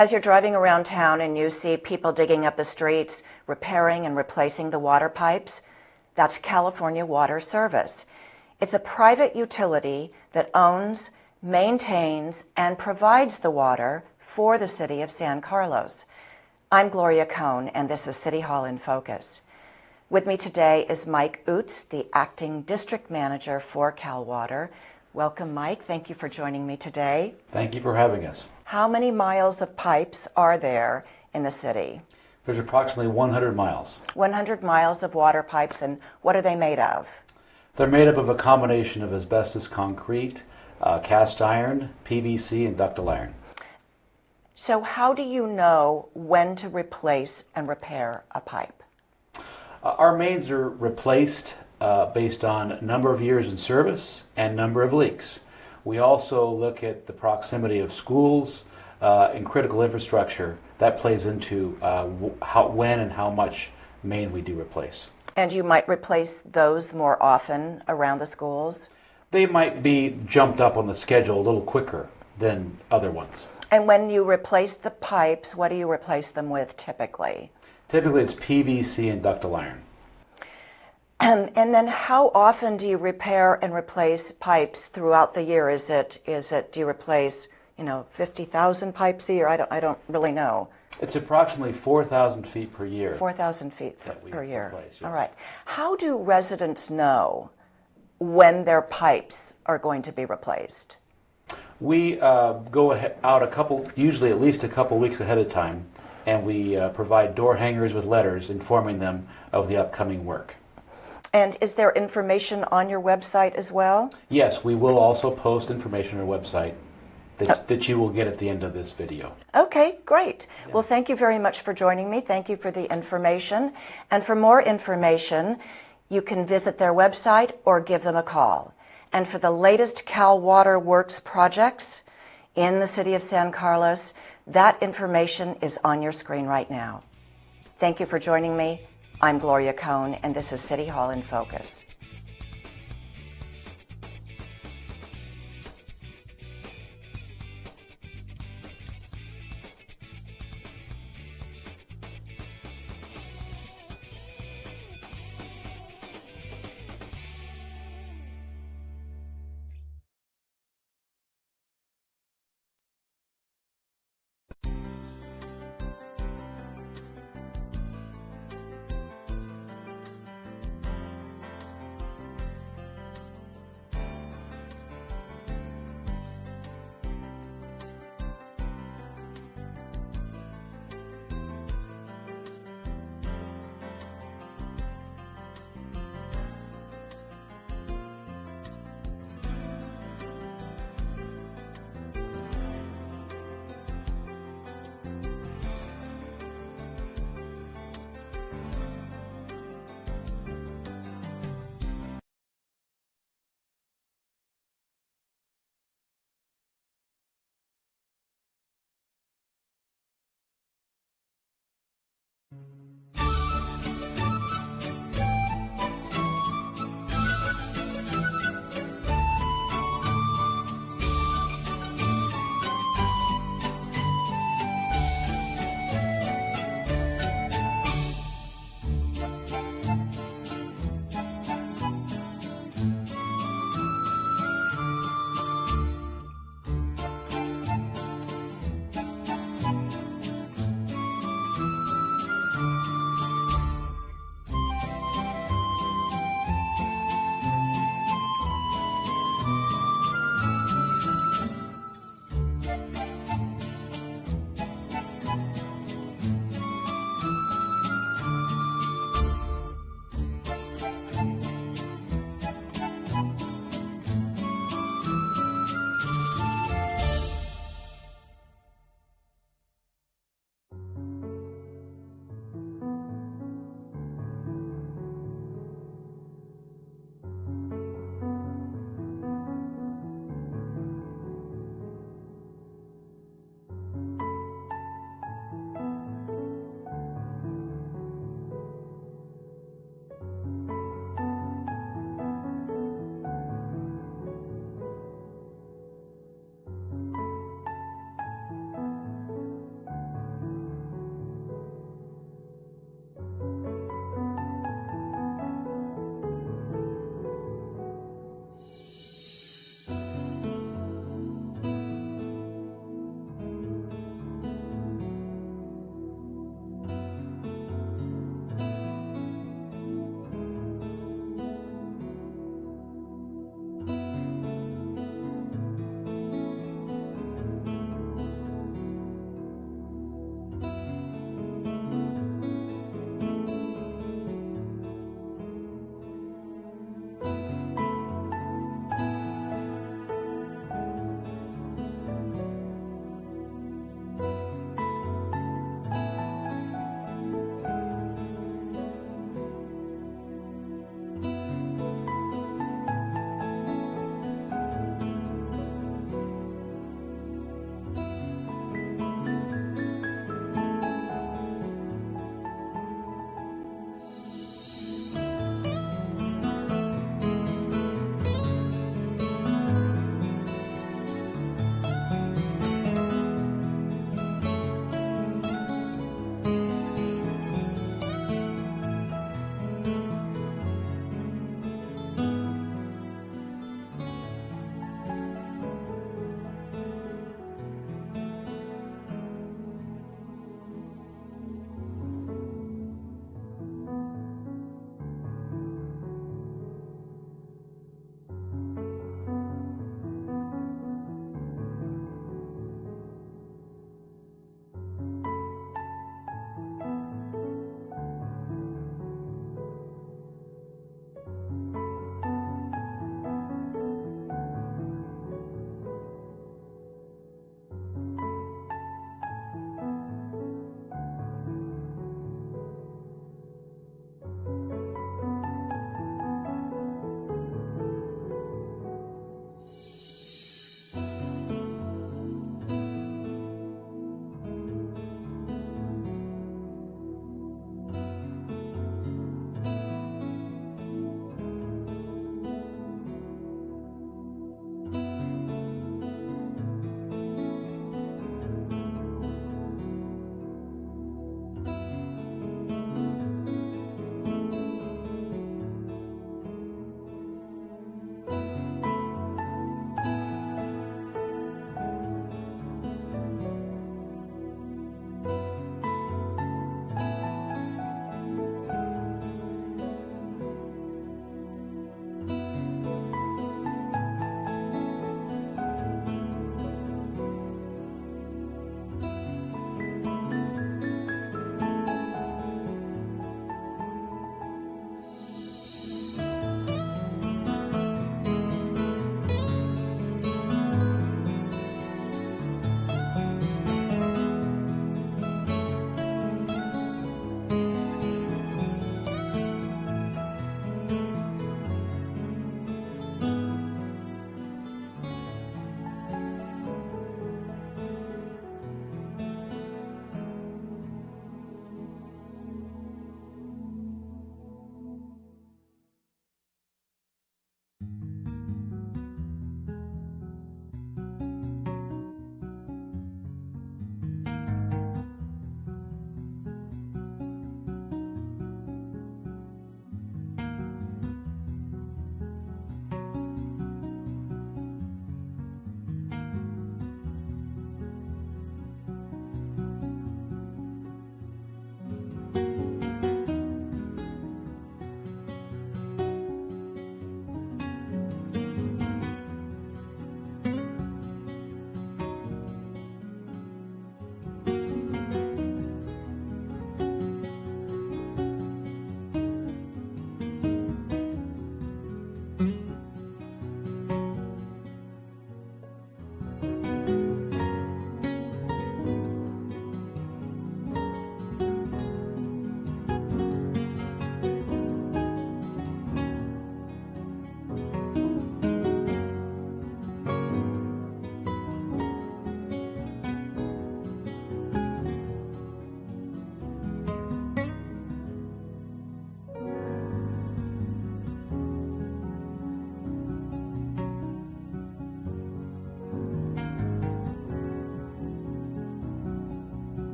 As you're driving around town and you see people digging up the streets, repairing and replacing the water pipes, that's California Water Service. It's a private utility that owns, maintains, and provides the water for the city of San Carlos. I'm Gloria Cohn, and this is City Hall in Focus. With me today is Mike Utz, the acting district manager for Cal Water. Welcome, Mike. Thank you for joining me today. Thank you for having us. How many miles of pipes are there in the city? There's approximately 100 miles. 100 miles of water pipes, and what are they made of? They're made up of a combination of asbestos concrete, cast iron, PVC, and ductile iron. So how do you know when to replace and repair a pipe? Our mains are replaced based on number of years in service and number of leaks. We also look at the proximity of schools and critical infrastructure. That plays into when and how much main we do replace. And you might replace those more often around the schools? They might be jumped up on the schedule a little quicker than other ones. And when you replace the pipes, what do you replace them with typically? Typically it's PVC and ductile iron. And then how often do you repair and replace pipes throughout the year? Do you replace, 50,000 pipes a year? I don't really know. It's approximately 4,000 feet per year. 4,000 feet per year. Replace, yes. All right. How do residents know when their pipes are going to be replaced? We go out usually at least a couple weeks ahead of time, and we provide door hangers with letters informing them of the upcoming work. And is there information on your website as well? Yes, we will also post information on our website that you will get at the end of this video. Okay, great. Yeah. Well, thank you very much for joining me. Thank you for the information. And for more information, you can visit their website or give them a call. And for the latest Cal Water Works projects in the city of San Carlos, that information is on your screen right now. Thank you for joining me. I'm Gloria Cohn, and this is City Hall in Focus.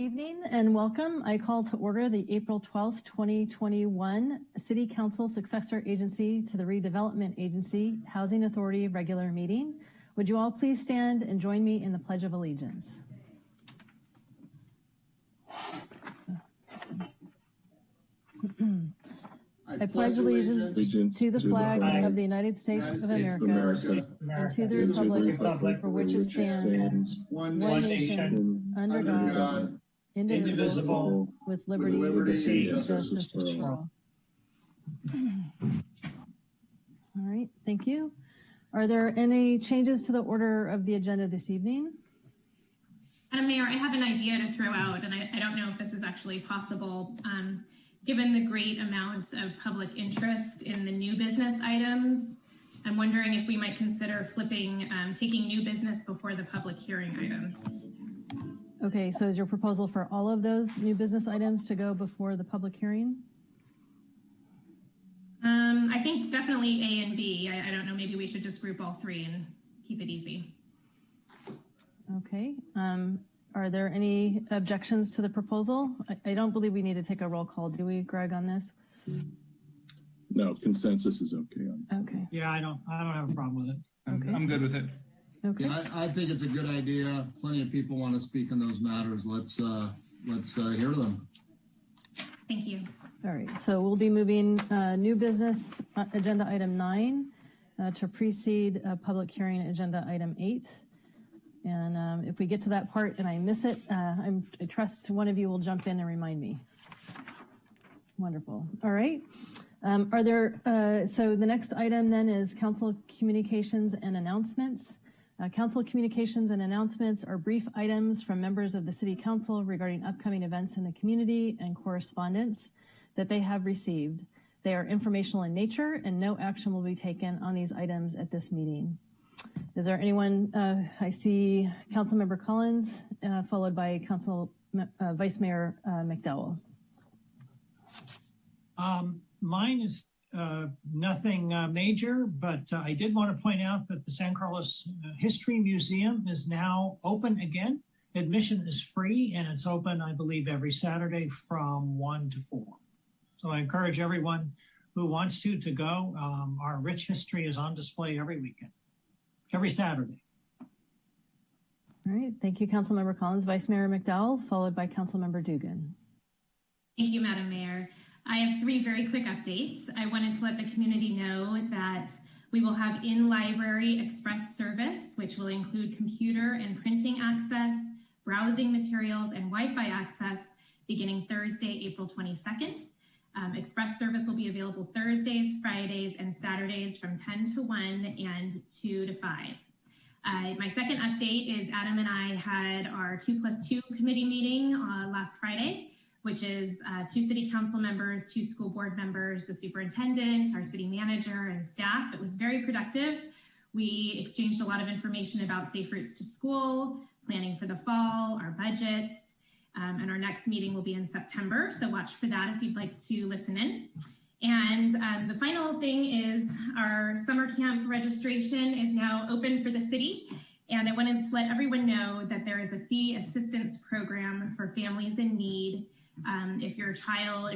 evening and welcome. I call to order the April 12th, 2021 City Council Successor Agency to the Redevelopment Agency Housing Authority regular meeting. Would you all please stand and join me in the Pledge of Allegiance? I pledge allegiance to the flag of the United States of America and to the republic for which it stands, one nation, under God, indivisible, with liberty and justice for all. All right, thank you. Are there any changes to the order of the agenda this evening? Madam Mayor, I have an idea to throw out, and I don't know if this is actually possible. Given the great amount of public interest in the new business items, I'm wondering if we might consider flipping, taking new business before the public hearing items. Okay, so is your proposal for all of those new business items to go before the public hearing? I think definitely A and B. I don't know, maybe we should just group all three and keep it easy. Okay. Are there any objections to the proposal? I don't believe we need to take a roll call, do we, Greg, on this? No, consensus is okay on this. Okay. Yeah, I don't have a problem with it. I'm good with it. Okay. Yeah, I think it's a good idea. Plenty of people want to speak on those matters. Let's hear them. Thank you. All right, so we'll be moving new business agenda item 9 to precede public hearing agenda item 8. And if we get to that part and I miss it, I trust one of you will jump in and remind me. Wonderful. All right. Are there, so the next item then is council communications and announcements. Council communications and announcements are brief items from members of the City Council regarding upcoming events in the community and correspondence that they have received. They are informational in nature and no action will be taken on these items at this meeting. Is there anyone, I see Councilmember Collins, followed by Vice Mayor McDowell. Mine is nothing major, but I did want to point out that the San Carlos History Museum is now open again. Admission is free and it's open, I believe, every Saturday from 1 to 4. So I encourage everyone who wants to go. Our rich history is on display every weekend. Every Saturday. All right, thank you, Councilmember Collins. Vice Mayor McDowell, followed by Councilmember Dugan. Thank you, Madam Mayor. I have 3 very quick updates. I wanted to let the community know that we will have in-library express service, which will include computer and printing access, browsing materials, and Wi-Fi access beginning Thursday, April 22nd. Express service will be available Thursdays, Fridays, and Saturdays from 10 to 1 and 2 to 5. My second update is Adam and I had our 2+2 committee meeting last Friday, which is 2 city council members, 2 school board members, the superintendent, our city manager, and staff. It was very productive. We exchanged a lot of information about safe routes to school, planning for the fall, our budgets, and our next meeting will be in September. So watch for that if you'd like to listen in. And the final thing is our summer camp registration is now open for the city. And I wanted to let everyone know that there is a fee assistance program for families in need. If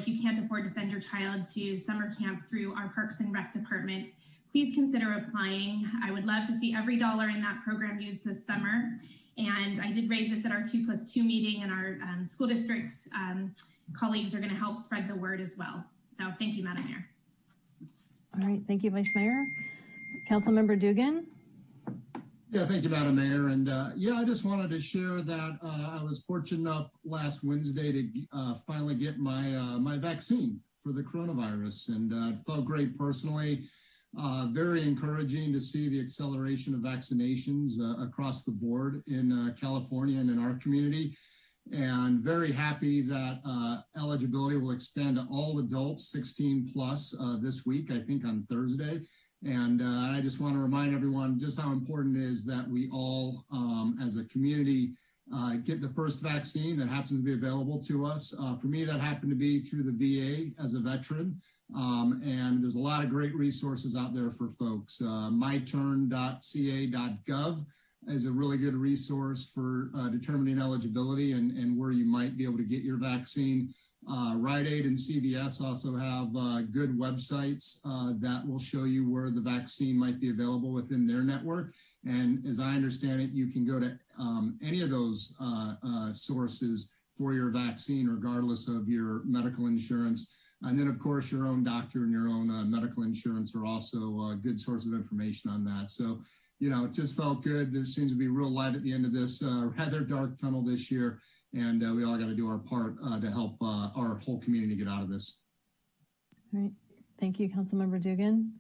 you can't afford to send your child to summer camp through our Parks and Rec department, please consider applying. I would love to see every dollar in that program used this summer. And I did raise this at our 2+2 meeting, and our school district colleagues are going to help spread the word as well. So thank you, Madam Mayor. All right, thank you, Vice Mayor. Councilmember Dugan. Yeah, thank you, Madam Mayor. And yeah, I just wanted to share that I was fortunate enough last Wednesday to finally get my vaccine for the coronavirus, and it felt great personally. Very encouraging to see the acceleration of vaccinations across the board in California and in our community. And very happy that eligibility will expand to all adults 16 plus this week, I think on Thursday. And I just want to remind everyone just how important it is that we all as a community get the first vaccine that happens to be available to us. For me, that happened to be through the VA as a veteran. And there's a lot of great resources out there for folks. myturn.ca.gov is a really good resource for determining eligibility and where you might be able to get your vaccine. Rite Aid and CVS also have good websites that will show you where the vaccine might be available within their network. And as I understand it, you can go to any of those sources for your vaccine, regardless of your medical insurance. And then, of course, your own doctor and your own medical insurance are also a good source of information on that. So, you know, it just felt good. There seems to be real light at the end of this rather dark tunnel this year. And we all got to do our part to help our whole community get out of this. All right. Thank you, Councilmember Dugan.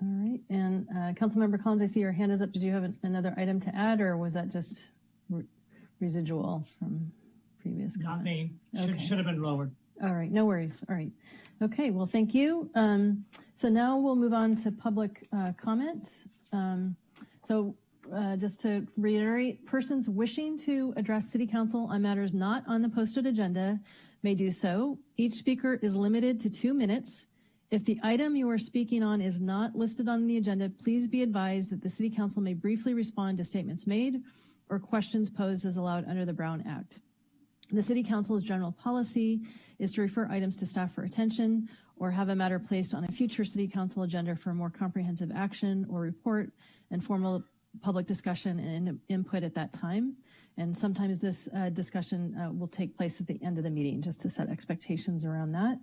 All right. And Councilmember Collins, I see your hand is up. Did you have another item to add, or was that just residual from previous comment? Not me. Okay. Should have been lowered. All right, no worries. All right. Okay, well, thank you. So now we'll move on to public comment. Just to reiterate, persons wishing to address City Council on matters not on the posted agenda may do so. Each speaker is limited to 2 minutes. If the item you are speaking on is not listed on the agenda, please be advised that the City Council may briefly respond to statements made or questions posed as allowed under the Brown Act. The City Council's general policy is to refer items to staff for attention or have a matter placed on a future City Council agenda for more comprehensive action or report and formal public discussion and input at that time. And sometimes this discussion will take place at the end of the meeting, just to set expectations around that.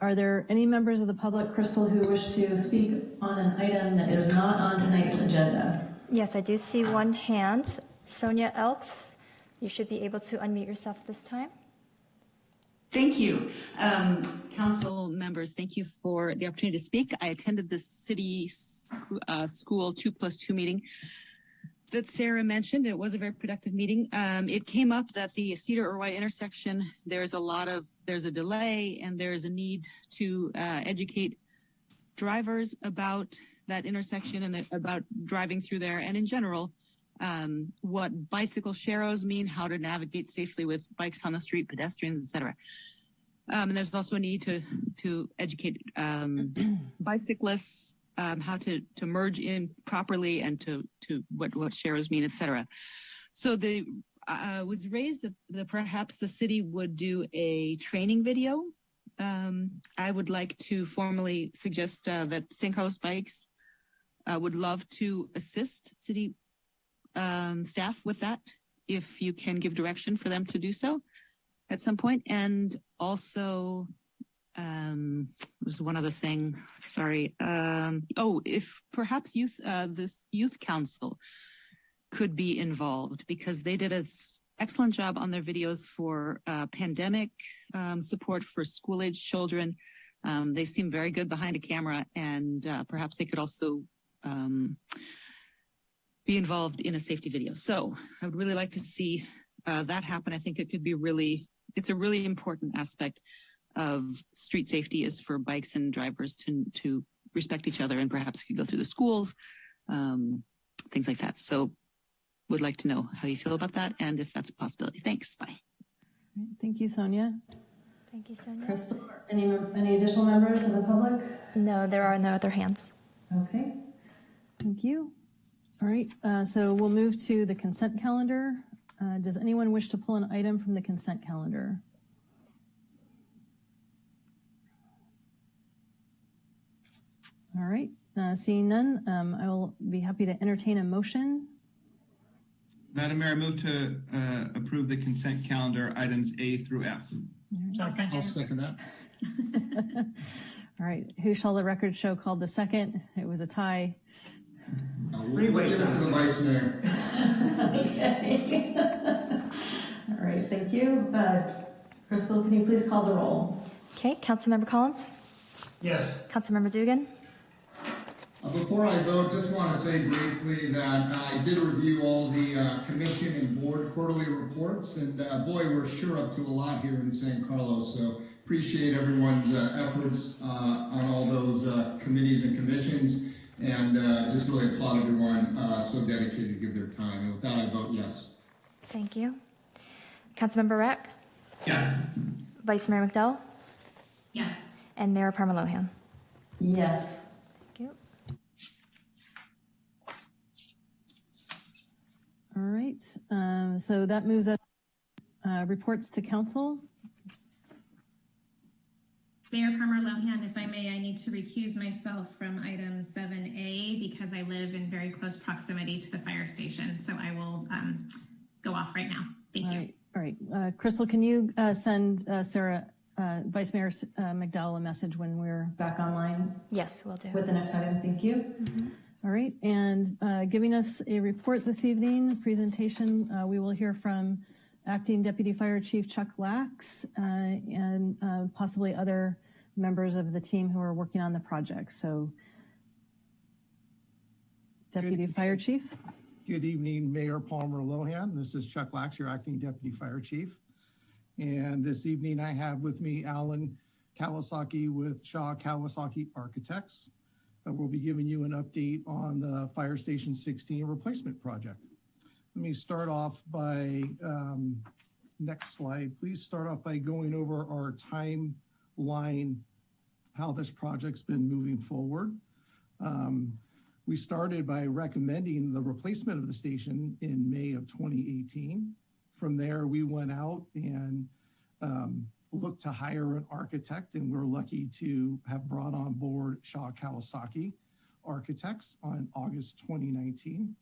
Are there any members of the public, Crystal, who wish to speak on an item that is not on tonight's agenda? Yes, I do see one hand. Sonia Elks, you should be able to unmute yourself this time. Thank you. Council members, thank you for the opportunity to speak. I attended the city school 2+2 meeting that Sarah mentioned. It was a very productive meeting. It came up that the Cedar-Irwine intersection, there's a delay and there's a need to educate drivers about that intersection and about driving through there, and in general, what bicycle sharrows mean, how to navigate safely with bikes on the street, pedestrians, etc. And there's also a need to educate bicyclists how to merge in properly and to what sharrows mean, etc. So the was raised that perhaps the city would do a training video. I would like to formally suggest that San Carlos Bikes would love to assist city staff with that, if you can give direction for them to do so at some point. And also, there's one other thing, sorry. If perhaps this youth council could be involved, because they did an excellent job on their videos for pandemic support for school-age children. They seem very good behind a camera, and perhaps they could also be involved in a safety video. So I would really like to see that happen. I think it could be it's a really important aspect of street safety, is for bikes and drivers to respect each other, and perhaps we could go through the schools, things like that. So would like to know how you feel about that and if that's a possibility. Thanks. Bye. Thank you, Sonia. Thank you, Sonia. Crystal, any additional members of the public? No, there are no other hands. Okay. Thank you. All right. So we'll move to the consent calendar. Does anyone wish to pull an item from the consent calendar? All right. Seeing none, I will be happy to entertain a motion. Madam Mayor, I move to approve the consent calendar items A through F. Second. I'll second that. All right. Who shall the record show called the second? It was a tie. We'll give it to the vice mayor. Okay. All right. Thank you. Crystal, can you please call the roll? Okay, Councilmember Collins? Yes. Councilmember Dugan? Before I vote, just want to say briefly that I did review all the commission and board quarterly reports, and boy, we're sure up to a lot here in San Carlos. So appreciate everyone's efforts on all those committees and commissions, and just really applaud everyone so dedicated to give their time. And with that, I vote yes. Thank you. Councilmember Rack? Yes. Vice Mayor McDowell? Yes. And Mayor Parmalohan? Yes. Thank you. right. So that moves us reports to council. Mayor Palmer Lohan, if I may, I need to recuse myself from item 7A because I live in very close proximity to the fire station. So I will go off right now. Thank you. All right. Crystal, can you send Sarah, Vice Mayor McDowell, a message when we're back online? Yes, will do. With the next item, thank you. All right, and giving us a report this evening, presentation, we will hear from Acting Deputy Fire Chief Chuck Lax and possibly other members of the team who are working on the project. So, Deputy Fire Chief. Good evening, Mayor Palmer Lohan. This is Chuck Lax, your Acting Deputy Fire Chief. And this evening I have with me Alan Kawasaki with Shaw Kawasaki Architects. We'll be giving you an update on the Fire Station 16 replacement project. Let me start off by, next slide, please start off by going over our timeline, how this project's been moving forward. We started by recommending the replacement of the station in May of 2018. From there, we went out and looked to hire an architect, and we're lucky to have brought on board Shaw Kawasaki Architects on August 2019.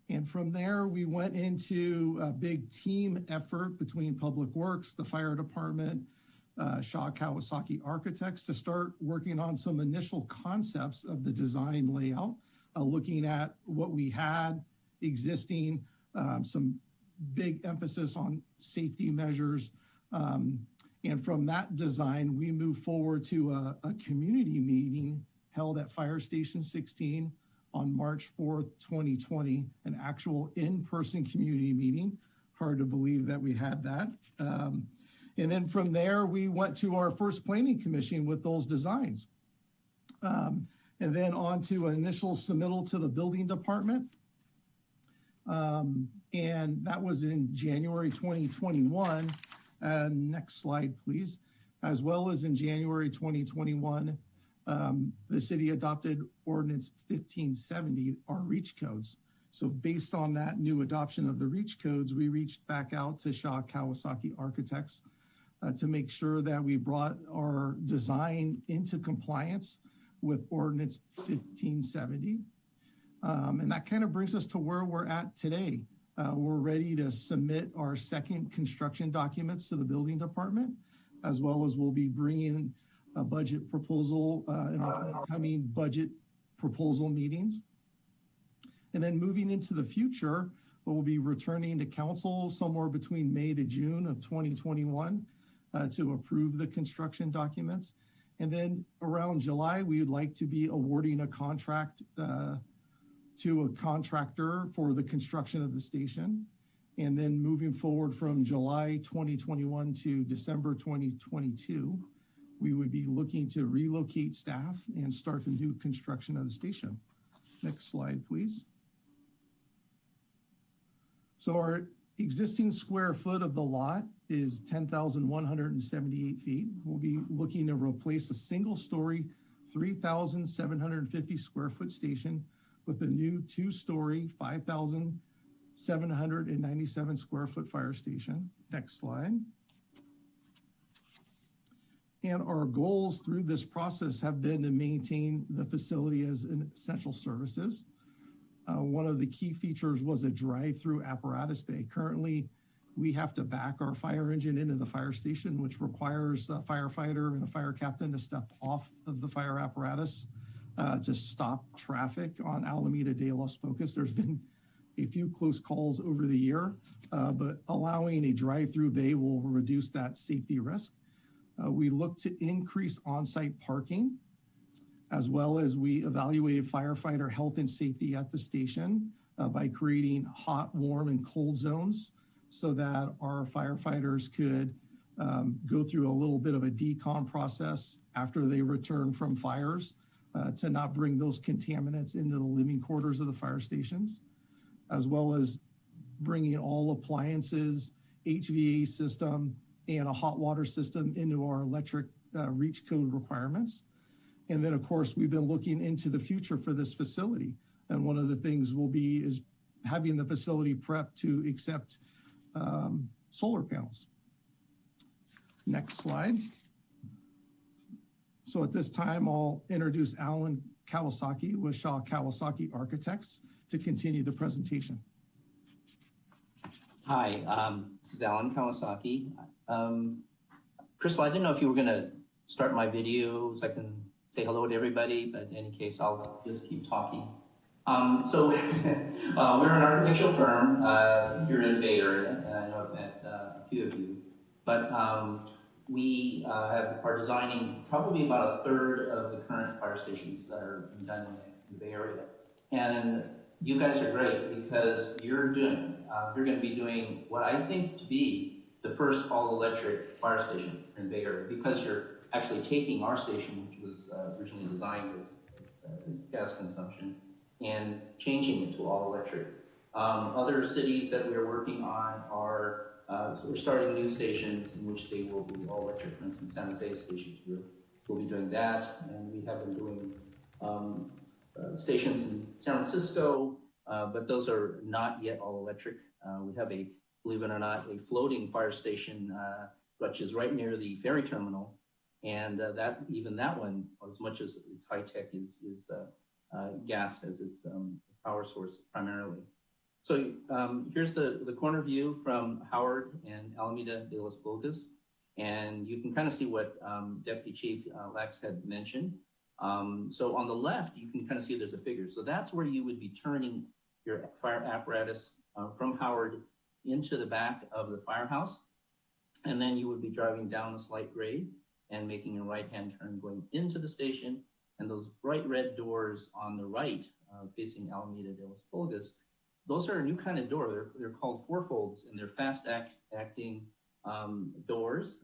And from there, we went into a big team effort between Public Works, the fire department, Shaw Kawasaki Architects to start working on some initial concepts of the design layout, looking at what we had existing, some big emphasis on safety measures. And from that design, we moved forward to a community meeting held at Fire Station 16 on March 4th, 2020, an actual in-person community meeting. Hard to believe that we had that. And then from there, we went to our first planning commission with those designs. And then on to an initial submittal to the building department. And that was in January 2021. Next slide, please. As well as in January 2021, the city adopted Ordinance 1570, our REACH codes. So based on that new adoption of the REACH codes, we reached back out to Shaw Kawasaki Architects to make sure that we brought our design into compliance with Ordinance 1570. And that kind of brings us to where we're at today. We're ready to submit our second construction documents to the building department, as well as we'll be bringing a budget proposal in our upcoming budget proposal meetings. And then moving into the future, we'll be returning to council somewhere between May to June of 2021 to approve the construction documents. And then around July, we would like to be awarding a contract to a contractor for the construction of the station. And then moving forward from July 2021 to December 2022, we would be looking to relocate staff and start the new construction of the station. Next slide, please. So our existing square foot of the lot is 10,178 feet. We'll be looking to replace a single story, 3,750 square foot station with a new 2-story, 5,797 square foot fire station. Next slide. And our goals through this process have been to maintain the facility as an essential services. One of the key features was a drive-through apparatus bay. Currently, we have to back our fire engine into the fire station, which requires a firefighter and a fire captain to step off of the fire apparatus to stop traffic on Alameda de Los Pocos. There's been a few close calls over the year, but allowing a drive-through bay will reduce that safety risk. We look to increase on-site parking, as well as we evaluated firefighter health and safety at the station by creating hot, warm, and cold zones so that our firefighters could go through a little bit of a decom process after they return from fires to not bring those contaminants into the living quarters of the fire stations, as well as bringing all appliances, HVAC system, and a hot water system into our electric REACH code requirements. And then, of course, we've been looking into the future for this facility. And one of the things will be is having the facility prepped to accept solar panels. Next slide. So at this time, I'll introduce Alan Kawasaki with Shaw Kawasaki Architects to continue the presentation. Hi, this is Alan Kawasaki. Crystal, I didn't know if you were going to start my video so I can say hello to everybody, but in any case, I'll just keep talking. We're an architectural firm here in the Bay Area, and I know I've met a few of you, but we are designing probably about a third of the current fire stations that are done in the Bay Area. And you guys are great because you're going to be doing what I think to be the first all-electric fire station in the Bay Area, because you're actually taking our station, which was originally designed as gas consumption, and changing it to all-electric. Other cities that we are working on are we're starting new stations in which they will be all-electric. For instance, San Jose stations will be doing that, and we have been doing stations in San Francisco, but those are not yet all-electric. We have believe it or not, a floating fire station, which is right near the ferry terminal. And even that one, as much as it's high tech, is gas as its power source primarily. So here's the corner view from Howard and Alameda de los Bocas. And you can kind of see what Deputy Chief Lax had mentioned. So on the left, you can kind of see there's a figure. So that's where you would be turning your fire apparatus from Howard into the back of the firehouse. And then you would be driving down a slight grade and making a right-hand turn going into the station. And those bright red doors on the right, facing Alameda de los Pulgas, those are a new kind of door. They're called fourfolds, and they're fast-acting doors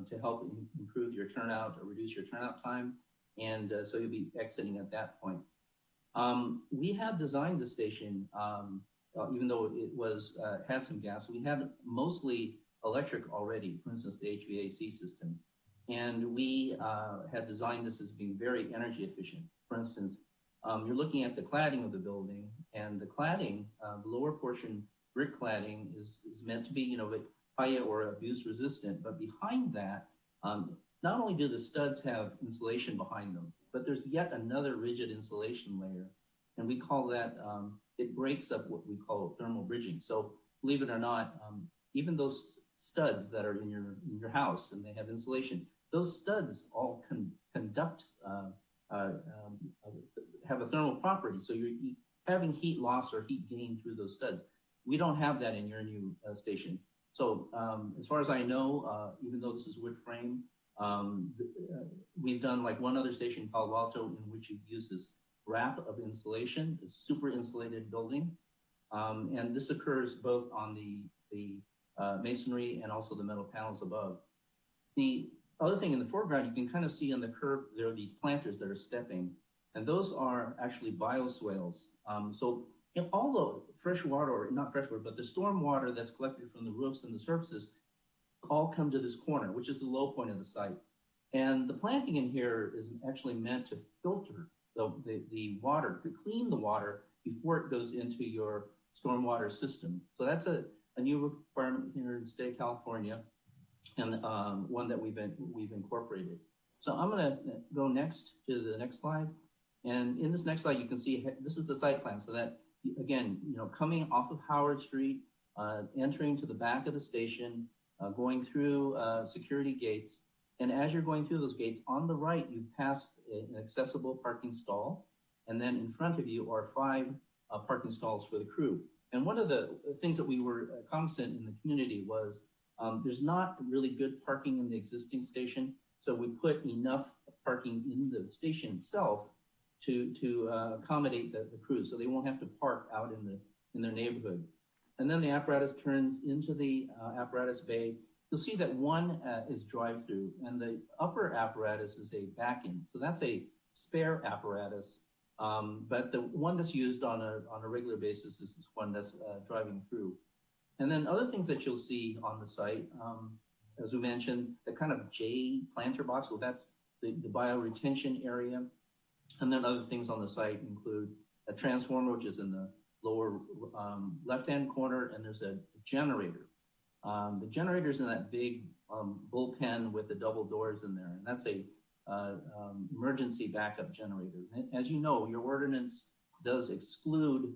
to help improve your turnout or reduce your turnout time. And so you'll be exiting at that point. We had designed the station, even though it was had some gas, we had mostly electric already, for instance, the HVAC system. And we had designed this as being very energy efficient. For instance, you're looking at the cladding of the building, and the cladding, the lower portion brick cladding is meant to be, fire or abuse resistant. But behind that, not only do the studs have insulation behind them, but there's yet another rigid insulation layer. And we call that, it breaks up what we call thermal bridging. So believe it or not, even those studs that are in your house and they have insulation, those studs all conduct, have a thermal property. So you're having heat loss or heat gain through those studs. We don't have that in your new station. So as far as I know, even though this is wood frame, we've done like one other station in Palo Alto in which you use this wrap of insulation, a super insulated building. And this occurs both on the masonry and also the metal panels above. The other thing in the foreground, you can kind of see on the curb, there are these planters that are stepping, and those are actually bioswales. So in all the fresh water, or not fresh water, but the storm water that's collected from the roofs and the surfaces all come to this corner, which is the low point of the site. And the planting in here is actually meant to filter the water, to clean the water before it goes into your stormwater system. So that's a new requirement here in the state of California, and one that we've incorporated. So I'm going to go next to the next slide. And in this next slide, you can see this is the site plan. So that, again, coming off of Howard Street, entering to the back of the station, going through security gates. And as you're going through those gates, on the right, you pass an accessible parking stall. And then in front of you are 5 parking stalls for the crew. And one of the things that we were cognizant in the community was there's not really good parking in the existing station. So we put enough parking in the station itself to accommodate the crew, so they won't have to park out in their neighborhood. And then the apparatus turns into the apparatus bay. You'll see that one is drive-through, and the upper apparatus is a back-end. So that's a spare apparatus, but the one that's used on a regular basis is this one that's driving through. And then other things that you'll see on the site, as we mentioned, the kind of J planter box, so that's the bioretention area. And then other things on the site include a transformer, which is in the lower left-hand corner, and there's a generator. The generator's in that big bullpen with the double doors in there, and that's a emergency backup generator. And as you know, your ordinance does exclude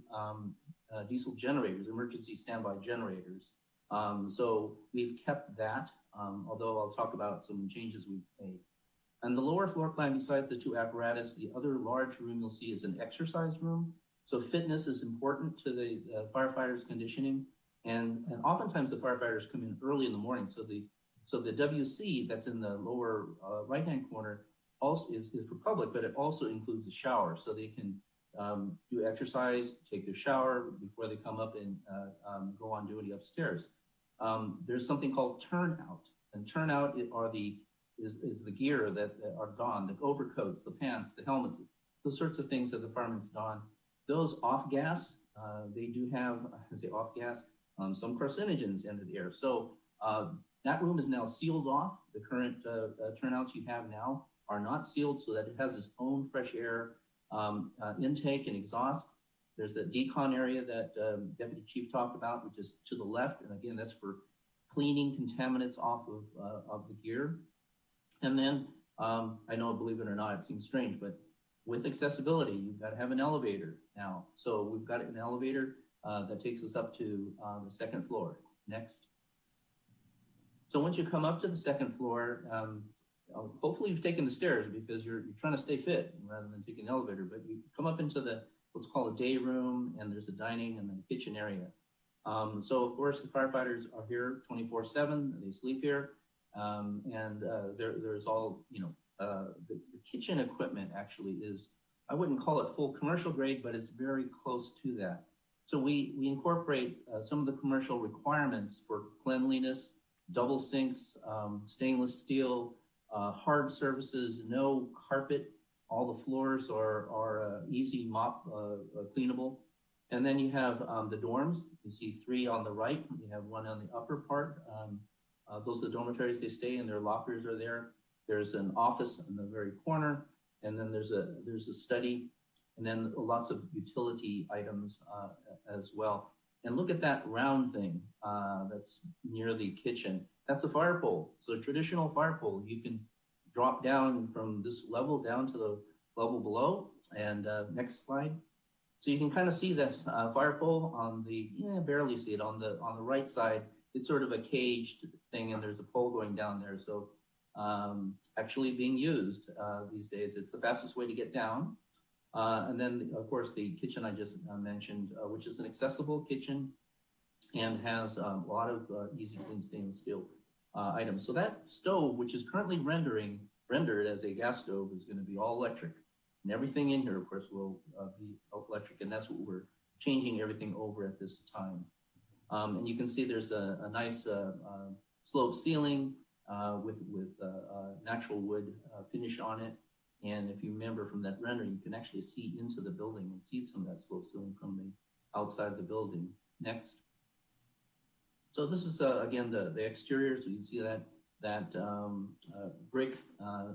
diesel generators, emergency standby generators. So we've kept that, although I'll talk about some changes we've made. And the lower floor plan, besides the two apparatus, the other large room you'll see is an exercise room. So fitness is important to the firefighters' conditioning. And oftentimes the firefighters come in early in the morning. So the WC that's in the lower right-hand corner also is for public, but it also includes a shower. So they can do exercise, take their shower before they come up and go on duty upstairs. There's something called turnout, and turnout is the gear that are donned, the overcoats, the pants, the helmets, those sorts of things that the firemen's don. Those off gas, they do have, I say off gas, some carcinogens enter the air. So that room is now sealed off. The current turnouts you have now are not sealed, so that it has its own fresh air intake and exhaust. There's the decon area that Deputy Chief talked about, which is to the left. And again, that's for cleaning contaminants off of the gear. And then I know, believe it or not, it seems strange, but with accessibility, you've got to have an elevator now. So we've got an elevator that takes us up to the second floor. Next. So once you come up to the second floor, hopefully you've taken the stairs because you're trying to stay fit rather than taking an elevator, but you come up into the what's called a day room, and there's a dining and then a kitchen area. So of course the firefighters are here 24/7, they sleep here. And there's all, the kitchen equipment actually is, I wouldn't call it full commercial grade, but it's very close to that. So we incorporate some of the commercial requirements for cleanliness, double sinks, stainless steel, hard surfaces, no carpet. All the floors are easy mop cleanable. And then you have the dorms. You see 3 on the right. You have 1 on the upper part. Those are the dormitories they stay in. Their lockers are there. There's an office in the very corner, and then there's a study, and then lots of utility items as well. And look at that round thing that's near the kitchen. That's a fire pole. So a traditional fire pole, you can drop down from this level down to the level below. And next slide. So you can kind of see this fire pole on the, barely see it on the right side. It's sort of a caged thing, and there's a pole going down there. So actually being used these days, it's the fastest way to get down. And then, of course, the kitchen I just mentioned, which is an accessible kitchen and has a lot of easy clean stainless steel items. So that stove, which is currently rendered as a gas stove, is going to be all electric. And everything in here, of course, will be electric. And that's what we're changing everything over at this time. And you can see there's a nice sloped ceiling with natural wood finish on it. And if you remember from that rendering, you can actually see into the building and see some of that slope ceiling from the outside of the building. Next. So this is, again, the exterior. So you can see that brick,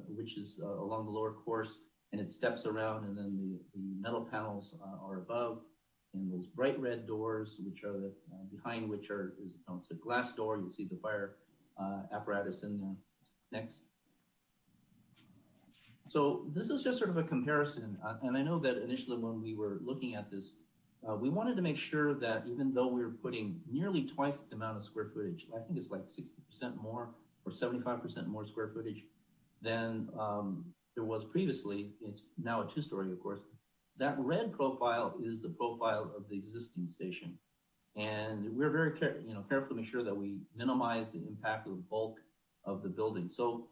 which is along the lower course, and it steps around, and then the metal panels are above. And those bright red doors, which are behind which is it's a glass door. You see the fire apparatus in there. Next. So this is just sort of a comparison. And I know that initially when we were looking at this, we wanted to make sure that even though we were putting nearly twice the amount of square footage, I think it's like 60% more or 75% more square footage than there was previously. It's now a 2-story, of course. That red profile is the profile of the existing station. And we're very careful to make sure that we minimize the impact of the bulk of the building. So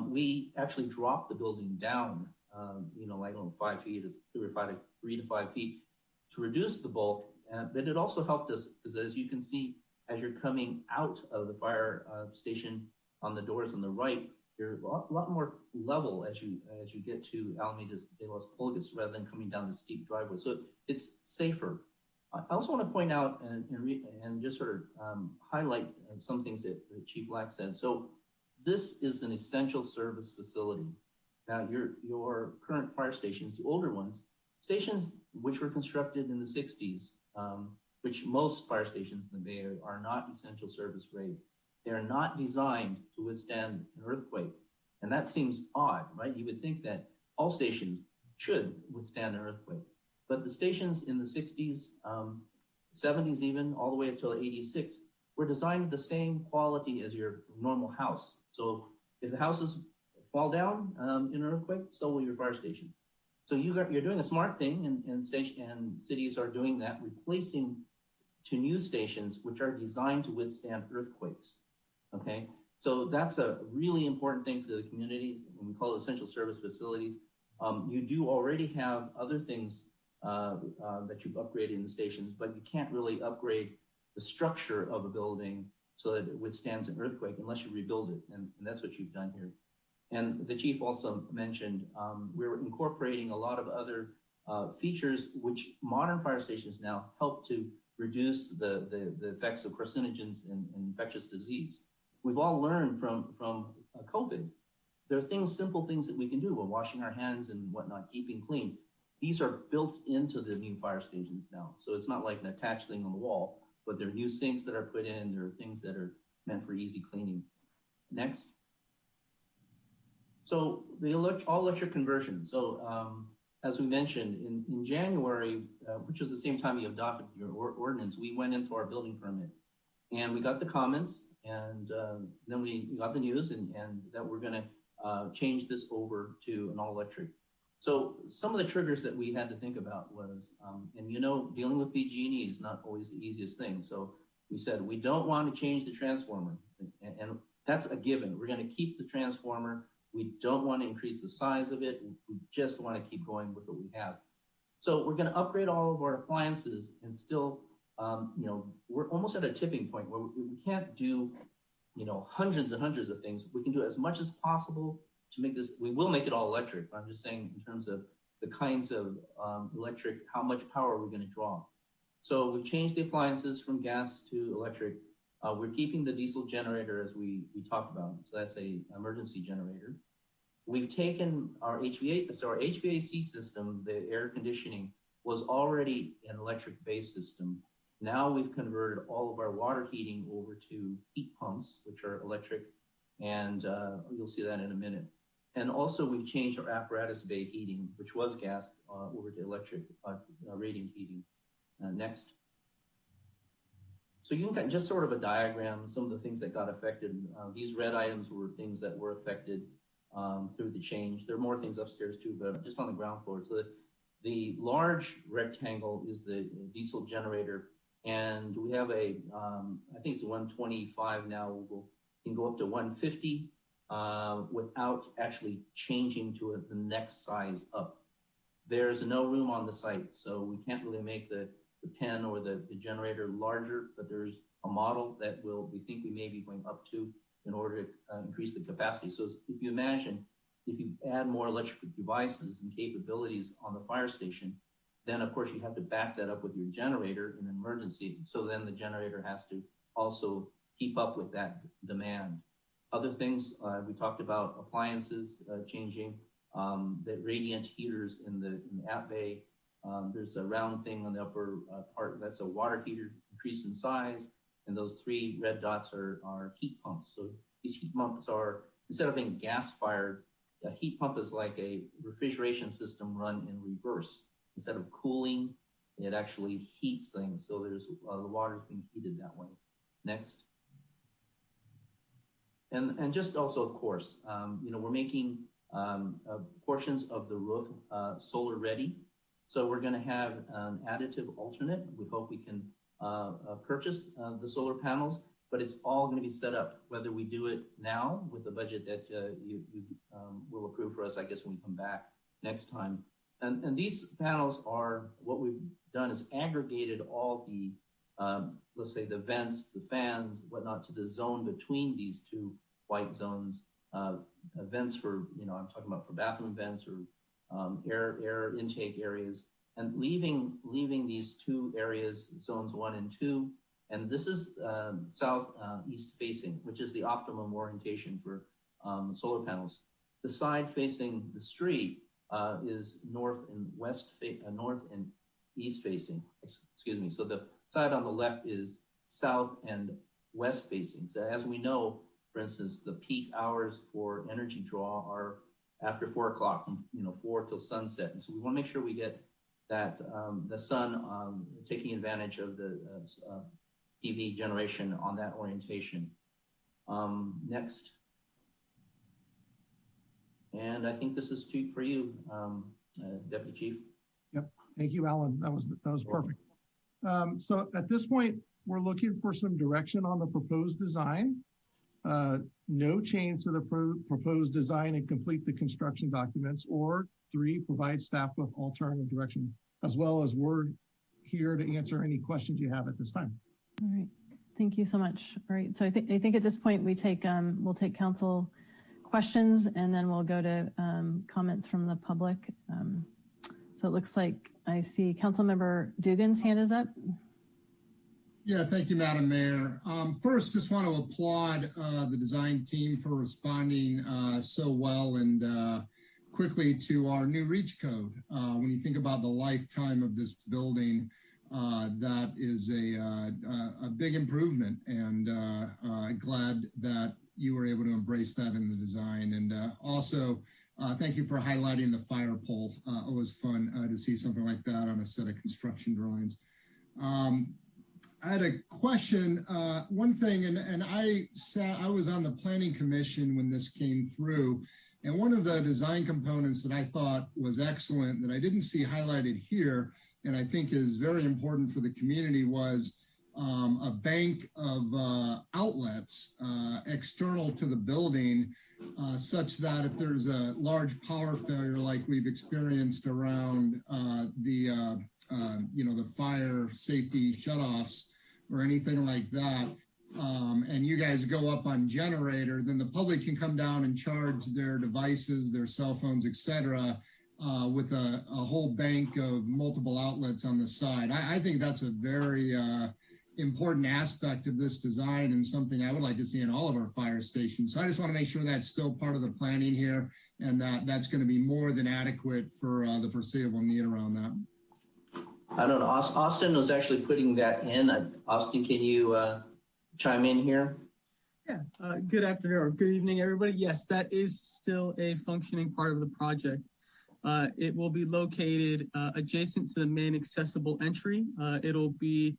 we actually dropped the building down, I don't know, 5 feet, 3 to 5 feet to reduce the bulk. But it also helped us because, as you can see, as you're coming out of the fire station on the doors on the right, you're a lot more level as you get to Alameda de las Pulgas rather than coming down the steep driveway. So it's safer. I also want to point out and just sort of highlight some things that Chief Lack said. So this is an essential service facility. Now your current fire stations, the older ones, stations which were constructed in the 60s, which most fire stations in the Bay Area are not essential service grade. They're not designed to withstand an earthquake. And that seems odd, right? You would think that all stations should withstand an earthquake. But the stations in the 60s, 70s even, all the way up till 86, were designed the same quality as your normal house. So if the houses fall down in an earthquake, so will your fire stations. So you're doing a smart thing, and cities are doing that, replacing to new stations which are designed to withstand earthquakes. Okay, so that's a really important thing for the communities, and we call it essential service facilities. You do already have other things that you've upgraded in the stations, but you can't really upgrade the structure of a building so that it withstands an earthquake unless you rebuild it, and that's what you've done here. And the chief also mentioned we're incorporating a lot of other features which modern fire stations now help to reduce the effects of carcinogens and infectious disease. We've all learned from COVID. There are things, simple things that we can do. We're washing our hands and whatnot, keeping clean. These are built into the new fire stations now. So it's not like an attached thing on the wall, but there are new sinks that are put in. There are things that are meant for easy cleaning. Next. So the all-electric conversion. So as we mentioned, in January, which was the same time you adopted your ordinance, we went into our building permit. And we got the comments, and then we got the news and that we're going to change this over to an all-electric. So some of the triggers that we had to think about was, and you know, dealing with PG&E is not always the easiest thing. So we said, we don't want to change the transformer. And that's a given. We're going to keep the transformer. We don't want to increase the size of it. We just want to keep going with what we have. So we're going to upgrade all of our appliances and still, you know, we're almost at a tipping point where we can't do, you know, hundreds and hundreds of things. We can do as much as possible to make this. We will make it all electric. I'm just saying in terms of the kinds of electric, how much power are we going to draw? So we've changed the appliances from gas to electric. We're keeping the diesel generator as we talked about. So that's a emergency generator. We've taken our HVAC, so our HVAC system, the air conditioning, was already an electric-based system. Now we've converted all of our water heating over to heat pumps, which are electric, and you'll see that in a minute. And also we've changed our apparatus bay heating, which was gas, over to electric radiant heating. Next. So you can just sort of a diagram, some of the things that got affected. These red items were things that were affected through the change. There are more things upstairs too, but just on the ground floor. So the large rectangle is the diesel generator, and we have a, I think it's 125 now. We can go up to 150 without actually changing to the next size up. There's no room on the site, so we can't really make the pen or the generator larger, but there's a model that we think we may be going up to in order to increase the capacity. So if you imagine, if you add more electric devices and capabilities on the fire station, then of course you have to back that up with your generator in an emergency. So then the generator has to also keep up with that demand. Other things, we talked about appliances changing, the radiant heaters in the app bay. There's a round thing on the upper part, that's a water heater, increase in size, and those three red dots are heat pumps. So these heat pumps are, instead of being gas fired, a heat pump is like a refrigeration system run in reverse. Instead of cooling, it actually heats things. So there's the water's being heated that way. Next. And just also, of course, you know, we're making portions of the roof solar ready. So we're going to have an additive alternate. We hope we can purchase the solar panels, but it's all going to be set up, whether we do it now with the budget that you will approve for us, I guess, when we come back next time. And these panels are, what we've done is aggregated all the, let's say, the vents, the fans, whatnot, to the zone between these two white zones. Vents for, you know, I'm talking about for bathroom vents or air intake areas, and leaving these two areas, zones 1 and 2, and this is southeast facing, which is the optimum orientation for solar panels. The side facing the street is north and east facing, excuse me. So the side on the left is south and west facing. So as we know, for instance, the peak hours for energy draw are after 4 o'clock, from 4 till sunset. And so we want to make sure we get that the sun taking advantage of the PV generation on that orientation. Next. And I think this is for you, Deputy Chief. Yep. Thank you, Alan. That was perfect. So at this point, we're looking for some direction on the proposed design. No change to the proposed design and complete the construction documents, or 3, provide staff with alternative direction, as well as we're here to answer any questions you have at this time. All right. Thank you so much. All right. So I think at this point we'll take council questions, and then we'll go to comments from the public. So it looks like I see Councilmember Dugan's hand is up. Yeah, thank you, Madam Mayor. First, just want to applaud the design team for responding so well and quickly to our new REACH code. When you think about the lifetime of this building, that is a big improvement, and glad that you were able to embrace that in the design. And also, thank you for highlighting the fire pole. Always fun to see something like that on a set of construction drawings. I had a question, one thing, and I was on the planning commission when this came through, and one of the design components that I thought was excellent that I didn't see highlighted here, and I think is very important for the community, was a bank of outlets external to the building, such that if there's a large power failure like we've experienced around the fire safety shutoffs or anything like that, and you guys go up on generator, then the public can come down and charge their devices, their cell phones, etc., with a whole bank of multiple outlets on the side. I think that's a very important aspect of this design, and something I would like to see in all of our fire stations. So I just want to make sure that's still part of the planning here, and that's going to be more than adequate for the foreseeable need around that. I don't know. Austin was actually putting that in. Austin, can you chime in here? Yeah. Good afternoon or good evening, everybody. Yes, that is still a functioning part of the project. It will be located adjacent to the main accessible entry. It'll be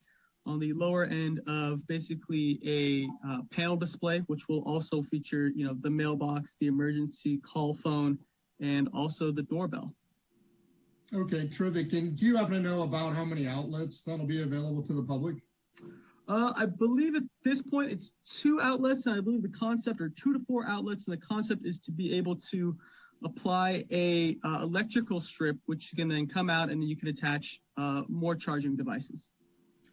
on the lower end of basically a panel display, which will also feature, the mailbox, the emergency call phone, and also the doorbell. Okay, terrific. And do you happen to know about how many outlets that'll be available to the public? I believe at this point it's 2 outlets, and I believe the concept are 2 to 4 outlets, and the concept is to be able to apply a electrical strip, which can then come out, and then you can attach more charging devices.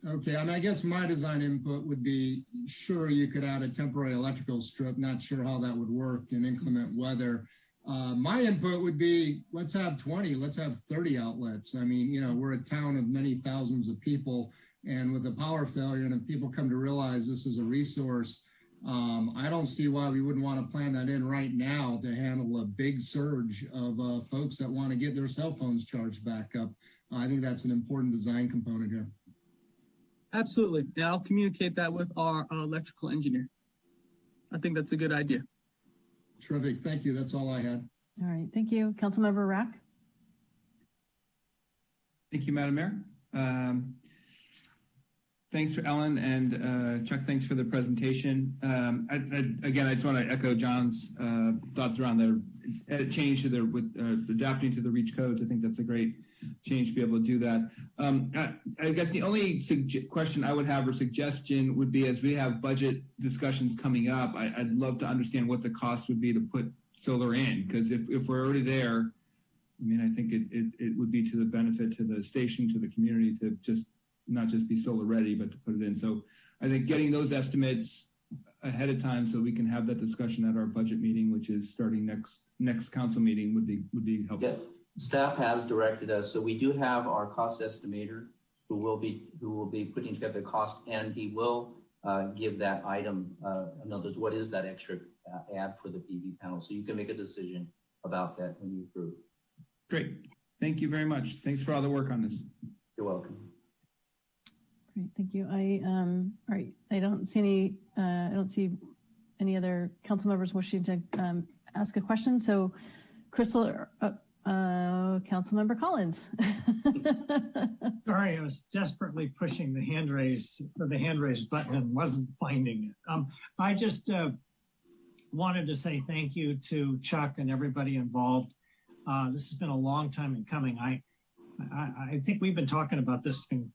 Okay, and I guess my design input would be, sure, you could add a temporary electrical strip, not sure how that would work in inclement weather. My input would be, let's have 20, let's have 30 outlets. I mean, we're a town of many thousands of people, and with a power failure, and if people come to realize this is a resource, I don't see why we wouldn't want to plan that in right now to handle a big surge of folks that want to get their cell phones charged back up. I think that's an important design component here. Absolutely. And I'll communicate that with our electrical engineer. I think that's a good idea. Terrific. Thank you. That's all I had. All right. Thank you. Councilmember Rack. Thank you, Madam Mayor. Thanks for Ellen, and Chuck, thanks for the presentation. Again, I just want to echo John's thoughts around the change to adapting to the REACH codes. I think that's a great change to be able to do that. I guess the only question I would have or suggestion would be, as we have budget discussions coming up, I'd love to understand what the cost would be to put solar in, because if we're already there, I think it would be to the benefit to the station, to the community, to not just be solar ready, but to put it in. So I think getting those estimates ahead of time so we can have that discussion at our budget meeting, which is starting next council meeting, would be helpful. Yeah. Staff has directed us, so we do have our cost estimator who will be putting together the cost, and he will give that item. In other words, what is that extra add for the PV panel? So you can make a decision about that when you approve. Great. Thank you very much. Thanks for all the work on this. You're You're welcome. Great, thank you. All right, I don't see any other council members wishing to ask a question. So, Crystal, Councilmember Collins. Sorry, I was desperately pushing the hand raise button and wasn't finding it. I just wanted to say thank you to Chuck and everybody involved. This has been a long time in coming. I think we've been talking about this thing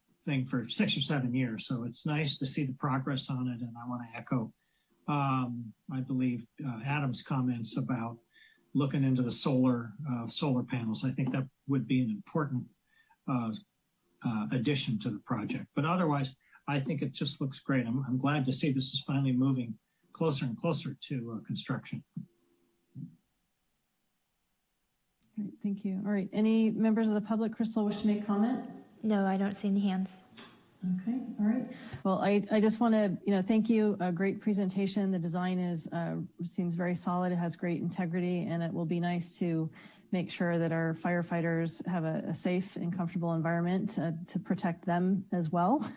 for 6 or 7 years, so it's nice to see the progress on it. And I want to echo, I believe, Adam's comments about looking into the solar panels. I think that would be an important addition to the project. But otherwise, I think it just looks great. I'm glad to see this is finally moving closer and closer to construction. All right, thank you. All right, any members of the public, Crystal, wish to make comment? No, I don't see any hands. Okay, all right. Well, I just want to, thank you. A great presentation. The design seems very solid. It has great integrity, and it will be nice to make sure that our firefighters have a safe and comfortable environment to protect them as well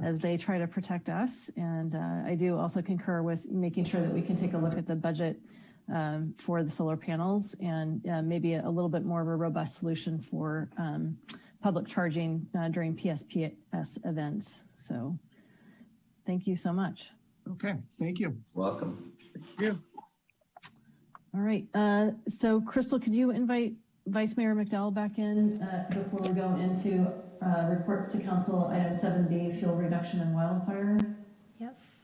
as they try to protect us. And I do also concur with making sure that we can take a look at the budget for the solar panels and maybe a little bit more of a robust solution for public charging during PSPS events. So thank you so much. Okay, thank you. Welcome. Thank you. All right, so Crystal, could you invite Vice Mayor McDowell back in before we go into reports to council, item 7B, fuel reduction and wildfire? Yes.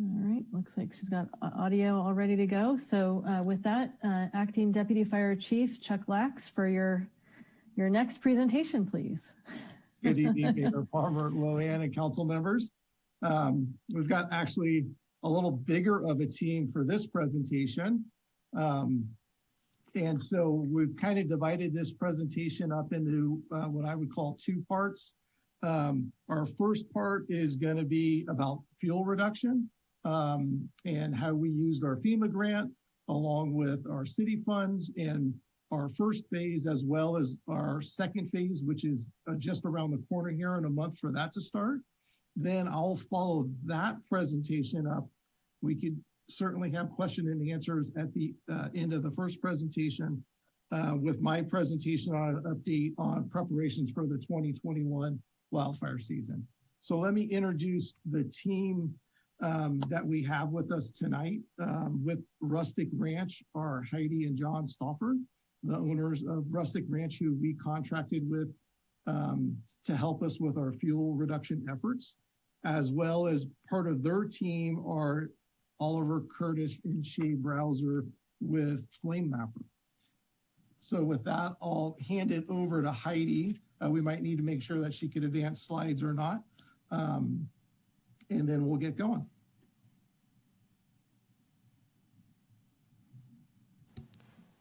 All right, looks like she's got audio all ready to go. So with that, Acting Deputy Fire Chief Chuck Lax, for your next presentation, please. Good evening, Mayor Palmer, Lohan, and council members. We've got actually a little bigger of a team for this presentation. And so we've kind of divided this presentation up into what I would call 2 parts. Our first part is going to be about fuel reduction and how we used our FEMA grant along with our city funds and our first phase, as well as our second phase, which is just around the corner here in a month for that to start. Then I'll follow that presentation up. We could certainly have question and answers at the end of the first presentation with my presentation on an update on preparations for the 2021 wildfire season. So let me introduce the team that we have with us tonight. With Rustic Ranch are Heidi and John Stauffer, the owners of Rustic Ranch, who we contracted with to help us with our fuel reduction efforts, as well as part of their team are Oliver Curtis and Shay Browser with Flame Mapper. So with that, I'll hand it over to Heidi. We might need to make sure that she could advance slides or not. And then we'll get going.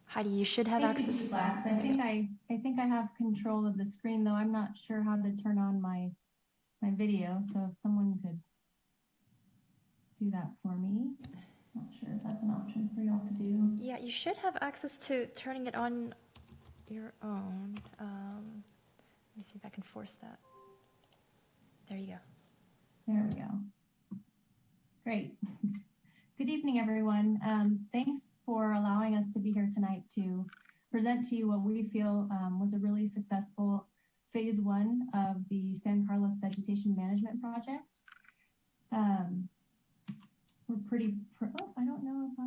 Heidi, you should have access. I think I have control of the screen, though I'm not sure how to turn on my video. So if someone could do that for me. Not sure if that's an option for y'all to do. Yeah, you should have access to turning it on your own. Let me see if I can force that. There you go. There we go. Great. Good evening, everyone. Thanks for allowing us to be here tonight to present to you what we feel was a really successful phase 1 of the San Carlos Vegetation Management Project. We're pretty, I don't know if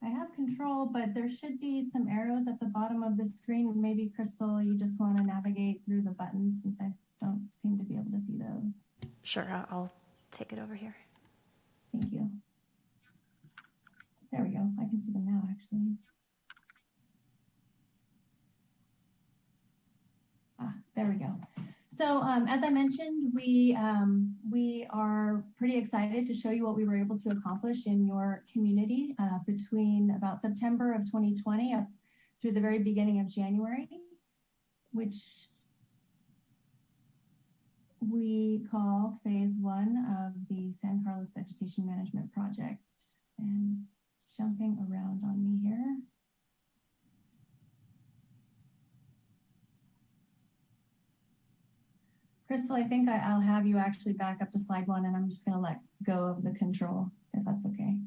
I have control, but there should be some arrows at the bottom of the screen. Maybe Crystal, you just want to navigate through the buttons since I don't seem to be able to see those. Sure, I'll take it over here. Thank you. There we go. I can see them now, actually. There we go. So as I mentioned, we are pretty excited to show you what we were able to accomplish in your community between about September of 2020 up through the very beginning of January, which we call phase 1 of the San Carlos Vegetation Management Project. And it's jumping around on me here. Crystal, I think I'll have you actually back up to slide 1, and I'm just going to let go of the control, if that's okay.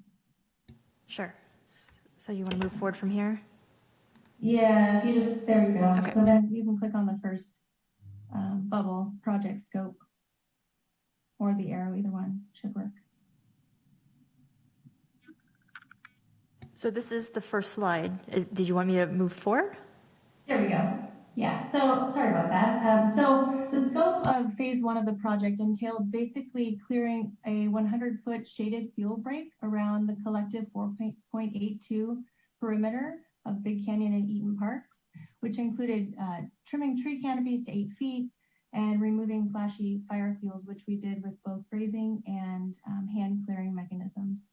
Sure. So you want to move forward from here? Yeah, if you just, there we go. Okay. So then you can click on the first bubble, project scope, or the arrow, either one should work. So this is the first slide. Did you want me to move forward? There we go. Yeah, so sorry about that. So the scope of phase 1 of the project entailed basically clearing a 100-foot shaded fuel break around the collective 4.82 perimeter of Big Canyon and Eaton Parks, which included trimming tree canopies to 8 feet and removing flashy fire fuels, which we did with both grazing and hand clearing mechanisms.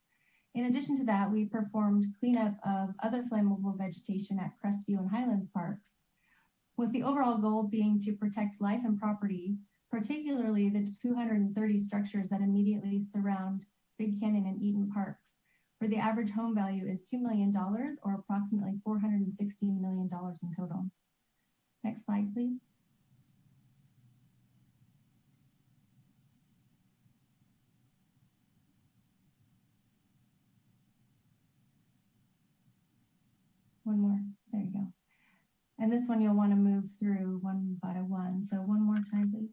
In addition to that, we performed cleanup of other flammable vegetation at Crestview and Highlands Parks, with the overall goal being to protect life and property, particularly the 230 structures that immediately surround Big Canyon and Eaton Parks, where the average home value is $2 million or approximately $416 million in total. Next slide, please. One more, there you go. And this one you'll want to move through one by one. So one more time, please.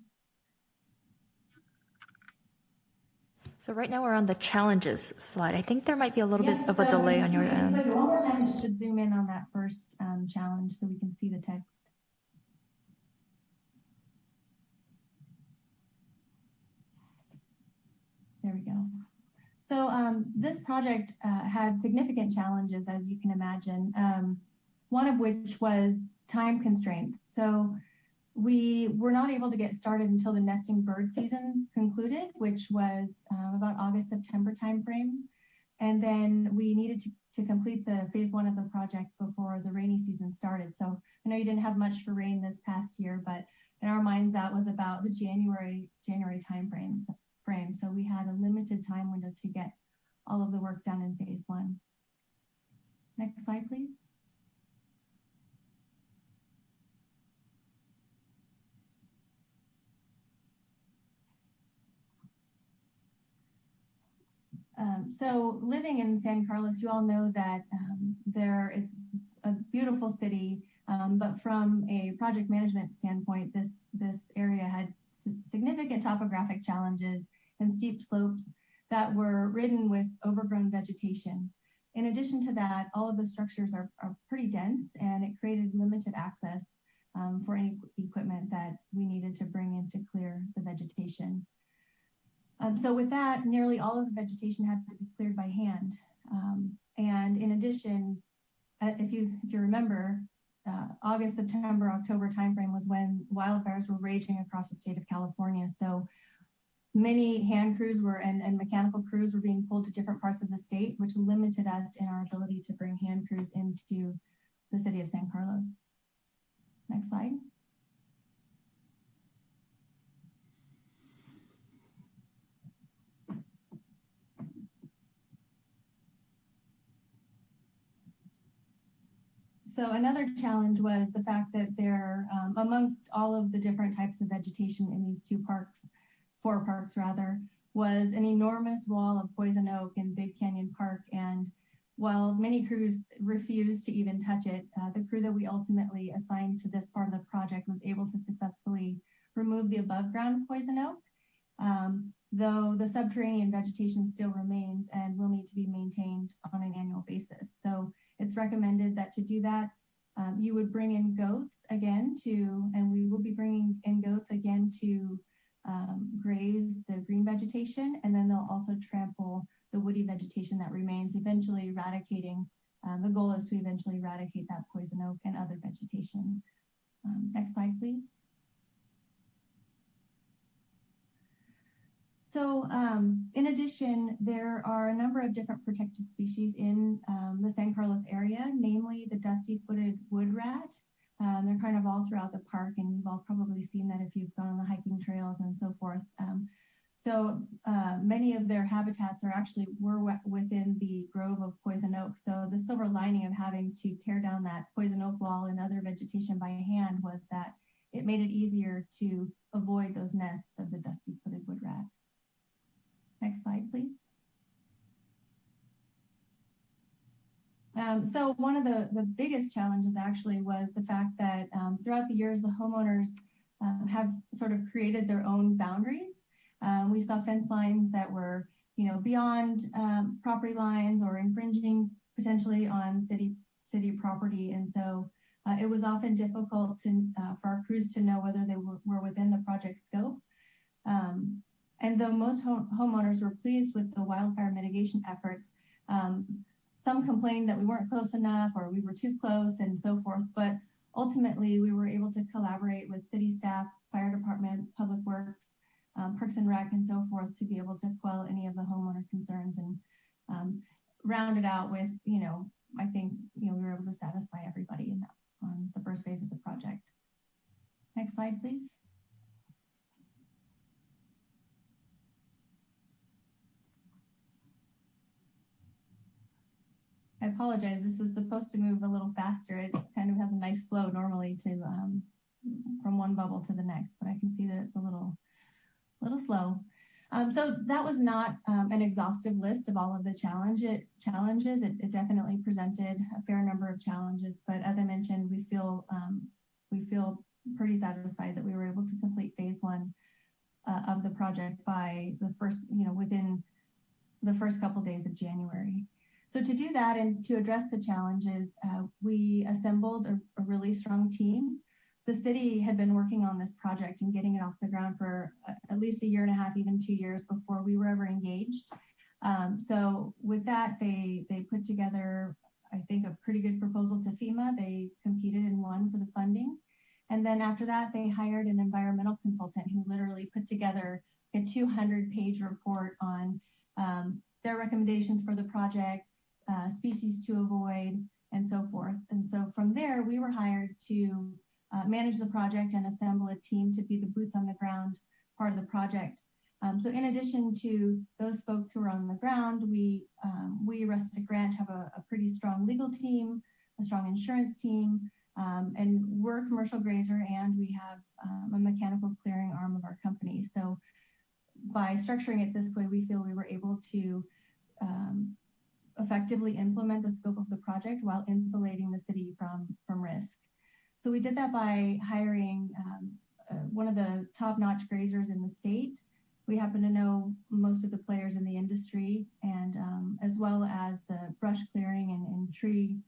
So right now we're on the challenges slide. I think there might be a little bit of a delay on your end. One more time, it should zoom in on that first challenge so we can see the text. There we go. So this project had significant challenges, as you can imagine, one of which was time constraints. So we were not able to get started until the nesting bird season concluded, which was about August, September timeframe. And then we needed to complete the phase 1 of the project before the rainy season started. So I know you didn't have much for rain this past year, but in our minds, that was about the January timeframe. So we had a limited time window to get all of the work done in phase 1. Next slide, please. So living in San Carlos, you all know that it's a beautiful city, but from a project management standpoint, this area had significant topographic challenges and steep slopes that were ridden with overgrown vegetation. In addition to that, all of the structures are pretty dense, and it created limited access for any equipment that we needed to bring in to clear the vegetation. So with that, nearly all of the vegetation had to be cleared by hand. And in addition, if you remember, August, September, October timeframe was when wildfires were raging across the state of California. So many hand crews and mechanical crews were being pulled to different parts of the state, which limited us in our ability to bring hand crews into the city of San Carlos. Next slide. So another challenge was the fact that there, amongst all of the different types of vegetation in these four parks rather, was an enormous wall of poison oak in Big Canyon Park. And while many crews refused to even touch it, the crew that we ultimately assigned to this part of the project was able to successfully remove the above ground poison oak, though the subterranean vegetation still remains and will need to be maintained on an annual basis. So it's recommended that to do that, you would bring in goats again and we will be bringing in goats again to graze the green vegetation, and then they'll also trample the woody vegetation that remains, eventually eradicating. The goal is to eventually eradicate that poison oak and other vegetation. Next slide, please. So in addition, there are a number of different protected species in the San Carlos area, namely the dusty-footed wood rat. They're kind of all throughout the park, and you've all probably seen that if you've gone on the hiking trails and so forth. So many of their habitats were within the grove of poison oak. So the silver lining of having to tear down that poison oak wall and other vegetation by hand was that it made it easier to avoid those nests of the dusty-footed wood rat. Next slide, please. So one of the biggest challenges actually was the fact that throughout the years, the homeowners have sort of created their own boundaries. We saw fence lines that were, beyond property lines or infringing potentially on city property. And so it was often difficult for our crews to know whether they were within the project scope. And though most homeowners were pleased with the wildfire mitigation efforts, some complained that we weren't close enough or we were too close and so forth. But ultimately, we were able to collaborate with city staff, fire department, public works, Parks and Rec, and so forth to be able to quell any of the homeowner concerns and round it out with, I think, we were able to satisfy everybody on the first phase of the project. Next slide, please. I apologize. This is supposed to move a little faster. It kind of has a nice flow normally to from one bubble to the next, but I can see that it's a little slow. So that was not an exhaustive list of all of the challenges. It definitely presented a fair number of challenges, but as I mentioned, we feel pretty satisfied that we were able to complete phase one of the project by the first, within the first couple days of January. So to do that and to address the challenges, we assembled a really strong team. The city had been working on this project and getting it off the ground for at least a year and a half, even 2 years before we were ever engaged. So with that, they put together, I think, a pretty good proposal to FEMA. They competed and won for the funding. And then after that, they hired an environmental consultant who literally put together a 200-page report on their recommendations for the project, species to avoid, and so forth. And so from there, we were hired to manage the project and assemble a team to be the boots on the ground part of the project. So in addition to those folks who are on the ground, we Rustic Ranch have a pretty strong legal team, a strong insurance team, and we're a commercial grazer, and we have a mechanical clearing arm of our company. So by structuring it this way, we feel we were able to effectively implement the scope of the project while insulating the city from risk. So we did that by hiring one of the top-notch grazers in the state. We happen to know most of the players in the industry, and as well as the brush clearing and tree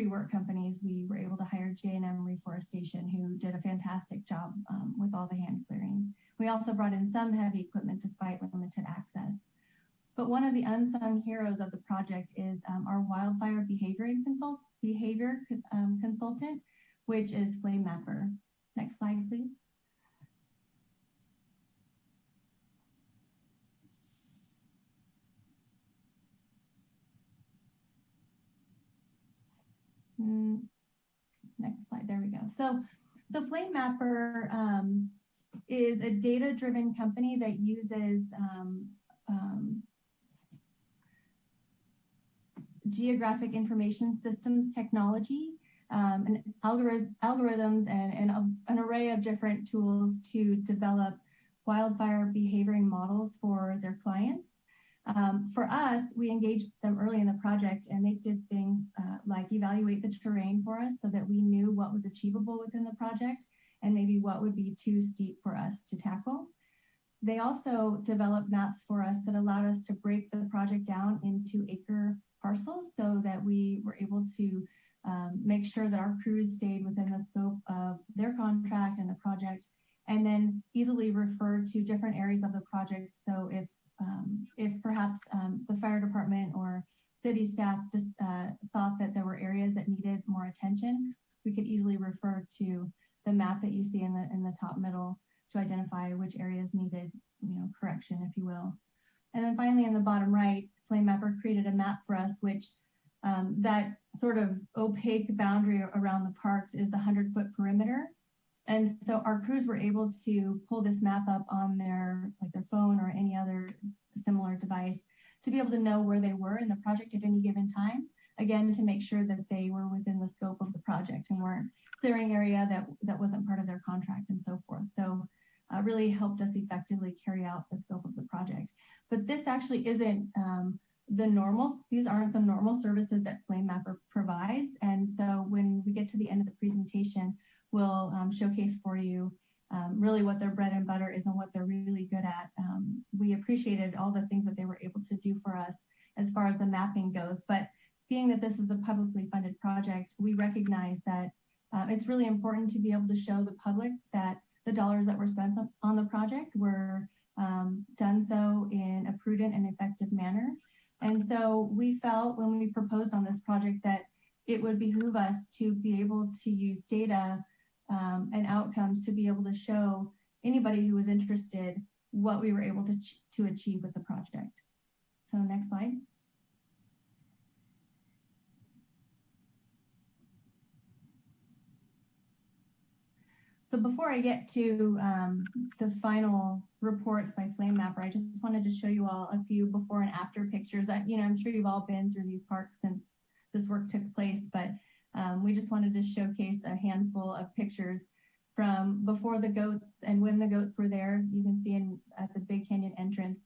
work companies. We were able to hire J&M Reforestation, who did a fantastic job with all the hand clearing. We also brought in some heavy equipment despite limited access. But one of the unsung heroes of the project is our wildfire behavior consultant, which is Flame Mapper. Next slide, please. Next slide, there we go. So Flame Mapper is a data-driven company that uses geographic information systems technology and algorithms and an array of different tools to develop wildfire behavioring models for their clients. For us, we engaged them early in the project, and they did things like evaluate the terrain for us so that we knew what was achievable within the project and maybe what would be too steep for us to tackle. They also developed maps for us that allowed us to break the project down into acre parcels so that we were able to make sure that our crews stayed within the scope of their contract and the project, and then easily refer to different areas of the project. So if perhaps the fire department or city staff just thought that there were areas that needed more attention, we could easily refer to the map that you see in the top middle to identify which areas needed correction, if you will. And then finally, in the bottom right, Flame Mapper created a map for us, which that sort of opaque boundary around the parks is the 100-foot perimeter. And so our crews were able to pull this map up on their phone or any other similar device to be able to know where they were in the project at any given time. Again, to make sure that they were within the scope of the project and weren't clearing area that wasn't part of their contract and so forth. So really helped us effectively carry out the scope of the project. But this actually isn't these aren't the normal services that Flame Mapper provides. And so when we get to the end of the presentation, we'll showcase for you really what their bread and butter is and what they're really good at. We appreciated all the things that they were able to do for us as far as the mapping goes. But being that this is a publicly funded project, we recognize that it's really important to be able to show the public that the dollars that were spent on the project were done so in a prudent and effective manner. And so we felt when we proposed on this project that it would behoove us to be able to use data and outcomes to be able to show anybody who was interested what we were able to achieve with the project. So next slide. So before I get to the final reports by Flame Mapper, I just wanted to show you all a few before and after pictures. I'm sure you've all been through these parks since this work took place, but we just wanted to showcase a handful of pictures from before the goats and when the goats were there. You can see at the Big Canyon entrance,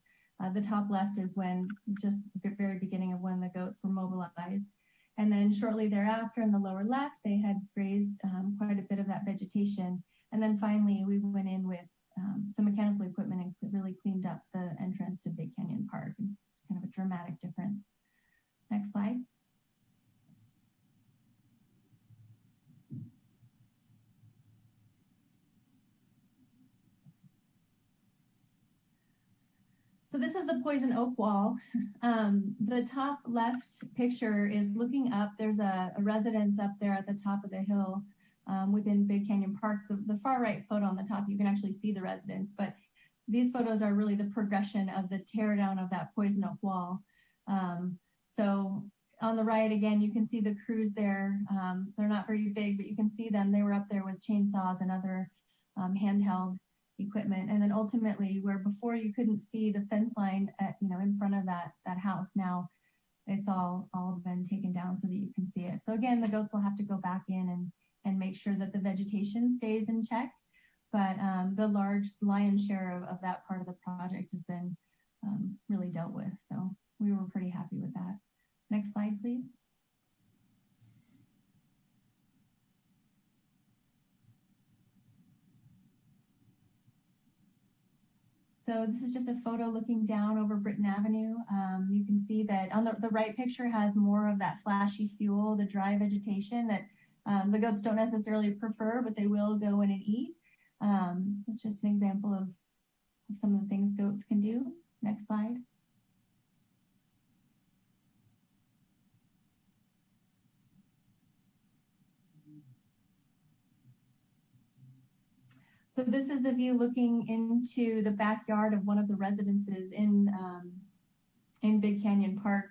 the top left is when just the very beginning of when the goats were mobilized. And then shortly thereafter in the lower left, they had grazed quite a bit of that vegetation. And then finally, we went in with some mechanical equipment and really cleaned up the entrance to Big Canyon Park. It's kind of a dramatic difference. Next slide. So this is the Poison Oak Wall. The top left picture is looking up. There's a residence up there at the top of the hill within Big Canyon Park. The far right photo on the top, you can actually see the residence, but these photos are really the progression of the tear down of that Poison Oak Wall. So on the right, again, you can see the crews there. They're not very big, but you can see them. They were up there with chainsaws and other handheld equipment. And then ultimately, where before you couldn't see the fence line in front of that house, now it's all been taken down so that you can see it. So again, the goats will have to go back in and make sure that the vegetation stays in check. But the large lion's share of that part of the project has been really dealt with. So we were pretty happy with that. Next slide, please. So this is just a photo looking down over Britton Avenue. You can see that on the right picture has more of that flashy fuel, the dry vegetation that the goats don't necessarily prefer, but they will go in and eat. It's just an example of some of the things goats can do. Next slide. So this is the view looking into the backyard of one of the residences in Big Canyon Park.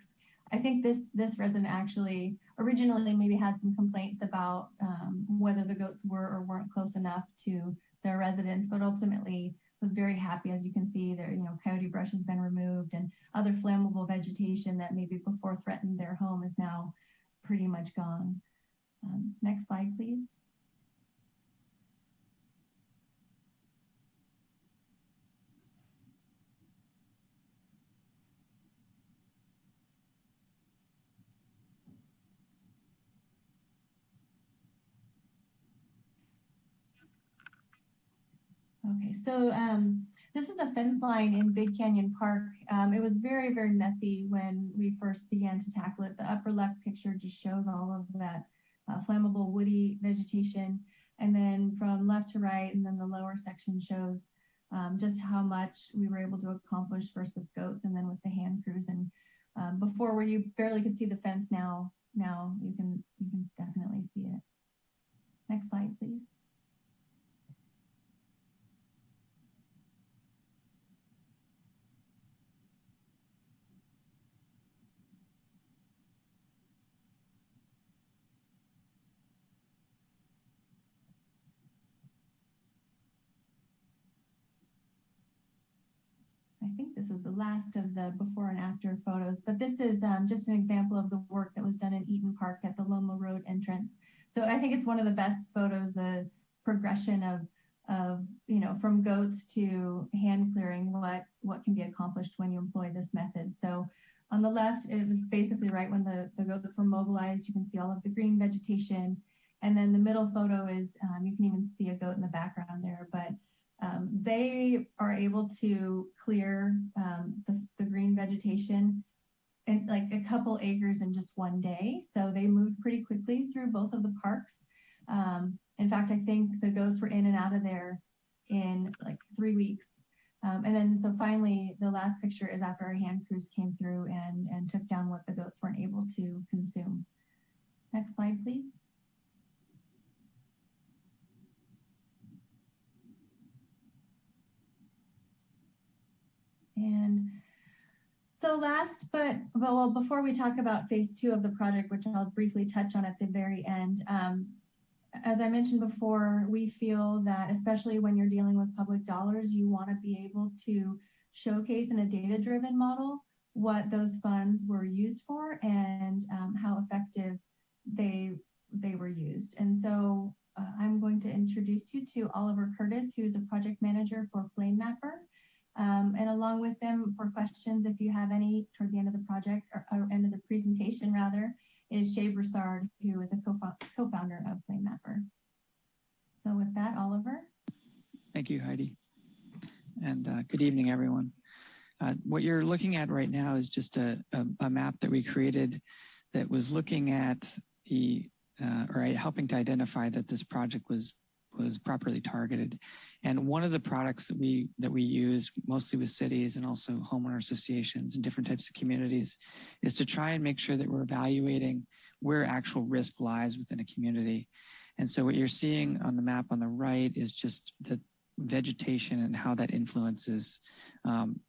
I think this resident actually originally maybe had some complaints about whether the goats were or weren't close enough to their residence, but ultimately was very happy. As you can see there, coyote brush has been removed and other flammable vegetation that maybe before threatened their home is now pretty much gone. Next slide, please. Okay, so this is a fence line in Big Canyon Park. It was very, very messy when we first began to tackle it. The upper left picture just shows all of that flammable woody vegetation. And then from left to right, and then the lower section shows just how much we were able to accomplish first with goats and then with the hand crews. And before where you barely could see the fence, now you can definitely see it. Next slide, please. think this is the last of the before and after photos, but this is just an example of the work that was done in Eaton Park at the Loma Road entrance. So I think it's one of the best photos, the progression of from goats to hand clearing, what can be accomplished when you employ this method. So on the left, it was basically right when the goats were mobilized. You can see all of the green vegetation. And then the middle photo is, you can even see a goat in the background there, but they are able to clear the green vegetation in like a couple acres in just one day. So they moved pretty quickly through both of the parks. In fact, I think the goats were in and out of there in like 3 weeks. And then so finally, the last picture is after our hand crews came through and took down what the goats weren't able to consume. Next slide, please. And so last, well, before we talk about phase 2 of the project, which I'll briefly touch on at the very end, as I mentioned before, we feel that especially when you're dealing with public dollars, you want to be able to showcase in a data-driven model what those funds were used for and how effective they were used. And so I'm going to introduce you to Oliver Curtis, who is a project manager for Flame Mapper. And along with them for questions, if you have any toward the end of the project or end of the presentation rather, is Shay Broussard, who is a co-founder of Flame Mapper. So with that, Oliver. Thank you, Heidi. And good evening, everyone. What you're looking at right now is just a map that we created that was looking at or helping to identify that this project was properly targeted. And one of the products that we use mostly with cities and also homeowner associations and different types of communities is to try and make sure that we're evaluating where actual risk lies within a community. And so what you're seeing on the map on the right is just the vegetation and how that influences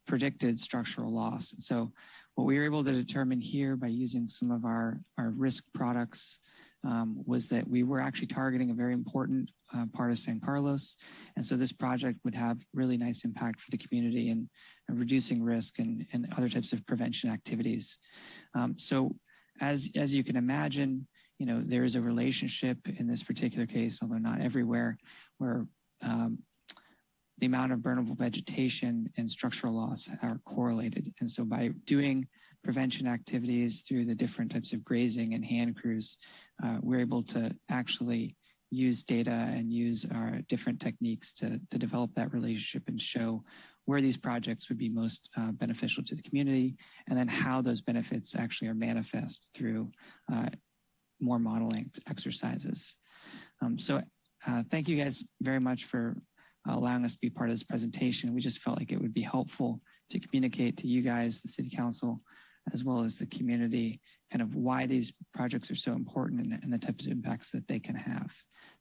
predicted structural loss. So what we were able to determine here by using some of our risk products was that we were actually targeting a very important part of San Carlos. And so this project would have really nice impact for the community and reducing risk and other types of prevention activities. So as you can imagine, there is a relationship in this particular case, although not everywhere, where the amount of burnable vegetation and structural loss are correlated. And so by doing prevention activities through the different types of grazing and hand crews, we're able to actually use data and use our different techniques to develop that relationship and show where these projects would be most beneficial to the community, and then how those benefits actually are manifest through more modeling exercises. So thank you guys very much for allowing us to be part of this presentation. We just felt like it would be helpful to communicate to you guys, the City Council, as well as the community, kind of why these projects are so important and the types of impacts that they can have.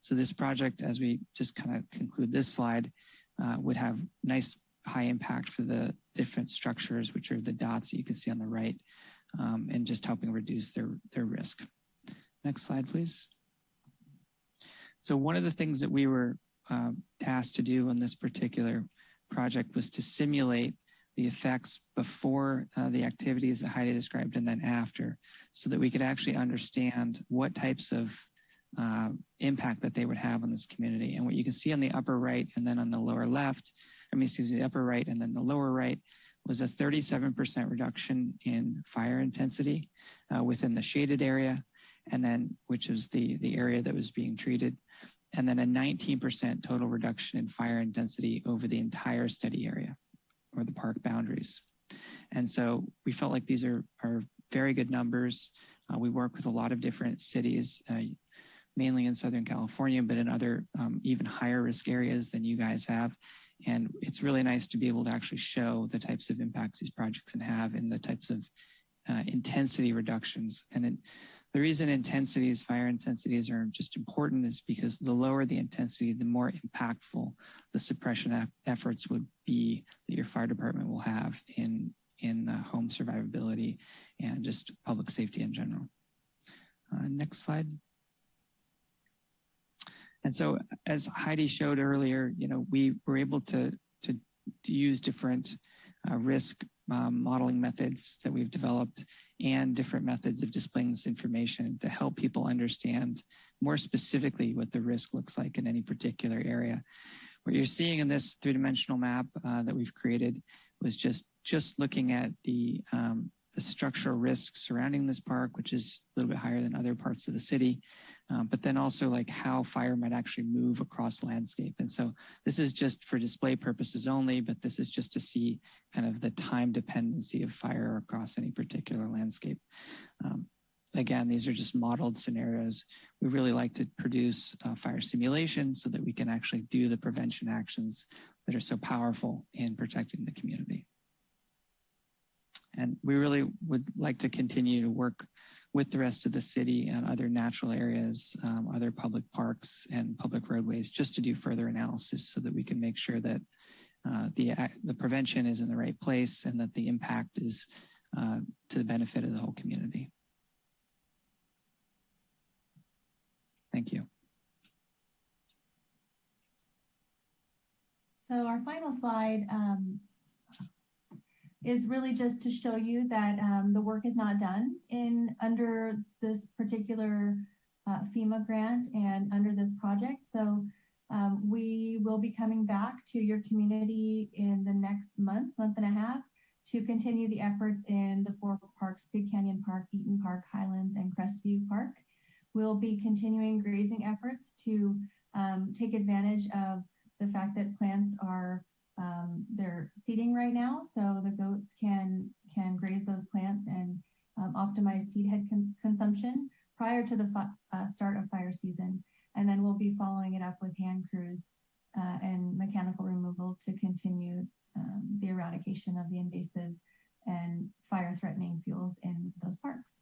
So this project, as we just kind of conclude this slide, would have nice high impact for the different structures, which are the dots that you can see on the right, and just helping reduce their risk. Next slide, please. So one of the things that we were tasked to do on this particular project was to simulate the effects before the activities that Heidi described and then after, so that we could actually understand what types of impact that they would have on this community. And what you can see on the upper right and then on the lower left, the upper right and then the lower right, was a 37% reduction in fire intensity within the shaded area, and then which is the area that was being treated, and then a 19% total reduction in fire intensity over the entire study area or the park boundaries. And so we felt like these are very good numbers. We work with a lot of different cities, mainly in Southern California, but in other even higher risk areas than you guys have. And it's really nice to be able to actually show the types of impacts these projects can have and the types of intensity reductions. And the reason intensities, fire intensities are just important is because the lower the intensity, the more impactful the suppression efforts would be that your fire department will have in home survivability and just public safety in general. Next slide. And so as Heidi showed earlier, we were able to use different risk modeling methods that we've developed and different methods of displaying this information to help people understand more specifically what the risk looks like in any particular area. What you're seeing in this three-dimensional map that we've created was just looking at the structural risk surrounding this park, which is a little bit higher than other parts of the city, but then also like how fire might actually move across landscape. And so this is just for display purposes only, but this is just to see kind of the time dependency of fire across any particular landscape. Again, these are just modeled scenarios. We really like to produce fire simulations so that we can actually do the prevention actions that are so powerful in protecting the community. And we really would like to continue to work with the rest of the city and other natural areas, other public parks and public roadways, just to do further analysis so that we can make sure that the prevention is in the right place and that the impact is to the benefit of the whole community. Thank you. So our final slide is really just to show you that the work is not done under this particular FEMA grant and under this project. So we will be coming back to your community in the next month and a half to continue the efforts in the 4 parks, Big Canyon Park, Eaton Park, Highlands, and Crestview Park. We'll be continuing grazing efforts to take advantage of the fact that plants are they're seeding right now, so the goats can graze those plants and optimize seed head consumption prior to the start of fire season. And then we'll be following it up with hand crews and mechanical removal to continue the eradication of the invasive and fire-threatening fuels in those parks.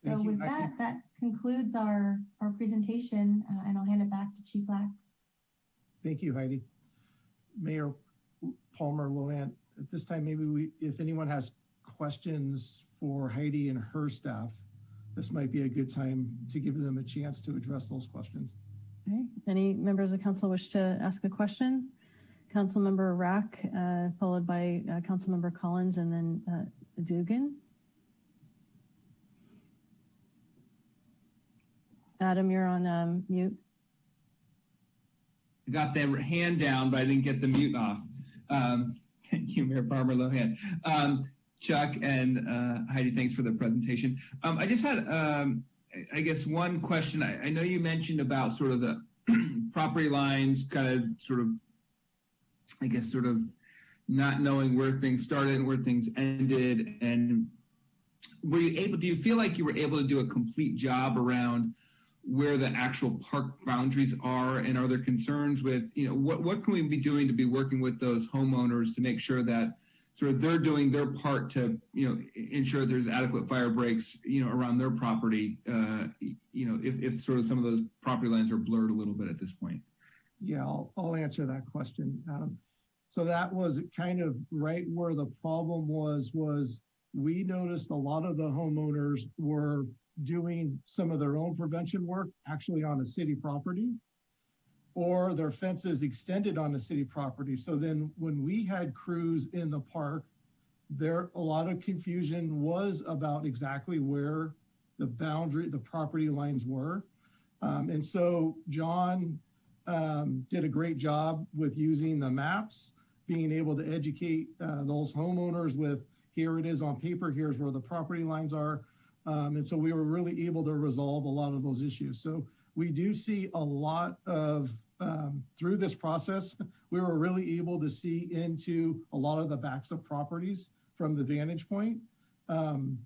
So with that concludes our presentation, and I'll hand it back to Chief Lax. Thank you, Heidi. Mayor Palmer Lohan, at this time, maybe if anyone has questions for Heidi and her staff, this might be a good time to give them a chance to address those questions. Okay. Any members of council wish to ask a question? Councilmember Rack, followed by Councilmember Collins, and then Dugan. Adam, you're on mute. I got the hand down, but I didn't get the mute off. Thank you, Mayor Palmer Lohan. Chuck and Heidi, thanks for the presentation. I just had, I guess, one question. I know you mentioned about sort of the property lines, kind of sort of, I guess, sort of not knowing where things started and where things ended. And were you able, do you feel like you were able to do a complete job around where the actual park boundaries are, and are there concerns with, you know, what can we be doing to be working with those homeowners to make sure that sort of they're doing their part to, you know, ensure there's adequate fire breaks, you know, around their property, you know, if sort of some of those property lines are blurred a little bit at this point? Yeah, I'll answer that question, Adam. So that was kind of right where the problem was we noticed a lot of the homeowners were doing some of their own prevention work actually on a city property, or their fences extended on the city property. So then when we had crews in the park, a lot of confusion was about exactly where the property lines were. And so John did a great job with using the maps, being able to educate those homeowners with, here it is on paper, here's where the property lines are. And so we were really able to resolve a lot of those issues. So we do see a lot of, through this process, we were really able to see into a lot of the backs of properties from the vantage point. And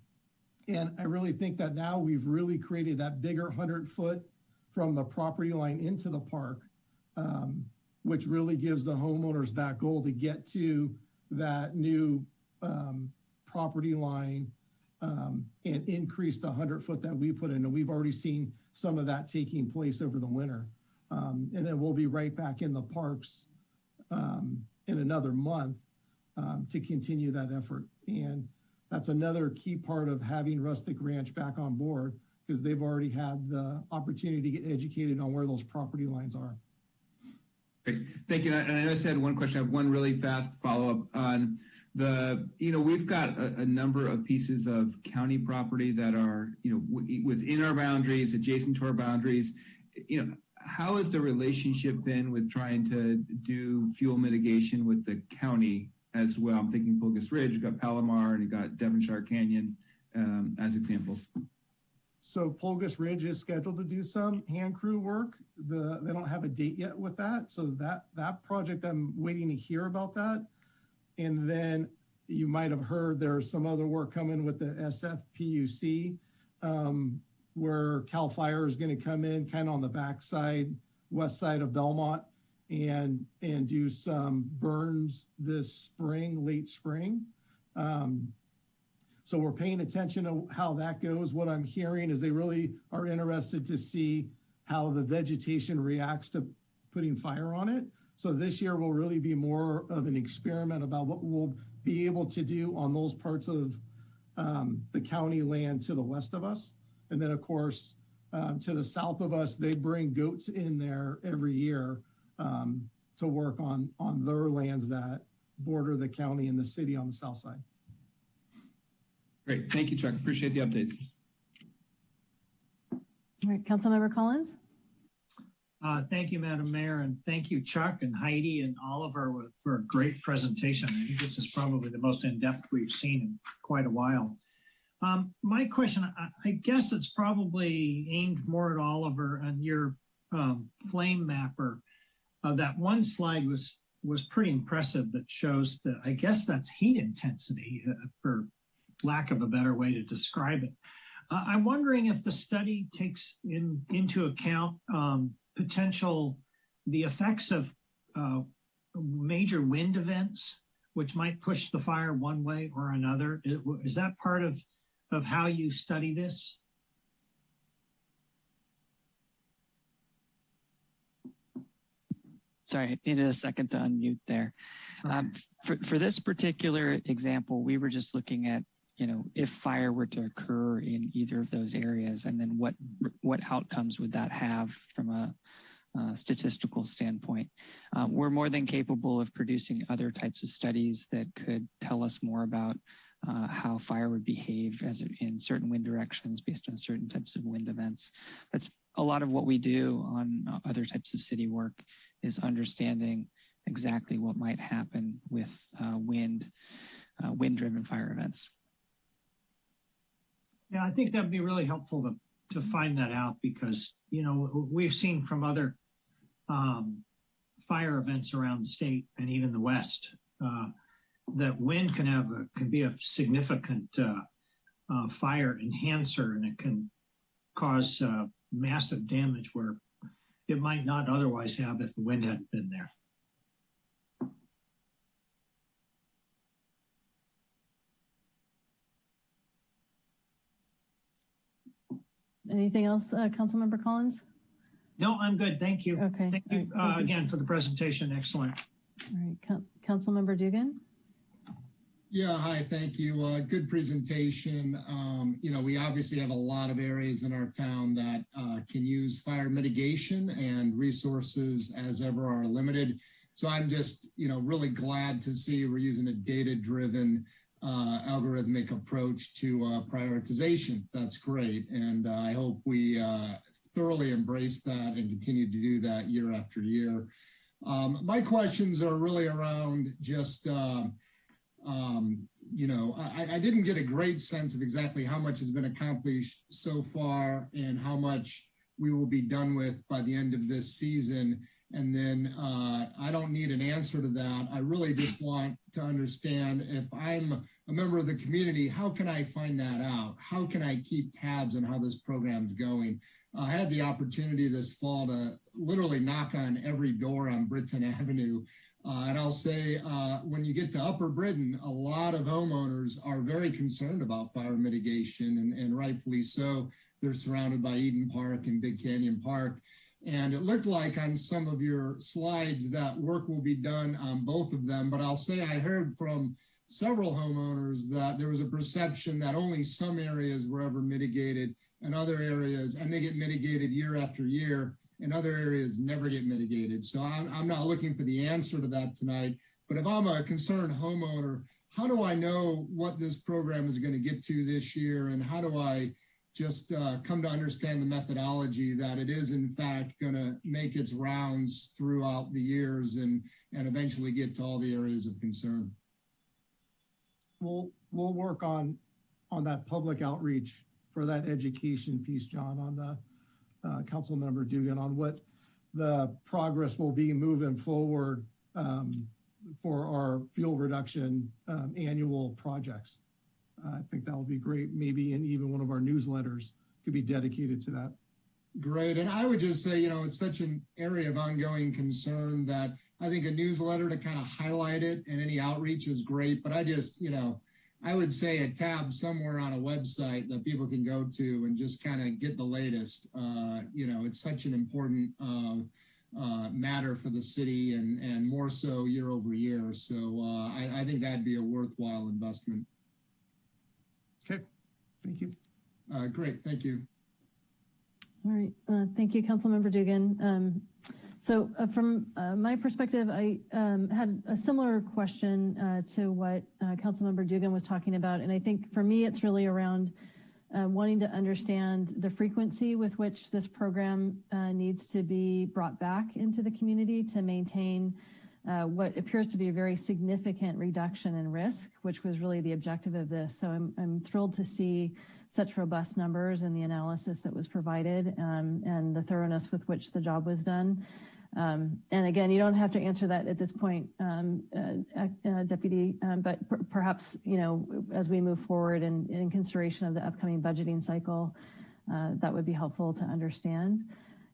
I really think that now we've really created that bigger 100-foot from the property line into the park, which really gives the homeowners that goal to get to that new property line and increase the 100-foot that we put in. And we've already seen some of that taking place over the winter. And then we'll be right back in the parks in another month to continue that effort. And that's another key part of having Rustic Ranch back on board, because they've already had the opportunity to get educated on where those property lines are. Great. Thank you. And I know I said one question. I have one really fast follow-up on we've got a number of pieces of county property that are, within our boundaries, adjacent to our boundaries. How has the relationship been with trying to do fuel mitigation with the county as well? I'm thinking Pulgus Ridge, you've got Palomar, and you've got Devonshire Canyon as examples. So Pulgus Ridge is scheduled to do some hand crew work. They don't have a date yet with that. So that project, I'm waiting to hear about that. And then you might have heard there's some other work coming with the SFPUC, where CAL FIRE is going to come in kind of on the backside, west side of Belmont, and do some burns this spring, late spring. So we're paying attention to how that goes. What I'm hearing is they really are interested to see how the vegetation reacts to putting fire on it. So this year will really be more of an experiment about what we'll be able to do on those parts of the county land to the west of us. And then of course, to the south of us, they bring goats in there every year to work on their lands that border the county and the city on the south side. Great. Thank you, Chuck. Appreciate the updates. All right, Councilmember Collins. Thank you, Madam Mayor, and thank you, Chuck and Heidi and Oliver for a great presentation. I think this is probably the most in-depth we've seen in quite a while. My question, I guess it's probably aimed more at Oliver and your flame mapper. That one slide was pretty impressive that shows that, I guess that's heat intensity for lack of a better way to describe it. I'm wondering if the study takes into account the effects of major wind events, which might push the fire one way or another. Is that part of how you study this? Sorry, I needed a second to unmute there. For this particular example, we were just looking at, if fire were to occur in either of those areas, and then what outcomes would that have from a statistical standpoint. We're more than capable of producing other types of studies that could tell us more about how fire would behave in certain wind directions based on certain types of wind events. That's a lot of what we do on other types of city work, is understanding exactly what might happen with wind-driven fire events. Yeah, I think that'd be really helpful to find that out, because we've seen from other fire events around the state and even the West that wind can be a significant fire enhancer, and it can cause massive damage where it might not otherwise have if the wind hadn't been there. Anything else, Councilmember Collins? No, I'm good. Thank you. Okay. Thank you again for the presentation. Excellent. All right, Councilmember Dugan. Yeah, hi, thank you. Good presentation. We obviously have a lot of areas in our town that can use fire mitigation, and resources as ever are limited. So I'm just, really glad to see we're using a data-driven algorithmic approach to prioritization. That's great. And I hope we thoroughly embrace that and continue to do that year after year. My questions are really around just, I didn't get a great sense of exactly how much has been accomplished so far and how much we will be done with by the end of this season. And then I don't need an answer to that. I really just want to understand, if I'm a member of the community, how can I find that out? How can I keep tabs on how this program's going? I had the opportunity this fall to literally knock on every door on Britton Avenue. And I'll say, when you get to Upper Britton, a lot of homeowners are very concerned about fire mitigation, and rightfully so. They're surrounded by Eden Park and Big Canyon Park. And it looked like on some of your slides that work will be done on both of them. But I'll say I heard from several homeowners that there was a perception that only some areas were ever mitigated and other areas, and they get mitigated year after year, and other areas never get mitigated. So I'm not looking for the answer to that tonight, but if I'm a concerned homeowner, how do I know what this program is going to get to this year? And how do I just come to understand the methodology that it is in fact going to make its rounds throughout the years and eventually get to all the areas of concern? We'll work on that public outreach for that education piece, John, on the Council Member Dugan, on what the progress will be moving forward for our fuel reduction annual projects. I think that would be great. Maybe in even one of our newsletters could be dedicated to that. Great. And I would just say, you know, it's such an area of ongoing concern that I think a newsletter to kind of highlight it and any outreach is great. But I just, you know, I would say a tab somewhere on a website that people can go to and just kind of get the latest. You know, it's such an important matter for the city and more so year over year. So I think that'd be a worthwhile investment. Okay, thank you. Great, thank you. All right, thank you, Councilmember Dugan. So from my perspective, I had a similar question to what Councilmember Dugan was talking about. And I think for me, it's really around wanting to understand the frequency with which this program needs to be brought back into the community to maintain what appears to be a very significant reduction in risk, which was really the objective of this. So I'm thrilled to see such robust numbers in the analysis that was provided and the thoroughness with which the job was done. And again, you don't have to answer that at this point, Deputy, but perhaps, you know, as we move forward and in consideration of the upcoming budgeting cycle, that would be helpful to understand.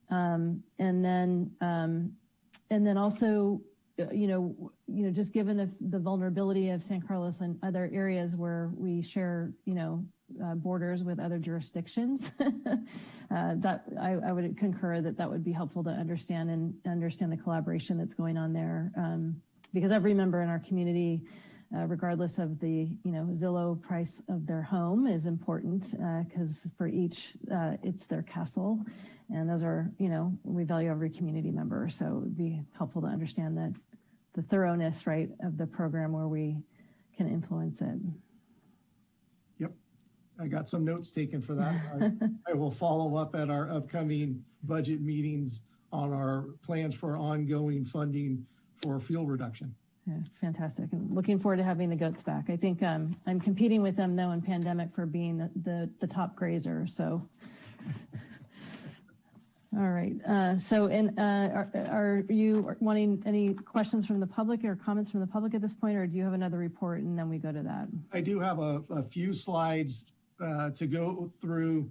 And then also, you know, just given the vulnerability of San Carlos and other areas where we share, you know, borders with other jurisdictions, that I would concur that would be helpful to understand and understand the collaboration that's going on there. Because every member in our community, regardless of the, you know, Zillow price of their home is important because for each, it's their castle. And those are, you know, we value every community member. So it would be helpful to understand that the thoroughness, right, of the program where we can influence it. Yep. I got some notes taken for that. I will follow up at our upcoming budget meetings on our plans for ongoing funding for fuel reduction. Yeah, fantastic. I'm looking forward to having the goats back. I think I'm competing with them though in pandemic for being the top grazer. So. All right. So, are you wanting any questions from the public or comments from the public at this point, or do you have another report and then we go to that? I do have a few slides to go through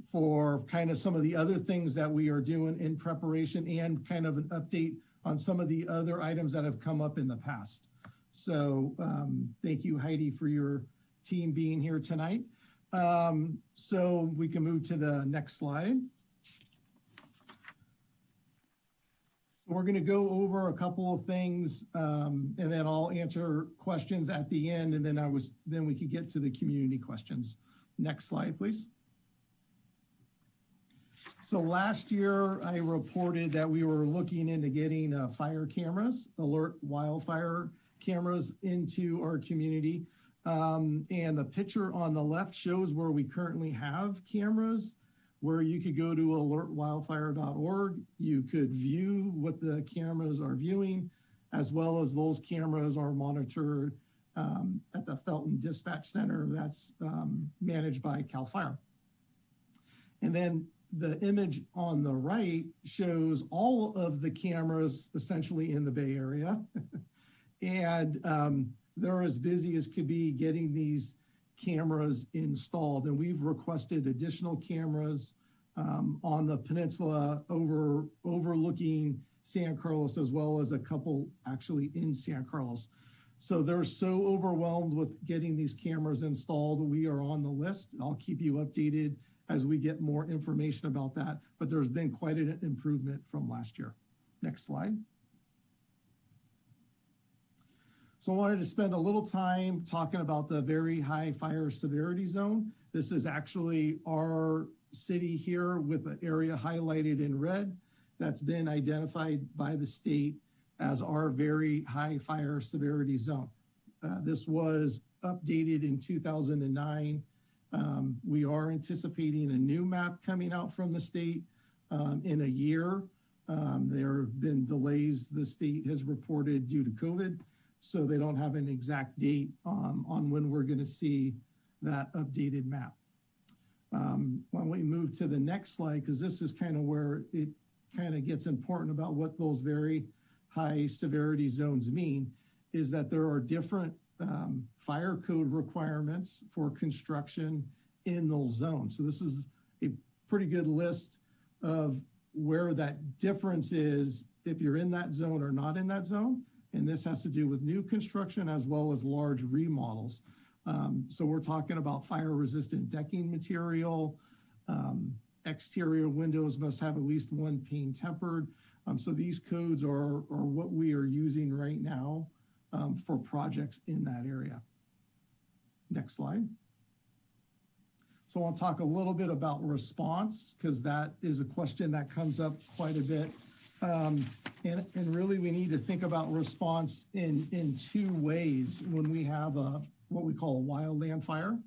for kind of some of the other things that we are doing in preparation and kind of an update on some of the other items that have come up in the past. So thank you, Heidi, for your team being here tonight. So we can move to the next slide. We're going to go over a couple of things, and then I'll answer questions at the end, and then we could get to the community questions. Next slide, please. So last year, I reported that we were looking into getting fire cameras, alert wildfire cameras into our community. And the picture on the left shows where we currently have cameras, where you could go to alertwildfire.org. You could view what the cameras are viewing, as well as those cameras are monitored at the Felton Dispatch Center that's managed by CAL FIRE. And then the image on the right shows all of the cameras essentially in the Bay Area. And they're as busy as could be getting these cameras installed. And we've requested additional cameras on the peninsula overlooking San Carlos, as well as a couple actually in San Carlos. So they're so overwhelmed with getting these cameras installed. We are on the list. I'll keep you updated as we get more information about that, but there's been quite an improvement from last year. Next slide. So I wanted to spend a little time talking about the very high fire severity zone. This is actually our city here with an area highlighted in red that's been identified by the state as our very high fire severity zone. This was updated in 2009. We are anticipating a new map coming out from the state in a year. There have been delays the state has reported due to COVID, so they don't have an exact date on when we're going to see that updated map. When we move to the next slide, because this is kind of where it kind of gets important about what those very high severity zones mean, is that there are different fire code requirements for construction in those zones. So this is a pretty good list of where that difference is if you're in that zone or not in that zone. And this has to do with new construction as well as large remodels. So we're talking about fire resistant decking material. Exterior windows must have at least one pane tempered. So these codes are what we are using right now for projects in that area. Next slide. So I'll talk a little bit about response, because that is a question that comes up quite a bit. And really we need to think about response in two ways when we have what we call a wildland fire.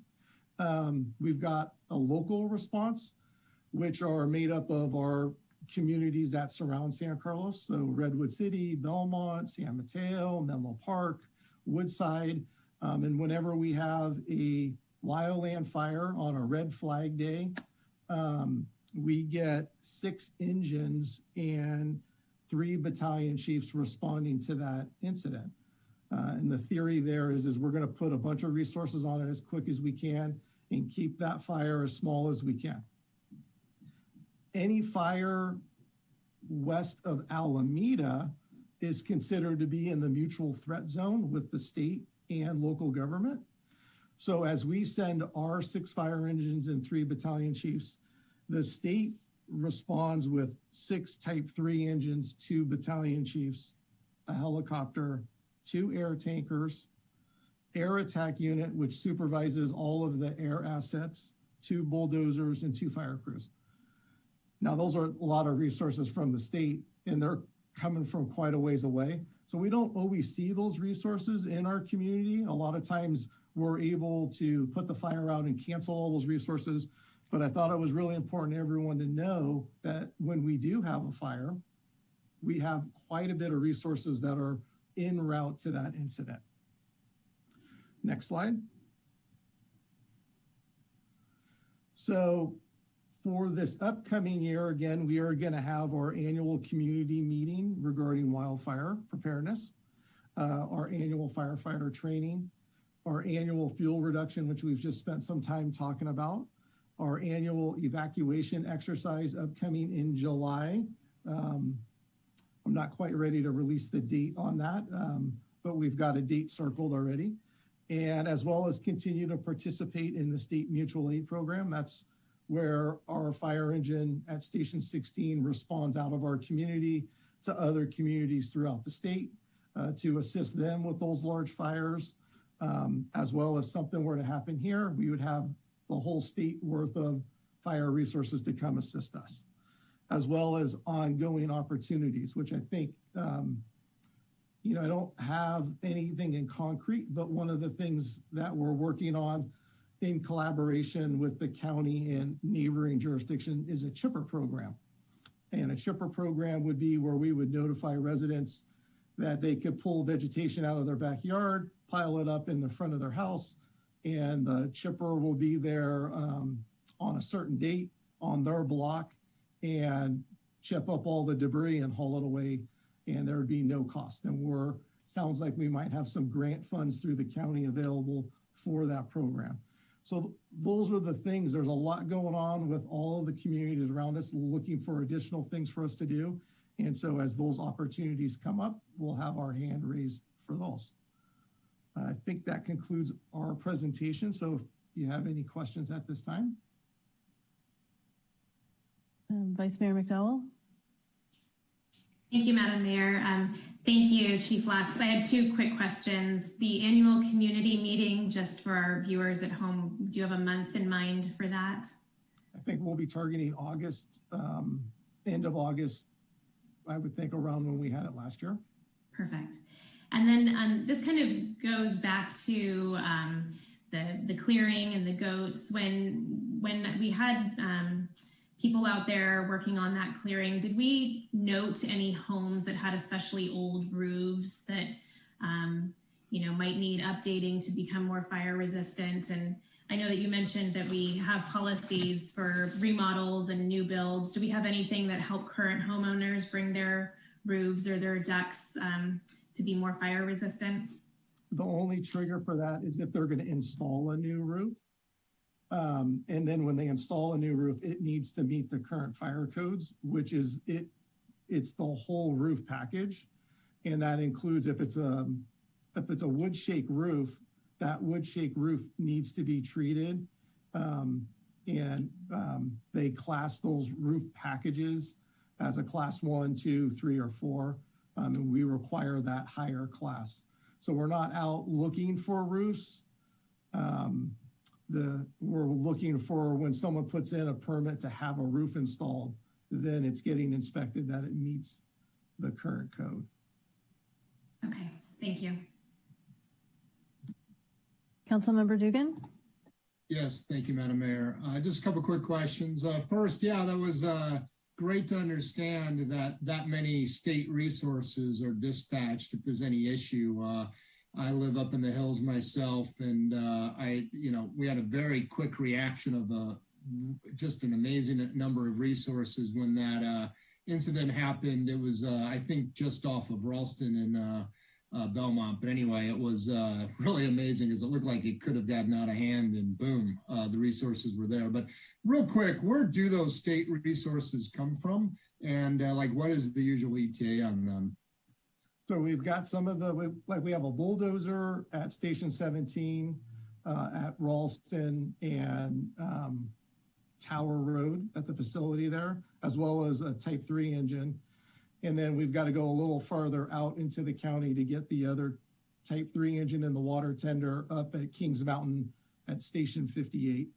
We've got a local response, which are made up of our communities that surround San Carlos. So Redwood City, Belmont, San Mateo, Menlo Park, Woodside. And whenever we have a wildland fire on a red flag day, we get 6 engines and 3 battalion chiefs responding to that incident. And the theory there is we're going to put a bunch of resources on it as quick as we can and keep that fire as small as we can. Any fire west of Alameda is considered to be in the mutual threat zone with the state and local government. So as we send our 6 fire engines and 3 battalion chiefs, the state responds with 6 type 3 engines, 2 battalion chiefs, a helicopter, 2 air tankers, air attack unit, which supervises all of the air assets, 2 bulldozers, and 2 fire crews. Now, those are a lot of resources from the state, and they're coming from quite a ways away. So we don't always see those resources in our community. A lot of times we're able to put the fire out and cancel all those resources. But I thought it was really important for everyone to know that when we do have a fire, we have quite a bit of resources that are en route to that incident. Next slide. So for this upcoming year, again, we are going to have our annual community meeting regarding wildfire preparedness, our annual firefighter training, our annual fuel reduction, which we've just spent some time talking about, our annual evacuation exercise upcoming in July. I'm not quite ready to release the date on that, but we've got a date circled already. And as well as continue to participate in the state mutual aid program. That's where our fire engine at Station 16 responds out of our community to other communities throughout the state to assist them with those large fires. As well as something were to happen here, we would have the whole state worth of fire resources to come assist us, as well as ongoing opportunities, which I think, I don't have anything in concrete, but one of the things that we're working on in collaboration with the county and neighboring jurisdiction is a chipper program. And a chipper program would be where we would notify residents that they could pull vegetation out of their backyard, pile it up in the front of their house, and the chipper will be there on a certain date on their block and chip up all the debris and haul it away, and there would be no cost. And sounds like we might have some grant funds through the county available for that program. So those are the things. There's a lot going on with all of the communities around us looking for additional things for us to do. And so as those opportunities come up, we'll have our hand raised for those. I think that concludes our presentation. So if you have any questions at this time. Vice Mayor McDowell. Thank you, Madam Mayor. Thank you, Chief Laux. I had 2 quick questions. The annual community meeting, just for our viewers at home, do you have a month in mind for that? I think we'll be targeting August, end of August, I would think around when we had it last year. Perfect. And then this kind of goes back to the clearing and the goats. When we had people out there working on that clearing, did we note any homes that had especially old roofs that might need updating to become more fire resistant? And I know that you mentioned that we have policies for remodels and new builds. Do we have anything that help current homeowners bring their roofs or their decks to be more fire resistant? The only trigger for that is if they're going to install a new roof. And then when they install a new roof, it needs to meet the current fire codes, which is it's the whole roof package. And that includes if it's a wood shake roof, that wood shake roof needs to be treated. They class those roof packages as a class 1, 2, 3, or 4. And we require that higher class. So we're not out looking for roofs. We're looking for when someone puts in a permit to have a roof installed, then it's getting inspected that it meets the current code. Okay, thank you. Councilmember Dugan? Yes, thank you, Madam Mayor. Just a couple quick questions. First, yeah, that was great to understand that many state resources are dispatched if there's any issue. I live up in the hills myself, and we had a very quick reaction of just an amazing number of resources when that incident happened. It was, I think, just off of Ralston and Belmont. But anyway, it was really amazing because it looked like it could have gotten out of hand, and boom, the resources were there. But real quick, where do those state resources come from? And what is the usual ETA on them? So we've got some of we have a bulldozer at Station 17, at Ralston and Tower Road at the facility there, as well as a Type 3 engine. And then we've got to go a little farther out into the county to get the other Type 3 engine and the water tender up at Kings Mountain at Station 58.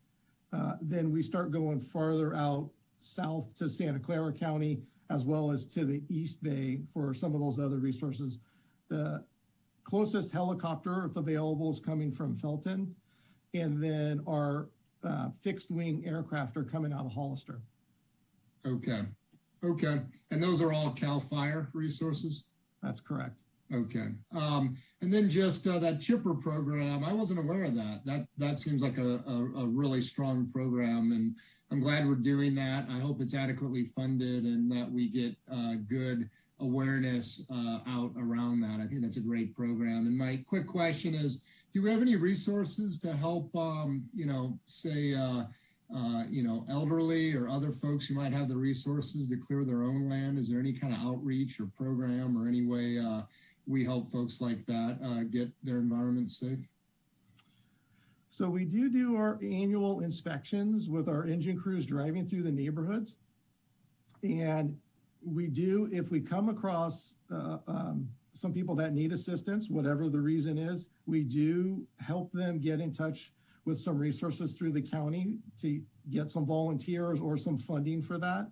Then we start going farther out south to Santa Clara County, as well as to the East Bay for some of those other resources. The closest helicopter, if available, is coming from Felton. And then our fixed wing aircraft are coming out of Hollister. Okay. And those are all CAL FIRE resources? That's correct. Okay. And then just that chipper program, I wasn't aware of that. That seems like a really strong program, and I'm glad we're doing that. I hope it's adequately funded and that we get good awareness out around that. I think that's a great program. And my quick question is, do we have any resources to help, elderly or other folks who might have the resources to clear their own land? Is there any kind of outreach or program or any way we help folks like that get their environment safe? So we do our annual inspections with our engine crews driving through the neighborhoods. And we do, if we come across some people that need assistance, whatever the reason is, we do help them get in touch with some resources through the county to get some volunteers or some funding for that.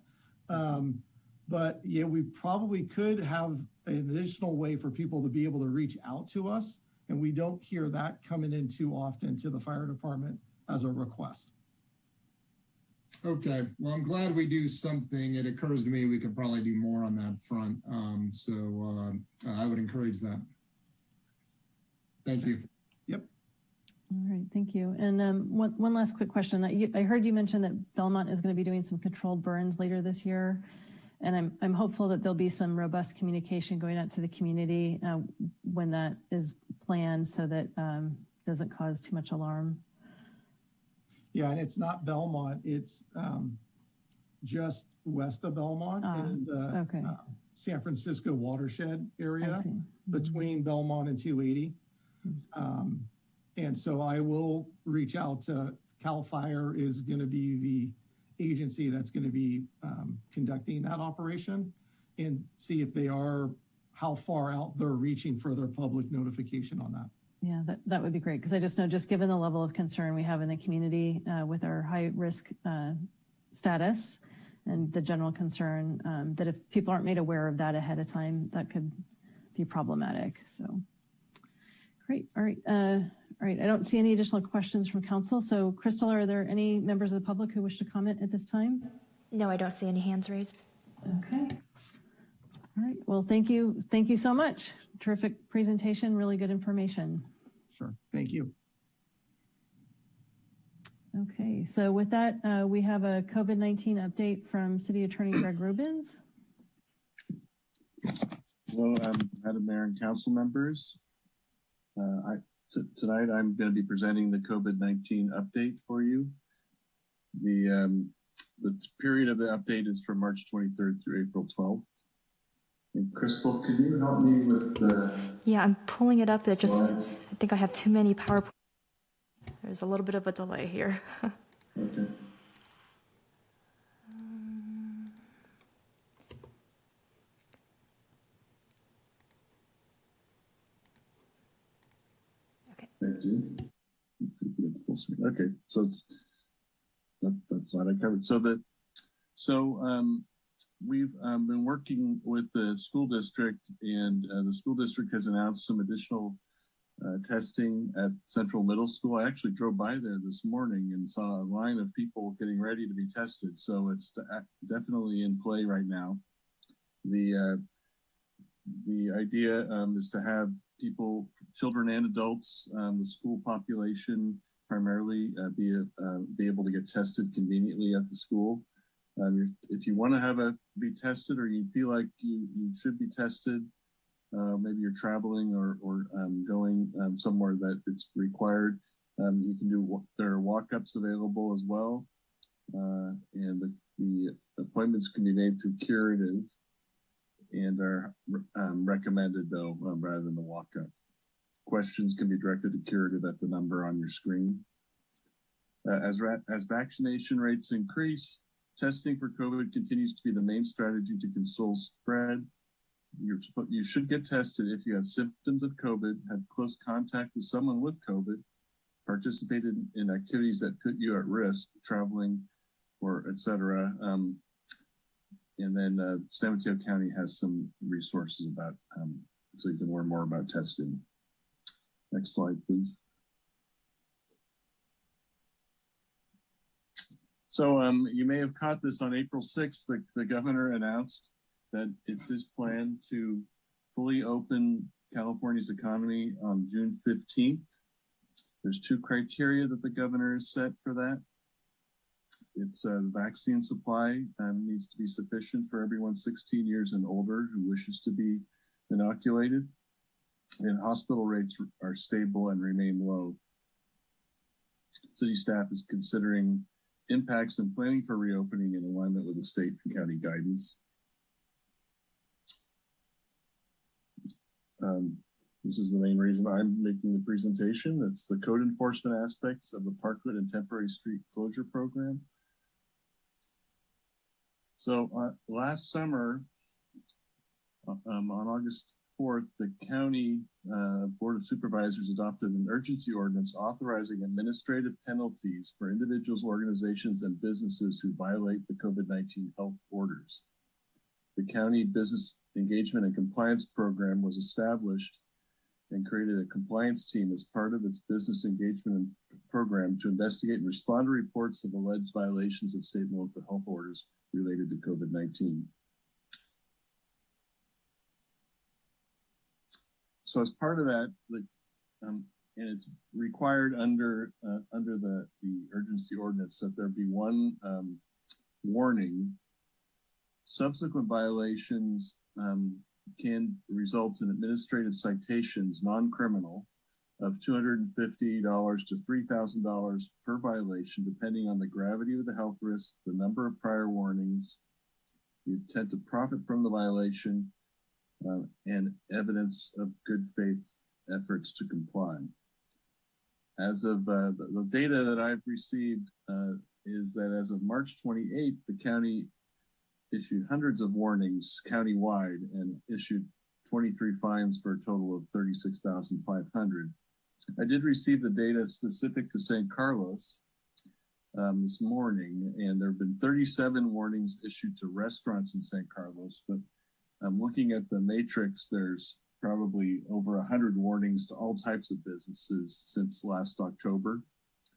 But yeah, we probably could have an additional way for people to be able to reach out to us. And we don't hear that coming in too often to the fire department as a request. Okay, well, I'm glad we do something. It occurs to me we could probably do more on that front. I would encourage that. Thank you. Yep. All right, thank you. And one last quick question. I heard you mention that Belmont is going to be doing some controlled burns later this year. And I'm hopeful that there'll be some robust communication going out to the community when that is planned so that doesn't cause too much alarm. Yeah, and it's not Belmont, it's just west of Belmont in the San Francisco watershed area between Belmont and 280. And so I will reach out to CAL FIRE is going to be the agency that's going to be conducting that operation and see if they are, how far out they're reaching for their public notification on that. Yeah, that would be great, because I just know, just given the level of concern we have in the community with our high risk status and the general concern that if people aren't made aware of that ahead of time, that could be problematic. So great. All right. All right. I don't see any additional questions from council. So Crystal, are there any members of the public who wish to comment at this time? No, I don't see any hands raised. Okay. All right. Well, thank you. Thank you so much. Terrific presentation. Really good information. Sure. Thank you. Okay. So with that, we have a COVID-19 update from City Attorney Greg Rubens. Hello, Madam Mayor and council members. Tonight I'm going to be presenting the COVID-19 update for you. The period of the update is from March 23rd through April 12th. And Crystal, can you help me with the... Yeah, I'm pulling it up. I think I have too many PowerPoint. There's a little bit of a delay here. Okay. Thank you. Let's see if we get the full screen. Okay, so it's that slide I covered. We've been working with the school district, and the school district has announced some additional testing at Central Middle School. I actually drove by there this morning and saw a line of people getting ready to be tested. So it's definitely in play right now. The idea is to have people, children and adults, the school population primarily be able to get tested conveniently at the school. If you want to be tested, or you feel like you should be tested, maybe you're traveling or going somewhere that it's required, you can do, there are walk-ups available as well. And the appointments can be made through Curative and are recommended though, rather than the walk-up. Questions can be directed to Curative at the number on your screen. As vaccination rates increase, testing for COVID continues to be the main strategy to control spread. You should get tested if you have symptoms of COVID, have close contact with someone with COVID, participated in activities that put you at risk, traveling or etc. And then San Mateo County has some resources about, so you can learn more about testing. Next slide, please. So you may have caught this on April 6th, the governor announced that it's his plan to fully open California's economy on June 15th. There's two criteria that the governor has set for that. It's the vaccine supply needs to be sufficient for everyone 16 years and older who wishes to be inoculated, and hospital rates are stable and remain low. City staff is considering impacts and planning for reopening in alignment with the state and county guidance. This is the main reason I'm making the presentation. It's the code enforcement aspects of the Parkwood and Temporary Street Closure Program. So last summer, on August 4th, the county Board of Supervisors adopted an urgency ordinance authorizing administrative penalties for individuals, organizations, and businesses who violate the COVID-19 health orders. The county Business Engagement and Compliance Program was established and created a compliance team as part of its business engagement program to investigate and respond to reports of alleged violations of state and local health orders related to COVID-19. So as part of that, and it's required under the urgency ordinance that there be one warning. Subsequent violations can result in administrative citations, non-criminal, of $250 to $3,000 per violation, depending on the gravity of the health risk, the number of prior warnings, the intent to profit from the violation, and evidence of good faith efforts to comply. As of the data that I've received is that as of March 28th, the county issued hundreds of warnings countywide and issued 23 fines for a total of $36,500. I did receive the data specific to San Carlos, this morning, and there have been 37 warnings issued to restaurants in San Carlos, but looking at the matrix, there's probably over 100 warnings to all types of businesses since last October.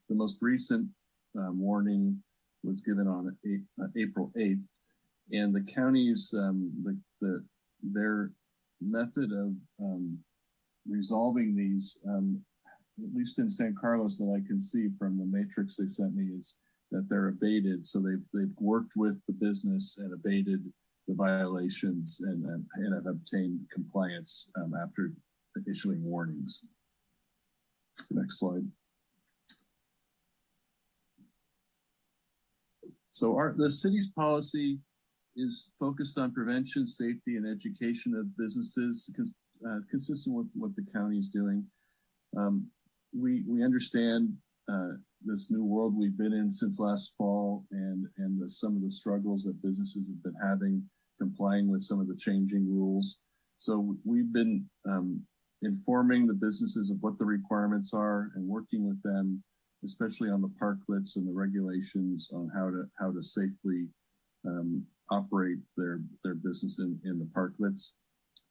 The most recent warning was given on April 8th, and the county's their method of resolving these, at least in San Carlos that I can see from the matrix they sent me, is that they're abated. So they've worked with the business and abated the violations and have obtained compliance after issuing warnings. Next slide. So the city's policy is focused on prevention, safety, and education of businesses, consistent with what the county is doing. We understand this new world we've been in since last fall, and some of the struggles that businesses have been having complying with some of the changing rules. So we've been informing the businesses of what the requirements are and working with them, especially on the parklets and the regulations on how to safely operate their business in the parklets.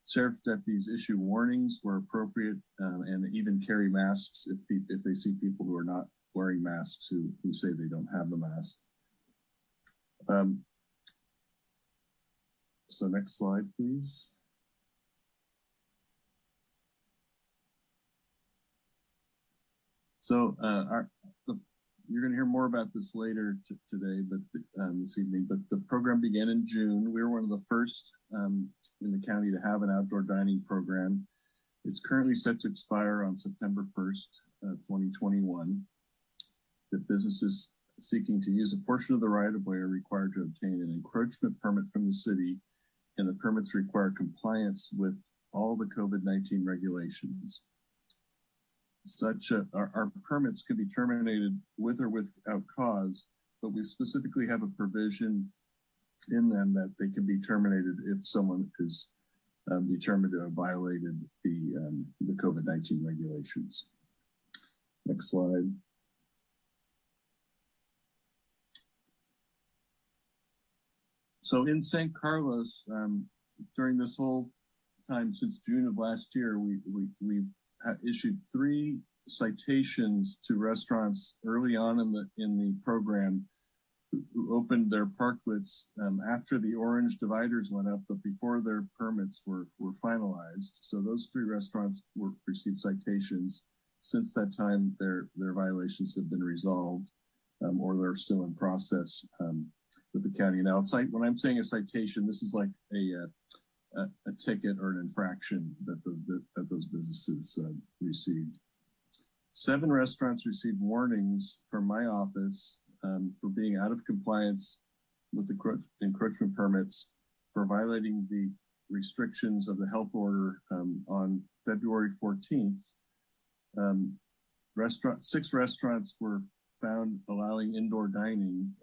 Sheriff's deputies issue warnings where appropriate, and even carry masks if they see people who are not wearing masks who say they don't have the mask. So next slide, please. So you're going to hear more about this later today, but this evening. But the program began in June. We were one of the first in the county to have an outdoor dining program. It's currently set to expire on September 1st, 2021. The businesses seeking to use a portion of the right-of-way are required to obtain an encroachment permit from the city, and the permits require compliance with all the COVID-19 regulations. Such our permits can be terminated with or without cause, but we specifically have a provision in them that they can be terminated if someone is determined to have violated the COVID-19 regulations. Next slide. So in San Carlos, during this whole time since June of last year, we've issued 3 citations to restaurants early on in the program who opened their parklets after the orange dividers went up, but before their permits were finalized. So those 3 restaurants received citations. Since that time, their violations have been resolved, or they're still in process with the county. Now, when I'm saying a citation, this is like a ticket or an infraction that those businesses received. 7 restaurants received warnings from my office for being out of compliance with the encroachment permits for violating the restrictions of the health order on February 14th. 6 restaurants were found allowing indoor dining,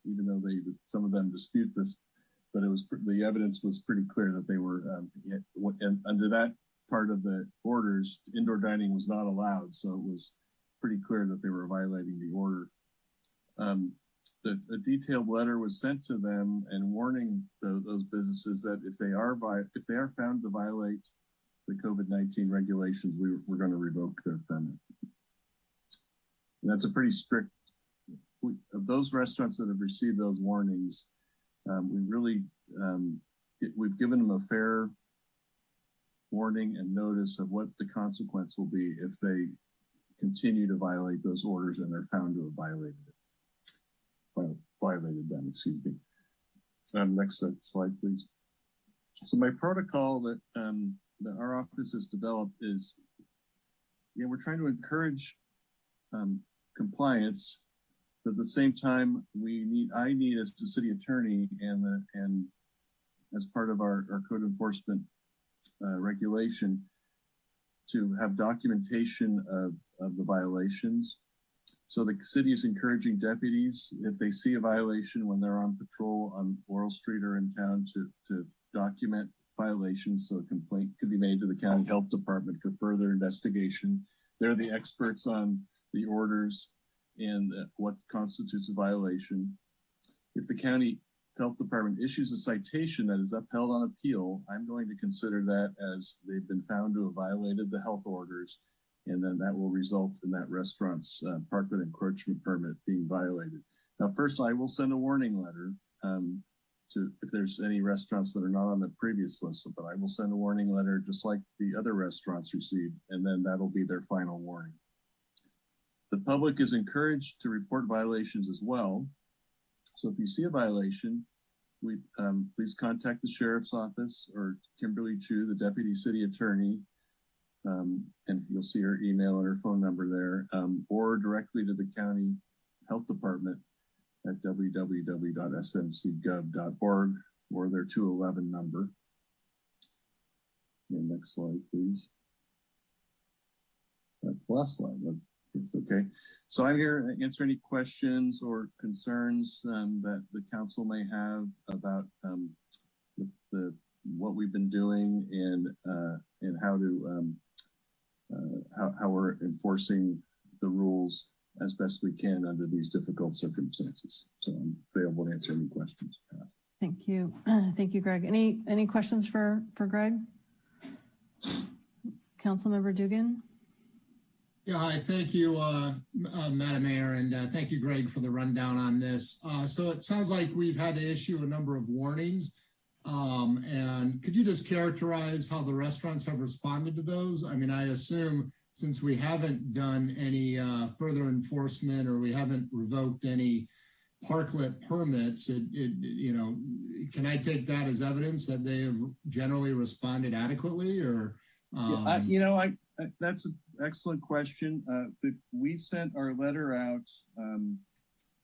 even though some of them dispute this. But the evidence was pretty clear that they were, under that part of the orders, indoor dining was not allowed. So it was pretty clear that they were violating the order. A detailed letter was sent to them and warning those businesses that if they are found to violate the COVID-19 regulations, we're going to revoke their permit. And that's a pretty strict. Of those restaurants that have received those warnings, we've given them a fair warning and notice of what the consequence will be if they continue to violate those orders and they're found to have violated them, excuse me. Next slide, please. So my protocol that our office has developed is, we're trying to encourage compliance. But at the same time, I need as the city attorney and as part of our code enforcement regulation to have documentation of the violations. So the city is encouraging deputies, if they see a violation when they're on patrol on Laurel Street or in town, to document violations so a complaint could be made to the county health department for further investigation. They're the experts on the orders. and what constitutes a violation. If the county health department issues a citation that is upheld on appeal, I'm going to consider that as they've been found to have violated the health orders, and then that will result in that restaurant's parklet encroachment permit being violated. Now, first, I will send a warning letter to if there's any restaurants that are not on the previous list, but I will send a warning letter just like the other restaurants received, and then that'll be their final warning. The public is encouraged to report violations as well. So if you see a violation, please contact the sheriff's office or Kimberly Chu, the deputy city attorney, and you'll see her email and her phone number there, or directly to the county health department at www.smcgov.org or their 211 number. And next slide, please. That's the last slide. It's okay. So I'm here to answer any questions or concerns that the council may have about what we've been doing and how to how we're enforcing the rules as best we can under these difficult circumstances. So I'm available to answer any questions. Thank you. Thank you, Greg. Any questions for Greg? Councilmember Dugan? Yeah, hi, thank you, Madam Mayor, and thank you, Greg, for the rundown on this. So it sounds like we've had to issue a number of warnings. And could you just characterize how the restaurants have responded to those? I mean, I assume since we haven't done any further enforcement or we haven't revoked any parklet permits, you know, can I take that as evidence that they have generally responded adequately, or? That's an excellent question. We sent our letter out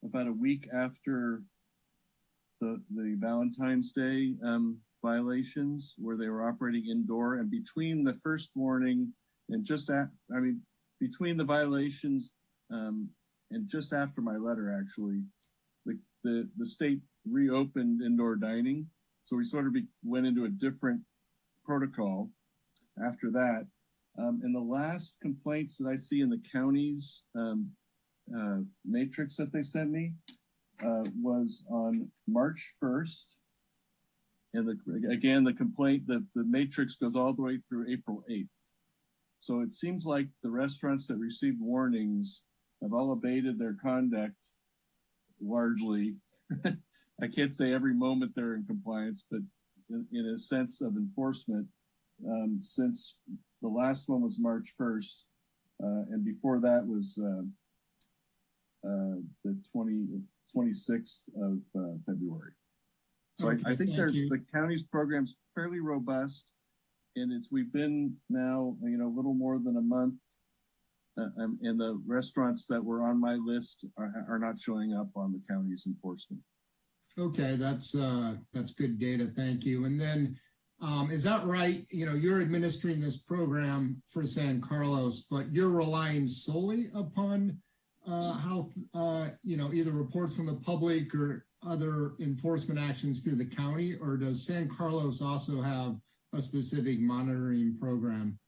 about a week after the Valentine's Day violations, where they were operating indoor, and between the first warning and between the violations and just after my letter, actually, the state reopened indoor dining. So we sort of went into a different protocol after that. And the last complaints that I see in the county's matrix that they sent me was on March 1st. And the complaint, the matrix goes all the way through April 8th. So it seems like the restaurants that received warnings have all abated their conduct largely. I can't say every moment they're in compliance, but in a sense of enforcement, since the last one was March 1st, and before that was the 26th of February. So okay, I think the county's program's fairly robust, and we've been now, a little more than a month, and the restaurants that were on my list are not showing up on the county's enforcement. Okay, that's good data. Thank you. And then, is that right? You're administering this program for San Carlos, but you're relying solely upon either reports from the public or other enforcement actions through the county, or does San Carlos also have a specific monitoring program?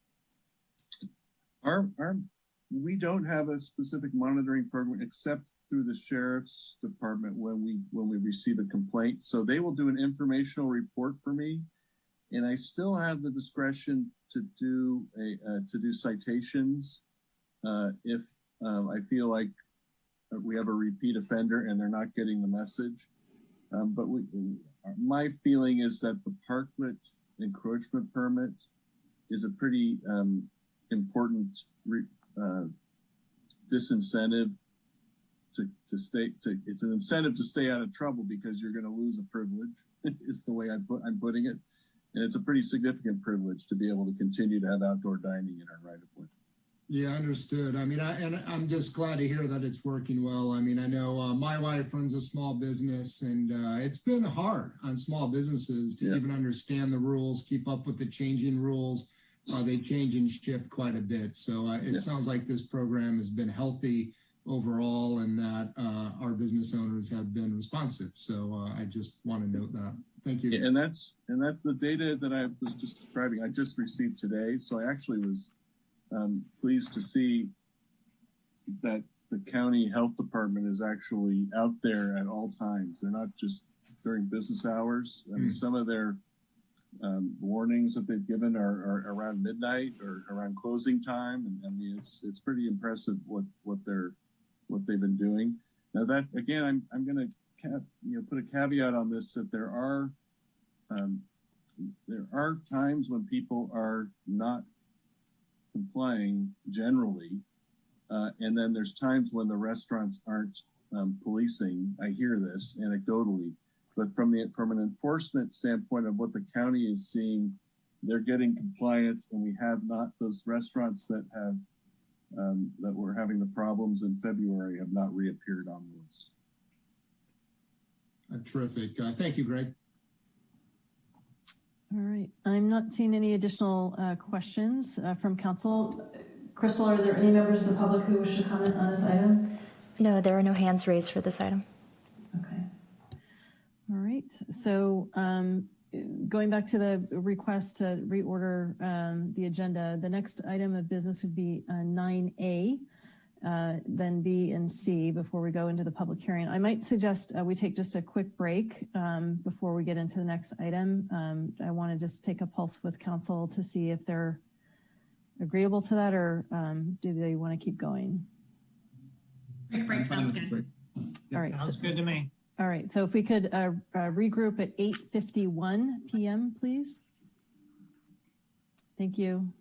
We don't have a specific monitoring program except through the sheriff's department when we receive a complaint. So they will do an informational report for me, and I still have the discretion to do citations if I feel like we have a repeat offender and they're not getting the message. But my feeling is that the parklet encroachment permit is a pretty important disincentive it's an incentive to stay out of trouble, because you're going to lose a privilege is the way I'm putting it. And it's a pretty significant privilege to be able to continue to have outdoor dining in our right of way. Yeah, understood. I mean, I'm just glad to hear that it's working well. I mean, I know my wife runs a small business, and it's been hard on small businesses to even understand the rules, keep up with the changing rules. They change and shift quite a bit. So it sounds like this program has been healthy overall, and that our business owners have been responsive. So I just want to note that. Thank you. Yeah, and that's the data that I was just describing. I just received today. So I actually was pleased to see that the county health department is actually out there at all times. They're not just during business hours. I mean, some of their warnings that they've given are around midnight or around closing time, and I mean it's pretty impressive what they've been doing. Now that again, I'm going to put a caveat on this, that there are times when people are not complying generally, and then there's times when the restaurants aren't policing. I hear this anecdotally, but from an enforcement standpoint of what the county is seeing, they're getting compliance, and we have not those restaurants that have that were having the problems in February have not reappeared on the list. Terrific. Thank you, Greg. All right. I'm not seeing any additional questions from council. Crystal, are there any members of the public who wish to comment on this item? No, there are no hands raised for this item. Okay. All right. So going back to the request to reorder the agenda, the next item of business would be 9A, then B and C before we go into the public hearing. I might suggest we take just a quick break before we get into the next item. I want to just take a pulse with council to see if they're agreeable to that, or do they want to keep going? Quick break sounds good. All right. Sounds good to me. All right. So if we could regroup at 8:51 p.m., please. Thank you.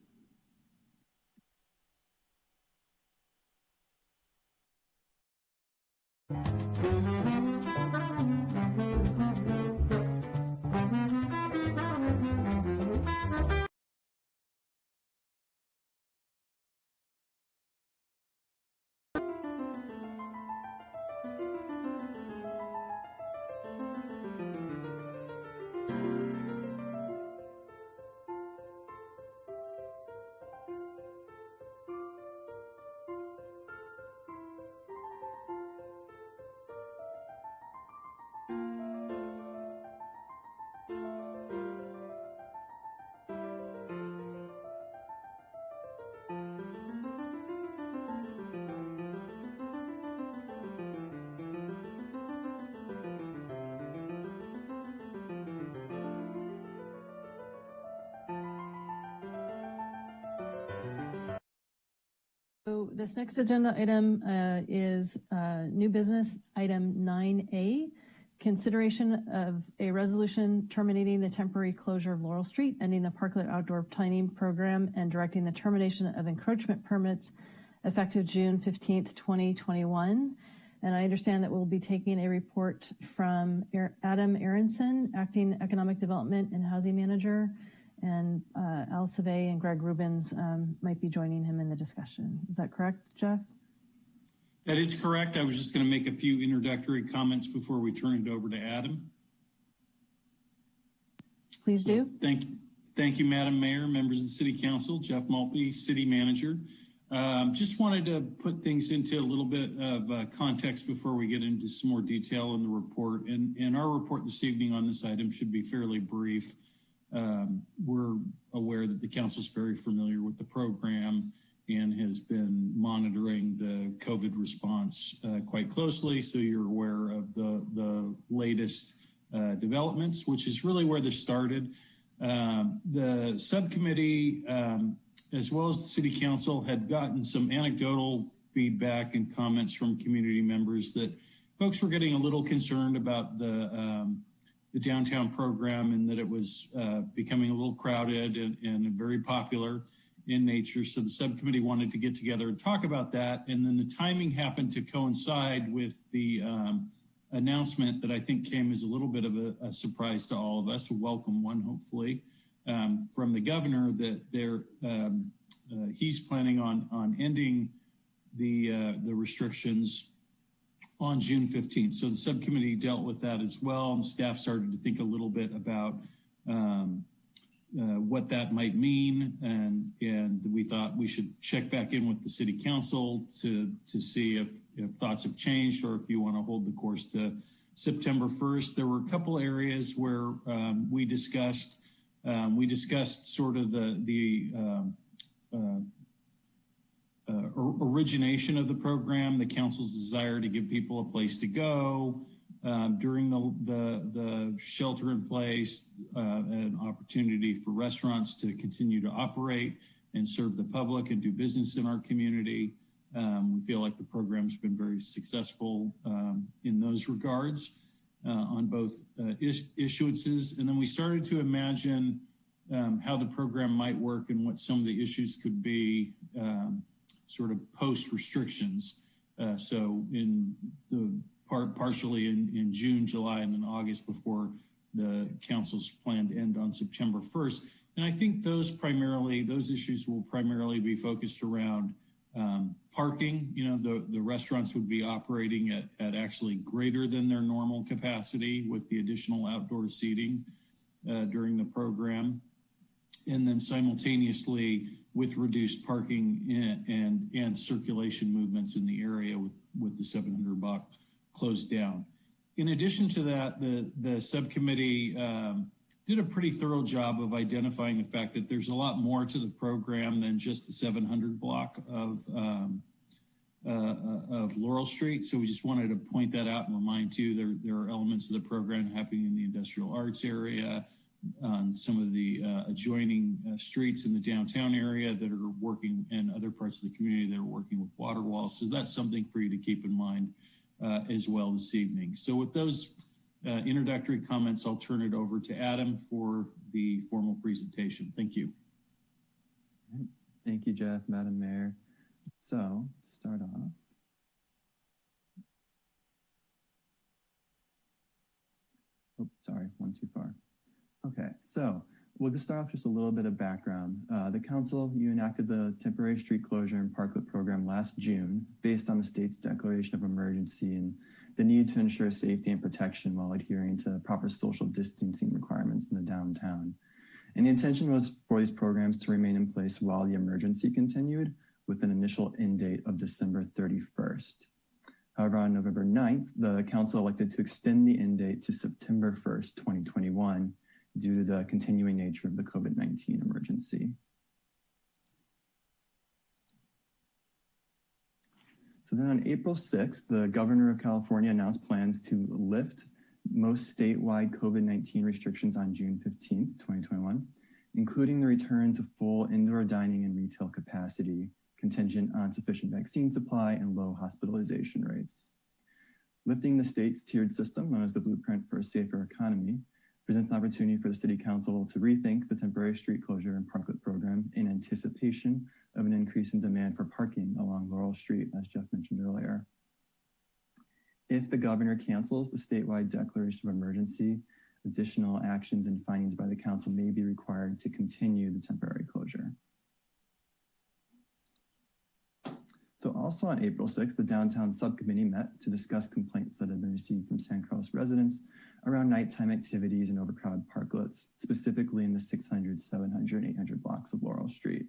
So this next agenda item is new business item 9A, consideration of a resolution terminating the temporary closure of Laurel Street, ending the Parklet Outdoor Planning Program, and directing the termination of encroachment permits effective June 15th, 2021. And I understand that we'll be taking a report from Adam Aronson, Acting Economic Development and Housing Manager, and Al Savay and Greg Rubens might be joining him in the discussion. Is that correct, Jeff? That is correct. I was just going to make a few introductory comments before we turn it over to Adam. Please do. Thank you, Madam Mayor, members of the City Council, Jeff Maltby, City Manager. Just wanted to put things into a little bit of context before we get into some more detail in the report. And our report this evening on this item should be fairly brief. We're aware that the council is very familiar with the program and has been monitoring the COVID response quite closely. So you're aware of the latest developments, which is really where this started. The subcommittee, as well as the City Council, had gotten some anecdotal feedback and comments from community members that folks were getting a little concerned about the downtown program, and that it was becoming a little crowded and very popular in nature. So the subcommittee wanted to get together and talk about that. And then the timing happened to coincide with the announcement that I think came as a little bit of a surprise to all of us, a welcome one, hopefully, from the governor, that he's planning on ending the restrictions on June 15th. So the subcommittee dealt with that as well, and staff started to think a little bit about what that might mean, and we thought we should check back in with the City Council to see if thoughts have changed, or if you want to hold the course to September 1st. There were a couple areas where we discussed sort of the origination of the program, the council's desire to give people a place to go during the shelter in place, an opportunity for restaurants to continue to operate and serve the public and do business in our community. We feel like the program's been very successful in those regards on both issuances. And then we started to imagine how the program might work and what some of the issues could be sort of post restrictions. So in the partially in June, July, and then August before the council's planned end on September 1st. And I think those issues will primarily be focused around parking. You know, the restaurants would be operating at actually greater than their normal capacity with the additional outdoor seating during the program. And then simultaneously with reduced parking and circulation movements in the area with the 700 block closed down. In addition to that, the subcommittee did a pretty thorough job of identifying the fact that there's a lot more to the program than just the 700 block of Laurel Street. So we just wanted to point that out and remind you there are elements of the program happening in the industrial arts area, on some of the adjoining streets in the downtown area that are working, and other parts of the community that are working with water walls. So that's something for you to keep in mind as well this evening. So with those introductory comments, I'll turn it over to Adam for the formal presentation. Thank you. Thank you, Jeff, Madam Mayor. So start off. Oh, sorry, one too far. Okay, so we'll just start off just a little bit of background. The council, you enacted the temporary street closure and parklet program last June based on the state's declaration of emergency and the need to ensure safety and protection while adhering to proper social distancing requirements in the downtown. And the intention was for these programs to remain in place while the emergency continued, with an initial end date of December 31st. However, on November 9th, the council elected to extend the end date to September 1st, 2021, due to the continuing nature of the COVID-19 emergency. So then on April 6th, the governor of California announced plans to lift most statewide COVID-19 restrictions on June 15th, 2021, including the return to full indoor dining and retail capacity, contingent on sufficient vaccine supply and low hospitalization rates. Lifting the state's tiered system, known as the Blueprint for a Safer Economy, presents an opportunity for the City Council to rethink the temporary street closure and parklet program in anticipation of an increase in demand for parking along Laurel Street, as Jeff mentioned earlier. If the governor cancels the statewide declaration of emergency, additional actions and findings by the council may be required to continue the temporary closure. So also on April 6th, the downtown subcommittee met to discuss complaints that had been received from San Carlos residents around nighttime activities and overcrowded parklets, specifically in the 600, 700, 800 blocks of Laurel Street.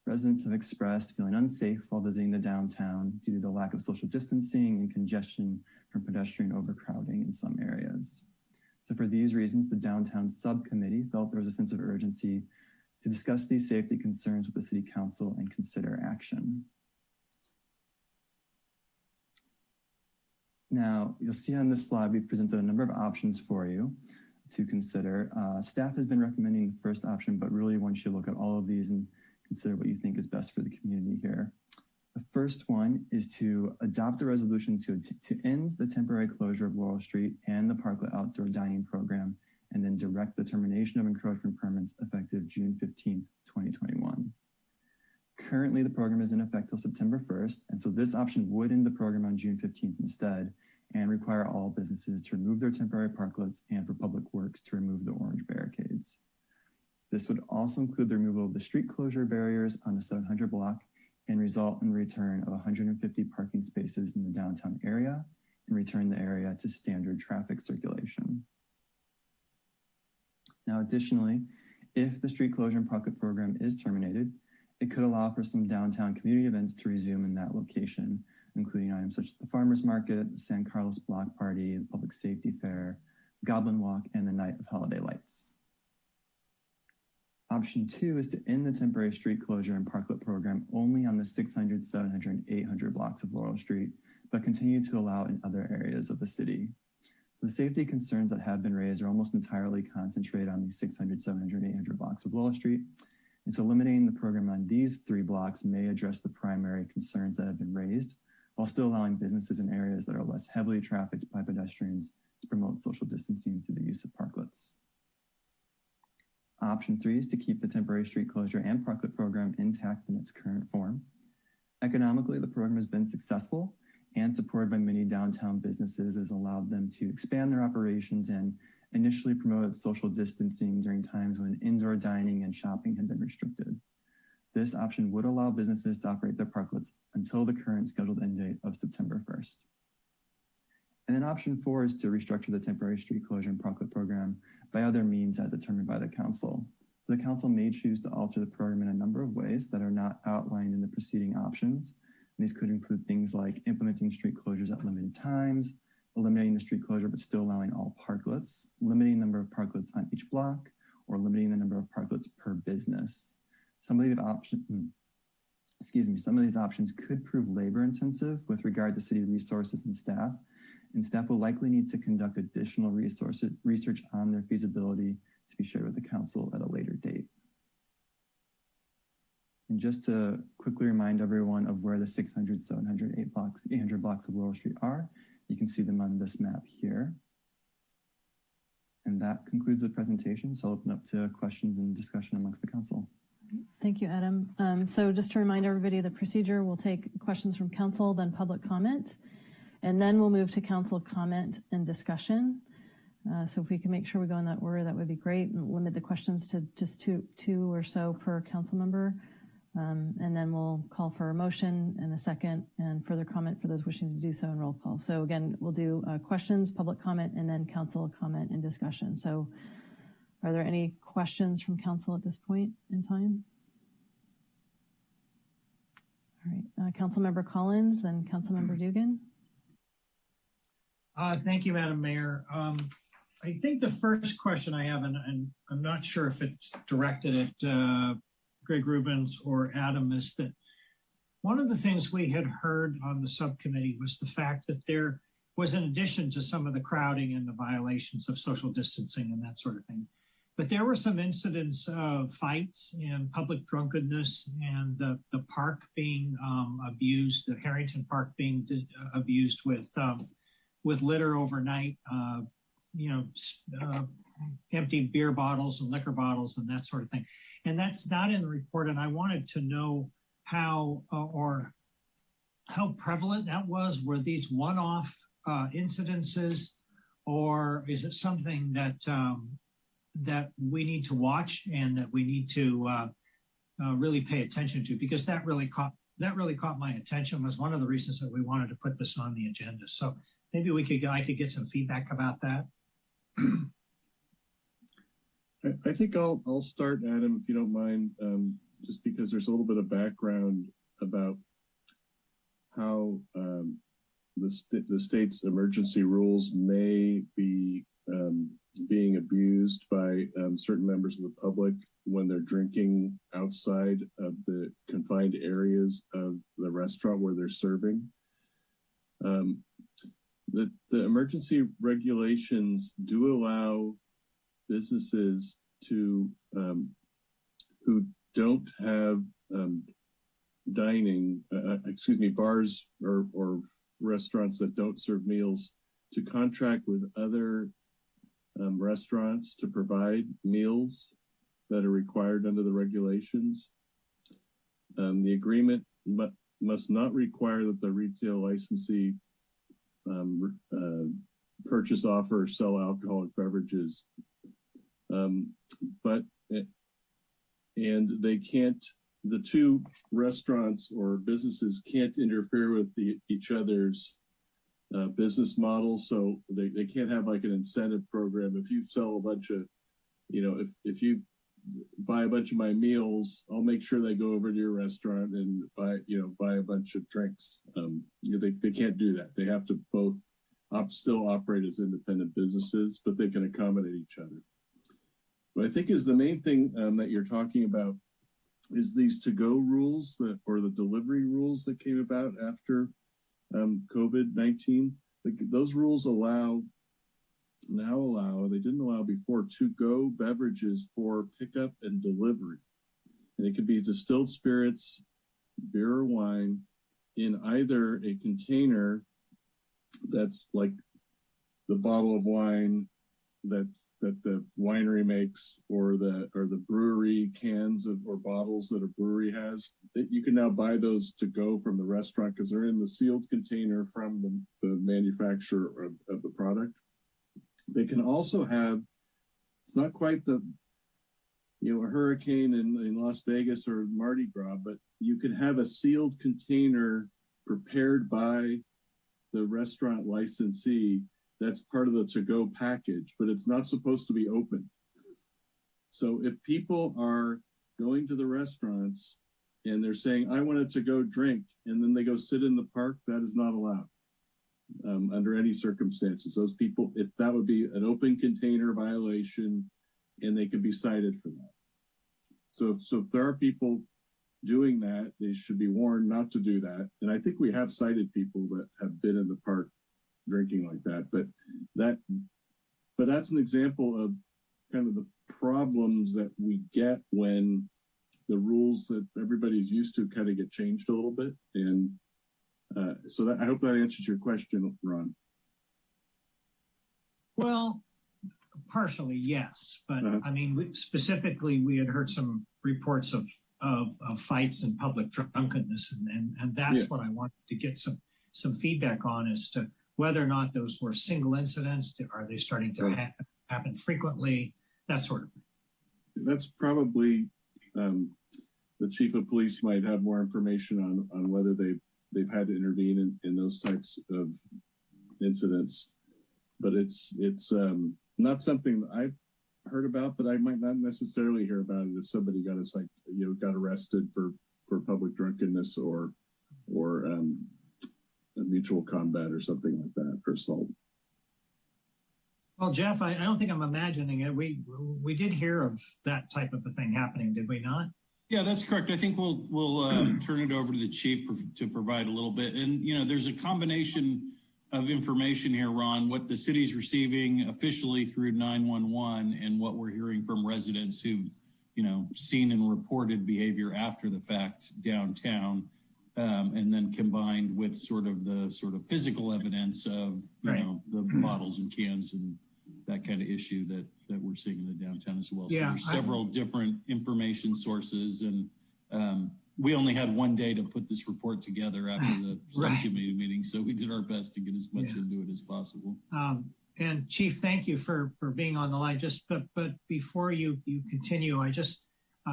Residents have expressed feeling unsafe while visiting the downtown due to the lack of social distancing and congestion from pedestrian overcrowding in some areas. So for these reasons, the downtown subcommittee felt there was a sense of urgency to discuss these safety concerns with the City Council and consider action. Now, you'll see on this slide, we've presented a number of options for you to consider. Staff has been recommending the first option, but really want you to look at all of these and consider what you think is best for the community here. The first one is to adopt a resolution to end the temporary closure of Laurel Street and the Parklet Outdoor Dining Program, and then direct the termination of encroachment permits effective June 15th, 2021. Currently, the program is in effect till September 1st, and so this option would end the program on June 15th instead, and require all businesses to remove their temporary parklets and for public works to remove the orange barricades. This would also include the removal of the street closure barriers on the 700 block and result in the return of 150 parking spaces in the downtown area and return the area to standard traffic circulation. Now, additionally, if the street closure and parklet program is terminated, it could allow for some downtown community events to resume in that location, including items such as the Farmers Market, the San Carlos Block Party, the Public Safety Fair, Goblin Walk, and the Night of Holiday Lights. Option 2 is to end the temporary street closure and parklet program only on the 600, 700, and 800 blocks of Laurel Street, but continue to allow in other areas of the city. So the safety concerns that have been raised are almost entirely concentrated on these 600, 700, and 800 blocks of Laurel Street. And so eliminating the program on these 3 blocks may address the primary concerns that have been raised, while still allowing businesses in areas that are less heavily trafficked by pedestrians to promote social distancing through the use of parklets. Option 3 is to keep the temporary street closure and parklet program intact in its current form. Economically, the program has been successful and supported by many downtown businesses has allowed them to expand their operations and initially promoted social distancing during times when indoor dining and shopping had been restricted. This option would allow businesses to operate their parklets until the current scheduled end date of September 1st. And then option 4 is to restructure the temporary street closure and parklet program by other means as determined by the council. So the council may choose to alter the program in a number of ways that are not outlined in the preceding options. And these could include things like implementing street closures at limited times, eliminating the street closure but still allowing all parklets, limiting the number of parklets on each block, or limiting the number of parklets per business. Some of these options could prove labor intensive with regard to city resources and staff will likely need to conduct additional research on their feasibility to be shared with the council at a later date. And just to quickly remind everyone of where the 600, 700, 800 blocks of Laurel Street are, you can see them on this map here. And that concludes the presentation. So I'll open up to questions and discussion amongst the council. Thank you, Adam. So just to remind everybody of the procedure, we'll take questions from council, then public comment, and then we'll move to council comment and discussion. So if we can make sure we go in that order, that would be great, and limit the questions to just two or so per council member. And then we'll call for a motion and a second and further comment for those wishing to do so in roll call. So again, we'll do questions, public comment, and then council comment and discussion. So are there any questions from council at this point in time? All right, Councilmember Collins, then Councilmember Dugan. Thank you, Madam Mayor. I think the first question I have, and I'm not sure if it's directed at Greg Rubens or Adam, is that one of the things we had heard on the subcommittee was the fact that there was, in addition to some of the crowding and the violations of social distancing and that sort of thing, but there were some incidents of fights and public drunkenness and the park being abused, the Harrington Park being abused with litter overnight, empty beer bottles and liquor bottles and that sort of thing. And that's not in the report. And I wanted to know how prevalent that was. Were these one-off incidences, or is it something that that we need to watch and that we need to really pay attention to? Because that really caught my attention, was one of the reasons that we wanted to put this on the agenda. So maybe I could get some feedback about that. I think I'll start, Adam, if you don't mind, just because there's a little bit of background about how the state's emergency rules may be being abused by certain members of the public when they're drinking outside of the confined areas of the restaurant where they're serving. The emergency regulations do allow businesses to who don't have bars or restaurants that don't serve meals, to contract with other restaurants to provide meals that are required under the regulations. The agreement must not require that the retail licensee purchase, offer, or sell alcoholic beverages. The two restaurants or businesses can't interfere with each other's business models. So they can't have like an incentive program. If you sell a bunch of, if you buy a bunch of my meals, I'll make sure they go over to your restaurant and buy a bunch of drinks. They can't do that. They have to both still operate as independent businesses, but they can accommodate each other. what I think is the main thing that you're talking about is these to-go rules or the delivery rules that came about after COVID-19. Those rules they didn't allow before, to-go beverages for pickup and delivery. And it could be distilled spirits, beer or wine, in either a container that's like the bottle of wine that the winery makes, or the brewery cans or bottles that a brewery has. That you can now buy those to go from the restaurant because they're in the sealed container from the manufacturer of the product. They can also have, it's not quite a hurricane in Las Vegas or Mardi Gras, but you can have a sealed container prepared by the restaurant licensee that's part of the to-go package, but it's not supposed to be open. So if people are going to the restaurants and they're saying, I want a to-go drink, and then they go sit in the park, that is not allowed under any circumstances. Those people, that would be an open container violation, and they could be cited for that. So if there are people doing that, they should be warned not to do that. And I think we have cited people that have been in the park drinking like that. But that's an example of kind of the problems that we get when the rules that everybody's used to kind of get changed a little bit. And so I hope that answers your question, Ron. Well, partially, yes. But I mean, specifically, we had heard some reports of fights and public drunkenness. And that's what I wanted to get some feedback on as to whether or not those were single incidents. Are they starting to happen frequently? That sort of thing. That's probably the chief of police might have more information on whether they've had to intervene in those types of incidents. But it's not something that I've heard about, but I might not necessarily hear about it if somebody got arrested for public drunkenness or a mutual combat or something like that, or assault. Well, Jeff, I don't think I'm imagining it. We did hear of that type of a thing happening, did we not? Yeah, that's correct. I think we'll turn it over to the chief to provide a little bit. And there's a combination of information here, Ron, what the city's receiving officially through 911 and what we're hearing from residents who've seen and reported behavior after the fact downtown. And then combined with sort of physical evidence of the bottles and cans and that kind of issue that we're seeing in the downtown as well. So there's several different information sources, and we only had one day to put this report together after the subcommittee meeting, so we did our best to get as much into it as possible. And Chief, thank you for being on the line. But before you continue,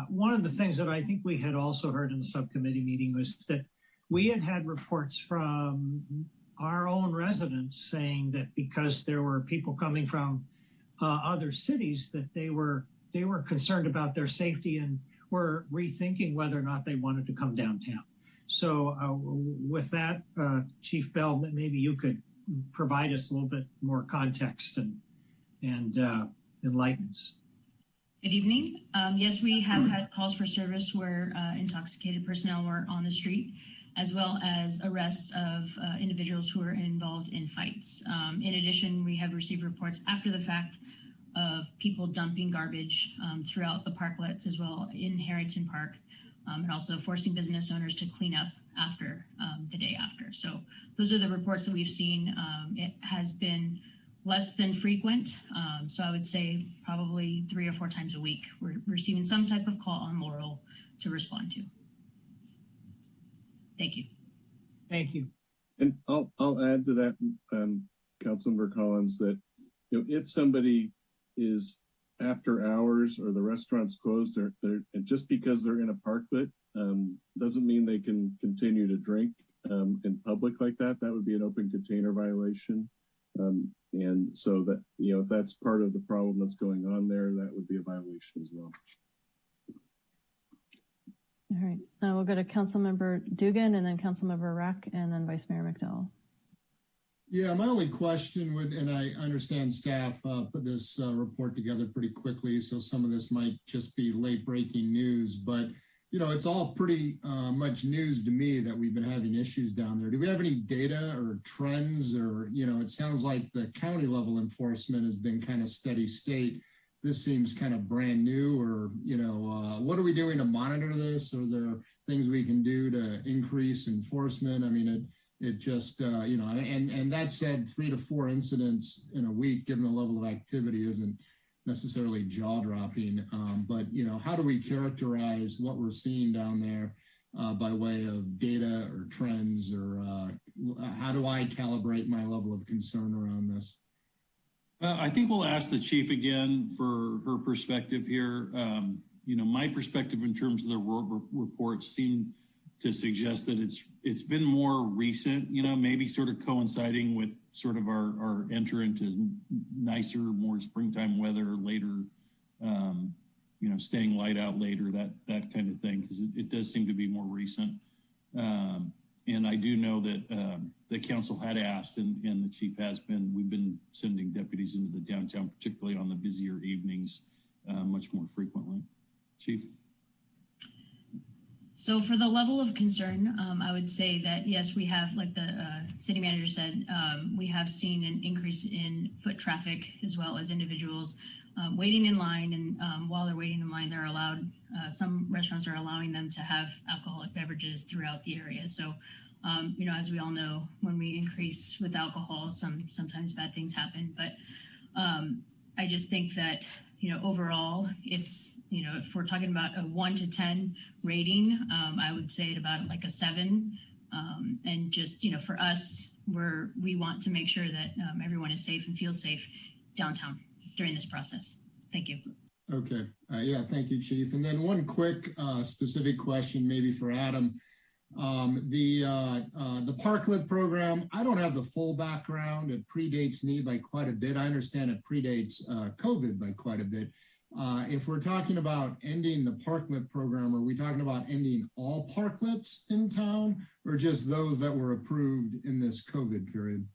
one of the things that I think we had also heard in the subcommittee meeting was that we had reports from our own residents saying that because there were people coming from other cities, that they were concerned about their safety and were rethinking whether or not they wanted to come downtown. So with that, Chief Bell, maybe you could provide us a little bit more context and enlighten us. Good evening. Yes, we have had calls for service where intoxicated personnel were on the street, as well as arrests of individuals who were involved in fights. In addition, we have received reports after the fact of people dumping garbage throughout the parklets as well in Harrington Park, and also forcing business owners to clean up after the day after. So those are the reports that we've seen. It has been less than frequent. So I would say probably 3 or 4 times a week, we're receiving some type of call on Laurel to respond to. Thank you. Thank you. And I'll add to that, Councilmember Collins, that if somebody is after hours or the restaurant's closed, and just because they're in a parklet doesn't mean they can continue to drink in public like that. That would be an open container violation. And so that, if that's part of the problem that's going on there, that would be a violation as well. All right. We'll go to Councilmember Dugan and then Councilmember Rack and then Vice Mayor McDowell. Yeah, my only question would, and I understand staff put this report together pretty quickly, so some of this might just be late breaking news, but you know, it's all pretty much news to me that we've been having issues down there. Do we have any data or trends, or, you know, it sounds like the county level enforcement has been kind of steady state. This seems kind of brand new, or, you know, what are we doing to monitor this? Are there things we can do to increase enforcement? I mean, it just, you know, and that said, 3 to 4 incidents in a week, given the level of activity, isn't necessarily jaw-dropping, but you know, how do we characterize what we're seeing down there by way of data or trends, or how do I calibrate my level of concern around this? I think we'll ask the chief again for her perspective here. You know, my perspective in terms of the report seemed to suggest that it's been more recent, you know, maybe sort of coinciding with sort of our enter into nicer, more springtime weather later, you know, staying light out later, that kind of thing, because it does seem to be more recent. And I do know that the council had asked, and the chief has been, we've been sending deputies into the downtown, particularly on the busier evenings, much more frequently. Chief? So for the level of concern, I would say that, yes, we have, like the city manager said, we have seen an increase in foot traffic as well as individuals waiting in line. And while they're waiting in line, they're allowed, some restaurants are allowing them to have alcoholic beverages throughout the area. So, you know, as we all know, when we increase with alcohol, sometimes bad things happen. But I just think that, you know, overall, it's, you know, if we're talking about a 1 to 10 rating, I would say it about like a 7. And just, you know, for us, we want to make sure that everyone is safe and feels safe downtown during this process. Thank you. Okay. Yeah, thank you, Chief. And then one quick specific question, maybe for Adam. The Parklet program, I don't have the full background. It predates me by quite a bit. I understand it predates COVID by quite a bit. If we're talking about ending the Parklet program, are we talking about ending all parklets in town, or just those that were approved in this COVID period?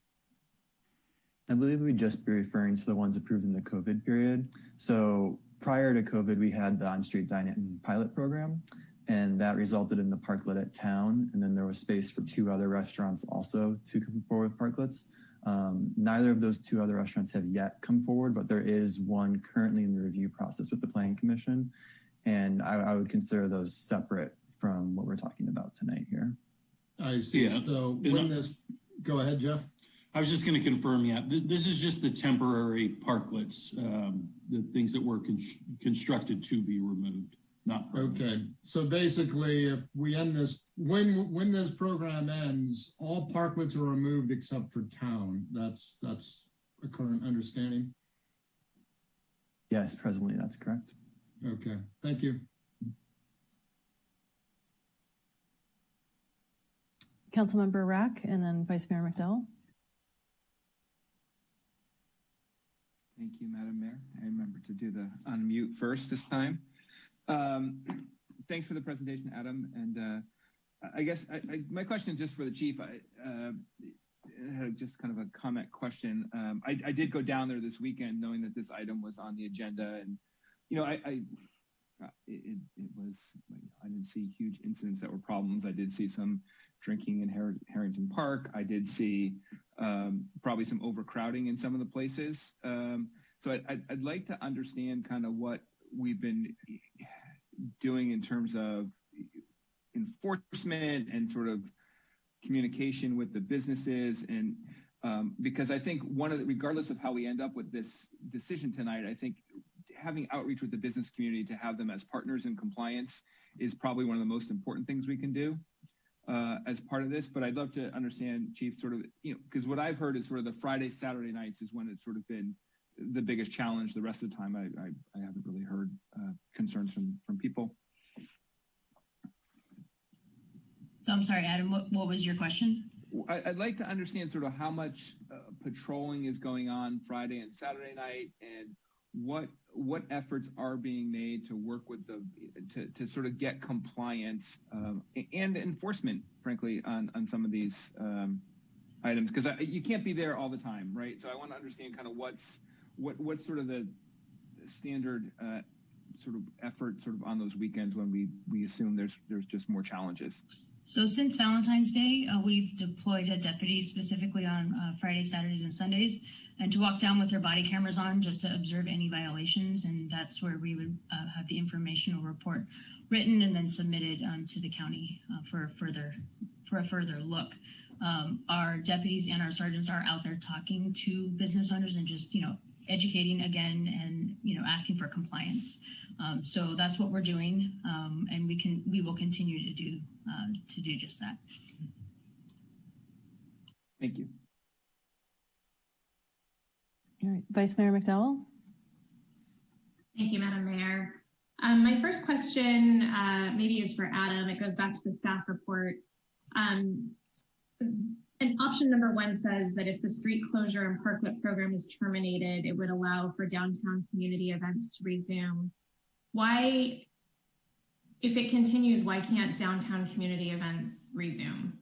I believe we'd just be referring to the ones approved in the COVID period. So prior to COVID, we had the on-street dine-in pilot program, and that resulted in the parklet at town. And then there was space for 2 other restaurants also to come forward with parklets. Neither of those 2 other restaurants have yet come forward, but there is one currently in the review process with the Planning Commission. And I would consider those separate from what we're talking about tonight here. I see. Yeah. So when this, go ahead, Jeff. I was just going to confirm, yeah, this is just the temporary parklets, the things that were constructed to be removed, not permanent. Okay. So basically, if we end this, when this program ends, all parklets are removed except for town. That's a current understanding? Yes, presently that's correct. Okay, thank you. Councilmember Rack, and then Vice Mayor McDowell. Thank you, Madam Mayor. I remember to do the unmute first this time. Thanks for the presentation, Adam. And I guess my question is just for the chief. I had just kind of a comment question. I did go down there this weekend knowing that this item was on the agenda, and you know, it was, I didn't see huge incidents that were problems. I did see some drinking in Harrington Park. I did see probably some overcrowding in some of the places. So I'd like to understand kind of what we've been doing in terms of enforcement and sort of communication with the businesses. And because I think regardless of how we end up with this decision tonight, I think having outreach with the business community to have them as partners in compliance is probably one of the most important things we can do as part of this. But I'd love to understand, Chief, sort of, you know, because what I've heard is sort of the Friday, Saturday nights is when it's sort of been the biggest challenge. The rest of the time, I haven't really heard concerns from people. So I'm sorry, Adam, what was your question? I'd like to understand sort of how much patrolling is going on Friday and Saturday night, and what efforts are being made to work with to sort of get compliance and enforcement, frankly, on some of these items? Because you can't be there all the time, right? So I want to understand kind of what's sort of the standard sort of effort sort of on those weekends when we assume there's just more challenges. So since Valentine's Day, we've deployed a deputy specifically on Fridays, Saturdays, and Sundays, and to walk down with their body cameras on just to observe any violations. And that's where we would have the informational report written and then submitted to the county for a further look. Our deputies and our sergeants are out there talking to business owners and just, educating again and, asking for compliance. So that's what we're doing. And we will continue to do just that. Thank you. All right, Vice Mayor McDowell. Thank you, Madam Mayor. My first question maybe is for Adam. It goes back to the staff report. And option number 1 says that if the street closure and parklet program is terminated, it would allow for downtown community events to resume. Why, if it continues, why can't downtown community events resume?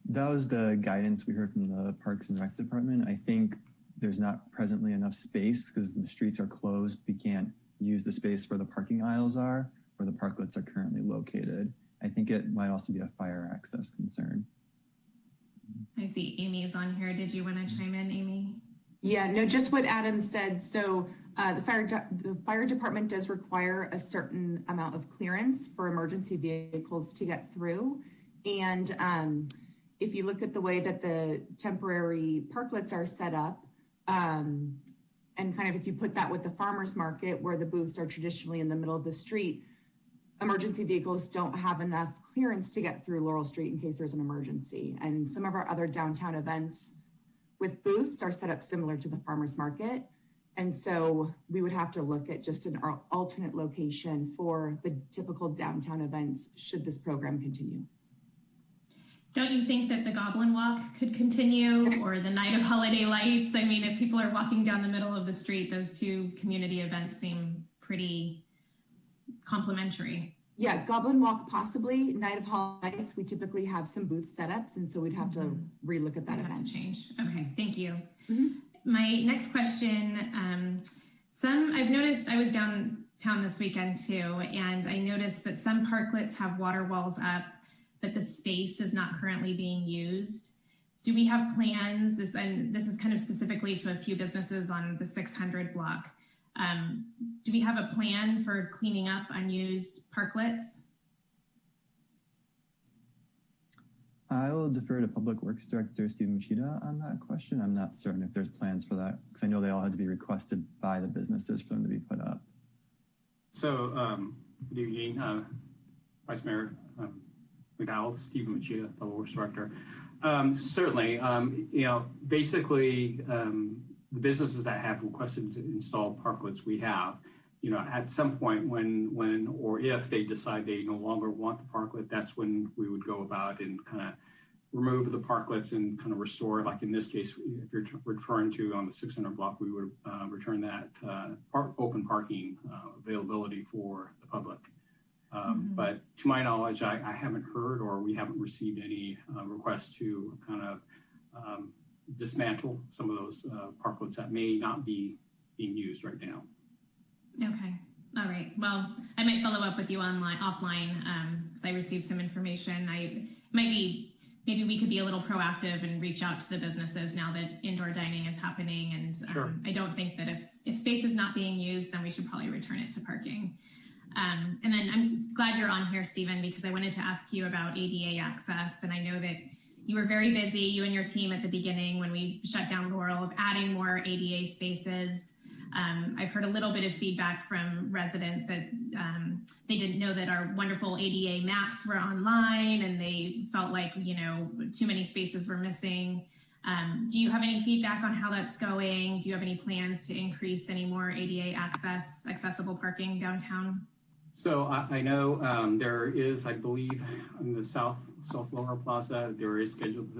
That was the guidance we heard from the Parks and Rec Department. I think there's not presently enough space because the streets are closed. We can't use the space where the parking aisles are, where the parklets are currently located. I think it might also be a fire access concern. I see Amy's on here. Did you want to chime in, Amy? Yeah, no, just what Adam said. So the fire department does require a certain amount of clearance for emergency vehicles to get through. And if you look at the way that the temporary parklets are set up, and kind of if you put that with the farmer's market where the booths are traditionally in the middle of the street, emergency vehicles don't have enough clearance to get through Laurel Street in case there's an emergency. And some of our other downtown events with booths are set up similar to the farmer's market. And so we would have to look at just an alternate location for the typical downtown events should this program continue. Don't you think that the Goblin Walk could continue or the Night of Holiday Lights? I mean, if people are walking down the middle of the street, those two community events seem pretty complementary. Yeah, Goblin Walk possibly. Night of Holiday Lights, we typically have some booth setups, and so we'd have to relook at that event. Change. Okay, thank you. My next question, I've noticed, I was downtown this weekend too, and I noticed that some parklets have water walls up, but the space is not currently being used. Do we have plans, and this is kind of specifically to a few businesses on the 600 block, do we have a plan for cleaning up unused parklets? I will defer to Public Works Director Stephen Machida on that question. I'm not certain if there's plans for that because I know they all had to be requested by the businesses for them to be put up. So, good evening, Vice Mayor McDowell, Stephen Machida, Public Works Director. Certainly, basically, the businesses that have requested to install parklets, we have, at some point when or if they decide they no longer want the parklet, that's when we would go about and kind of remove the parklets and kind of restore, like in this case, if you're referring to on the 600 block, we would return that open parking availability for the public. But to my knowledge, I haven't heard or we haven't received any requests to kind of dismantle some of those parklets that may not be being used right now. Okay, all right. Well, I might follow up with you offline because I received some information. Maybe we could be a little proactive and reach out to the businesses now that indoor dining is happening. And Sure. I don't think that if space is not being used, then we should probably return it to parking. And then I'm glad you're on here, Stephen, because I wanted to ask you about ADA access. And I know that you were very busy, you and your team at the beginning when we shut down Laurel, of adding more ADA spaces. I've heard a little bit of feedback from residents that they didn't know that our wonderful ADA maps were online and they felt like, too many spaces were missing. Do you have any feedback on how that's going? Do you have any plans to increase any more ADA accessible parking downtown? So I know there is, I believe, in the South Laurel Plaza, there is scheduled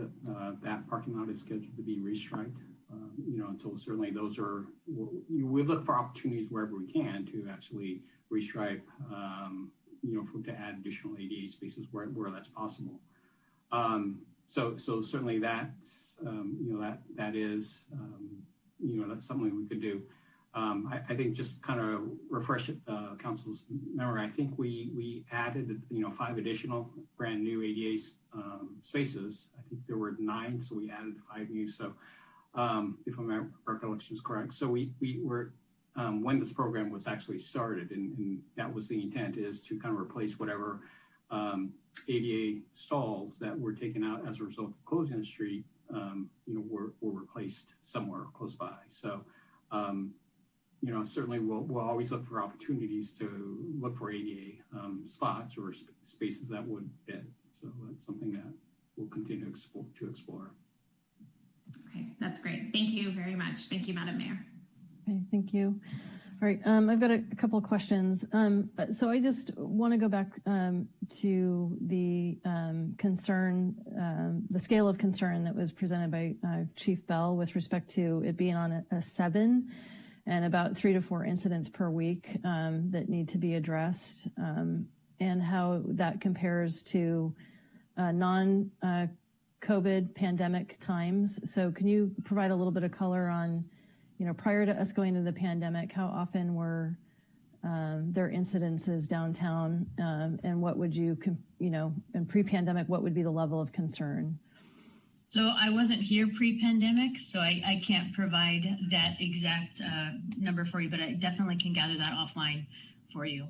that parking lot is scheduled to be restriped. Until certainly those are, we look for opportunities wherever we can to actually restripe, to add additional ADA spaces where that's possible. So certainly that's, that is, that's something we could do. I think just kind of refresh council's memory. I think we added, 5 additional brand new ADA spaces. I think there were 9, so we added 5 new. So if my recollection is correct. So we were, when this program was actually started, and that was the intent, is to kind of replace whatever ADA stalls that were taken out as a result of closing the street, were replaced somewhere close by. So, certainly we'll always look for opportunities to look for ADA spots or spaces that would fit. So that's something that we'll continue to explore. Okay, that's great. Thank you very much. Thank you, Madam Mayor. Okay, thank you. All right, I've got a couple of questions. So I just want to go back to the concern, the scale of concern that was presented by Chief Bell with respect to it being on a 7 and about 3 to 4 incidents per week that need to be addressed, and how that compares to non-COVID pandemic times. So can you provide a little bit of color on, prior to us going into the pandemic, how often were there incidences downtown, and what would you, in pre-pandemic, what would be the level of concern? So I wasn't here pre-pandemic, so I can't provide that exact number for you, but I definitely can gather that offline for you.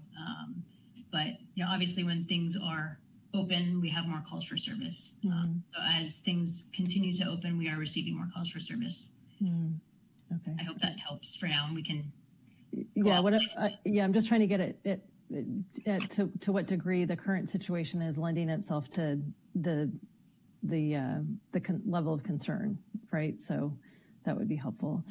But obviously when things are open, we have more calls for service. So as things continue to open, we are receiving more calls for service. Okay. I hope that helps for now, and we can. Yeah, I'm just trying to get it to what degree the current situation is lending itself to the level of concern, right? So that would be helpful.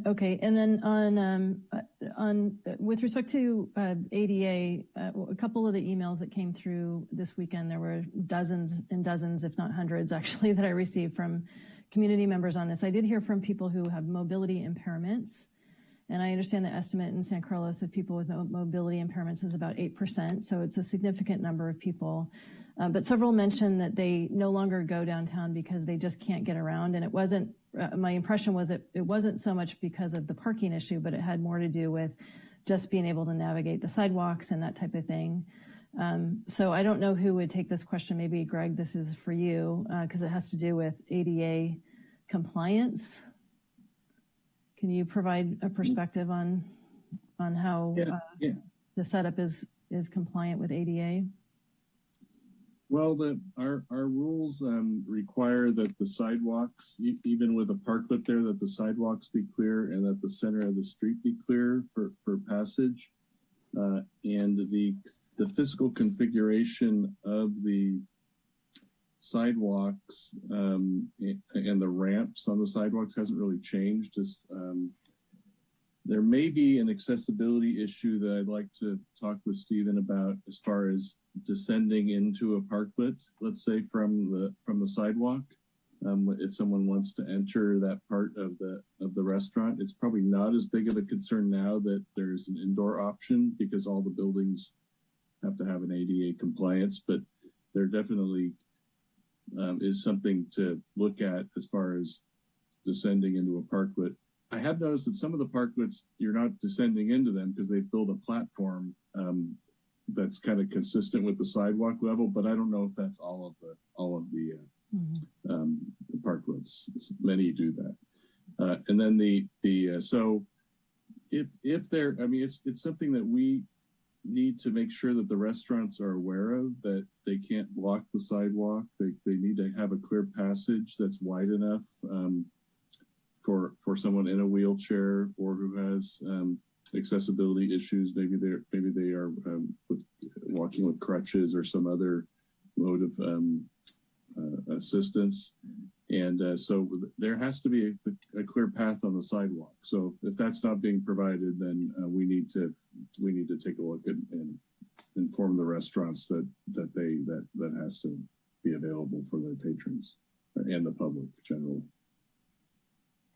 Okay, and then on with respect to ADA, a couple of the emails that came through this weekend, there were dozens and dozens, if not hundreds, actually, that I received from community members on this. I did hear from people who have mobility impairments, and I understand the estimate in San Carlos of people with mobility impairments is about 8%, so it's a significant number of people. But several mentioned that they no longer go downtown because they just can't get around, and it wasn't, my impression was it wasn't so much because of the parking issue, but it had more to do with just being able to navigate the sidewalks and that type of thing. So I don't know who would take this question. Maybe Greg, this is for you, because it has to do with ADA compliance. Can you provide a perspective on how the setup is compliant with ADA? Well, our rules require that the sidewalks, even with a parklet there, that the sidewalks be clear and that the center of the street be clear for passage. And the physical configuration of the sidewalks and the ramps on the sidewalks hasn't really changed. There may be an accessibility issue that I'd like to talk with Stephen about as far as descending into a parklet, let's say from the sidewalk. If someone wants to enter that part of the restaurant, it's probably not as big of a concern now that there's an indoor option because all the buildings have to have an ADA compliance, but there definitely is something to look at as far as descending into a parklet. I have noticed that some of the parklets, you're not descending into them because they've built a platform that's kind of consistent with the sidewalk level, but I don't know if that's all of the parklets. Many do that. And then so if there, I mean, it's something that we need to make sure that the restaurants are aware of, that they can't block the sidewalk. They need to have a clear passage that's wide enough for someone in a wheelchair or who has accessibility issues. Maybe they are walking with crutches or some other mode of assistance. And so there has to be a clear path on the sidewalk. So if that's not being provided, then we need to take a look and inform the restaurants that has to be available for their patrons and the public generally.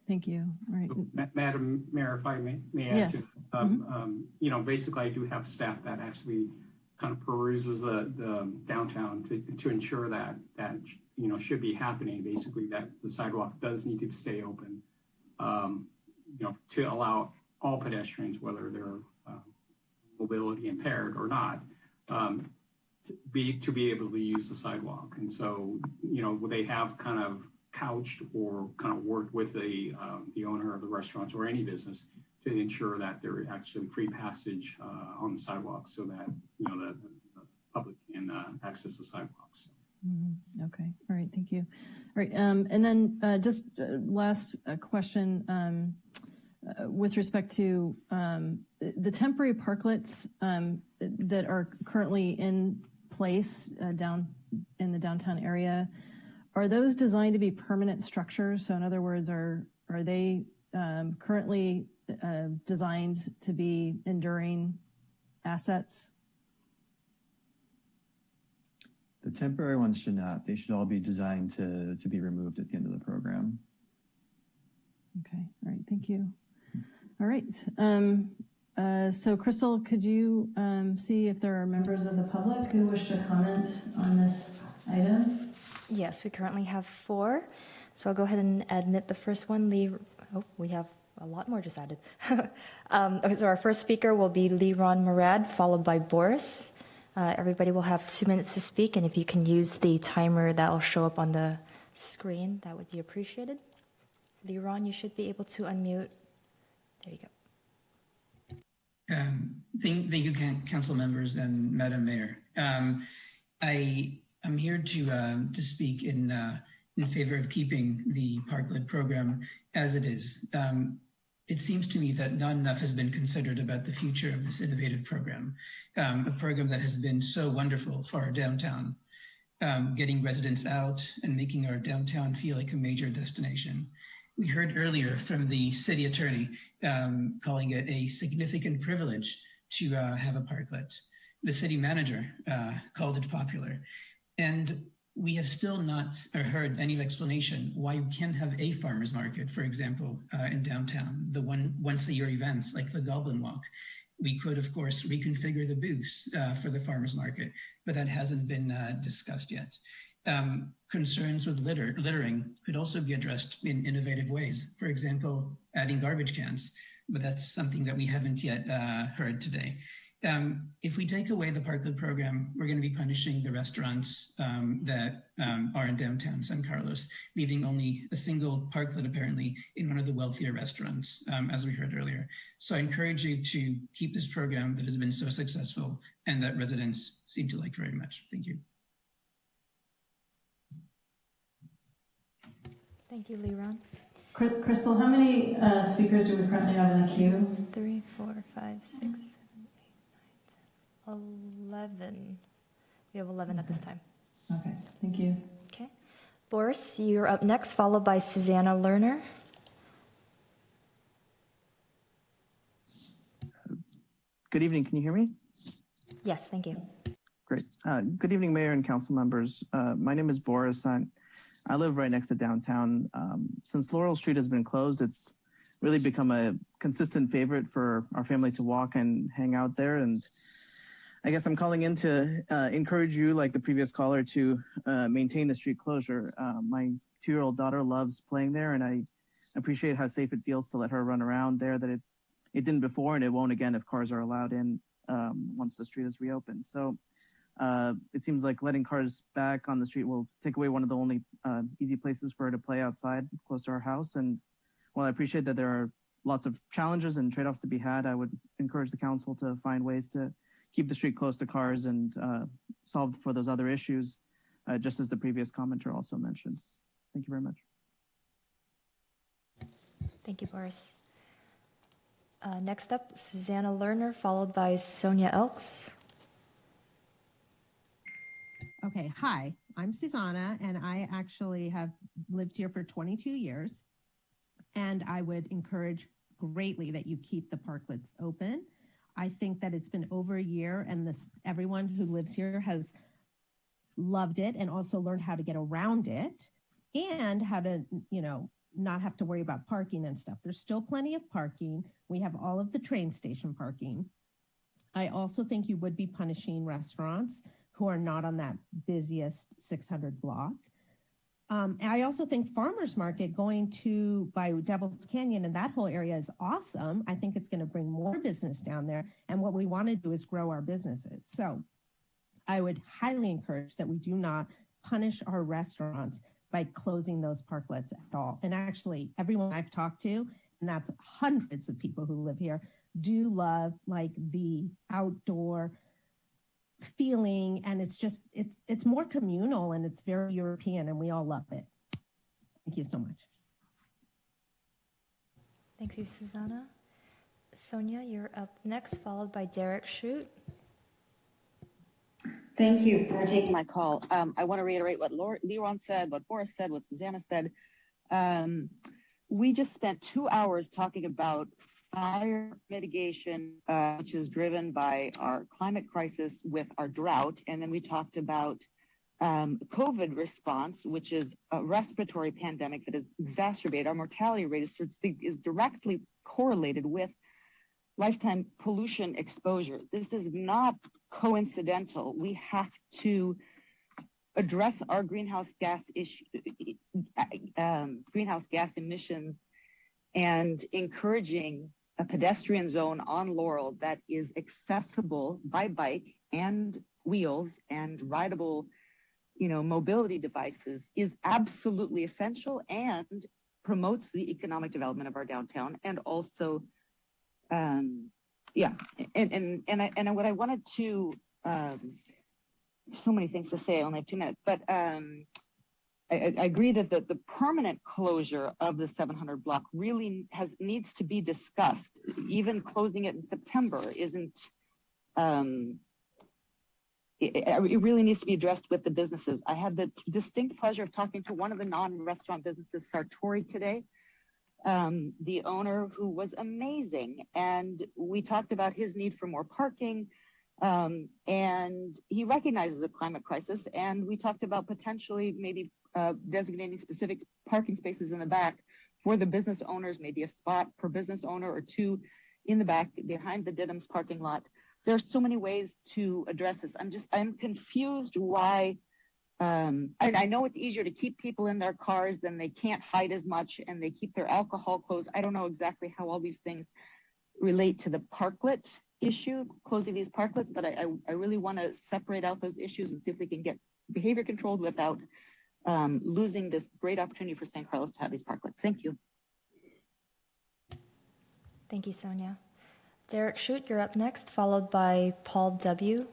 Thank you. All right. Madam Mayor, if I may add to, basically I do have staff that actually kind of peruses the downtown to ensure that should be happening. Basically, that the sidewalk does need to stay open, to allow all pedestrians, whether they're mobility impaired or not, to be able to use the sidewalk. And so, they have kind of couched or kind of worked with the owner of the restaurants or any business to ensure that there is actually free passage on the sidewalk, so that the public can access the sidewalks. Okay. All right. Thank you. All right. And then just last question with respect to the temporary parklets that are currently in place down in the downtown area. Are those designed to be permanent structures? So in other words, are they currently designed to be enduring assets? The temporary ones should not. They should all be designed to be removed at the end of the program. Okay. All right. Thank you. All right. So Crystal, could you see if there are members of the public who wish to comment on this item? Yes, we currently have 4. So I'll go ahead and admit the first one, we have a lot more just added. Okay, so our first speaker will be Leron Murad, followed by Boris. Everybody will have 2 minutes to speak, and if you can use the timer that will show up on the screen, that would be appreciated. Leron, you should be able to unmute. There you go. Thank you, council members and Madam Mayor. I'm here to speak in favor of keeping the parklet program as it is. It seems to me that not enough has been considered about the future of this innovative program, a program that has been so wonderful for our downtown, getting residents out and making our downtown feel like a major destination. We heard earlier from the city attorney calling it a significant privilege to have a parklet. The city manager called it popular. And we have still not heard any explanation why we can't have a farmer's market, for example, in downtown, the once-a-year events like the Goblin Walk. We could, of course, reconfigure the booths for the farmer's market, but that hasn't been discussed yet. Concerns with littering could also be addressed in innovative ways. For example, adding garbage cans, but that's something that we haven't yet heard today. If we take away the parklet program, we're going to be punishing the restaurants that are in downtown San Carlos, leaving only a single parklet apparently in one of the wealthier restaurants, as we heard earlier. So I encourage you to keep this program that has been so successful and that residents seem to like very much. Thank you. Thank you, Leron. Crystal, how many speakers do we currently have in the queue? 3, 4, 5, 6, 7, 8, 9, 10, 11. We have 11 at this time. Okay, thank you. Okay. Boris, you're up next, followed by Susanna Lerner. Good evening. Can you hear me? Yes, thank you. Great. Good evening, Mayor and council members. My name is Boris. I live right next to downtown. Since Laurel Street has been closed, it's really become a consistent favorite for our family to walk and hang out there. And I guess I'm calling in to encourage you, like the previous caller, to maintain the street closure. My 2-year-old daughter loves playing there, and I appreciate how safe it feels to let her run around there that it didn't before, and it won't again if cars are allowed in once the street is reopened. So it seems like letting cars back on the street will take away one of the only easy places for her to play outside close to our house. And while I appreciate that there are lots of challenges and trade-offs to be had, I would encourage the council to find ways to keep the street close to cars and solve for those other issues, just as the previous commenter also mentioned. Thank you very much. Thank you, Boris. Next up, Susanna Lerner, followed by Sonia Elks. Okay, hi, I'm Susanna, and I actually have lived here for 22 years, and I would encourage greatly that you keep the parklets open. I think that it's been over a year, and everyone who lives here has loved it and also learned how to get around it and how to, not have to worry about parking and stuff. There's still plenty of parking. We have all of the train station parking. I also think you would be punishing restaurants who are not on that busiest 600 block. And I also think farmers market going to by Devil's Canyon and that whole area is awesome. I think it's going to bring more business down there. And what we want to do is grow our businesses. So I would highly encourage that we do not punish our restaurants by closing those parklets at all. And actually, everyone I've talked to, and that's hundreds of people who live here, do love like the outdoor feeling, and it's more communal and it's very European, and we all love it. Thank you so much. Thank you, Susanna. Sonia, you're up next, followed by Derek Shute. Thank you for taking my call. I want to reiterate what Liron said, what Boris said, what Susanna said. We just spent 2 hours talking about fire mitigation, which is driven by our climate crisis with our drought. And then we talked about COVID response, which is a respiratory pandemic that has exacerbated our mortality rate is directly correlated with lifetime pollution exposure. This is not coincidental. We have to address our greenhouse gas emissions, and encouraging a pedestrian zone on Laurel that is accessible by bike and wheels and rideable, mobility devices is absolutely essential and promotes the economic development of our downtown. And also, and what I wanted to, so many things to say, I only have 2 minutes, but I agree that the permanent closure of the 700 block really needs to be discussed. Even closing it in September isn't, it really needs to be addressed with the businesses. I had the distinct pleasure of talking to one of the non-restaurant businesses, Sartori, today, the owner, who was amazing. And we talked about his need for more parking, and he recognizes a climate crisis. And we talked about potentially maybe designating specific parking spaces in the back for the business owners, maybe a spot per business owner or 2 in the back behind the Diddums parking lot. There's so many ways to address this. I'm confused why, and I know it's easier to keep people in their cars, then they can't fight as much and they keep their alcohol closed. I don't know exactly how all these things relate to the parklet issue, closing these parklets, but I really want to separate out those issues and see if we can get behavior controlled without losing this great opportunity for San Carlos to have these parklets. Thank you. Thank you, Sonia. Derek Shute, you're up next, followed by Paul W.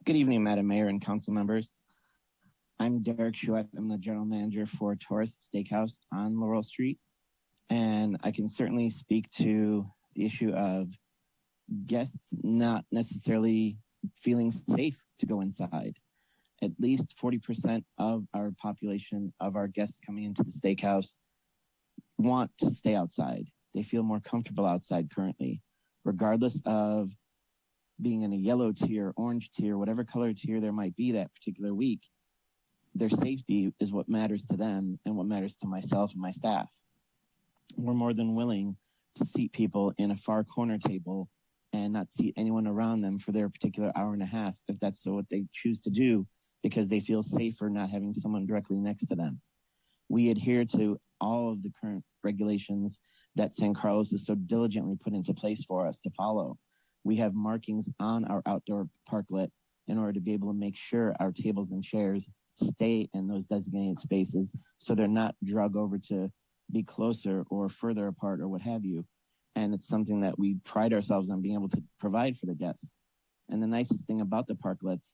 Good evening, Madam Mayor and council members. I'm Derek Shute. I'm the general manager for Tourist Steakhouse on Laurel Street. And I can certainly speak to the issue of guests not necessarily feeling safe to go inside. At least 40% of our population, of our guests coming into the steakhouse, want to stay outside. They feel more comfortable outside currently, regardless of being in a yellow tier, orange tier, whatever color tier there might be that particular week. Their safety is what matters to them and what matters to myself and my staff. We're more than willing to seat people in a far corner table and not seat anyone around them for their particular hour and a half, if that's what they choose to do, because they feel safer not having someone directly next to them. We adhere to all of the current regulations that San Carlos has so diligently put into place for us to follow. We have markings on our outdoor parklet in order to be able to make sure our tables and chairs stay in those designated spaces so they're not drug over to be closer or further apart or what have you. And it's something that we pride ourselves on being able to provide for the guests. And the nicest thing about the parklets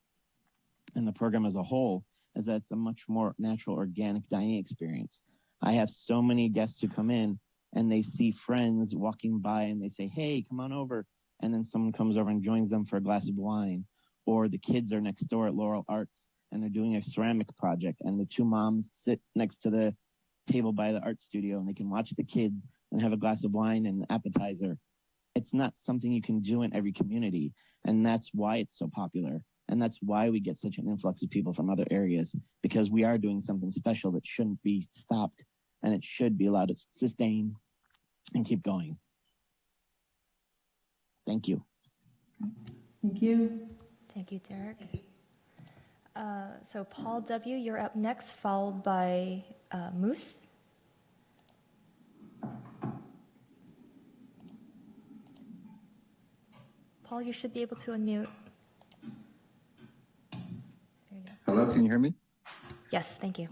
and the program as a whole is that it's a much more natural, organic dining experience. I have so many guests who come in and they see friends walking by and they say, hey, come on over. And then someone comes over and joins them for a glass of wine. Or the kids are next door at Laurel Arts and they're doing a ceramic project and the 2 moms sit next to the table by the art studio and they can watch the kids and have a glass of wine and an appetizer. It's not something you can do in every community. And that's why it's so popular. And that's why we get such an influx of people from other areas, because we are doing something special that shouldn't be stopped and it should be allowed to sustain and keep going. Thank you. Thank you. Thank you, Derek. So Paul W., you're up next, followed by Moose. Paul, you should be able to unmute. Hello, can you hear me? Yes, thank you.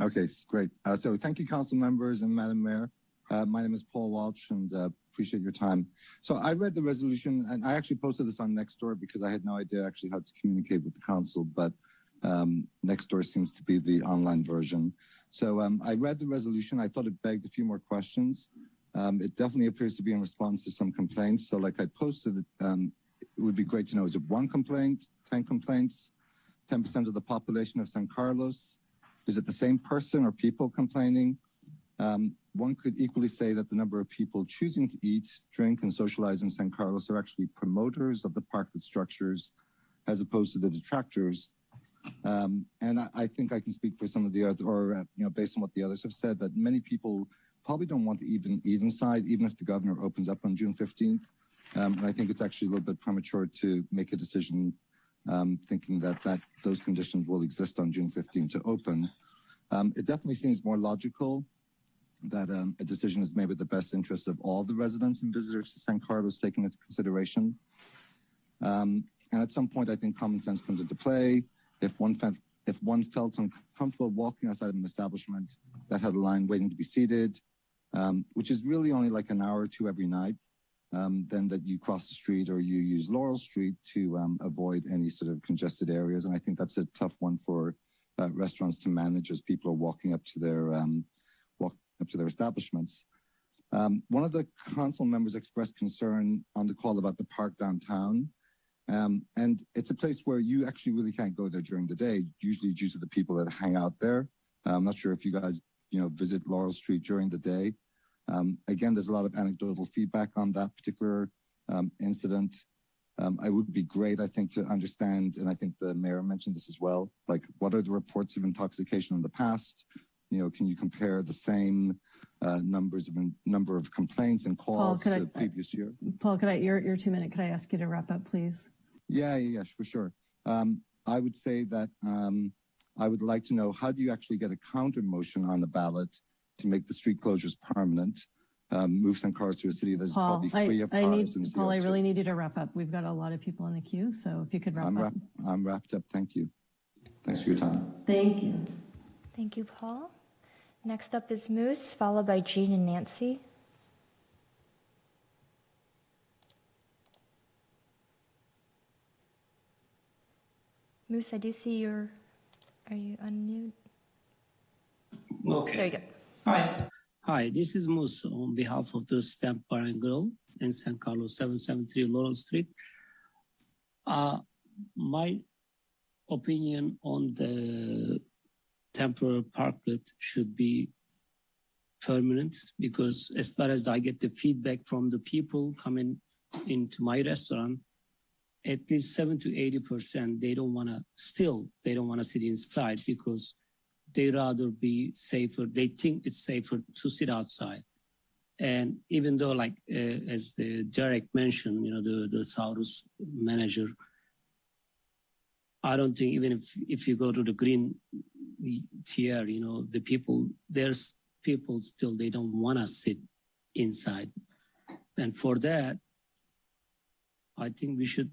Okay, great. So thank you, council members and Madam Mayor. My name is Paul Walsh, and appreciate your time. So I read the resolution, and I actually posted this on Nextdoor because I had no idea actually how to communicate with the council, but Nextdoor seems to be the online version. So I read the resolution. I thought it begged a few more questions. It definitely appears to be in response to some complaints. So like I posted, it would be great to know, is it 1 complaint, 10 complaints, 10% of the population of San Carlos? Is it the same person or people complaining? One could equally say that the number of people choosing to eat, drink, and socialize in San Carlos are actually promoters of the parklet structures as opposed to the detractors. And I think I can speak for some of the other, or based on what the others have said, that many people probably don't want to even eat inside, even if the governor opens up on June 15th. And I think it's actually a little bit premature to make a decision thinking that those conditions will exist on June 15th to open. It definitely seems more logical that a decision is made with the best interests of all the residents and visitors to San Carlos taken into consideration. And at some point, I think common sense comes into play. If one felt uncomfortable walking outside of an establishment that had a line waiting to be seated, which is really only like an hour or two every night, then that you cross the street or you use Laurel Street to avoid any sort of congested areas. And I think that's a tough one for restaurants to manage as people are walking up to their establishments. One of the council members expressed concern on the call about the park downtown. And it's a place where you actually really can't go there during the day, usually due to the people that hang out there. I'm not sure if you guys, visit Laurel Street during the day. Again, there's a lot of anecdotal feedback on that particular incident. I would be great, I think, to understand, and I think the mayor mentioned this as well, like what are the reports of intoxication in the past? Can you compare the same number of complaints and calls to the previous year? Paul, your 2 minute, could I ask you to wrap up, please? Yeah, for sure. I would say that I would like to know, how do you actually get a counter motion on the ballot to make the street closures permanent, move San Carlos to a city that's probably free of cars? Paul, I really need you to wrap up. We've got a lot of people in the queue, so if you could wrap up. I'm wrapped up. Thank you. Thanks for your time. Thank you. Thank you, Paul. Next up is Moose, followed by Jean and Nancy. Moose, I do see are you unmute? Okay. There you go. Hi, this is Moose on behalf of the Stamp Bar and Grill in San Carlos, 773 Laurel Street. My opinion on the temporary parklet should be permanent, because as far as I get the feedback from the people coming into my restaurant, at least 70 to 80%, they don't want to sit inside because they rather be safer. They think it's safer to sit outside. And even though, like, as the Derek mentioned, the Saurus manager, I don't think even if you go to the green tier, there's people still, they don't want to sit inside. And for that, I think we should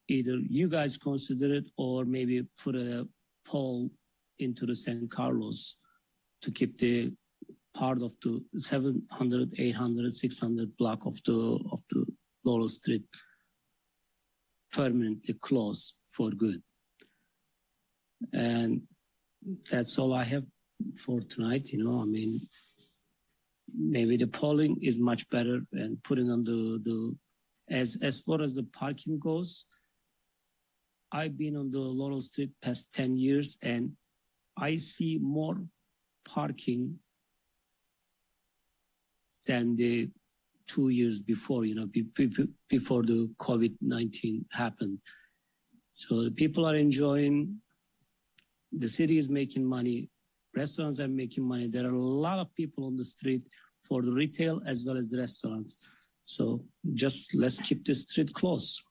either you guys consider it or maybe put a poll into the San Carlos to keep the part of the 700, 800, 600 block of the Laurel Street permanently closed for good. And that's all I have for tonight. Maybe the polling is much better, and putting on as far as the parking goes, I've been on the Laurel Street past 10 years, and I see more parking than the 2 years before, before the COVID-19 happened. So the people are enjoying, the city is making money, restaurants are making money. There are a lot of people on the street for the retail as well as the restaurants. So just let's keep the street close.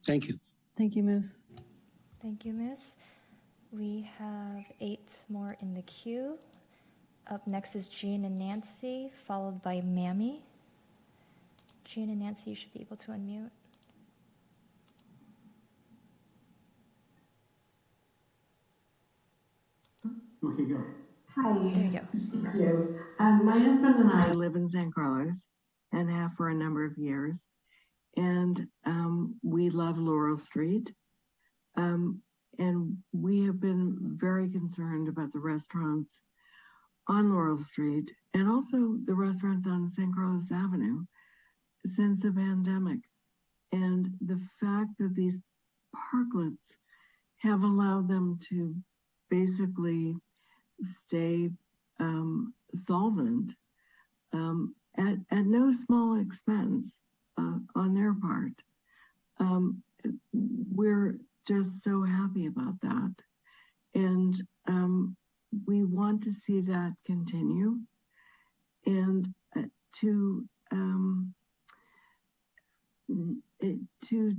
Thank you. Thank you, Moose. Thank you, Moose. We have 8 more in the queue. Up next is Jean and Nancy, followed by Mammy. Jean and Nancy, you should be able to unmute. Okay, go. Hi. There you go. Thank you. My husband and I live in San Carlos and have for a number of years. And we love Laurel Street. And we have been very concerned about the restaurants on Laurel Street and also the restaurants on San Carlos Avenue since the pandemic. And the fact that these parklets have allowed them to basically stay solvent at no small expense on their part. We're just so happy about that. And we want to see that continue. And to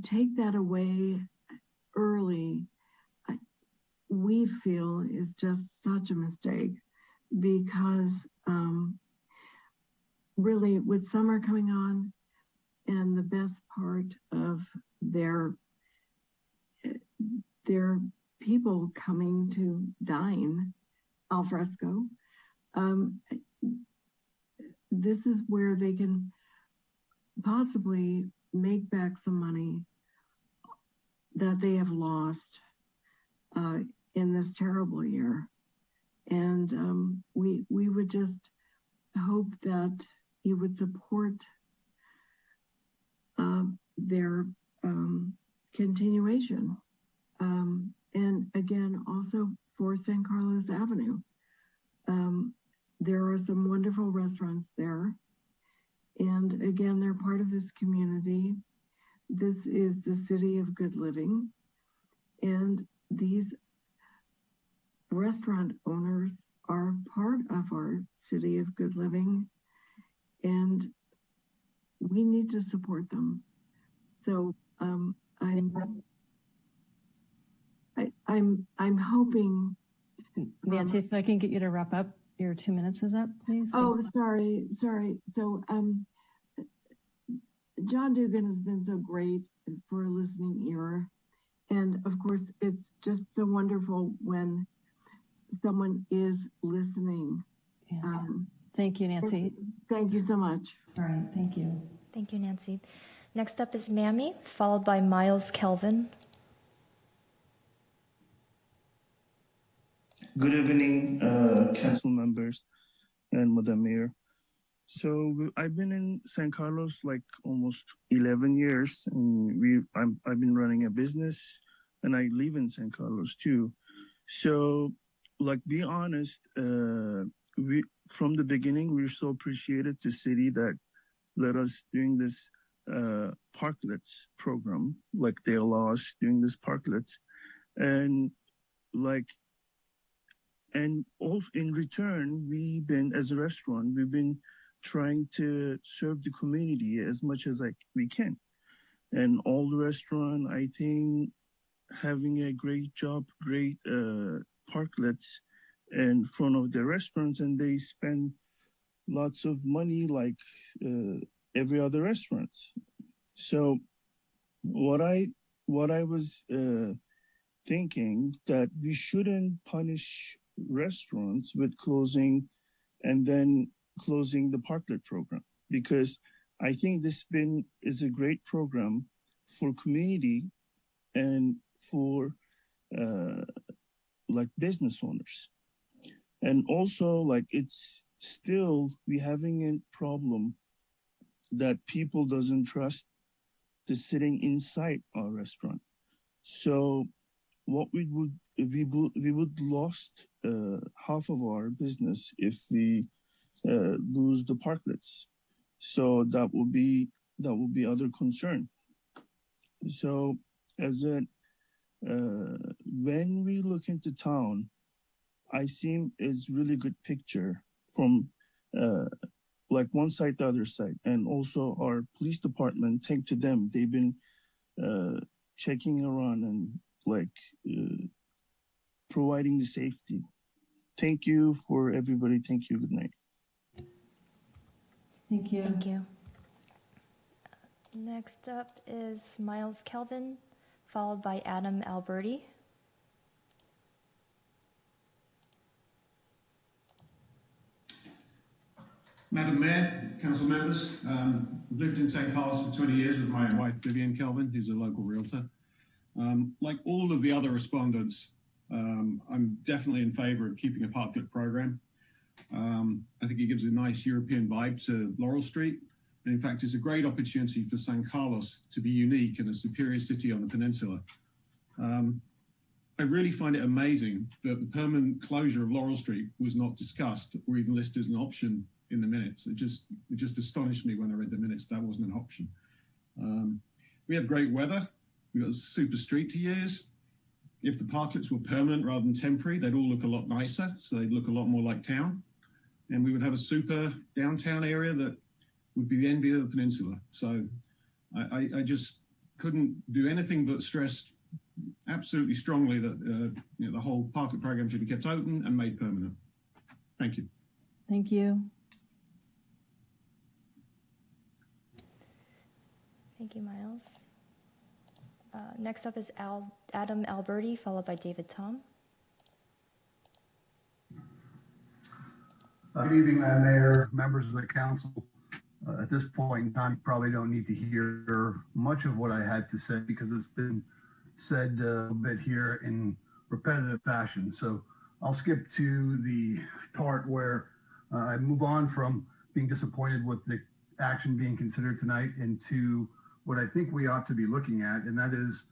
take that away early, we feel is just such a mistake because really with summer coming on and the best part of their people coming to dine al fresco, this is where they can possibly make back some money that they have lost in this terrible year. And we would just hope that you would support their continuation. And again, also for San Carlos Avenue, there are some wonderful restaurants there. And again, they're part of this community. This is the city of good living. And these restaurant owners are part of our city of good living. And we need to support them. So I'm hoping. Nancy, if I can get you to wrap up, your 2 minutes is up, please. Oh, sorry. So John Dugan has been so great for a listening ear. And of course, it's just so wonderful when someone is listening. Yeah. Thank you, Nancy. Thank you so much. All right, thank you. Thank you, Nancy. Next up is Mammy, followed by Miles Kelvin. Good evening, council members and Madam Mayor. So I've been in San Carlos like almost 11 years, and I've been running a business, and I live in San Carlos too. So, like, be honest, we from the beginning we so appreciated the city that let us doing this parklets program, like they allow us doing this parklets, and also in return, we've been, as a restaurant, we've been trying to serve the community as much as we can. And all the restaurant, I think, having a great job, great parklets in front of the restaurants, and they spend lots of money like every other restaurant. So what I was thinking that we shouldn't punish restaurants with closing and then closing the parklet program, because I think this is a great program for community and for like business owners. And also, like, it's still we having a problem that people doesn't trust the sitting inside our restaurant. So what we would lost half of our business if we lose the parklets. So that will be other concern. So as a when we look into town, I see it's really good picture from like one side to other side, and also our police department. Thank to them, they've been checking around and like providing the safety. Thank you for everybody. Thank you. Good night. Thank you. Thank you. Next up is Miles Kelvin, followed by Adam Alberti. Madam Mayor, council members, I've lived in St. Carlos for 20 years with my wife, Vivian Kelvin, who's a local realtor. Like all of the other respondents, I'm definitely in favor of keeping a parklet program. I think it gives a nice European vibe to Laurel Street. And in fact, it's a great opportunity for San Carlos to be unique and a superior city on the peninsula. I really find it amazing that the permanent closure of Laurel Street was not discussed or even listed as an option in the minutes. It just astonished me when I read the minutes that wasn't an option. We have great weather. We've got a super street to use. If the parklets were permanent rather than temporary, they'd all look a lot nicer. So they'd look a lot more like town. And we would have a super downtown area that would be the envy of the peninsula. So I just couldn't do anything but stress absolutely strongly that the whole parklet program should be kept open and made permanent. Thank you. Thank you. Thank you, Miles. Next up is Adam Alberti, followed by David Tom. Good evening, Madam Mayor, members of the council. At this point in time, you probably don't need to hear much of what I had to say because it's been said a bit here in repetitive fashion. So I'll skip to the part where I move on from being disappointed with the action being considered tonight into what I think we ought to be looking at, and that is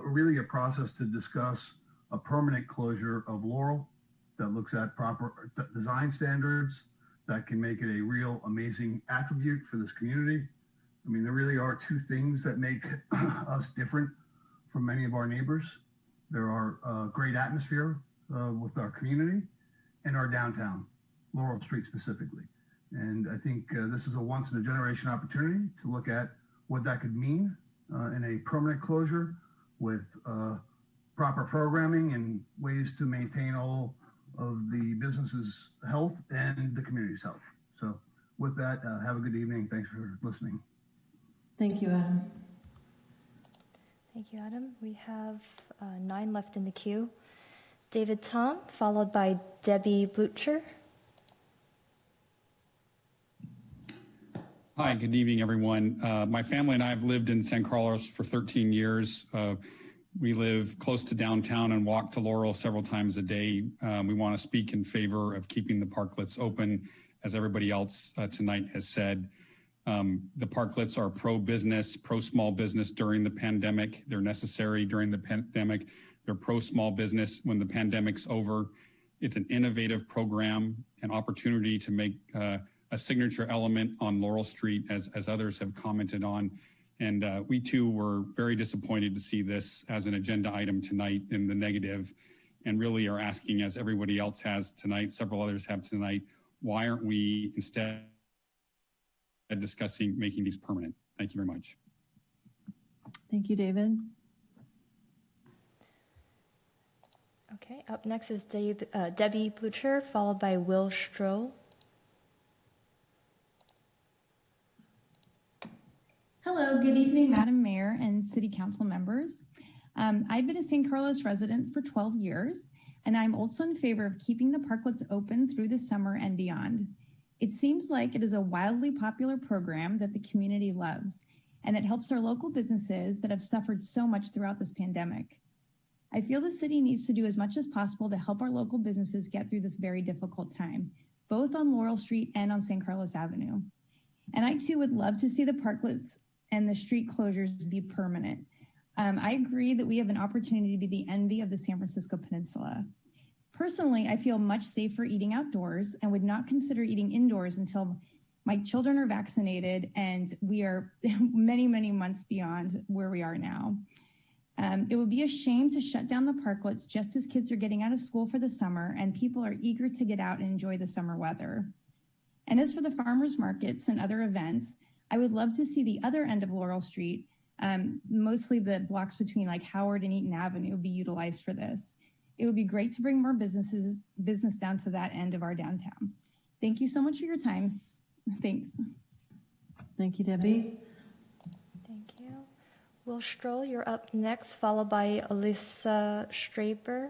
really a process to discuss a permanent closure of Laurel that looks at proper design standards that can make it a real amazing attribute for this community. I mean, there really are two things that make us different from many of our neighbors. There are great atmosphere with our community and our downtown, Laurel Street specifically. And I think this is a once in a generation opportunity to look at what that could mean in a permanent closure with proper programming and ways to maintain all of the business's health and the community's health. So with that, have a good evening. Thanks for listening. Thank you, Adam. Thank you, Adam. We have 9 left in the queue. David Tom, followed by Debbie Blucher. Hi, good evening, everyone. My family and I have lived in San Carlos for 13 years. We live close to downtown and walk to Laurel several times a day. We want to speak in favor of keeping the parklets open, as everybody else tonight has said. The parklets are pro-business, pro-small business during the pandemic. They're necessary during the pandemic. They're pro-small business when the pandemic's over. It's an innovative program, an opportunity to make a signature element on Laurel Street, as others have commented on. And we too were very disappointed to see this as an agenda item tonight in the negative, and really are asking, as everybody else has tonight, several others have tonight, why aren't we instead discussing making these permanent? Thank you very much. Thank you, David. Okay, up next is Debbie Blucher, followed by Will Stroh. Hello, good evening, Madam Mayor and City Council members. I've been a San Carlos resident for 12 years, and I'm also in favor of keeping the parklets open through the summer and beyond. It seems like it is a wildly popular program that the community loves, and it helps our local businesses that have suffered so much throughout this pandemic. I feel the city needs to do as much as possible to help our local businesses get through this very difficult time, both on Laurel Street and on San Carlos Avenue. And I too would love to see the parklets and the street closures be permanent. I agree that we have an opportunity to be the envy of the San Francisco Peninsula. Personally, I feel much safer eating outdoors and would not consider eating indoors until my children are vaccinated and we are many, many months beyond where we are now. It would be a shame to shut down the parklets just as kids are getting out of school for the summer and people are eager to get out and enjoy the summer weather. And as for the farmers markets and other events, I would love to see the other end of Laurel Street, mostly the blocks between like Howard and Eaton Avenue, be utilized for this. It would be great to bring more business down to that end of our downtown. Thank you so much for your time. Thanks. Thank you, Debbie. Thank you. Will Stroll, you're up next, followed by Alyssa Straper.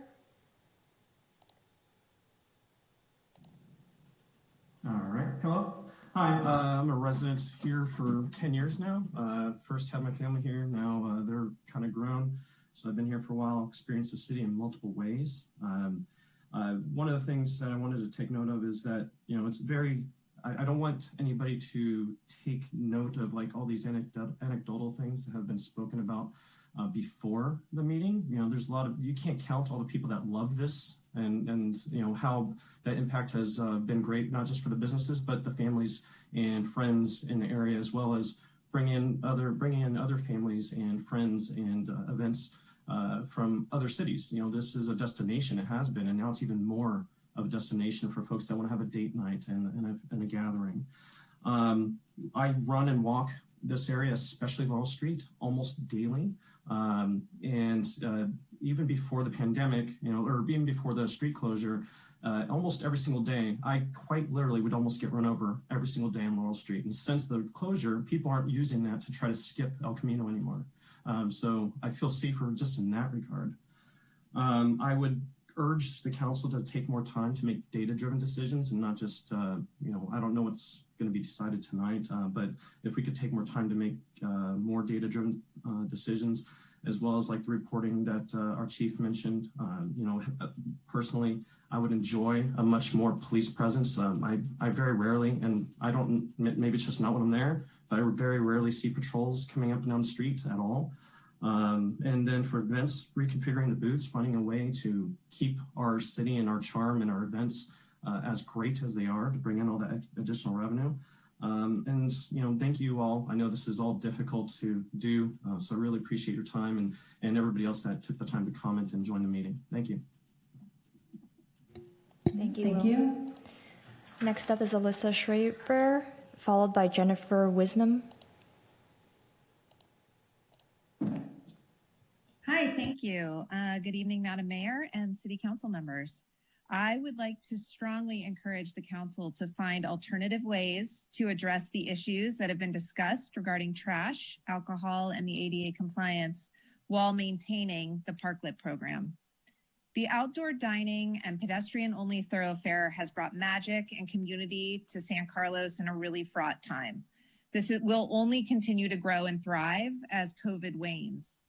All right. Hello. Hi. I'm a resident here for 10 years now. First had my family here. Now they're kind of grown. So I've been here for a while, experienced the city in multiple ways. One of the things that I wanted to take note of is that, it's very, I don't want anybody to take note of like all these anecdotal things that have been spoken about before the meeting. There's a lot of, you can't count all the people that love this and how that impact has been great, not just for the businesses, but the families and friends in the area, as well as bringing in other families and friends and events from other cities. This is a destination, it has been, and now it's even more of a destination for folks that want to have a date night and a gathering. I run and walk this area, especially Laurel Street, almost daily. Even before the pandemic, or even before the street closure, almost every single day, I quite literally would almost get run over every single day on Laurel Street. And since the closure, people aren't using that to try to skip El Camino anymore. So I feel safer just in that regard. I would urge the council to take more time to make data-driven decisions and not just, I don't know what's going to be decided tonight, but if we could take more time to make more data-driven decisions, as well as like the reporting that our chief mentioned. Personally, I would enjoy a much more police presence. I very rarely, and I don't, maybe it's just not when I'm there, but I very rarely see patrols coming up and down the street at all. And then for events, reconfiguring the booths, finding a way to keep our city and our charm and our events as great as they are, to bring in all that additional revenue. Thank you all. I know this is all difficult to do, so I really appreciate your time and everybody else that took the time to comment and join the meeting. Thank you. Thank you. Thank you. Next up is Alyssa Schreiber, followed by Jennifer Wisnam. Hi, thank you. Good evening, Madam Mayor and City Council members. I would like to strongly encourage the council to find alternative ways to address the issues that have been discussed regarding trash, alcohol, and the ADA compliance while maintaining the Parklet program. The outdoor dining and pedestrian-only thoroughfare has brought magic and community to San Carlos in a really fraught time. This will only continue to grow and thrive as COVID wanes.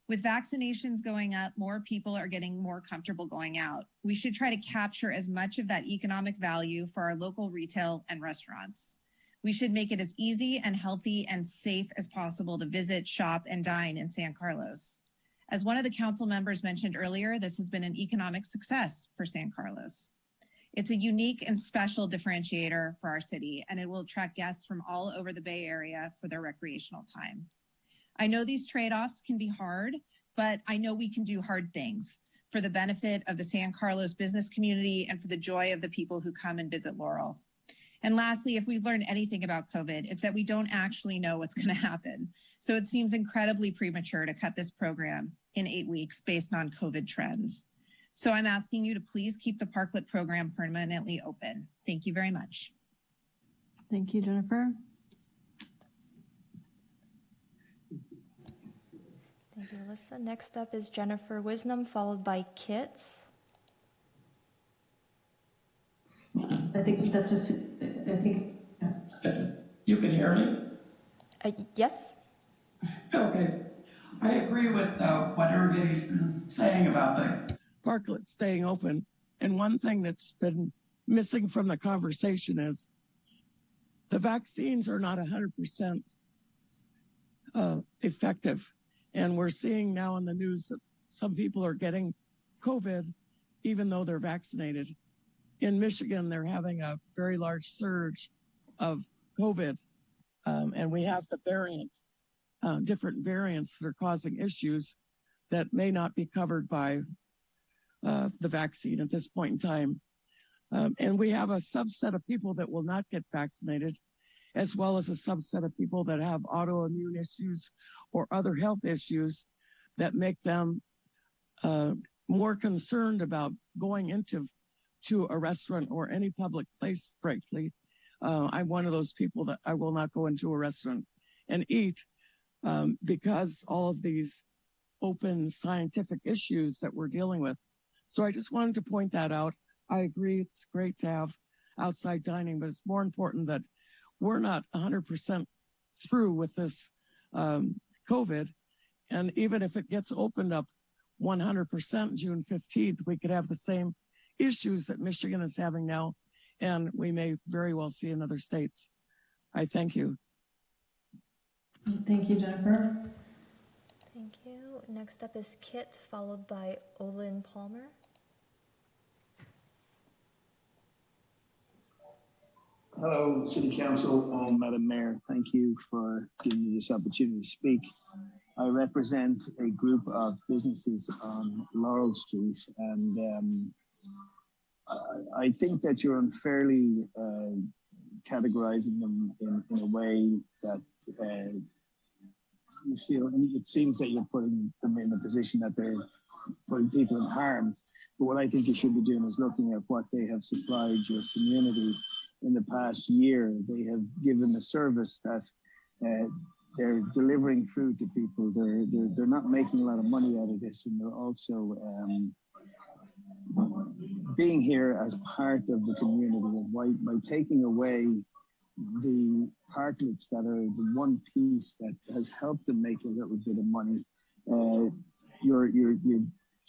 With vaccinations going up, more people are getting more comfortable going out. We should try to capture as much of that economic value for our local retail and restaurants. We should make it as easy and healthy and safe as possible to visit, shop, and dine in San Carlos. As one of the council members mentioned earlier, this has been an economic success for San Carlos. It's a unique and special differentiator for our city, and it will attract guests from all over the Bay Area for their recreational time. I know these trade-offs can be hard, but I know we can do hard things for the benefit of the San Carlos business community and for the joy of the people who come and visit Laurel. And lastly, if we've learned anything about COVID, it's that we don't actually know what's going to happen. So it seems incredibly premature to cut this program in 8 weeks based on COVID trends. So I'm asking you to please keep the Parklet program permanently open. Thank you very much. Thank you, Jennifer. Thank you, Alyssa. Next up is Jennifer Wisnam, followed by Kits. I think that's just, You can hear me? Yes. Okay. I agree with what everybody's been saying about the Parklet staying open. And one thing that's been missing from the conversation is the vaccines are not 100% effective. And we're seeing now in the news that some people are getting COVID even though they're vaccinated. In Michigan, they're having a very large surge of COVID. And we have the different variants that are causing issues that may not be covered by the vaccine at this point in time. And we have a subset of people that will not get vaccinated, as well as a subset of people that have autoimmune issues or other health issues that make them more concerned about going into a restaurant or any public place, frankly. I'm one of those people that I will not go into a restaurant and eat because all of these open scientific issues that we're dealing with. So I just wanted to point that out. I agree it's great to have outside dining, but it's more important that we're not 100% through with this COVID. And even if it gets opened up 100% June 15th, we could have the same issues that Michigan is having now, and we may very well see in other states. I thank you. Thank you, Jennifer. Thank you. Next up is Kit, followed by Olin Palmer. Hello, City Council and Madam Mayor. Thank you for giving me this opportunity to speak. I represent a group of businesses on Laurel Street, and I think that you're unfairly categorizing them in a way that you feel, it seems that you're putting them in a position that they're putting people in harm. But what I think you should be doing is looking at what they have supplied your community in the past year. They have given a service that they're delivering food to people. They're not making a lot of money out of this, and they're also being here as part of the community. And by taking away the parklets that are the one piece that has helped them make a little bit of money, you're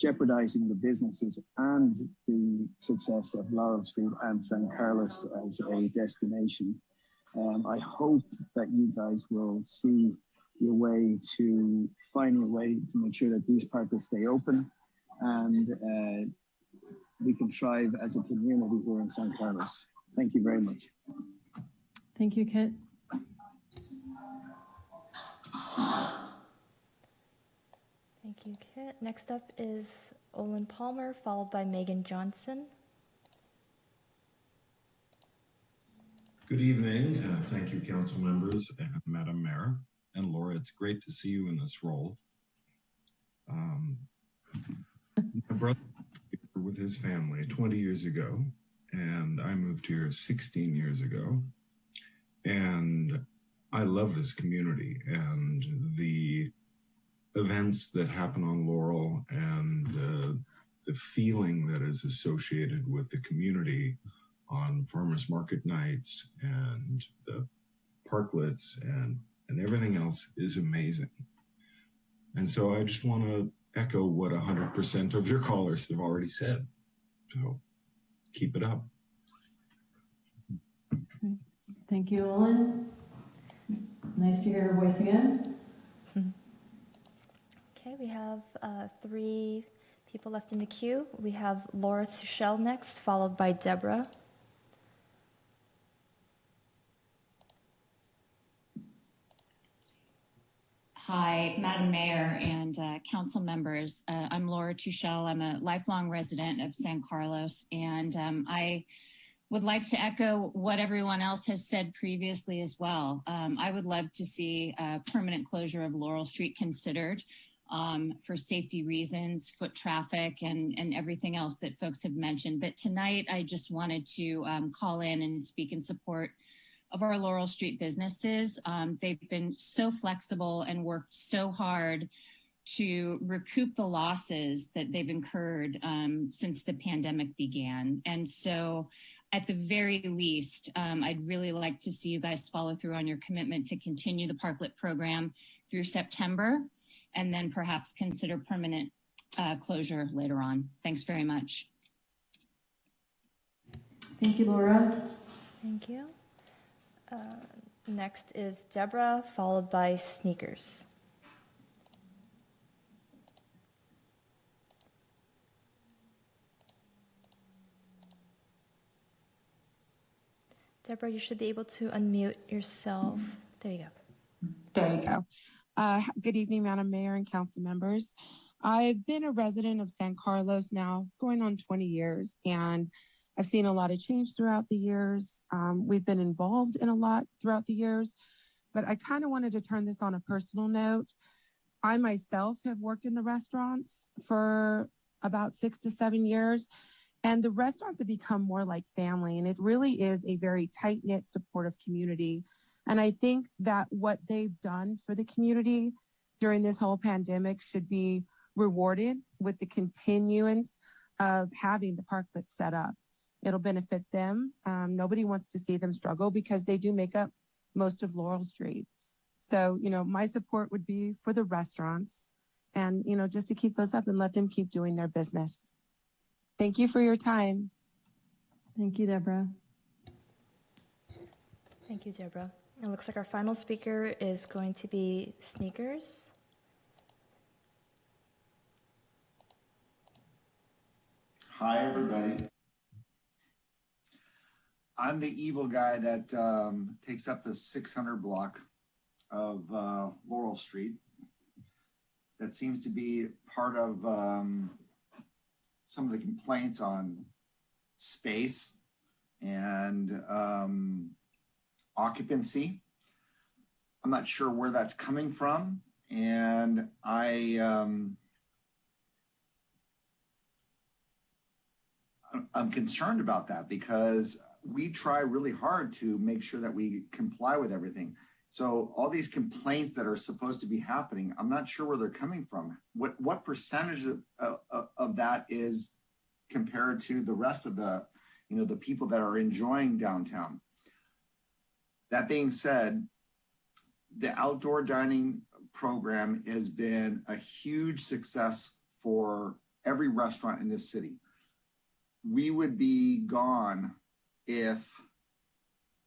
jeopardizing the businesses and the success of Laurel Street and San Carlos as a destination. I hope that you guys will see your way to finding a way to make sure that these parklets stay open, and we can thrive as a community here in San Carlos. Thank you very much. Thank you, Kit. Thank you, Kit. Next up is Olin Palmer, followed by Megan Johnson. Good evening. Thank you, council members and Madam Mayor. And Laura, it's great to see you in this role. My brother moved with his family 20 years ago, and I moved here 16 years ago. And I love this community and the events that happen on Laurel and the feeling that is associated with the community on farmers market nights and the parklets and everything else is amazing. And so I just want to echo what 100% of your callers have already said. So keep it up. Thank you, Olin. Nice to hear your voice again. Okay, we have 3 people left in the queue. We have Laura Tuchel next, followed by Deborah. Hi, Madam Mayor and council members. I'm Laura Tuchel. I'm a lifelong resident of San Carlos, and I would like to echo what everyone else has said previously as well. I would love to see a permanent closure of Laurel Street considered for safety reasons, foot traffic, and everything else that folks have mentioned. But tonight, I just wanted to call in and speak in support of our Laurel Street businesses. They've been so flexible and worked so hard to recoup the losses that they've incurred since the pandemic began. And so at the very least, I'd really like to see you guys follow through on your commitment to continue the Parklet program through September, and then perhaps consider permanent closure later on. Thanks very much. Thank you, Laura. Thank you. Next is Deborah, followed by Sneakers. Deborah, you should be able to unmute yourself. There you go. There you go. Good evening, Madam Mayor and council members. I've been a resident of San Carlos now going on 20 years, and I've seen a lot of change throughout the years. We've been involved in a lot throughout the years, but I kind of wanted to turn this on a personal note. I myself have worked in the restaurants for about 6 to 7 years, and the restaurants have become more like family, and it really is a very tight-knit, supportive community. And I think that what they've done for the community during this whole pandemic should be rewarded with the continuance of having the parklets set up. It'll benefit them. Nobody wants to see them struggle because they do make up most of Laurel Street. So, my support would be for the restaurants and, just to keep those up and let them keep doing their business. Thank you for your time. Thank you, Deborah. Thank you, Deborah. It looks like our final speaker is going to be Sneakers. Hi, everybody. I'm the evil guy that takes up the 600 block of Laurel Street. That seems to be part of some of the complaints on space and occupancy. I'm not sure where that's coming from, and I'm concerned about that because we try really hard to make sure that we comply with everything. So all these complaints that are supposed to be happening, I'm not sure where they're coming from. What percentage of that is compared to the rest of the people that are enjoying downtown? That being said, the outdoor dining program has been a huge success for every restaurant in this city. We would be gone if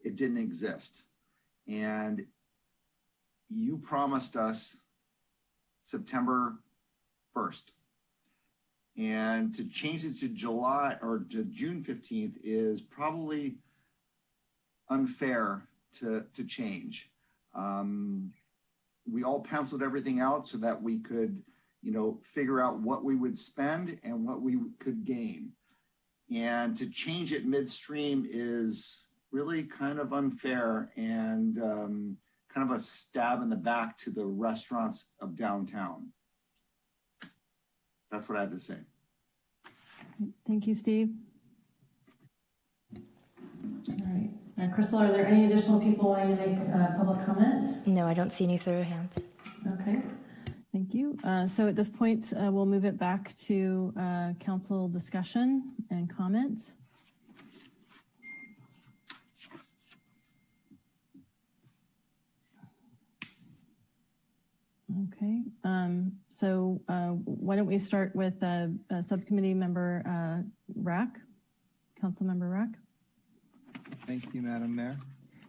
it didn't exist. And you promised us September 1st. And to change it to July or to June 15th is probably unfair to change. We all penciled everything out so that we could, figure out what we would spend and what we could gain. And to change it midstream is really kind of unfair and kind of a stab in the back to the restaurants of downtown. That's what I have to say. Thank you, Steve. All right. Crystal, are there any additional people wanting to make public comments? No, I don't see any further hands. Okay. Thank you. So at this point, we'll move it back to council discussion and comment. Okay. So why don't we start with subcommittee member Rack, Council Member Rack. Thank you, Madam Mayor.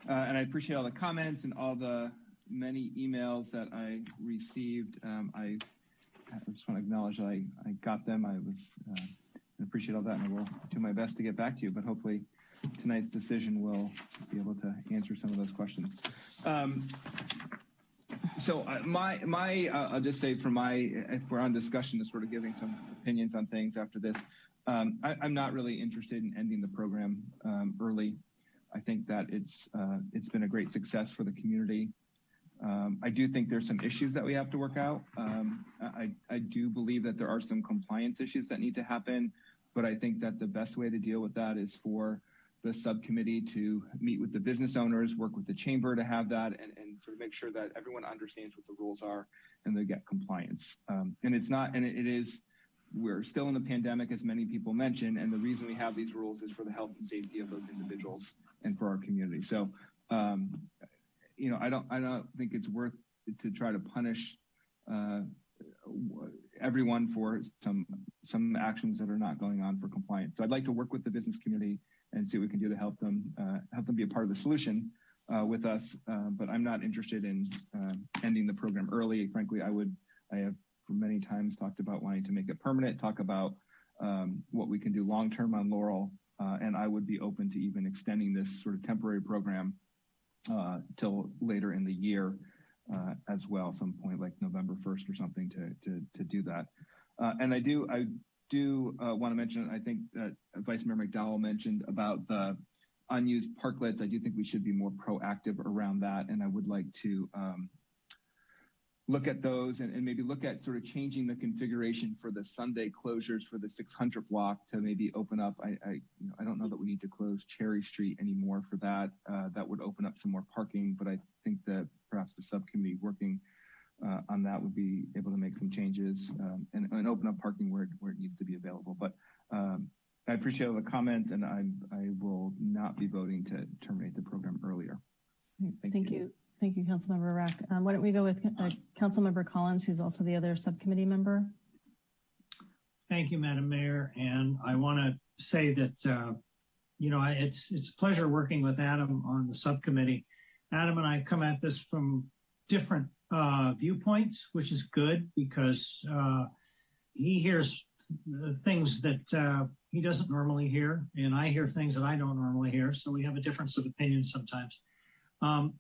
And I appreciate all the comments and all the many emails that I received. I just want to acknowledge that I got them. I appreciate all that, and I will do my best to get back to you, but hopefully tonight's decision will be able to answer some of those questions. So I'll just say if we're on discussion, to sort of giving some opinions on things after this, I'm not really interested in ending the program early. I think that it's been a great success for the community. I do think there's some issues that we have to work out. I do believe that there are some compliance issues that need to happen, but I think that the best way to deal with that is for the subcommittee to meet with the business owners, work with the chamber to have that, and sort of make sure that everyone understands what the rules are and they get compliance. We're still in the pandemic, as many people mentioned, and the reason we have these rules is for the health and safety of those individuals and for our community. So, I don't think it's worth it to try to punish everyone for some actions that are not going on for compliance. So I'd like to work with the business community and see what we can do to help them be a part of the solution with us. But I'm not interested in ending the program early. Frankly, I have for many times talked about wanting to make it permanent, talk about what we can do long-term on Laurel, and I would be open to even extending this sort of temporary program till later in the year as well, some point like November 1st or something to do that. And I do want to mention, I think Vice Mayor McDowell mentioned about the unused parklets. I do think we should be more proactive around that, and I would like to look at those and maybe look at sort of changing the configuration for the Sunday closures for the 600 block to maybe open up. I don't know that we need to close Cherry Street anymore for that. That would open up some more parking, but I think that perhaps the subcommittee working on that would be able to make some changes and open up parking where it needs to be available. But I appreciate all the comments, and I will not be voting to terminate the program earlier. Thank you. Thank you, Councilmember Rack. Why don't we go with Councilmember Collins, who's also the other subcommittee member? Thank you, Madam Mayor. And I want to say that, it's a pleasure working with Adam on the subcommittee. Adam and I come at this from different viewpoints, which is good because he hears things that he doesn't normally hear, and I hear things that I don't normally hear. So we have a difference of opinion sometimes.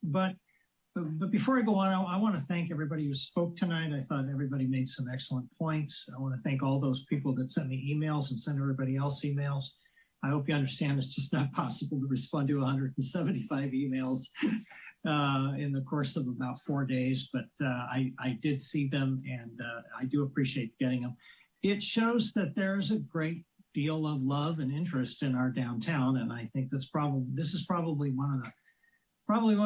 But before I go on, I want to thank everybody who spoke tonight. I thought everybody made some excellent points. I want to thank all those people that sent me emails and sent everybody else emails. I hope you understand it's just not possible to respond to 175 emails in the course of about 4 days, but I did see them, and I do appreciate getting them. It shows that there's a great deal of love and interest in our downtown, and I think this is probably one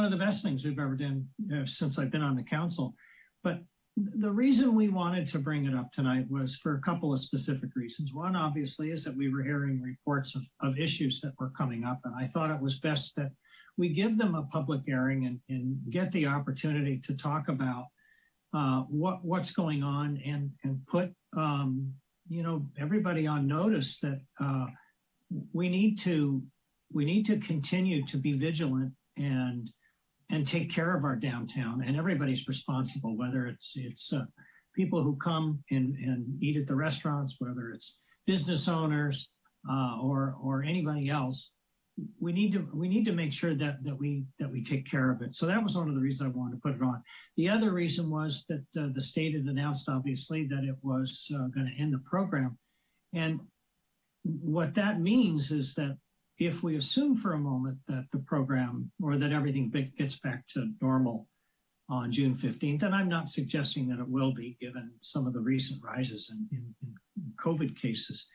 of the best things we've ever done since I've been on the council. But the reason we wanted to bring it up tonight was for a couple of specific reasons. One, obviously, is that we were hearing reports of issues that were coming up, and I thought it was best that we give them a public airing and get the opportunity to talk about what's going on and put everybody on notice that we need to continue to be vigilant and take care of our downtown, and everybody's responsible, whether it's people who come and eat at the restaurants, whether it's business owners or anybody else. We need to make sure that we take care of it. So that was one of the reasons I wanted to put it on. The other reason was that the state had announced, obviously, that it was going to end the program, and what that means is that if we assume for a moment that the program or that everything gets back to normal on June 15th, and I'm not suggesting that it will be given some of the recent rises in COVID cases.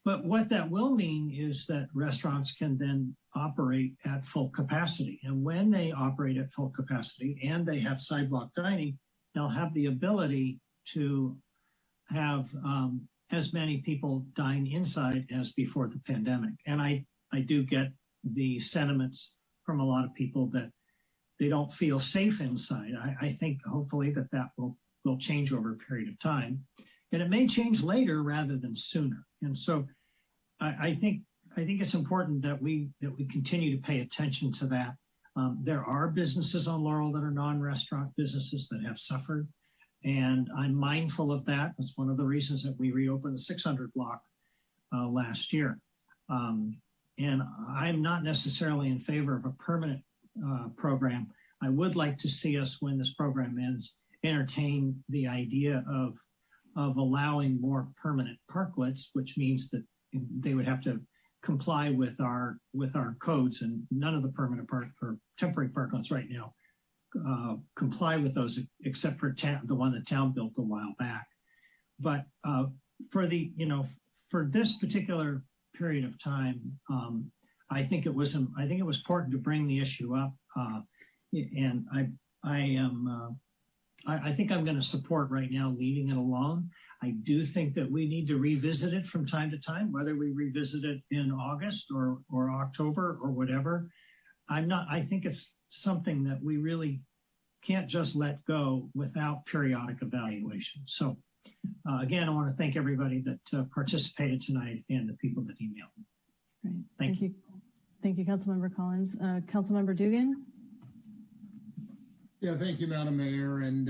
But what that will mean is that restaurants can then operate at full capacity. And when they operate at full capacity and they have sidewalk dining, they'll have the ability to have as many people dine inside as before the pandemic. And I do get the sentiments from a lot of people that they don't feel safe inside. I think hopefully that will change over a period of time. And it may change later rather than sooner. And so I think it's important that we continue to pay attention to that. There are businesses on Laurel that are non-restaurant businesses that have suffered. And I'm mindful of that. That's one of the reasons that we reopened the 600 block last year. And I'm not necessarily in favor of a permanent program. I would like to see us, when this program ends, entertain the idea of allowing more permanent parklets, which means that they would have to comply with our codes, and none of the permanent or temporary parklets right now comply with those, except for the one the town built a while back. But for this particular period of time, I think it was important to bring the issue up, and I think I'm going to support right now leaving it alone. I do think that we need to revisit it from time to time, whether we revisit it in August or October or whatever. I think it's something that we really can't just let go without periodic evaluation. So again, I want to thank everybody that participated tonight and the people that emailed me. Great. Thank you. Thank you, Councilmember Collins. Councilmember Dugan. Yeah, thank you, Madam Mayor, and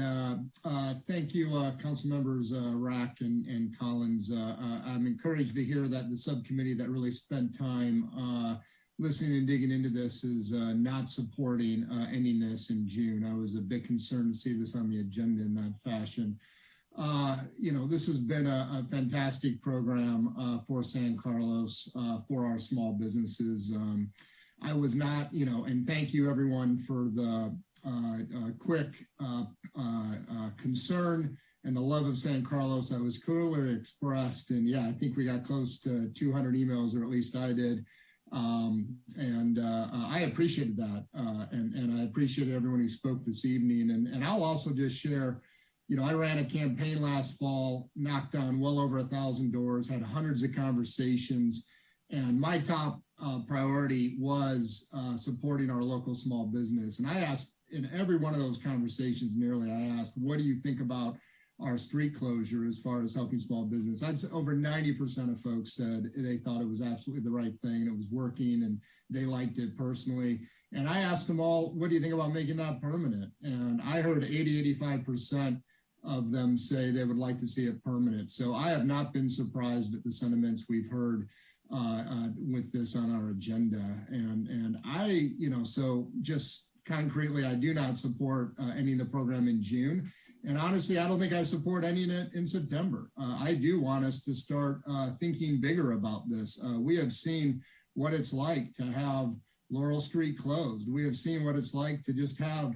thank you, Council Members Rack and Collins. I'm encouraged to hear that the subcommittee that really spent time listening and digging into this is not supporting ending this in June. I was a bit concerned to see this on the agenda in that fashion. this has been a fantastic program for San Carlos, for our small businesses. I was not, and thank you everyone for the quick concern and the love of San Carlos that was clearly expressed. And yeah, I think we got close to 200 emails, or at least I did. I appreciated that. And I appreciated everyone who spoke this evening. And I'll also just share, I ran a campaign last fall, knocked on well over 1,000 doors, had hundreds of conversations. And my top priority was supporting our local small business. And I asked in every one of those conversations, nearly, I asked, what do you think about our street closure as far as helping small business? I'd say over 90% of folks said they thought it was absolutely the right thing, and it was working, and they liked it personally. And I asked them all, what do you think about making that permanent? And I heard 85% of them say they would like to see it permanent. So I have not been surprised at the sentiments we've heard with this on our agenda. And I, so just concretely, I do not support ending the program in June. And honestly, I don't think I support ending it in September. I do want us to start thinking bigger about this. We have seen what it's like to have Laurel Street closed. We have seen what it's like to just have,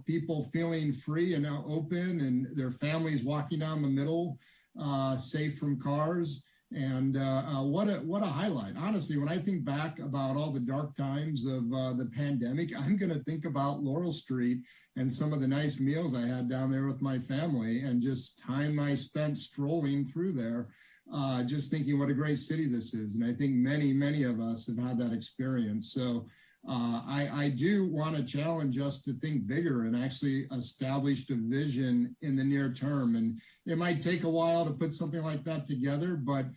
people feeling free and open, and their families walking down the middle, safe from cars. And what a highlight. Honestly, when I think back about all the dark times of the pandemic, I'm going to think about Laurel Street and some of the nice meals I had down there with my family, and just time I spent strolling through there, just thinking what a great city this is. And I think many, many of us have had that experience. So I do want to challenge us to think bigger and actually establish a vision in the near term. And it might take a while to put something like that together, but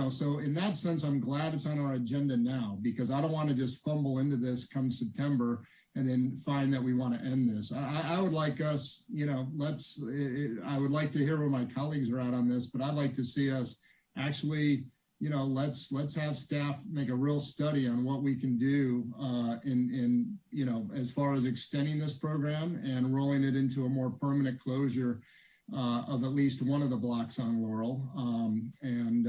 so in that sense, I'm glad it's on our agenda now, because I don't want to just fumble into this come September and then find that we want to end this. I would like us, I would like to hear where my colleagues are at on this, but I'd like to see us actually, let's have staff make a real study on what we can do in as far as extending this program and rolling it into a more permanent closure of at least one of the blocks on Laurel, and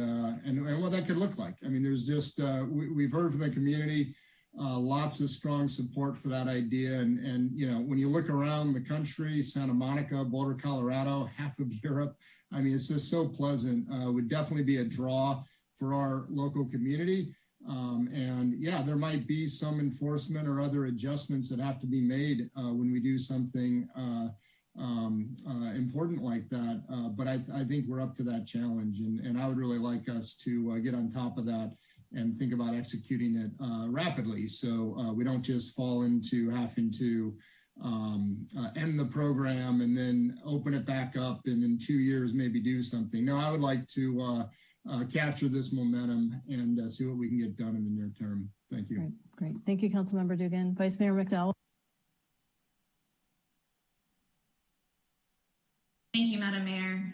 what that could look like. I mean, there's just, we've heard from the community, lots of strong support for that idea. And when you look around the country, Santa Monica, Boulder, Colorado, half of Europe, I mean, it's just so pleasant. Would definitely be a draw for our local community. And yeah, there might be some enforcement or other adjustments that have to be made when we do something important like that. But I think we're up to that challenge. And I would really like us to get on top of that and think about executing it rapidly, so we don't just fall into having to end the program and then open it back up and in 2 years maybe do something. No, I would like to capture this momentum and see what we can get done in the near term. Thank you. Great. Thank you, Councilmember Dugan. Vice Mayor McDowell. Thank you, Madam Mayor.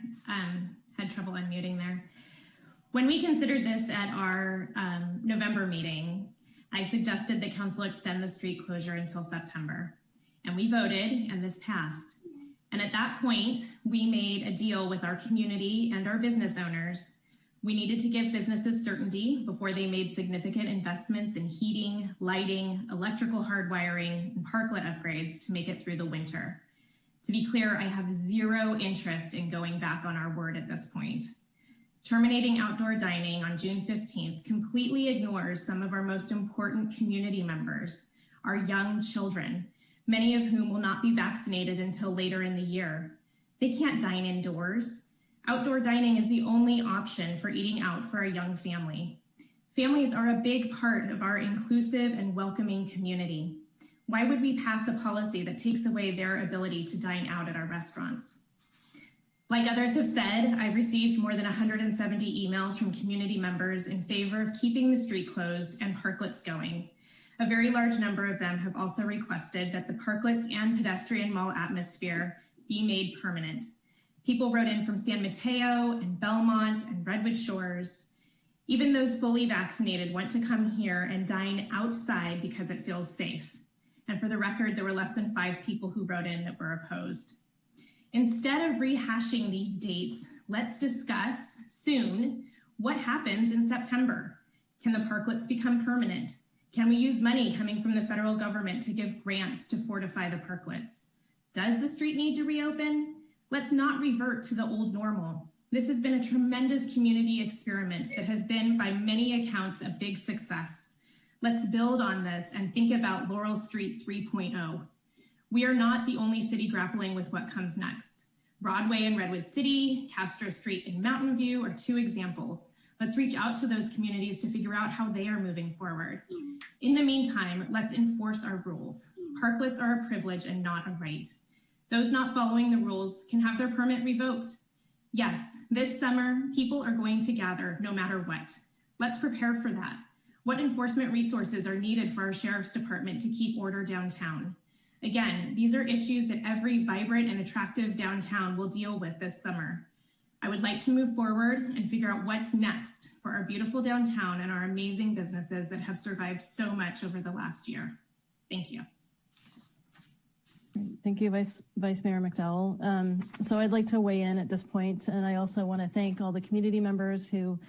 Had trouble unmuting there. When we considered this at our November meeting, I suggested that council extend the street closure until September, and we voted and this passed. And at that point, we made a deal with our community and our business owners. We needed to give businesses certainty before they made significant investments in heating, lighting, electrical hardwiring, and parklet upgrades to make it through the winter. To be clear, I have zero interest in going back on our word at this point. Terminating outdoor dining on June 15th completely ignores some of our most important community members, our young children, many of whom will not be vaccinated until later in the year. They can't dine indoors. Outdoor dining is the only option for eating out for a young family. Families are a big part of our inclusive and welcoming community. Why would we pass a policy that takes away their ability to dine out at our restaurants? Like others have said, I've received more than 170 emails from community members in favor of keeping the street closed and parklets going. A very large number of them have also requested that the parklets and pedestrian mall atmosphere be made permanent. People wrote in from San Mateo and Belmont and Redwood Shores. Even those fully vaccinated want to come here and dine outside because it feels safe. And for the record, there were less than 5 people who wrote in that were opposed. Instead of rehashing these dates, let's discuss soon what happens in September. Can the parklets become permanent? Can we use money coming from the federal government to give grants to fortify the parklets? Does the street need to reopen? Let's not revert to the old normal. This has been a tremendous community experiment that has been, by many accounts, a big success. Let's build on this and think about Laurel Street 3.0. We are not the only city grappling with what comes next. Broadway in Redwood City, Castro Street in Mountain View are two examples. Let's reach out to those communities to figure out how they are moving forward. In the meantime, let's enforce our rules. Parklets are a privilege and not a right. Those not following the rules can have their permit revoked. Yes, this summer, people are going to gather no matter what. Let's prepare for that. What enforcement resources are needed for our sheriff's department to keep order downtown? Again, these are issues that every vibrant and attractive downtown will deal with this summer. I would like to move forward and figure out what's next for our beautiful downtown and our amazing businesses that have survived so much over the last year. Thank you. Thank you, Vice Mayor McDowell. So I'd like to weigh in at this point, and I also want to thank all the community members who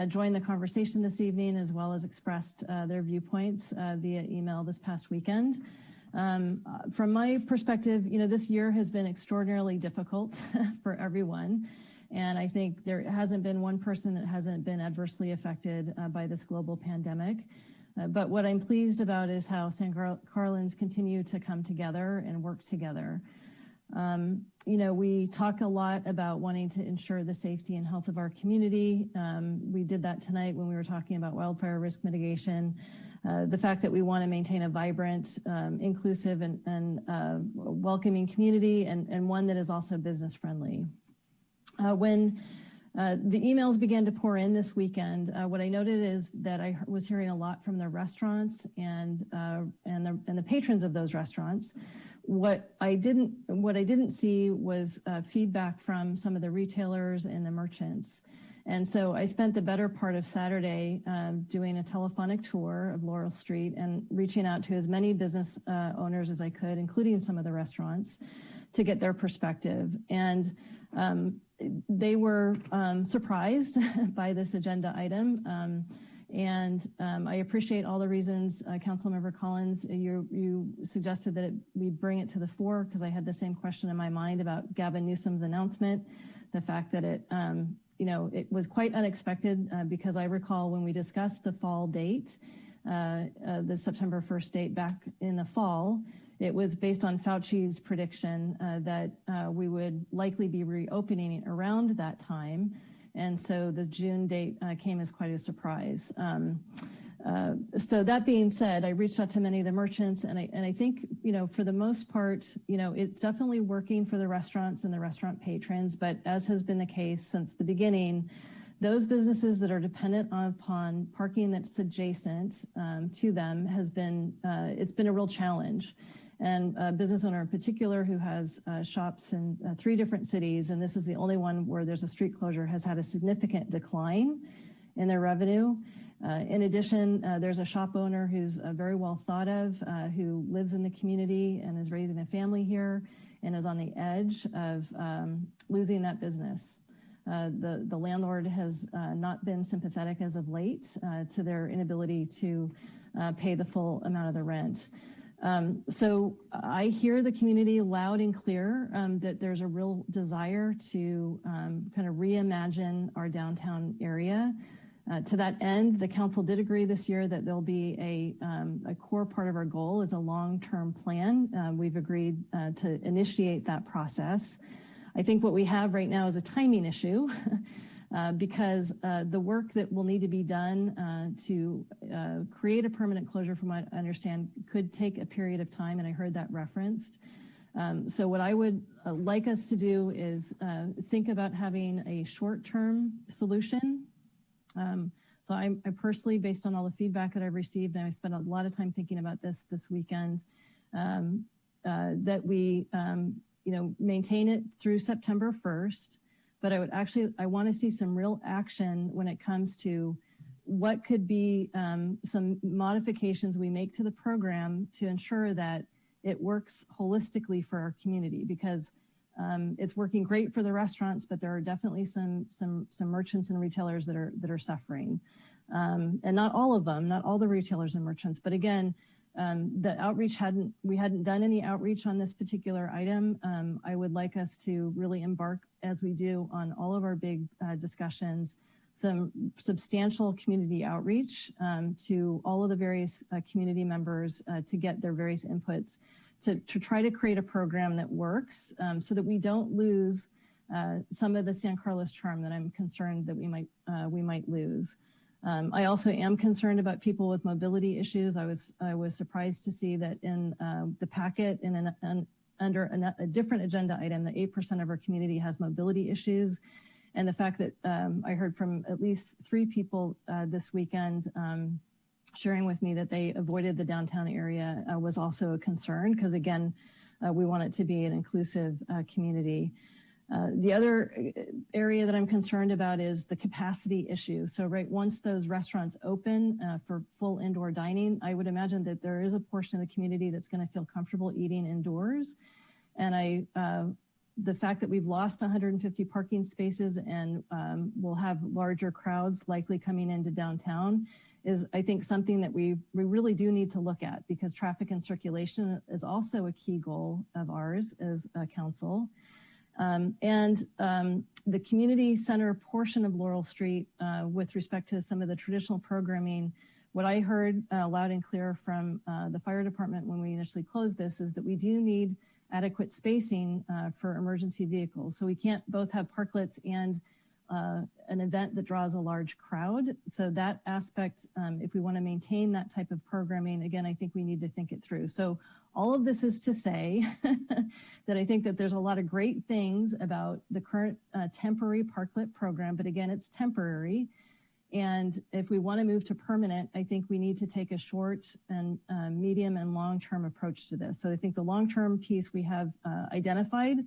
joined the conversation this evening, as well as expressed their viewpoints via email this past weekend. From my perspective, this year has been extraordinarily difficult for everyone. And I think there hasn't been one person that hasn't been adversely affected by this global pandemic. But what I'm pleased about is how San Carlins continue to come together and work together. We talk a lot about wanting to ensure the safety and health of our community. We did that tonight when we were talking about wildfire risk mitigation. The fact that we want to maintain a vibrant, inclusive, and welcoming community, and one that is also business friendly. When the emails began to pour in this weekend, what I noted is that I was hearing a lot from the restaurants and the patrons of those restaurants. What I didn't see was feedback from some of the retailers and the merchants. And so I spent the better part of Saturday doing a telephonic tour of Laurel Street and reaching out to as many business owners as I could, including some of the restaurants, to get their perspective. And they were surprised by this agenda item. I appreciate all the reasons, Councilmember Collins, you suggested that we bring it to the fore, because I had the same question in my mind about Gavin Newsom's announcement, the fact that it was quite unexpected, because I recall when we discussed the fall date, the September 1st date back in the fall, it was based on Fauci's prediction that we would likely be reopening around that time. And so the June date came as quite a surprise. So that being said, I reached out to many of the merchants, and I think, for the most part, it's definitely working for the restaurants and the restaurant patrons. But as has been the case since the beginning, those businesses that are dependent upon parking that's adjacent to them it's been a real challenge. And a business owner in particular who has shops in 3 different cities, and this is the only one where there's a street closure, has had a significant decline in their revenue. In addition, there's a shop owner who's very well thought of, who lives in the community and is raising a family here and is on the edge of losing that business. The landlord has not been sympathetic as of late to their inability to pay the full amount of the rent. So I hear the community loud and clear that there's a real desire to kind of reimagine our downtown area. To that end, the council did agree this year that there'll be a core part of our goal is a long-term plan. We've agreed to initiate that process. I think what we have right now is a timing issue. Because the work that will need to be done to create a permanent closure, from what I understand, could take a period of time, and I heard that referenced. So what I would like us to do is think about having a short-term solution. So I personally, based on all the feedback that I've received, and I spent a lot of time thinking about this weekend, that we maintain it through September 1st. But I want to see some real action when it comes to what could be some modifications we make to the program to ensure that it works holistically for our community. Because It's working great for the restaurants, but there are definitely some merchants and retailers that are suffering. And not all of them, not all the retailers and merchants, but again, the outreach we hadn't done any outreach on this particular item. I would like us to really embark, as we do on all of our big discussions, some substantial community outreach to all of the various community members to get their various inputs to try to create a program that works so that we don't lose some of the San Carlos charm that I'm concerned that we might lose. I also am concerned about people with mobility issues. I was surprised to see that in the packet under a different agenda item, that 8% of our community has mobility issues. And the fact that I heard from at least 3 people this weekend sharing with me that they avoided the downtown area was also a concern because, again, we want it to be an inclusive community. The other area that I'm concerned about is the capacity issue. So once those restaurants open for full indoor dining, I would imagine that there is a portion of the community that's going to feel comfortable eating indoors. And the fact that we've lost 150 parking spaces and we'll have larger crowds likely coming into downtown is, I think, something that we really do need to look at, because traffic and circulation is also a key goal of ours as a council. The community center portion of Laurel Street, with respect to some of the traditional programming, what I heard loud and clear from the fire department when we initially closed this is that we do need adequate spacing for emergency vehicles. So we can't both have parklets and an event that draws a large crowd. So that aspect, if we want to maintain that type of programming, again, I think we need to think it through. So all of this is to say that I think that there's a lot of great things about the current temporary parklet program, but again, it's temporary. And if we want to move to permanent, I think we need to take a short and medium and long-term approach to this. So I think the long-term piece we have identified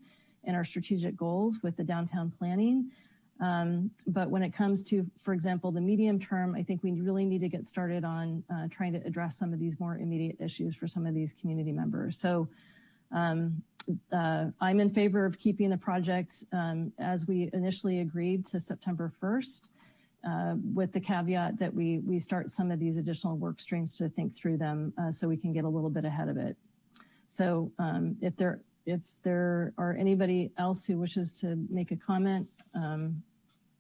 in our strategic goals with the downtown planning. But when it comes to, for example, the medium term, I think we really need to get started on trying to address some of these more immediate issues for some of these community members. So I'm in favor of keeping the project as we initially agreed to September 1st, with the caveat that we start some of these additional work streams to think through them so we can get a little bit ahead of it. So if there are anybody else who wishes to make a comment,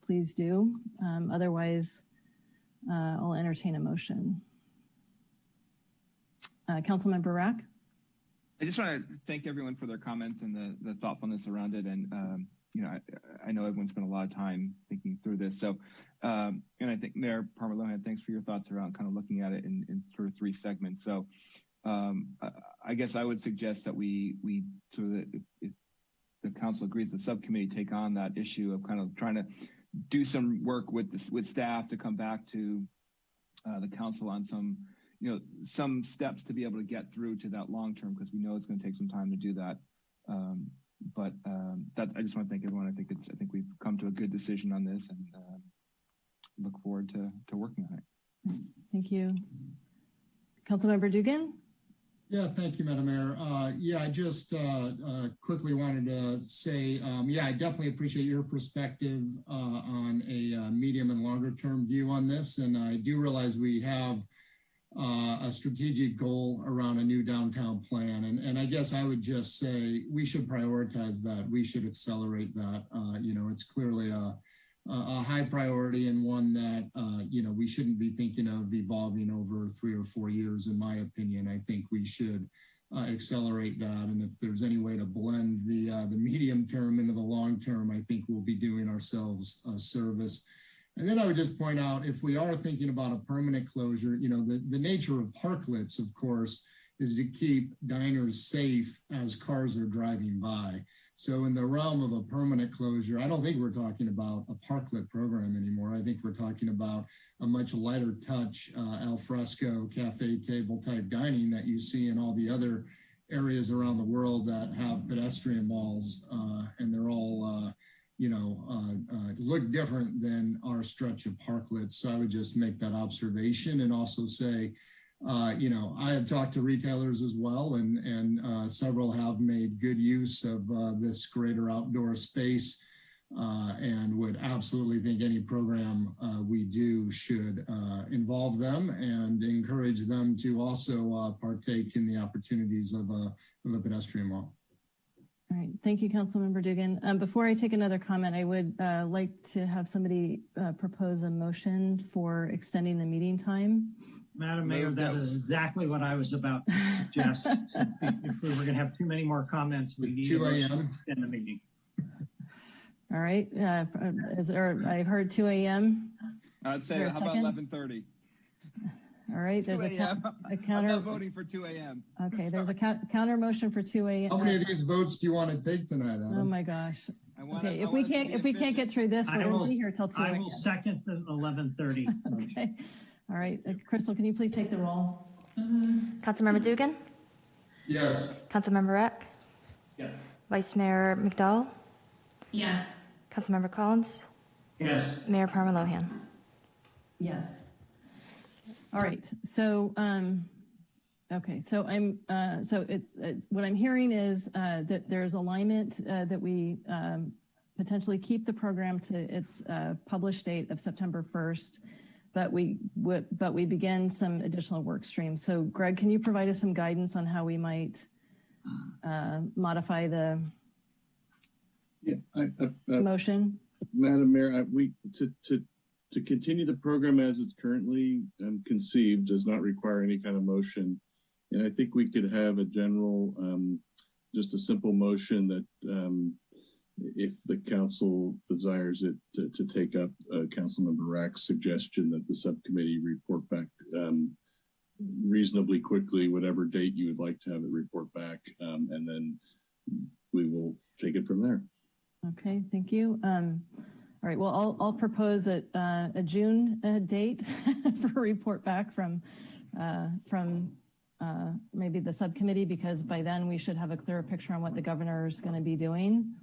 please do. Otherwise, I'll entertain a motion. Councilmember Rack. I just want to thank everyone for their comments and the thoughtfulness around it. And, I know everyone spent a lot of time thinking through this. So, and I think Mayor Palmer-Lohan, thanks for your thoughts around kind of looking at it in sort of 3 segments. So I guess I would suggest that we sort of, if the council agrees, the subcommittee take on that issue of kind of trying to do some work with staff to come back to the council on some steps to be able to get through to that long term, because we know it's going to take some time to do that. But that I just want to thank everyone. I think we've come to a good decision on this, and look forward to working on it. Thank you. Councilmember Dugan. Yeah, thank you, Madam Mayor. I just quickly wanted to say, I definitely appreciate your perspective on a medium and longer term view on this. And I do realize we have a strategic goal around a new downtown plan. And I guess I would just say we should prioritize that. We should accelerate that. It's clearly a high priority, and one that, we shouldn't be thinking of evolving over 3 or 4 years, in my opinion. I think we should accelerate that. And if there's any way to blend the medium term into the long term, I think we'll be doing ourselves a service. And then I would just point out, if we are thinking about a permanent closure, the nature of parklets, of course, is to keep diners safe as cars are driving by. So in the realm of a permanent closure, I don't think we're talking about a parklet program anymore. I think we're talking about a much lighter touch, al fresco, cafe table type dining that you see in all the other areas around the world that have pedestrian malls, and they're all, look different than our stretch of parklets. So I would just make that observation and also say, I have talked to retailers as well, and several have made good use of this greater outdoor space, and would absolutely think any program we do should involve them and encourage them to also partake in the opportunities of a pedestrian mall. All right, thank you, Councilmember Dugan. Before I take another comment, I would like to have somebody propose a motion for extending the meeting time. Madam Mayor, that is exactly what I was about to suggest. So if we were going to have too many more comments, we need 2 to a.m. extend the meeting. All right, I've heard 2 a.m. I'd say, how about 11:30? All right, there's a counter. I'm not voting for 2 a.m. Okay, there's a counter motion for 2 a.m. How many of these votes do you want to take tonight, Adam? Oh my gosh. Okay, if we can't get through this, we're going to be here till 2 a.m. I will second the 11:30. Okay. All right, Crystal, can you please take the roll? Councilmember Dugan? Yes. Councilmember Rack? Yes. Vice Mayor McDowell? Yes. Councilmember Collins? Yes. Mayor Parmalohan? Yes. All right. So, okay. So it's what I'm hearing is that there's alignment that we potentially keep the program to its published date of September 1st, but we begin some additional work streams. So, Greg, can you provide us some guidance on how we might modify the motion? Madam Mayor, to continue the program as it's currently conceived does not require any kind of motion. And I think we could have a general, just a simple motion that if the council desires it to take up Councilmember Rack's suggestion that the subcommittee report back reasonably quickly, whatever date you would like to have it report back, and then we will take it from there. Okay, thank you. All right, well, I'll propose a June date for a report back from maybe the subcommittee, because by then we should have a clearer picture on what the governor is going to be doing.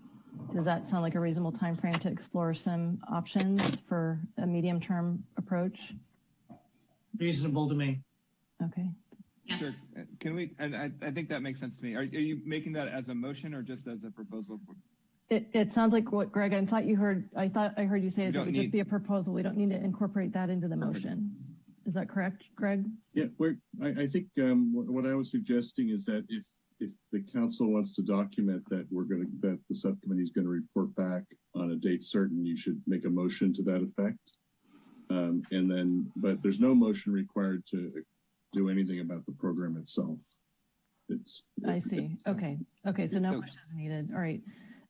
Does that sound like a reasonable time frame to explore some options for a medium-term approach? Reasonable to me. Okay. Yes. Sure. Can we? And I think that makes sense to me. Are you making that as a motion or just as a proposal? It sounds like what, Greg, I thought I heard you say is it would just be a proposal. We don't need to incorporate that into the motion. Is that correct, Greg? Yeah, I think what I was suggesting is that if the council wants to document that that the subcommittee is going to report back on a date certain, you should make a motion to that effect. But there's no motion required to do anything about the program itself. I see. Okay. So no motion is needed. All right.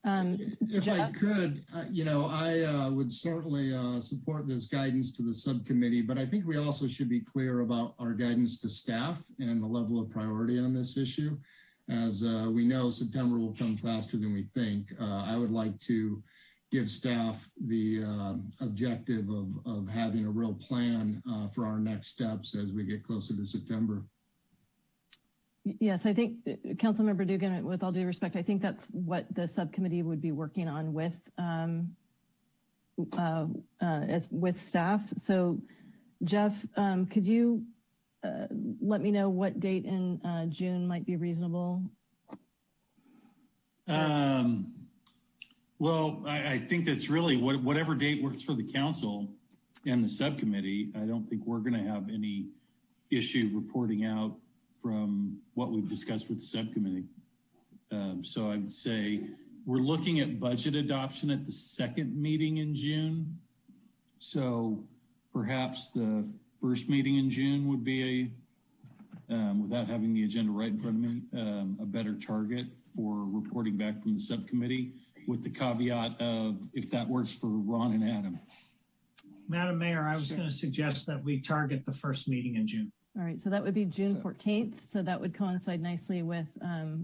If I could, I would certainly support this guidance to the subcommittee, but I think we also should be clear about our guidance to staff and the level of priority on this issue. As we know, September will come faster than we think. I would like to give staff the objective of having a real plan for our next steps as we get closer to September. Yes, I think Councilmember Dugan, with all due respect, I think that's what the subcommittee would be working on with staff. So, Jeff, could you let me know what date in June might be reasonable? Well, I think that's really whatever date works for the council and the subcommittee. I don't think we're going to have any issue reporting out from what we've discussed with the subcommittee. So I would say we're looking at budget adoption at the second meeting in June. So perhaps the first meeting in June would be without having the agenda right in front of me, a better target for reporting back from the subcommittee, with the caveat of if that works for Ron and Adam. Madam Mayor, I was going to suggest that we target the first meeting in June. All right, so that would be June 14th. So that would coincide nicely with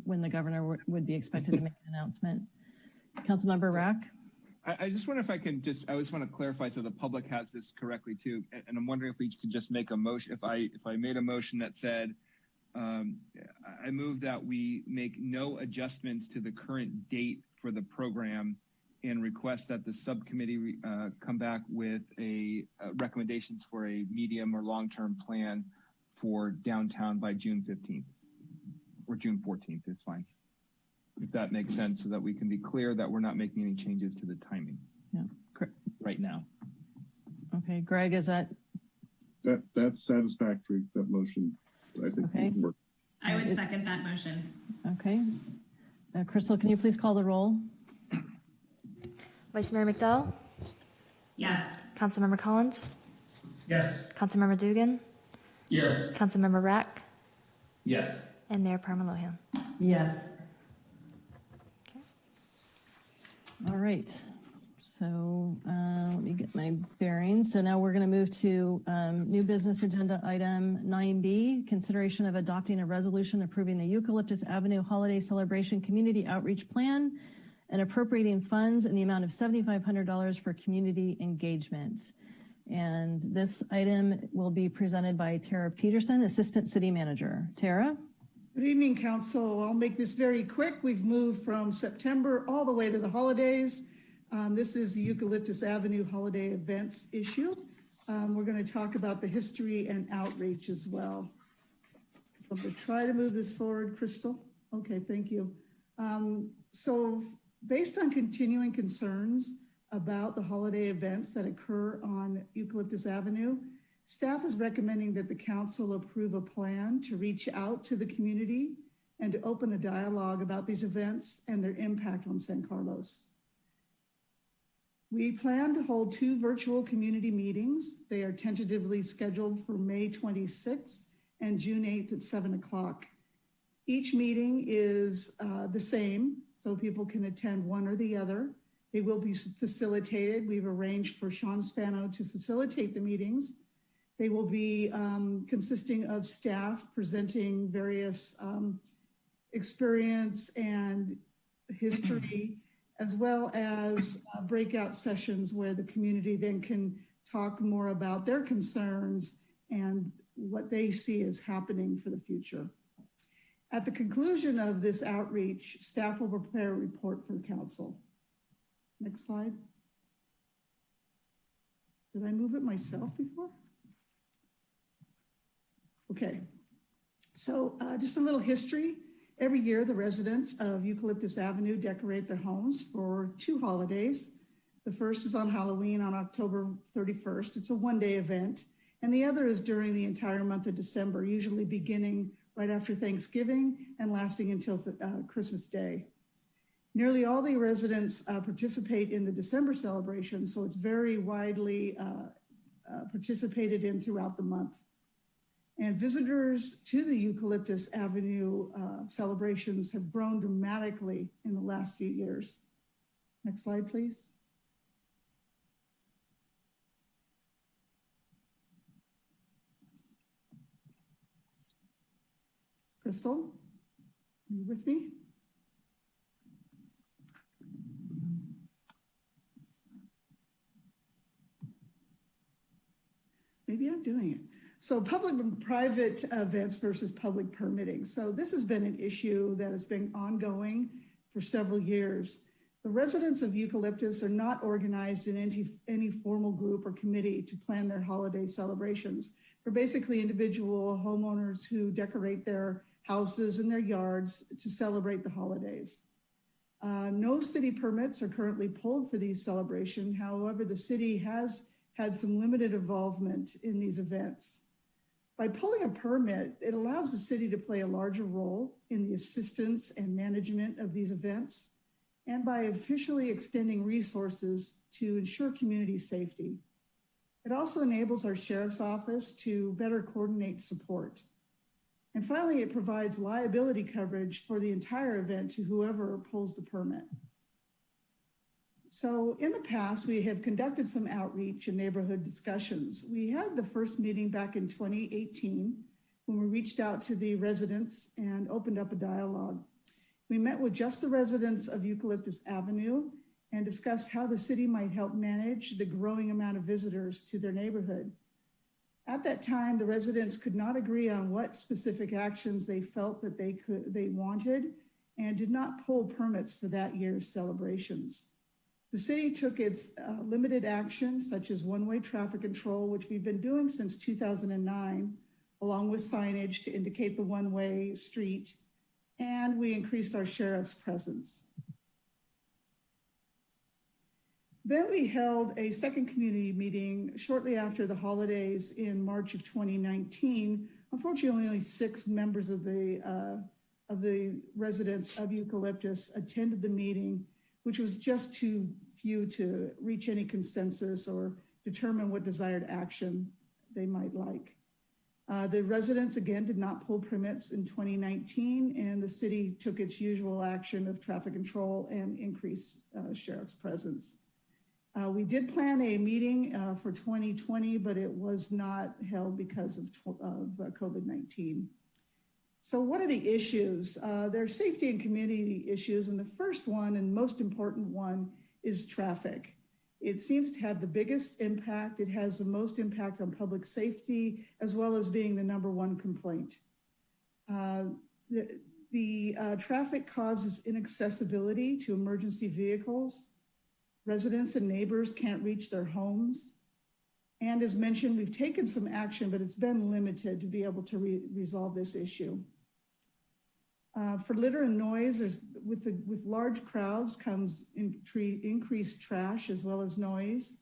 when the governor would be expected to make an announcement. Councilmember Rack? I just wonder if I can I just want to clarify so the public has this correctly too. And I'm wondering if we could just make a motion. If I made a motion that said, I move that we make no adjustments to the current date for the program and request that the subcommittee come back with recommendations for a medium or long-term plan for downtown by June 15th or June 14th is fine. If that makes sense, so that we can be clear that we're not making any changes to the timing right now. Okay, Greg, is that's satisfactory, that motion? I think okay. Work. I would second that motion. Okay. Crystal, can you please call the roll? Vice Mayor McDowell? Yes. Councilmember Collins? Yes. Councilmember Dugan? Yes. Councilmember Rack? Yes. And Mayor Parmalohan? Yes. All right. So let me get my bearings. So now we're going to move to new business agenda item 9B, consideration of adopting a resolution approving the Eucalyptus Avenue Holiday Celebration Community Outreach Plan and appropriating funds in the amount of $7,500 for community engagement. And this item will be presented by Tara Peterson, Assistant City Manager. Tara? Good evening, Council. I'll make this very quick. We've moved from September all the way to the holidays. This is the Eucalyptus Avenue holiday events issue. We're going to talk about the history and outreach as well. I'm going to try to move this forward, Crystal. Okay, thank you. So based on continuing concerns about the holiday events that occur on Eucalyptus Avenue, staff is recommending that the council approve a plan to reach out to the community and to open a dialogue about these events and their impact on San Carlos. We plan to hold 2 virtual community meetings. They are tentatively scheduled for May 26th and June 8th at 7 o'clock. Each meeting is the same, so people can attend one or the other. They will be facilitated. We've arranged for Sean Spano to facilitate the meetings. They will be consisting of staff presenting various experience and history, as well as breakout sessions where the community then can talk more about their concerns and what they see as happening for the future. At the conclusion of this outreach, staff will prepare a report for the council. Next slide. Did I move it myself before? Okay, so just a little history. Every year, the residents of Eucalyptus Avenue decorate their homes for 2 holidays. The first is on Halloween on October 31st. It's a one-day event. And the other is during the entire month of December, usually beginning right after Thanksgiving and lasting until Christmas Day. Nearly all the residents participate in the December celebration, so it's very widely participated in throughout the month. And visitors to the Eucalyptus Avenue celebrations have grown dramatically in the last few years. Next slide, please. Crystal, are you with me? Maybe I'm doing it. So public and private events versus public permitting. So this has been an issue that has been ongoing for several years. The residents of Eucalyptus are not organized in any formal group or committee to plan their holiday celebrations. They're basically individual homeowners who decorate their houses and their yards to celebrate the holidays. No city permits are currently pulled for these celebrations. However, the city has had some limited involvement in these events. By pulling a permit, it allows the city to play a larger role in the assistance and management of these events, and by officially extending resources to ensure community safety. It also enables our sheriff's office to better coordinate support. And finally, it provides liability coverage for the entire event to whoever pulls the permit. So in the past, we have conducted some outreach and neighborhood discussions. We had the first meeting back in 2018 when we reached out to the residents and opened up a dialogue. We met with just the residents of Eucalyptus Avenue and discussed how the city might help manage the growing amount of visitors to their neighborhood. At that time, the residents could not agree on what specific actions they felt that they wanted and did not pull permits for that year's celebrations. The city took its limited actions, such as one-way traffic control, which we've been doing since 2009, along with signage to indicate the one-way street, and we increased our sheriff's presence. Then we held a second community meeting shortly after the holidays in March of 2019. Unfortunately, only 6 members of the residents of Eucalyptus attended the meeting, which was just too few to reach any consensus or determine what desired action they might like. The residents, again, did not pull permits in 2019, and the city took its usual action of traffic control and increased sheriff's presence. We did plan a meeting for 2020, but it was not held because of COVID-19. So what are the issues? There are safety and community issues, and the first one and most important one is traffic. It seems to have the biggest impact. It has the most impact on public safety, as well as being the #1 complaint. The traffic causes inaccessibility to emergency vehicles. Residents and neighbors can't reach their homes. And as mentioned, we've taken some action, but it's been limited to be able to resolve this issue. For litter and noise, with large crowds comes increased trash as well as noise.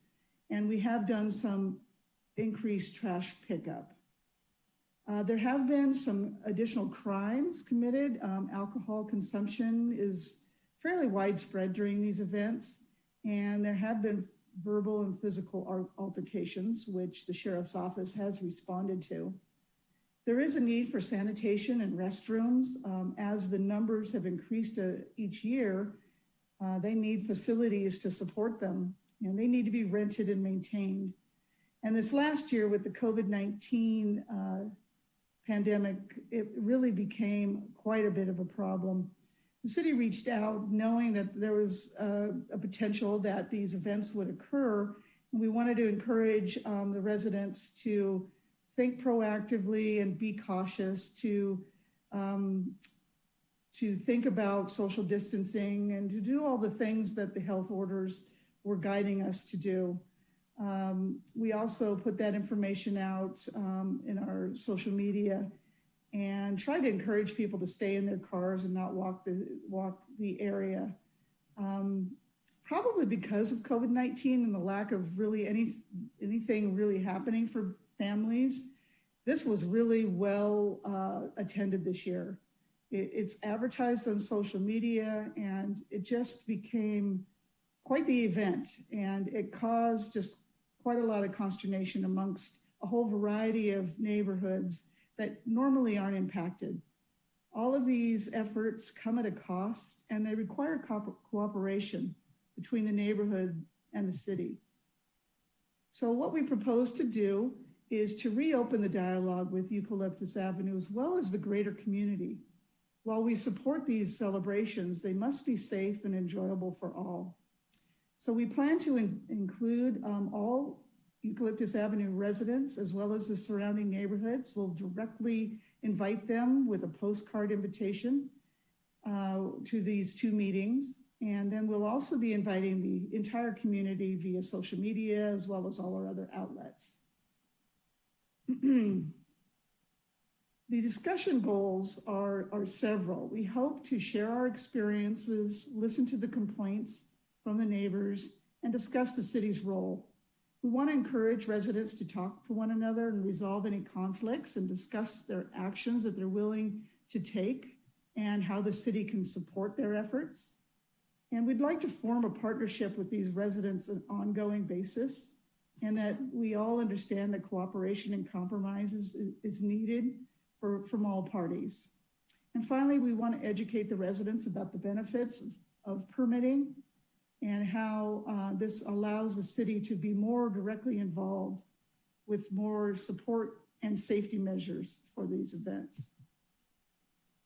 And we have done some increased trash pickup. There have been some additional crimes committed. Alcohol consumption is fairly widespread during these events. And there have been verbal and physical altercations, which the sheriff's office has responded to. There is a need for sanitation and restrooms. As the numbers have increased each year, they need facilities to support them, and they need to be rented and maintained. And this last year with the COVID-19 pandemic, it really became quite a bit of a problem. The city reached out knowing that there was a potential that these events would occur. And we wanted to encourage the residents to think proactively and be cautious, to think about social distancing and to do all the things that the health orders were guiding us to do. We also put that information out in our social media and try to encourage people to stay in their cars and not walk the area. Probably because of COVID-19 and the lack of really anything really happening for families, this was really well attended this year. It's advertised on social media, and it just became quite the event, and it caused just quite a lot of consternation amongst a whole variety of neighborhoods that normally aren't impacted. All of these efforts come at a cost, and they require cooperation between the neighborhood and the city. So what we propose to do is to reopen the dialogue with Eucalyptus Avenue as well as the greater community. While we support these celebrations, they must be safe and enjoyable for all. So we plan to include all Eucalyptus Avenue residents, as well as the surrounding neighborhoods. We'll directly invite them with a postcard invitation to these 2 meetings. And then we'll also be inviting the entire community via social media, as well as all our other outlets. The discussion goals are several. We hope to share our experiences, listen to the complaints from the neighbors, and discuss the city's role. We want to encourage residents to talk to one another and resolve any conflicts and discuss their actions that they're willing to take and how the city can support their efforts. And we'd like to form a partnership with these residents on an ongoing basis, and that we all understand that cooperation and compromise is needed from all parties. And finally, we want to educate the residents about the benefits of permitting and how this allows the city to be more directly involved with more support and safety measures for these events.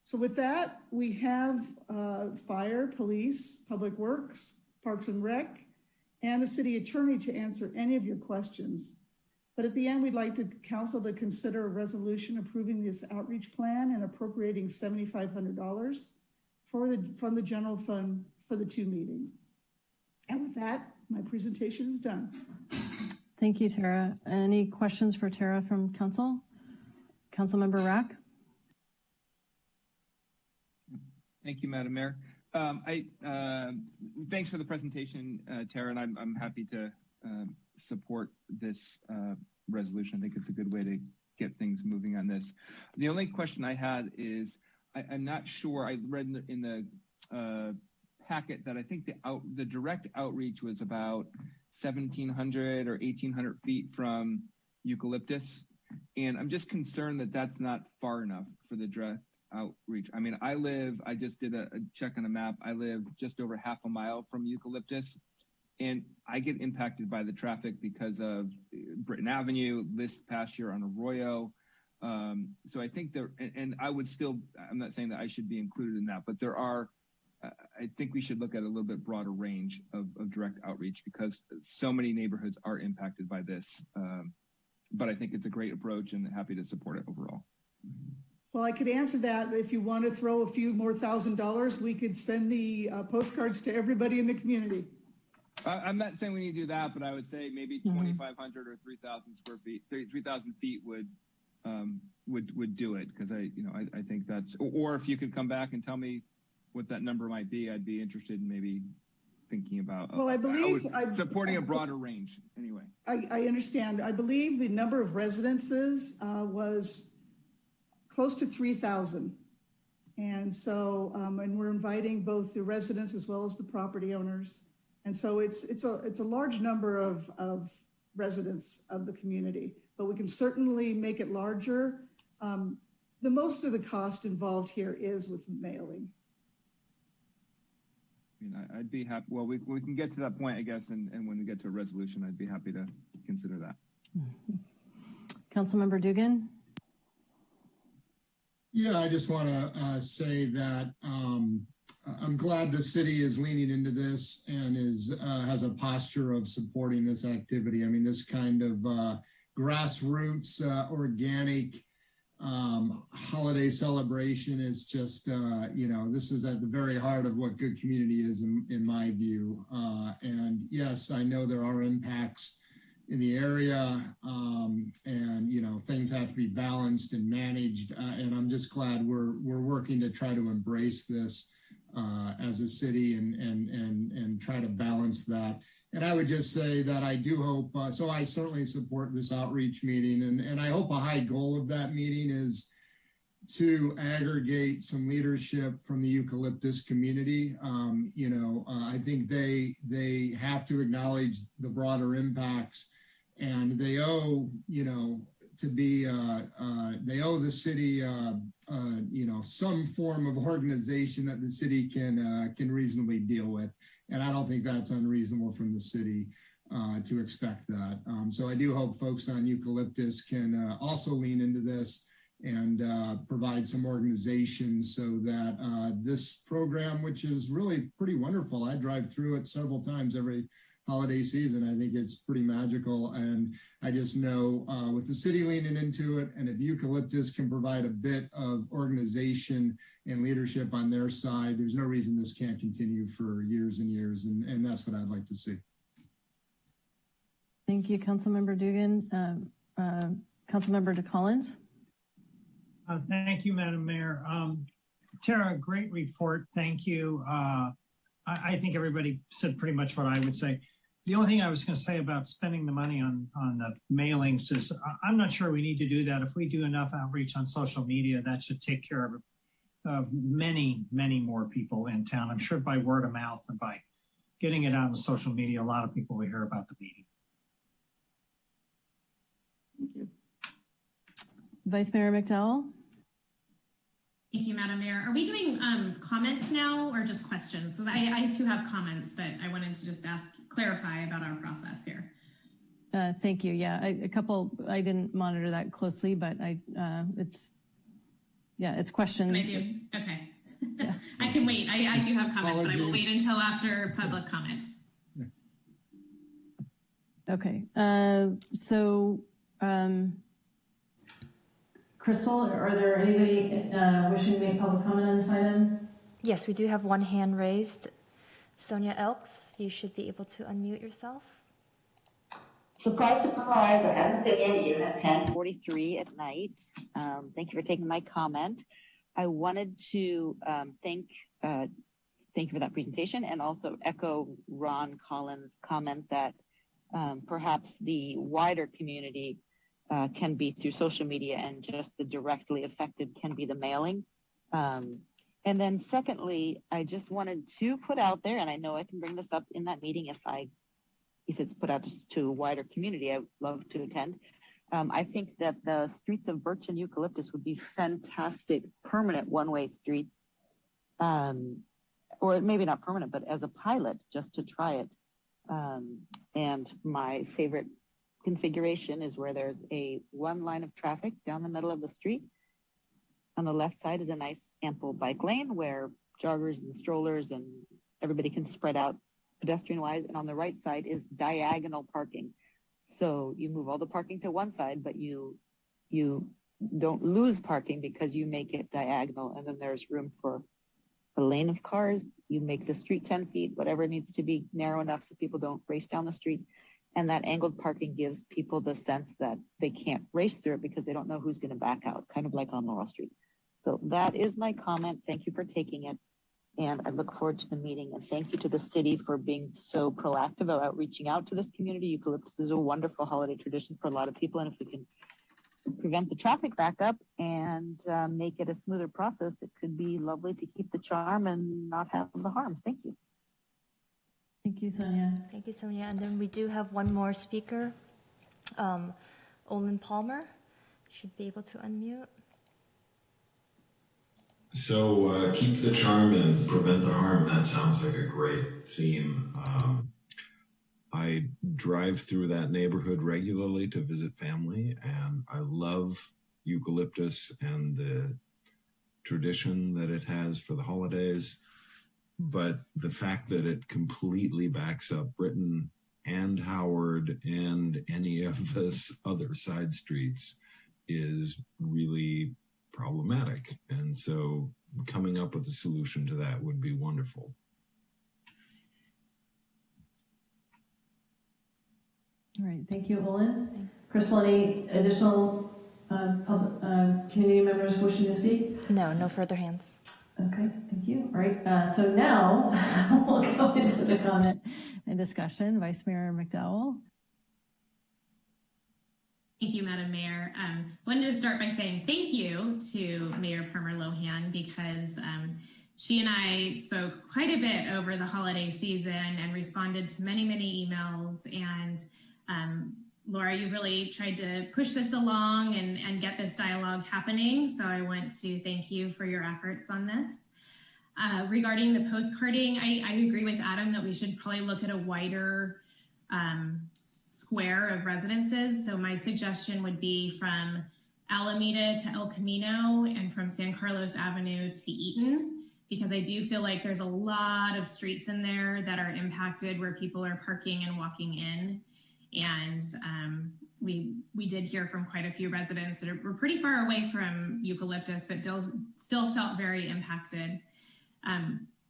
So with that, we have fire, police, public works, parks and rec, and the city attorney to answer any of your questions. But at the end, we'd like the council to consider a resolution approving this outreach plan and appropriating $7,500 from the general fund for the 2 meetings. And with that, my presentation is done. Thank you, Tara. Any questions for Tara from council? Councilmember Rack? Thank you, Madam Mayor. Thanks for the presentation, Tara, and I'm happy to support this resolution. I think it's a good way to get things moving on this. The only question I had is, I'm not sure, I read in the packet that I think the direct outreach was about 1,700 or 1,800 feet from Eucalyptus. And I'm just concerned that that's not far enough for the direct outreach. I mean, I just did a check on a map. I live just over half a mile from Eucalyptus, and I get impacted by the traffic because of Britton Avenue, this past year on Arroyo. So I think and I would still, I'm not saying that I should be included in that, but there are, I think we should look at a little bit broader range of direct outreach because so many neighborhoods are impacted by this. But I think it's a great approach and happy to support it overall. Well, I could answer that. If you want to throw a few more $1,000s, we could send the postcards to everybody in the community. I'm not saying we need to do that, but I would say maybe 2,500 or 3,000 square feet, 3,000 feet would do it, because I think that's, or if you could come back and tell me what that number might be, I'd be interested in maybe thinking about. Well, I believe supporting a broader range anyway. I understand. I believe the number of residences was close to 3,000. And so, and we're inviting both the residents as well as the property owners. And so it's a large number of residents of the community, but we can certainly make it larger. The most of the cost involved here is with mailing. I mean, I'd be happy. Well, we can get to that point, I guess, and when we get to a resolution, I'd be happy to consider that. Councilmember Dugan. Yeah, I just want to say that I'm glad the city is leaning into this and has a posture of supporting this activity. I mean, this kind of grassroots, organic holiday celebration is just, this is at the very heart of what good community is in my view. And yes, I know there are impacts in the area, and things have to be balanced and managed. And I'm just glad we're working to try to embrace this as a city and try to balance that. And I would just say that I do hope, so I certainly support this outreach meeting, and I hope a high goal of that meeting is to aggregate some leadership from the Eucalyptus community. I think they have to acknowledge the broader impacts, and they owe, they owe the city, some form of organization that the city can reasonably deal with. And I don't think that's unreasonable from the city to expect that. So I do hope folks on Eucalyptus can also lean into this and provide some organization so that this program, which is really pretty wonderful, I drive through it several times every holiday season. I think it's pretty magical. And I just know with the city leaning into it, and if Eucalyptus can provide a bit of organization and leadership on their side, there's no reason this can't continue for years and years. And that's what I'd like to see. Thank you, Councilmember Dugan. Councilmember DeCollins. Thank you, Madam Mayor. Tara, great report. Thank you. I think everybody said pretty much what I would say. The only thing I was going to say about spending the money on the mailings is I'm not sure we need to do that. If we do enough outreach on social media, that should take care of many, many more people in town. I'm sure by word of mouth and by getting it out on social media, a lot of people will hear about the meeting. Thank you. Vice Mayor McDowell. Thank you, Madam Mayor. Are we doing comments now or just questions? So I too have comments, but I wanted to just clarify about our process here. Thank you. Yeah, I didn't monitor that closely, but it's question. Can I do? Okay. Yeah. I can wait. I do have comments, but I will wait until after public comment. Okay. Crystal, are there anybody wishing to make public comment on this item? Yes, we do have one hand raised. Sonia Elks, you should be able to unmute yourself. Surprise, surprise, I haven't been in even at 10:43 at night. Thank you for taking my comment. I wanted to thank you for that presentation and also echo Ron Collins' comment that perhaps the wider community can be through social media and just the directly affected can be the mailing. And then secondly, I just wanted to put out there, and I know I can bring this up in that meeting if it's put out to a wider community, I would love to attend. I think that the streets of Birch and Eucalyptus would be fantastic permanent one-way streets, or maybe not permanent, but as a pilot just to try it. And my favorite configuration is where there's one line of traffic down the middle of the street. On the left side is a nice ample bike lane where joggers and strollers and everybody can spread out pedestrian wise. And on the right side is diagonal parking. So you move all the parking to one side, but you don't lose parking because you make it diagonal. And then there's room for a lane of cars. You make the street 10 feet, whatever needs to be narrow enough so people don't race down the street. And that angled parking gives people the sense that they can't race through it because they don't know who's going to back out, kind of like on Laurel Street. So that is my comment. Thank you for taking it. And I look forward to the meeting. And thank you to the city for being so proactive about reaching out to this community. Eucalyptus is a wonderful holiday tradition for a lot of people. And if we can prevent the traffic backup and make it a smoother process, it could be lovely to keep the charm and not have the harm. Thank you. Thank you, Sonia. Thank you, Sonia. And then we do have one more speaker, Olin Palmer. Should be able to unmute. So keep the charm and prevent the harm. That sounds like a great theme. I drive through that neighborhood regularly to visit family, and I love Eucalyptus and the tradition that it has for the holidays. But the fact that it completely backs up Britain and Howard and any of the other side streets is really problematic. And so coming up with a solution to that would be wonderful. All right, thank you, Olin. Crystal, any additional community members wishing to speak? No further hands. Okay, thank you. All right, so now we'll go into the comment and discussion. Vice Mayor McDowell. Thank you, Madam Mayor. Wanted to start by saying thank you to Mayor Palmer Lohan because she and I spoke quite a bit over the holiday season and responded to many, many emails. And Laura, you really tried to push this along and get this dialogue happening. So I want to thank you for your efforts on this. Regarding the postcarding, I agree with Adam that we should probably look at a wider square of residences. So my suggestion would be from Alameda to El Camino and from San Carlos Avenue to Eaton, because I do feel like there's a lot of streets in there that are impacted where people are parking and walking in. And we did hear from quite a few residents that were pretty far away from Eucalyptus, but still felt very impacted.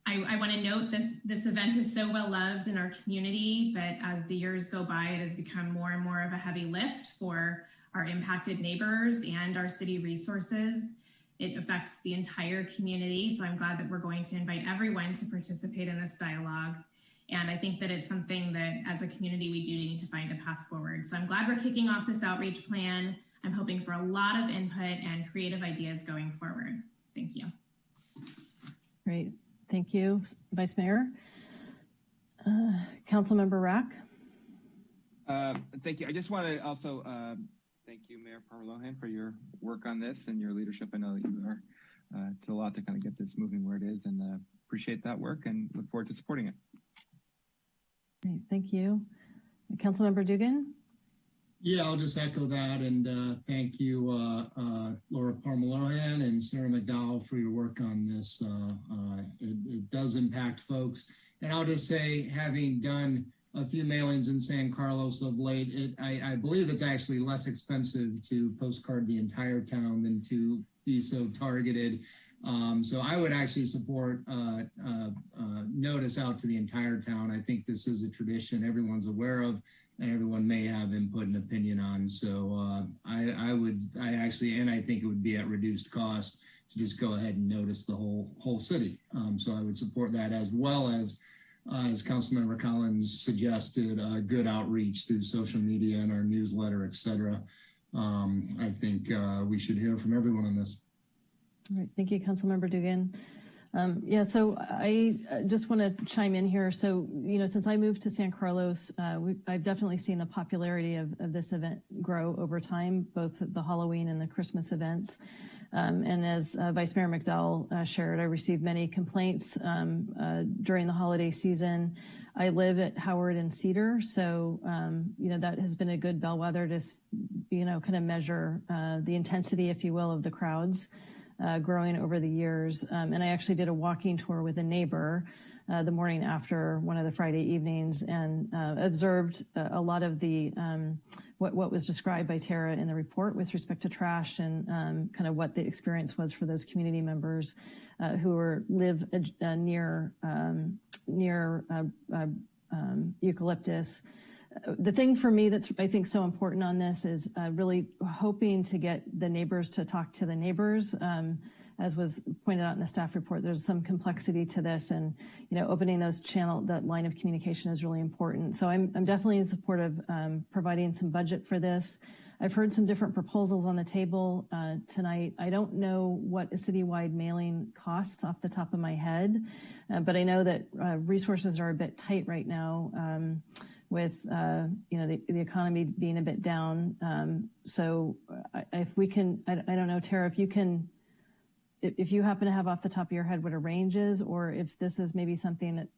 I want to note this event is so well loved in our community, but as the years go by, it has become more and more of a heavy lift for our impacted neighbors and our city resources. It affects the entire community, so I'm glad that we're going to invite everyone to participate in this dialogue. And I think that it's something that as a community, we do need to find a path forward. So I'm glad we're kicking off this outreach plan. I'm hoping for a lot of input and creative ideas going forward. Thank you. Great. Thank you, Vice Mayor. Councilmember Rack. Thank you. I just want to also thank you, Mayor Palmer Lohan, for your work on this and your leadership. I know that you are did a lot to kind of get this moving where it is, and appreciate that work and look forward to supporting it. Great. Thank you. Councilmember Dugan. Yeah, I'll just echo that and thank you, Laura Palmer Lohan and Sarah McDowell for your work on this. It does impact folks. And I'll just say, having done a few mailings in San Carlos of late, I believe it's actually less expensive to postcard the entire town than to be so targeted. So I would actually support notice out to the entire town. I think this is a tradition everyone's aware of. and everyone may have input and opinion on. So I think it would be at reduced cost to just go ahead and notice the whole city. So I would support that, as well as Councilmember Collins suggested, good outreach through social media and our newsletter, et cetera. I think we should hear from everyone on this. All right, thank you, Councilmember Dugan. So I just want to chime in here. So, since I moved to San Carlos, I've definitely seen the popularity of this event grow over time, both the Halloween and the Christmas events. And as Vice Mayor McDowell shared, I received many complaints during the holiday season. I live at Howard and Cedar, so, that has been a good bellwether to, kind of measure the intensity, if you will, of the crowds growing over the years. And I actually did a walking tour with a neighbor the morning after one of the Friday evenings, and observed a lot of the what was described by Tara in the report with respect to trash, and kind of what the experience was for those community members who live near eucalyptus. The thing for me that's, I think, so important on this is really hoping to get the neighbors to talk to the neighbors. As was pointed out in the staff report, there's some complexity to this, and opening that line of communication is really important. So I'm definitely in support of providing some budget for this. I've heard some different proposals on the table tonight. I don't know what a citywide mailing costs off the top of my head, but I know that resources are a bit tight right now. With the economy being a bit down, so if we can, I don't know, Tara, if you happen to have off the top of your head what a range is, or if this is maybe something that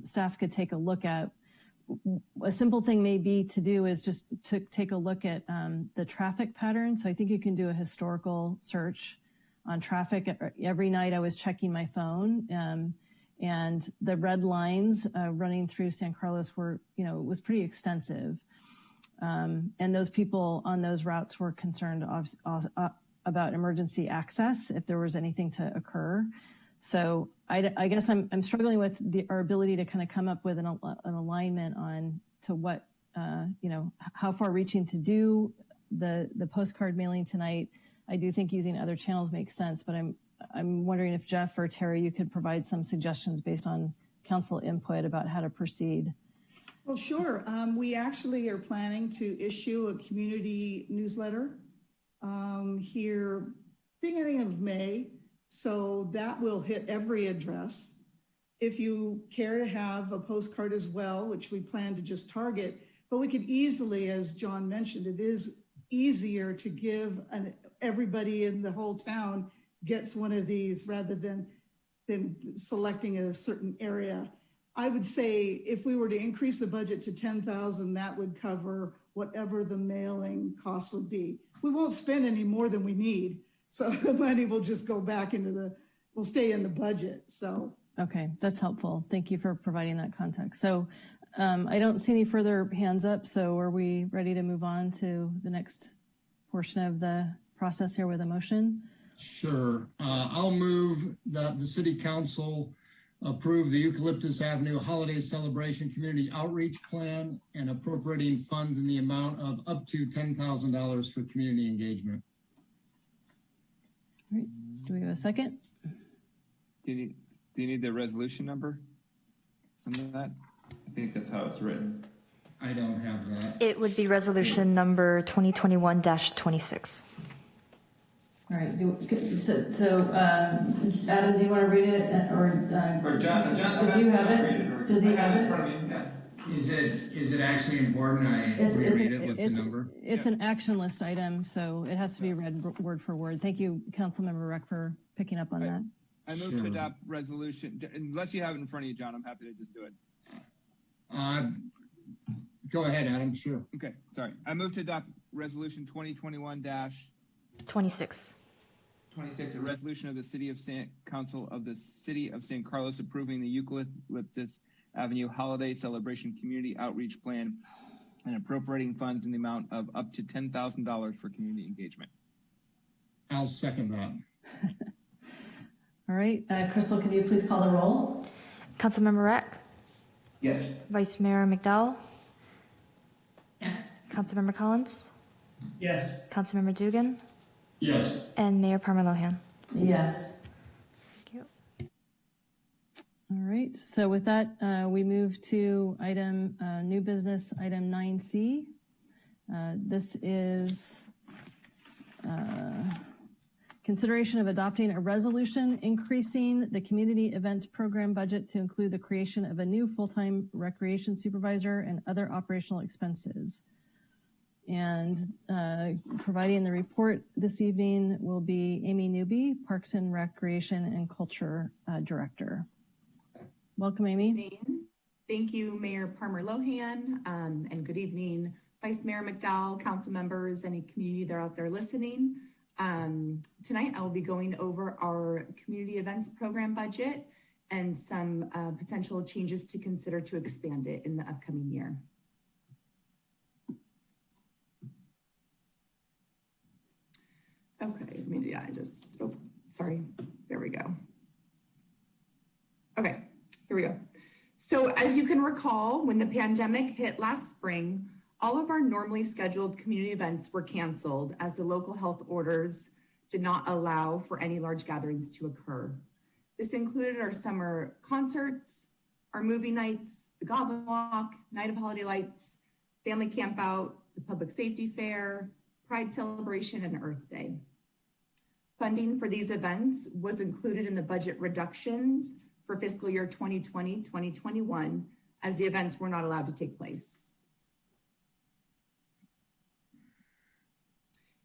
staff could take a look at. A simple thing may be to do is just to take a look at the traffic patterns. So I think you can do a historical search on traffic. Every night I was checking my phone. And the red lines running through San Carlos were, it was pretty extensive. And those people on those routes were concerned about emergency access if there was anything to occur. So I guess I'm struggling with our ability to kind of come up with an alignment on to what, how far reaching to do the postcard mailing tonight. I do think using other channels makes sense, but I'm wondering if Jeff or Terry, you could provide some suggestions based on council input about how to proceed. Well, sure. We actually are planning to issue a community newsletter here beginning of May. So that will hit every address. If you care to have a postcard as well, which we plan to just target, but we could easily, as John mentioned, it is easier to give everybody in the whole town gets one of these rather than selecting a certain area. I would say if we were to increase the budget to 10,000, that would cover whatever the mailing cost would be. We won't spend any more than we need. So the money will just go back we'll stay in the budget, so. Okay, that's helpful. Thank you for providing that context. So I don't see any further hands up. So are we ready to move on to the next portion of the process here with a motion? Sure. I'll move that the City Council approve the Eucalyptus Avenue Holiday Celebration Community Outreach Plan and appropriating funds in the amount of up to $10,000 for community engagement. All right. Do we have a second? Do you need the resolution number on that? I think that's how it's written. I don't have that. It would be resolution number 2021-26. All right. Adam, do you want to read it, or John? Do you have it? Does he have it? Yeah. Is it actually important I reread it with the number? It's an action list item, so it has to be read word for word. Thank you, Councilmember Reck, for picking up on that. I move to adopt resolution, unless you have it in front of you, John, I'm happy to just do it. Go ahead, Adam, sure. Okay, sorry. I move to adopt resolution 2021-26, 26, a resolution of the Council of the City of San Carlos approving the Eucalyptus Avenue Holiday Celebration Community Outreach Plan and appropriating funds in the amount of up to $10,000 for community engagement. I'll second that. All right, Crystal, can you please call the roll? Councilmember Rack? Yes. Vice Mayor McDowell? Councilmember Collins, Yes. Councilmember Dugan, Yes. and Mayor Palmer Lohan. Yes. Thank you. All right. So with that, we move to item new business, item 9C. This is consideration of adopting a resolution increasing the community events program budget to include the creation of a new full-time recreation supervisor and other operational expenses. And providing the report this evening will be Amy Newby, Parks and Recreation and Culture Director. Welcome, Amy. Thank you, Mayor Palmer Lohan, and good evening, Vice Mayor McDowell, council members, any community that are out there listening. Tonight, I will be going over our community events program budget and some potential changes to consider to expand it in the upcoming year. Okay, sorry, there we go. Okay, here we go. So as you can recall, when the pandemic hit last spring, all of our normally scheduled community events were canceled as the local health orders did not allow for any large gatherings to occur. This included our summer concerts, our movie nights, the Goblin Walk, Night of Holiday Lights, Family Campout, the Public Safety Fair, Pride Celebration, and Earth Day. Funding for these events was included in the budget reductions for fiscal year 2020-2021 as the events were not allowed to take place.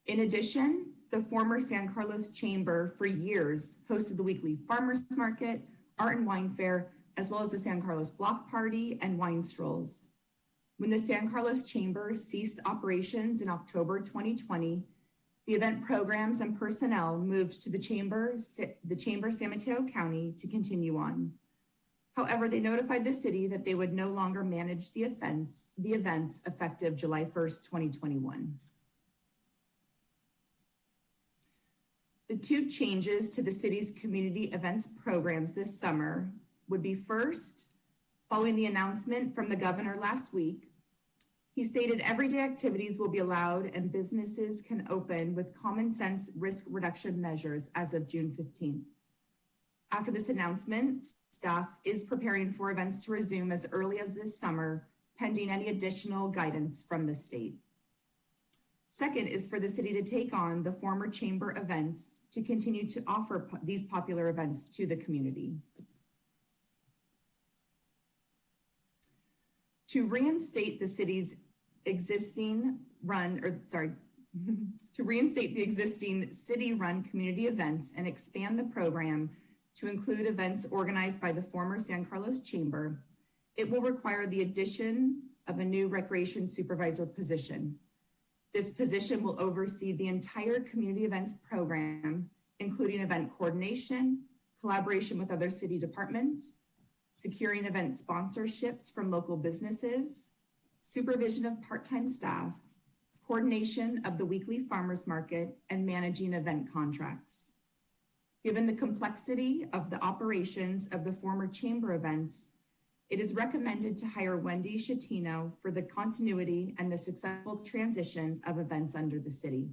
In addition, the former San Carlos Chamber for years hosted the weekly farmers market, art and wine fair, as well as the San Carlos Block Party and wine strolls. When the San Carlos Chamber ceased operations in October 2020, the event programs and personnel moved to the Chamber San Mateo County to continue on. However, they notified the city that they would no longer manage the events effective July 1st, 2021. The two changes to the city's community events programs this summer would be first, following the announcement from the governor last week, he stated everyday activities will be allowed and businesses can open with common sense risk reduction measures as of June 15th. After this announcement, staff is preparing for events to resume as early as this summer, pending any additional guidance from the state. Second is for the city to take on the former chamber events to continue to offer these popular events to the community. To reinstate the city's existing to reinstate the existing city-run community events and expand the program to include events organized by the former San Carlos Chamber, it will require the addition of a new recreation supervisor position. This position will oversee the entire community events program, including event coordination, collaboration with other city departments, securing event sponsorships from local businesses, supervision of part-time staff, coordination of the weekly farmers market, and managing event contracts. Given the complexity of the operations of the former chamber events, it is recommended to hire Wendy Schettino for the continuity and the successful transition of events under the city.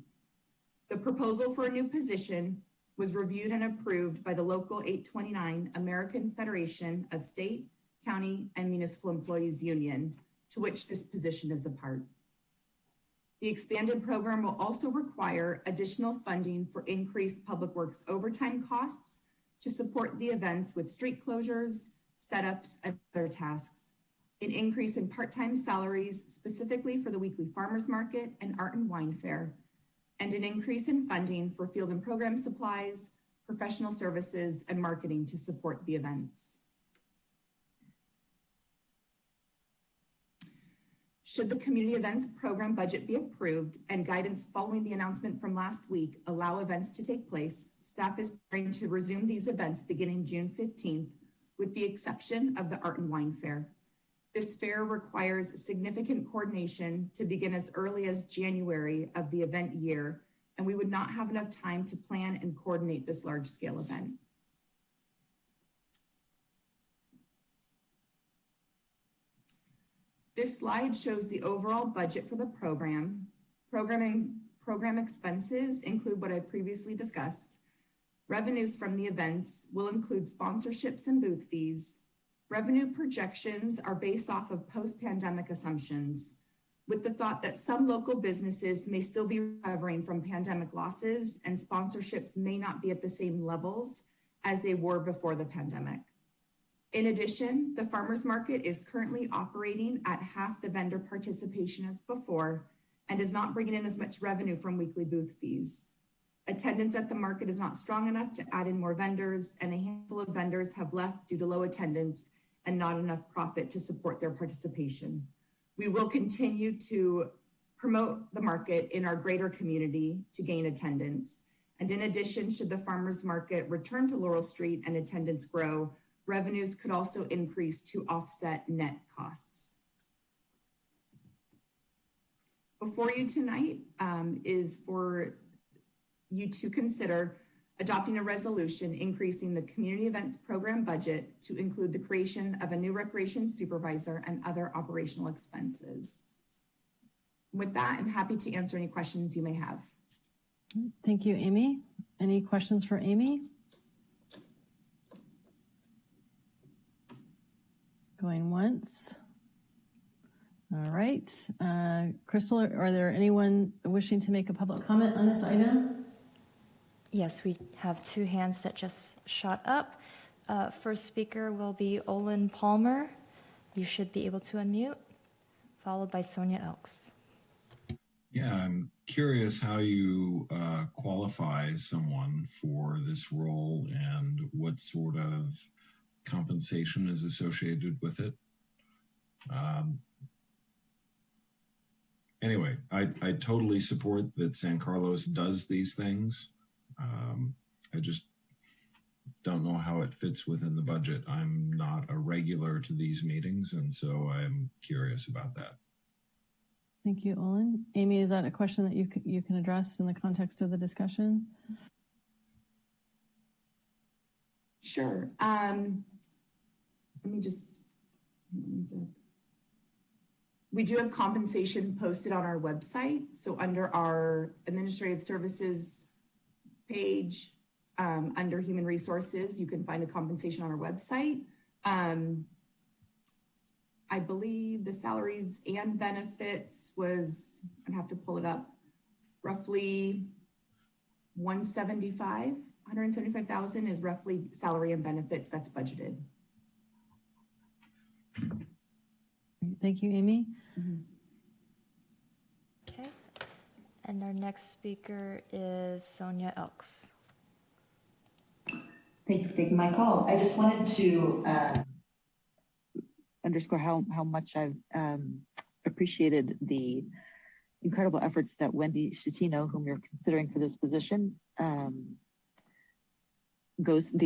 The proposal for a new position was reviewed and approved by the Local 829 American Federation of State, County, and Municipal Employees Union, to which this position is a part. The expanded program will also require additional funding for increased public works overtime costs to support the events with street closures, setups, and other tasks, an increase in part-time salaries specifically for the weekly farmers market and art and wine fair, and an increase in funding for field and program supplies, professional services, and marketing to support the events. Should the community events program budget be approved and guidance following the announcement from last week allow events to take place, staff is preparing to resume these events beginning June 15th, with the exception of the art and wine fair. This fair requires significant coordination to begin as early as January of the event year, and we would not have enough time to plan and coordinate this large-scale event. This slide shows the overall budget for the program. Program expenses include what I previously discussed. Revenues from the events will include sponsorships and booth fees. Revenue projections are based off of post-pandemic assumptions, with the thought that some local businesses may still be recovering from pandemic losses and sponsorships may not be at the same levels as they were before the pandemic. In addition, the farmers market is currently operating at half the vendor participation as before and is not bringing in as much revenue from weekly booth fees. Attendance at the market is not strong enough to add in more vendors, and a handful of vendors have left due to low attendance and not enough profit to support their participation. We will continue to promote the market in our greater community to gain attendance. And in addition, should the farmers market return to Laurel Street and attendance grow, revenues could also increase to offset net costs. Before you tonight is for you to consider adopting a resolution increasing the community events program budget to include the creation of a new recreation supervisor and other operational expenses. With that, I'm happy to answer any questions you may have. Thank you, Amy. Any questions for Amy? Going once. All right. Crystal, are there anyone wishing to make a public comment on this item? Yes, we have two hands that just shot up. First speaker will be Olin Palmer. You should be able to unmute, followed by Sonia Elks. Yeah, I'm curious how you qualify someone for this role and what sort of compensation is associated with it. Anyway, I totally support that San Carlos does these things. I just don't know how it fits within the budget. I'm not a regular to these meetings, and so I'm curious about that. Thank you, Olin. Amy, is that a question that you can address in the context of the discussion? Sure. Let me just, we do have compensation posted on our website. So under our administrative services page, under human resources, you can find the compensation on our website. I believe the salaries and benefits was, I'd have to pull it up, roughly 175,000 is roughly salary and benefits that's budgeted. Thank you, Amy. Mm-hmm. Okay. And our next speaker is Sonia Elks. Thank you for taking my call. I just wanted to underscore how much I've appreciated the incredible efforts that Wendy Schettino, whom you're considering for this position, the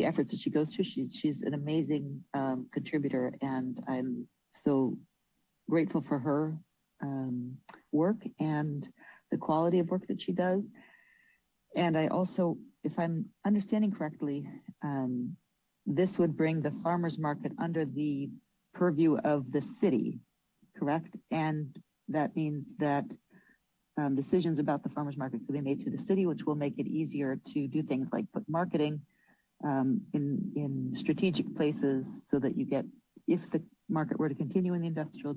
efforts that she goes through. She's an amazing contributor, and I'm so grateful for her work and the quality of work that she does. And I also, if I'm understanding correctly, this would bring the farmers market under the purview of the city, correct? And that means that decisions about the farmers market could be made to the city, which will make it easier to do things like put marketing in strategic places so that you get, if the market were to continue in the industrial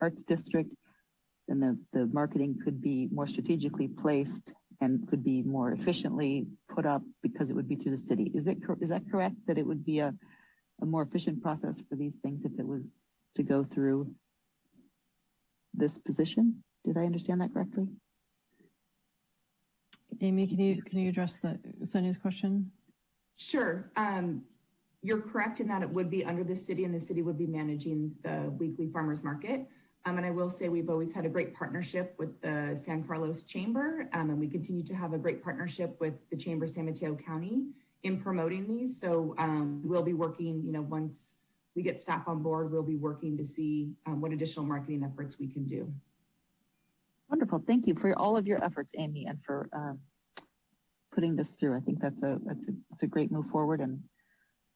arts district, then the marketing could be more strategically placed and could be more efficiently put up because it would be through the city. Is that correct, that it would be a more efficient process for these things if it was to go through this position? Did I understand that correctly? Amy, can you address Sonia's question? Sure. You're correct in that it would be under the city, and the city would be managing the weekly farmers market. And I will say we've always had a great partnership with the San Carlos Chamber, and we continue to have a great partnership with the Chamber of San Mateo County in promoting these. So we'll be working, once we get staff on board, we'll be working to see what additional marketing efforts we can do. Wonderful. Thank you for all of your efforts, Amy, and for putting this through. I think that's a great move forward, and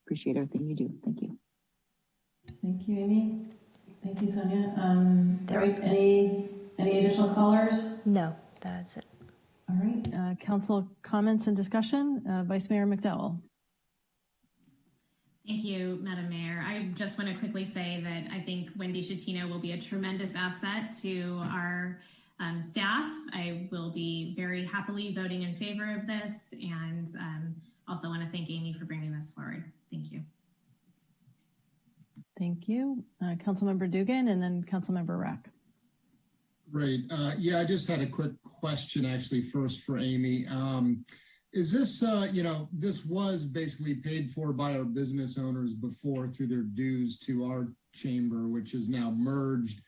appreciate everything you do. Thank you. Thank you, Amy. Thank you, Sonia. Right, any additional callers? No, that's it. All right, council comments and discussion. Vice Mayor McDowell. Thank you, Madam Mayor. I just want to quickly say that I think Wendy Schettino will be a tremendous asset to our staff. I will be very happily voting in favor of this, and also want to thank Amy for bringing this forward. Thank you. Thank you. Councilmember Dugan and then Councilmember Rack. Great. Yeah, I just had a quick question actually first for Amy. Is this, this was basically paid for by our business owners before through their dues to our chamber, which is now merged.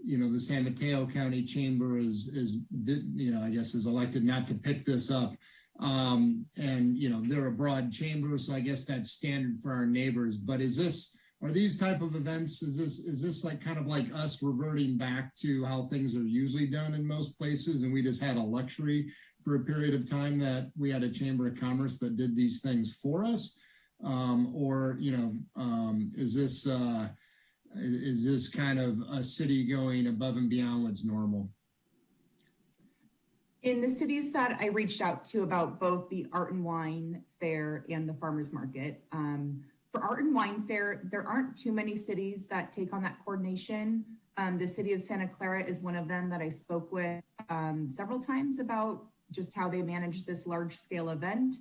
The San Mateo County Chamber is I guess is elected not to pick this up. And, they're a broad chamber, so I guess that's standard for our neighbors. But are these type of events, is this like kind of like us reverting back to how things are usually done in most places, and we just had a luxury for a period of time that we had a Chamber of Commerce that did these things for us? Is this kind of a city going above and beyond what's normal? In the cities that I reached out to about both the Art and Wine Fair and the Farmers Market, for Art and Wine Fair, there aren't too many cities that take on that coordination. The city of Santa Clara is one of them that I spoke with several times about just how they manage this large scale event.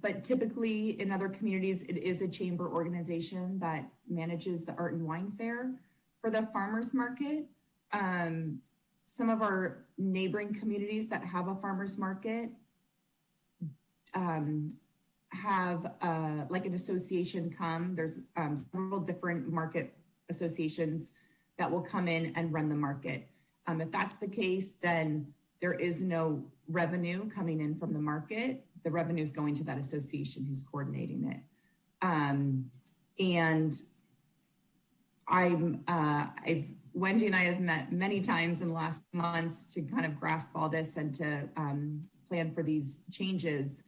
But typically in other communities, it is a chamber organization that manages the Art and Wine Fair. For the Farmers Market, some of our neighboring communities that have a farmers market have like an association come. There's several different market associations that will come in and run the market. If that's the case, then there is no revenue coming in from the market. The revenue is going to that association who's coordinating it. And Wendy and I have met many times in the last months to kind of grasp all this and to plan for these changes.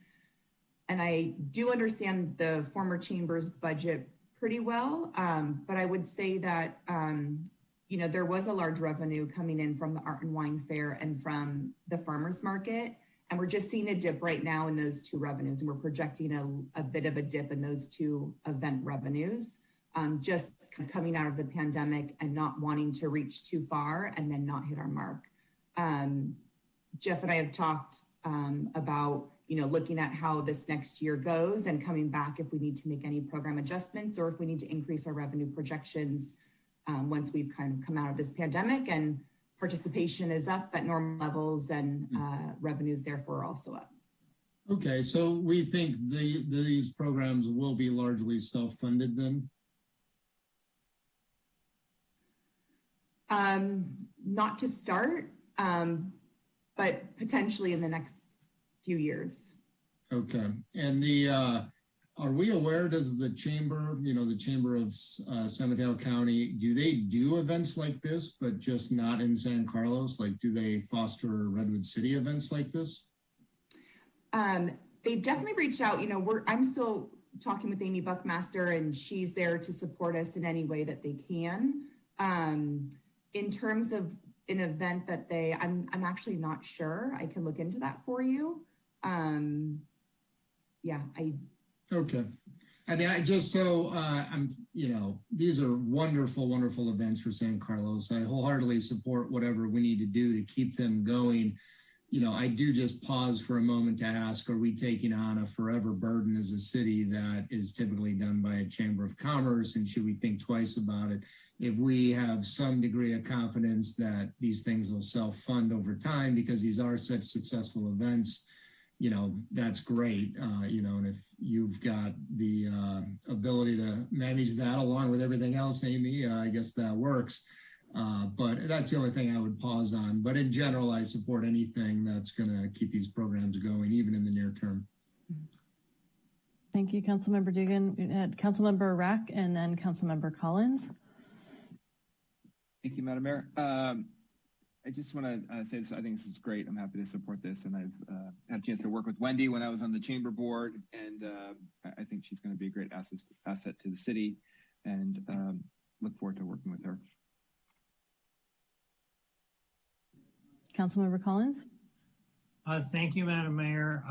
And I do understand the former chamber's budget pretty well, but I would say that, there was a large revenue coming in from the Art and Wine Fair and from the farmers market. And we're just seeing a dip right now in those two revenues. And we're projecting a bit of a dip in those two event revenues, just coming out of the pandemic and not wanting to reach too far and then not hit our mark. Jeff and I have talked about, looking at how this next year goes and coming back if we need to make any program adjustments or if we need to increase our revenue projections once we've kind of come out of this pandemic and participation is up at normal levels and revenues therefore are also up. Okay, so we think these programs will be largely self-funded then? Not to start, but potentially in the next few years. Okay, and are we aware, does the chamber, the Chamber of San Mateo County, do they do events like this, but just not in San Carlos? Like, do they foster Redwood City events like this? They've definitely reached out. I'm still talking with Amy Buckmaster, and she's there to support us in any way that they can. In terms of an event that I'm actually not sure. I can look into that for you. Okay. I mean, these are wonderful, wonderful events for San Carlos. I wholeheartedly support whatever we need to do to keep them going. I do just pause for a moment to ask, are we taking on a forever burden as a city that is typically done by a Chamber of Commerce? And should we think twice about it? If we have some degree of confidence that these things will self-fund over time because these are such successful events, that's great. And if you've got the ability to manage that along with everything else, Amy, I guess that works. But that's the only thing I would pause on. But in general, I support anything that's going to keep these programs going, even in the near term. Thank you, Councilmember Dugan. Councilmember Rack and then Councilmember Collins. Thank you, Madam Mayor. I just want to say this. I think this is great. I'm happy to support this. And I've had a chance to work with Wendy when I was on the chamber board. And I think she's going to be a great asset to the city. and look forward to working with her. Councilmember Collins? Thank you, Madam Mayor.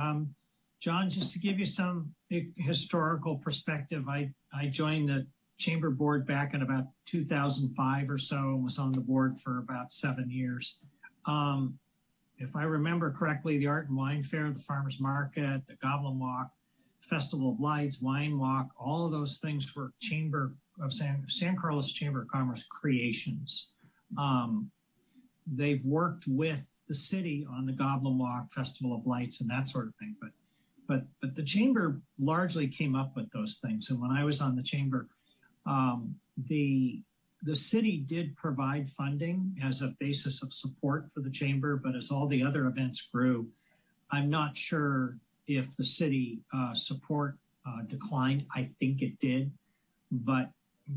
John, just to give you some historical perspective, I joined the Chamber Board back in about 2005 or so, and was on the board for about 7 years. If I remember correctly, the Art and Wine Fair, the Farmers Market, the Goblin Walk, Festival of Lights, Wine Walk, all of those things were Chamber of San Carlos Chamber of Commerce creations. They've worked with the city on the Goblin Walk, Festival of Lights, and that sort of thing. But the chamber largely came up with those things. And when I was on the chamber, the city did provide funding as a basis of support for the chamber. But as all the other events grew, I'm not sure if the city support declined. I think it did. But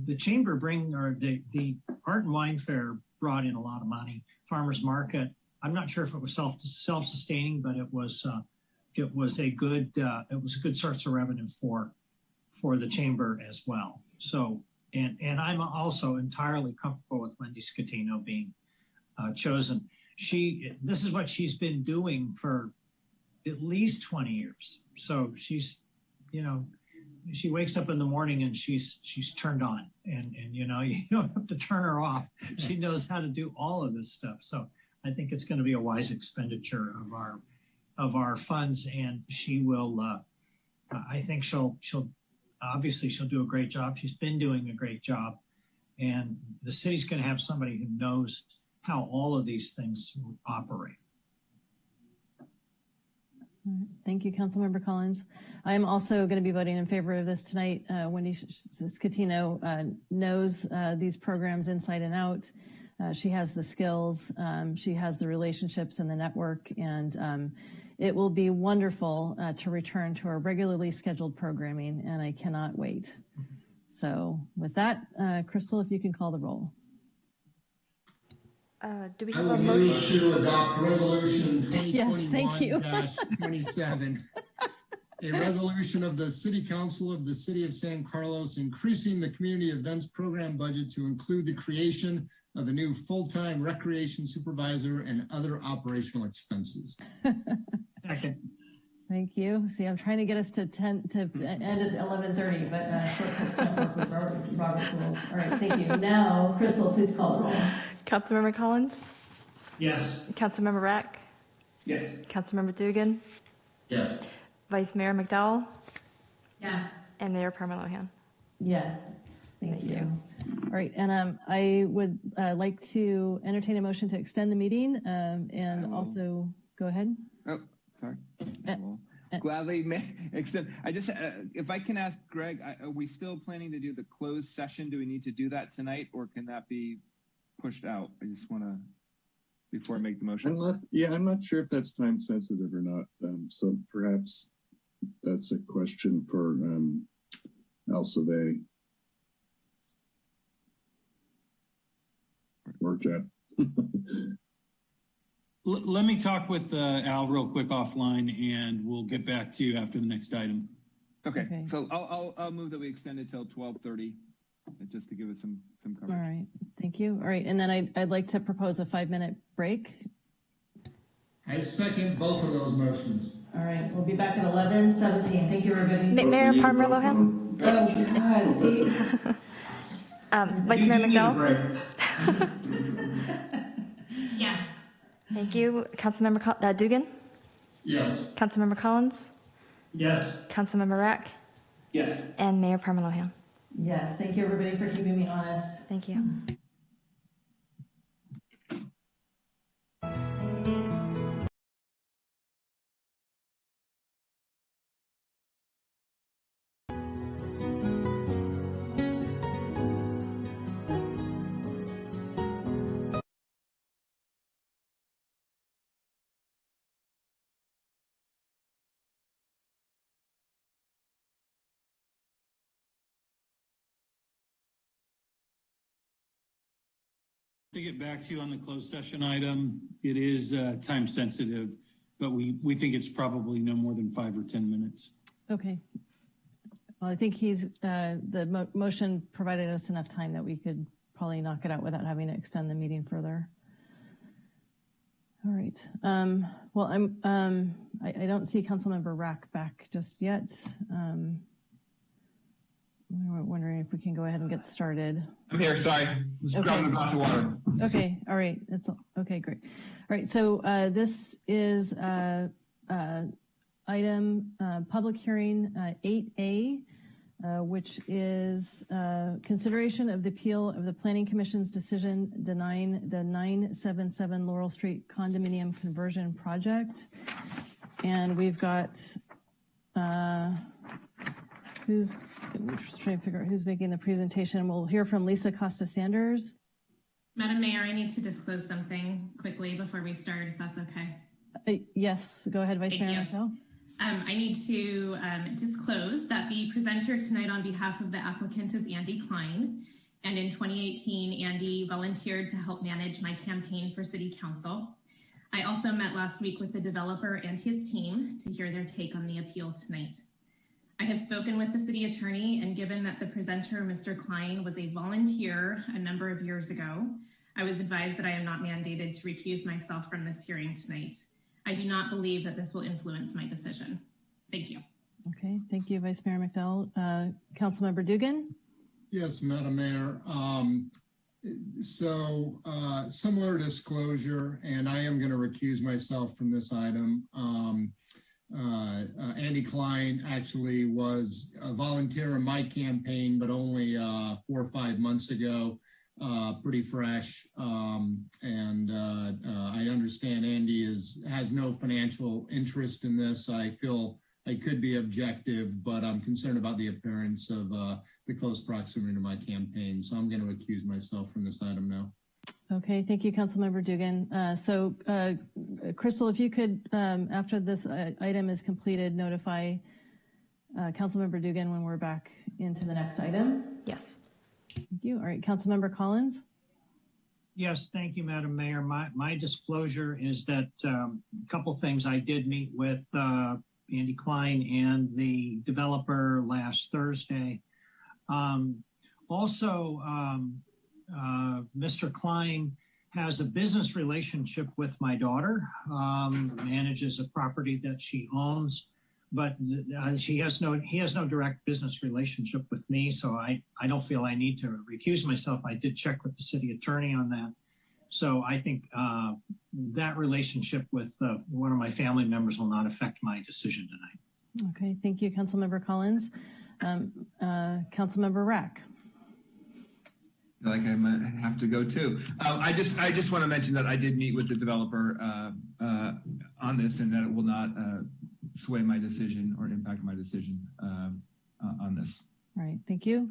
the chamber the Art and Wine Fair brought in a lot of money. Farmers Market, I'm not sure if it was self-sustaining, but it was a good source of revenue for the chamber as well. So, and I'm also entirely comfortable with Wendy Scatino being chosen. This is what she's been doing for at least 20 years. So she's, she wakes up in the morning and she's turned on, and you don't have to turn her off. She knows how to do all of this stuff. So I think it's going to be a wise expenditure of our funds, and she will. I think she'll do a great job. She's been doing a great job, and the city's going to have somebody who knows how all of these things operate. Thank you, Councilmember Collins. I'm also going to be voting in favor of this tonight. Wendy Scatino knows these programs inside and out. She has the skills, she has the relationships and the network, and it will be wonderful to return to our regularly scheduled programming, and I cannot wait. So with that, Crystal, if you can call the roll. Do we I have will a move motion? to adopt resolution Yes, thank you. 2021-27, a resolution of the City Council of the City of San Carlos increasing the community events program budget to include the creation of a new full-time recreation supervisor and other operational expenses. Second. Thank you. See, I'm trying to get us to end at 11:30, but shortcuts don't work with Robert's rules. All right, thank you. Now, Crystal, please call the roll. Councilmember Collins? Yes. Councilmember Rack? Yes. Councilmember Dugan? Yes. Vice Mayor McDowell? Yes. And Mayor Parmalohan? Yes, thank you. All right, and I would like to entertain a motion to extend the meeting and also go ahead. Oh, sorry. Gladly extend. I just, if I can ask Greg, are we still planning to do the closed session? Do we need to do that tonight, or can that be pushed out? I just want to, before I make the motion. I'm not sure if that's time sensitive or not. So perhaps that's a question for Al Savay or Jeff. Let me talk with Al real quick offline, and we'll get back to you after the next item. Okay. So I'll move that we extend it till 12:30, just to give us some coverage. All right, thank you. All right, and then I'd like to propose a 5-minute break. I second both of those motions. All right, we'll be back at 11:17. Thank you, everybody. Mayor Parmalohan? Oh, God, see? Vice Mayor McDowell? Yes. Thank you. Councilmember Dugan? Yes. Councilmember Collins? Yes. Councilmember Rack? Yes. And Mayor Parmalohan? Yes, thank you, everybody, for keeping me honest. Thank you. To get back to you on the closed session item, it is time sensitive, but we think it's probably no more than 5 or 10 minutes. Okay. Well, I think the motion provided us enough time that we could probably knock it out without having to extend the meeting further. All right. Well, I don't see Councilmember Rack back just yet. We're wondering if we can go ahead and get started. I'm here. Sorry, just grabbing a glass of water. Okay. All right. That's okay. Great. All right. So this is item public hearing 8A, which is consideration of the appeal of the Planning Commission's decision denying the 977 Laurel Street condominium conversion project. And we've got I'm just trying to figure out who's making the presentation. We'll hear from Lisa Costa-Sanders. Madam Mayor, I need to disclose something quickly before we start, if that's okay. Yes, go ahead, Vice Mayor Michelle. I need to disclose that the presenter tonight on behalf of the applicant is Andy Klein. And in 2018, Andy volunteered to help manage my campaign for City Council. I also met last week with the developer and his team to hear their take on the appeal tonight. I have spoken with the city attorney, and given that the presenter, Mr. Klein, was a volunteer a number of years ago, I was advised that I am not mandated to recuse myself from this hearing tonight. I do not believe that this will influence my decision. Thank you. Okay, thank you, Vice Mayor McDowell. Councilmember Dugan? Yes, Madam Mayor. Similar disclosure, and I am going to recuse myself from this item. Andy Klein actually was a volunteer in my campaign, but only 4 or 5 months ago, pretty fresh. I understand Andy has no financial interest in this. I feel I could be objective, but I'm concerned about the appearance of the close proximity to my campaign. So I'm going to recuse myself from this item now. Okay, thank you, Councilmember Dugan. Crystal, if you could, after this item is completed, notify Councilmember Dugan when we're back into the next item. Yes. Thank you. All right, Councilmember Collins. Yes, thank you, Madam Mayor. My disclosure is that a couple things. I did meet with Andy Klein and the developer last Thursday. Mr. Klein has a business relationship with my daughter, manages a property that she owns, but he has no direct business relationship with me. So I don't feel I need to recuse myself. I did check with the city attorney on that. So I think that relationship with one of my family members will not affect my decision tonight. Okay, thank you, Councilmember Collins. Councilmember Rack. Like I might have to go too. I just want to mention that I did meet with the developer on this, and that it will not sway my decision or impact my decision on this. All right, thank you.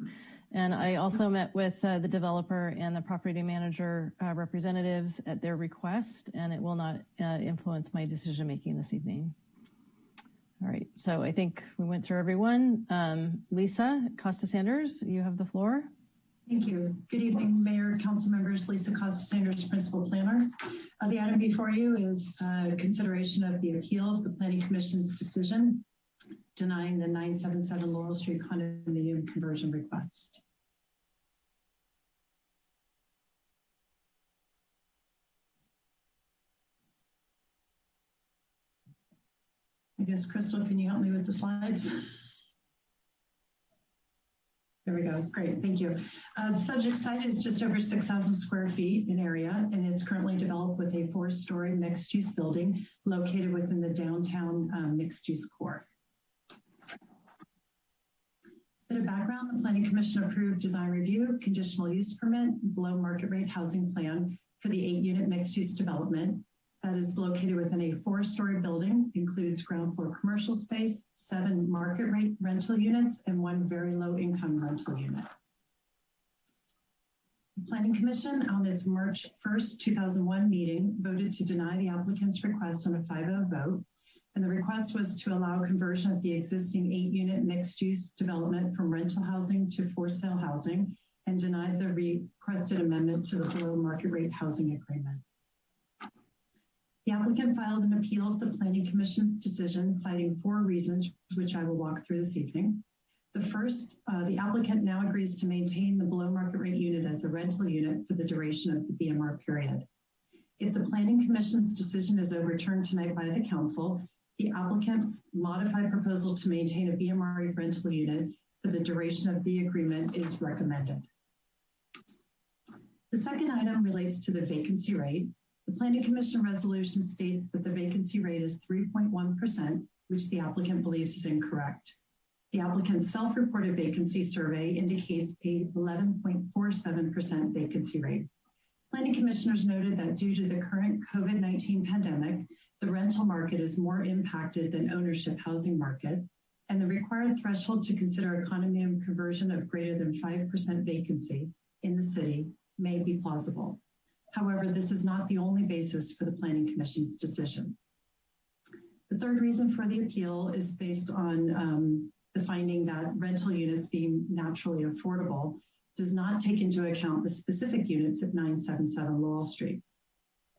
And I also met with the developer and the property manager representatives at their request, and it will not influence my decision making this evening. All right, so I think we went through everyone. Lisa Costa-Sanders, you have the floor. Thank you. Good evening, Mayor, Council members. Lisa Costa-Sanders, Principal Planner. The item before you is consideration of the appeal of the Planning Commission's decision denying the 977 Laurel Street condominium conversion request. I guess, Crystal, can you help me with the slides? There we go. Great. Thank you. The subject site is just over 6,000 square feet in area, and it's currently developed with a 4-story mixed-use building located within the downtown mixed-use core. Bit of background, the Planning Commission approved design review, conditional use permit, below market rate housing plan for the 8-unit mixed-use development that is located within a 4-story building, includes ground floor commercial space, 7 market rate rental units, and 1 very low income rental unit. The Planning Commission on its March 1st, 2001 meeting voted to deny the applicant's request on a 5-0 vote. And the request was to allow conversion of the existing 8-unit mixed-use development from rental housing to for-sale housing, and denied the requested amendment to the below market rate housing agreement. The applicant filed an appeal of the Planning Commission's decision, citing 4 reasons, which I will walk through this evening. The first, the applicant now agrees to maintain the below market rate unit as a rental unit for the duration of the BMR period. If the Planning Commission's decision is overturned tonight by the council, the applicant's modified proposal to maintain a BMR rental unit for the duration of the agreement is recommended. The second item relates to the vacancy rate. The Planning Commission resolution states that the vacancy rate is 3.1%, which the applicant believes is incorrect. The applicant's self-reported vacancy survey indicates a 11.47% vacancy rate. Planning commissioners noted that due to the current COVID-19 pandemic, the rental market is more impacted than ownership housing market, and the required threshold to consider a condominium conversion of greater than 5% vacancy in the city may be plausible. However, this is not the only basis for the Planning Commission's decision. The third reason for the appeal is based on the finding that rental units being naturally affordable does not take into account the specific units at 977 Laurel Street.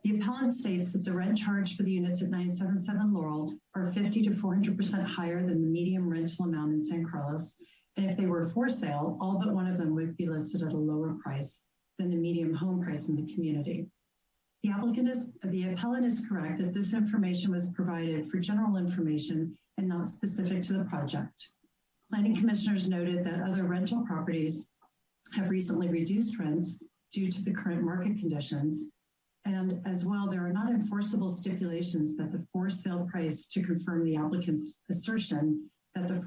The appellant states that the rent charge for the units at 977 Laurel are 50 to 400% higher than the median rental amount in San Carlos, and if they were for sale, all but one of them would be listed at a lower price than the median home price in the community. The appellant is correct that this information was provided for general information and not specific to the project. Planning commissioners noted that other rental properties have recently reduced rents due to the current market conditions. And as well, there are not enforceable stipulations that the for sale price to confirm the applicant's assertion that the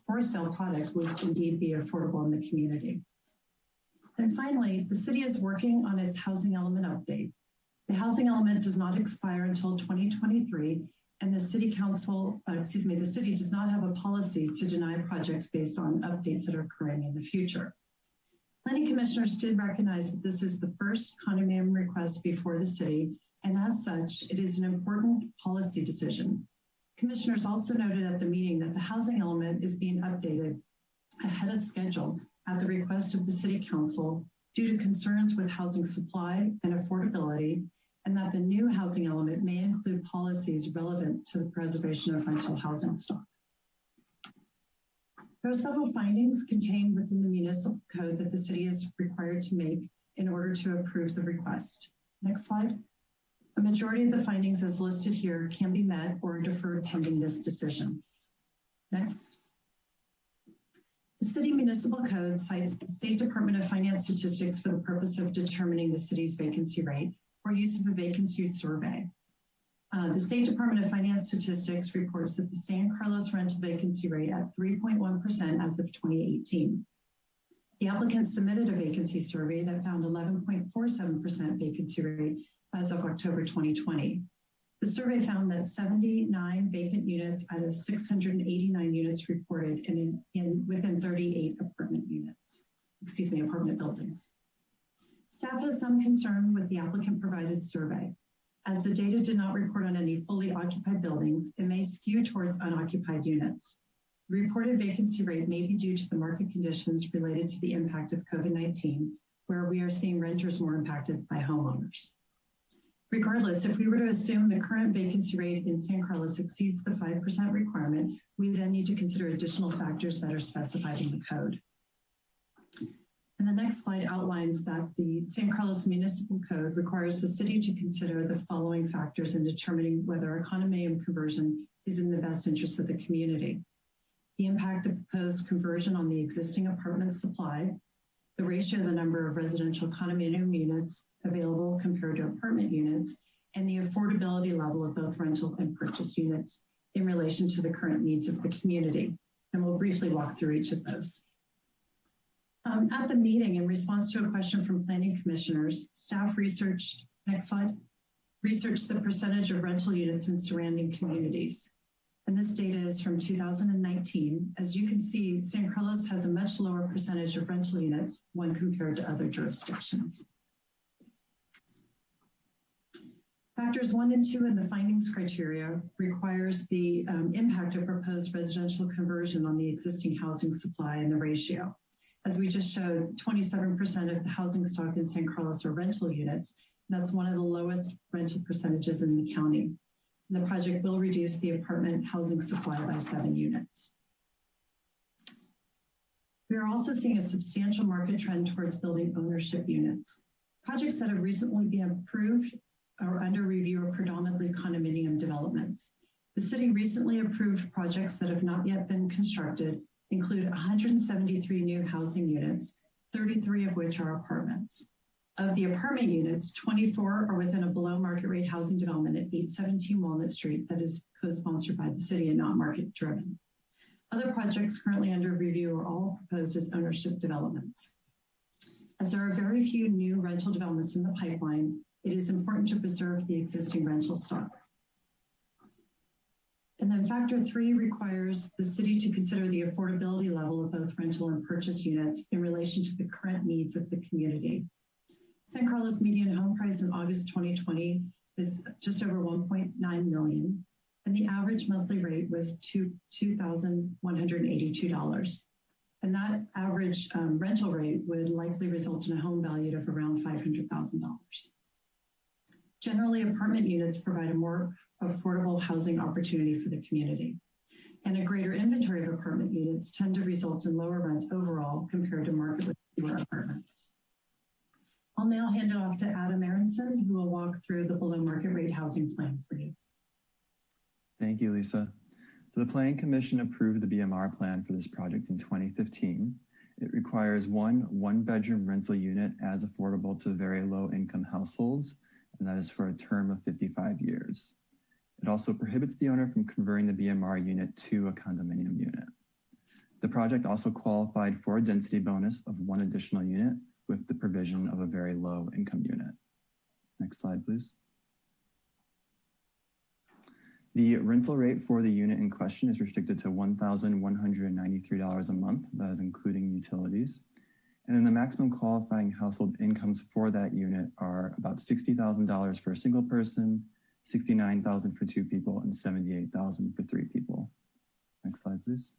for sale product would indeed be affordable in the community. And finally, the city is working on its housing element update. The housing element does not expire until 2023, and the city does not have a policy to deny projects based on updates that are occurring in the future. Planning commissioners did recognize that this is the first condominium request before the city, and as such, it is an important policy decision. Commissioners also noted at the meeting that the housing element is being updated ahead of schedule at the request of the City Council due to concerns with housing supply and affordability, and that the new housing element may include policies relevant to the preservation of rental housing stock. There are several findings contained within the municipal code that the city is required to make in order to approve the request. Next slide. A majority of the findings as listed here can be met or deferred pending this decision. Next. The city municipal code cites the State Department of Finance statistics for the purpose of determining the city's vacancy rate or use of a vacancy survey. The State Department of Finance statistics reports that the San Carlos rental vacancy rate at 3.1% as of 2018. The applicant submitted a vacancy survey that found 11.47% vacancy rate as of October 2020. The survey found that 79 vacant units out of 689 units reported within 38 apartment buildings. Staff has some concern with the applicant provided survey. As the data did not report on any fully occupied buildings, it may skew towards unoccupied units. The reported vacancy rate may be due to the market conditions related to the impact of COVID-19, where we are seeing renters more impacted by homeowners. Regardless, if we were to assume the current vacancy rate in San Carlos exceeds the 5% requirement, we then need to consider additional factors that are specified in the code. And the next slide outlines that the San Carlos Municipal Code requires the city to consider the following factors in determining whether a condominium conversion is in the best interest of the community. The impact of proposed conversion on the existing apartment supply, the ratio of the number of residential condominium units available compared to apartment units, and the affordability level of both rental and purchase units in relation to the current needs of the community. And we'll briefly walk through each of those. At the meeting, in response to a question from planning commissioners, staff researched, next slide, researched the percentage of rental units in surrounding communities. And this data is from 2019. As you can see, San Carlos has a much lower percentage of rental units when compared to other jurisdictions. Factors 1 and 2 in the findings criteria requires the impact of proposed residential conversion on the existing housing supply and the ratio. As we just showed, 27% of the housing stock in San Carlos are rental units. That's one of the lowest rental percentages in the county. The project will reduce the apartment housing supply by 7 units. We are also seeing a substantial market trend towards building ownership units. Projects that have recently been approved or under review are predominantly condominium developments. The city recently approved projects that have not yet been constructed include 173 new housing units, 33 of which are apartments. Of the apartment units, 24 are within a below market rate housing development at 817 Walnut Street that is co-sponsored by the city and not market driven. Other projects currently under review are all proposed as ownership developments. As there are very few new rental developments in the pipeline, it is important to preserve the existing rental stock. And then factor 3 requires the city to consider the affordability level of both rental and purchase units in relation to the current needs of the community. San Carlos median home price in August 2020 is just over $1.9 million, and the average monthly rate was $2,182. And that average rental rate would likely result in a home value of around $500,000. Generally, apartment units provide a more affordable housing opportunity for the community. And a greater inventory of apartment units tend to result in lower rents overall compared to market with fewer apartments. I'll now hand it off to Adam Aronson, who will walk through the below market rate housing plan for you. Thank you, Lisa. So the Planning Commission approved the BMR plan for this project in 2015. It requires one bedroom rental unit as affordable to very low income households, and that is for a term of 55 years. It also prohibits the owner from converting the BMR unit to a condominium unit. The project also qualified for a density bonus of one additional unit with the provision of a very low income unit. Next slide, please. The rental rate for the unit in question is restricted to $1,193 a month, that is including utilities. And then the maximum qualifying household incomes for that unit are about $60,000 for a single person, $69,000 for 2 people, and $78,000 for 3 people. Next slide, please.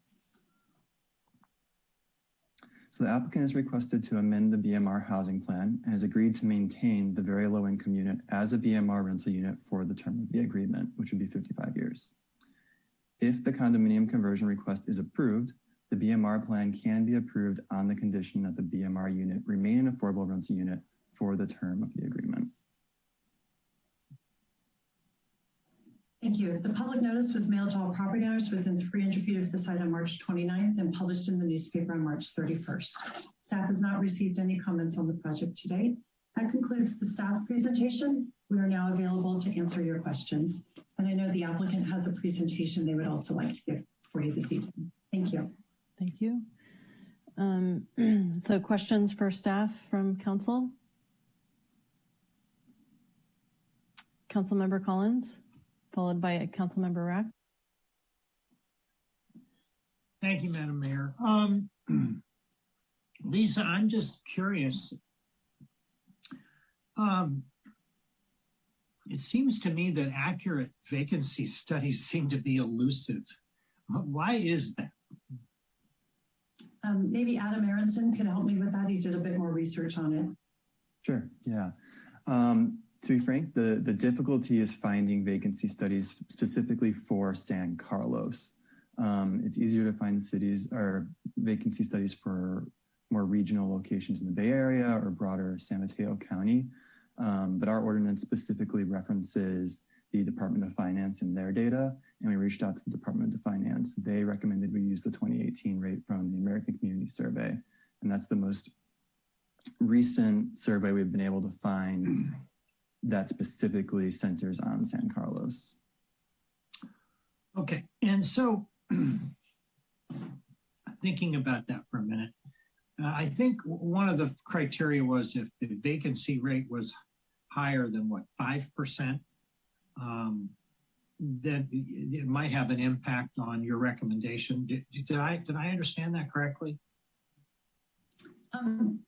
So the applicant has requested to amend the BMR housing plan and has agreed to maintain the very low income unit as a BMR rental unit for the term of the agreement, which would be 55 years. If the condominium conversion request is approved, the BMR plan can be approved on the condition that the BMR unit remain an affordable rental unit for the term of the agreement. Thank you. The public notice was mailed to all property owners within 300 feet of the site on March 29th and published in the newspaper on March 31st. Staff has not received any comments on the project to date. That concludes the staff presentation. We are now available to answer your questions. And I know the applicant has a presentation they would also like to give for you this evening. Thank you. Thank you. So questions for staff from council? Councilmember Collins, followed by Councilmember Rack. Thank you, Madam Mayor. Lisa, I'm just curious. It seems to me that accurate vacancy studies seem to be elusive. Why is that? Maybe Adam Aronson can help me with that. He did a bit more research on it. Sure, yeah. To be frank, the difficulty is finding vacancy studies specifically for San Carlos. It's easier to find cities or vacancy studies for more regional locations in the Bay Area or broader San Mateo County. But our ordinance specifically references the Department of Finance in their data, and we reached out to the Department of Finance. They recommended we use the 2018 rate from the American Community Survey, and that's the most recent survey we've been able to find that specifically centers on San Carlos. Okay, and so thinking about that for a minute, I think one of the criteria was if the vacancy rate was higher than what, 5%, then it might have an impact on your recommendation. Did I understand that correctly?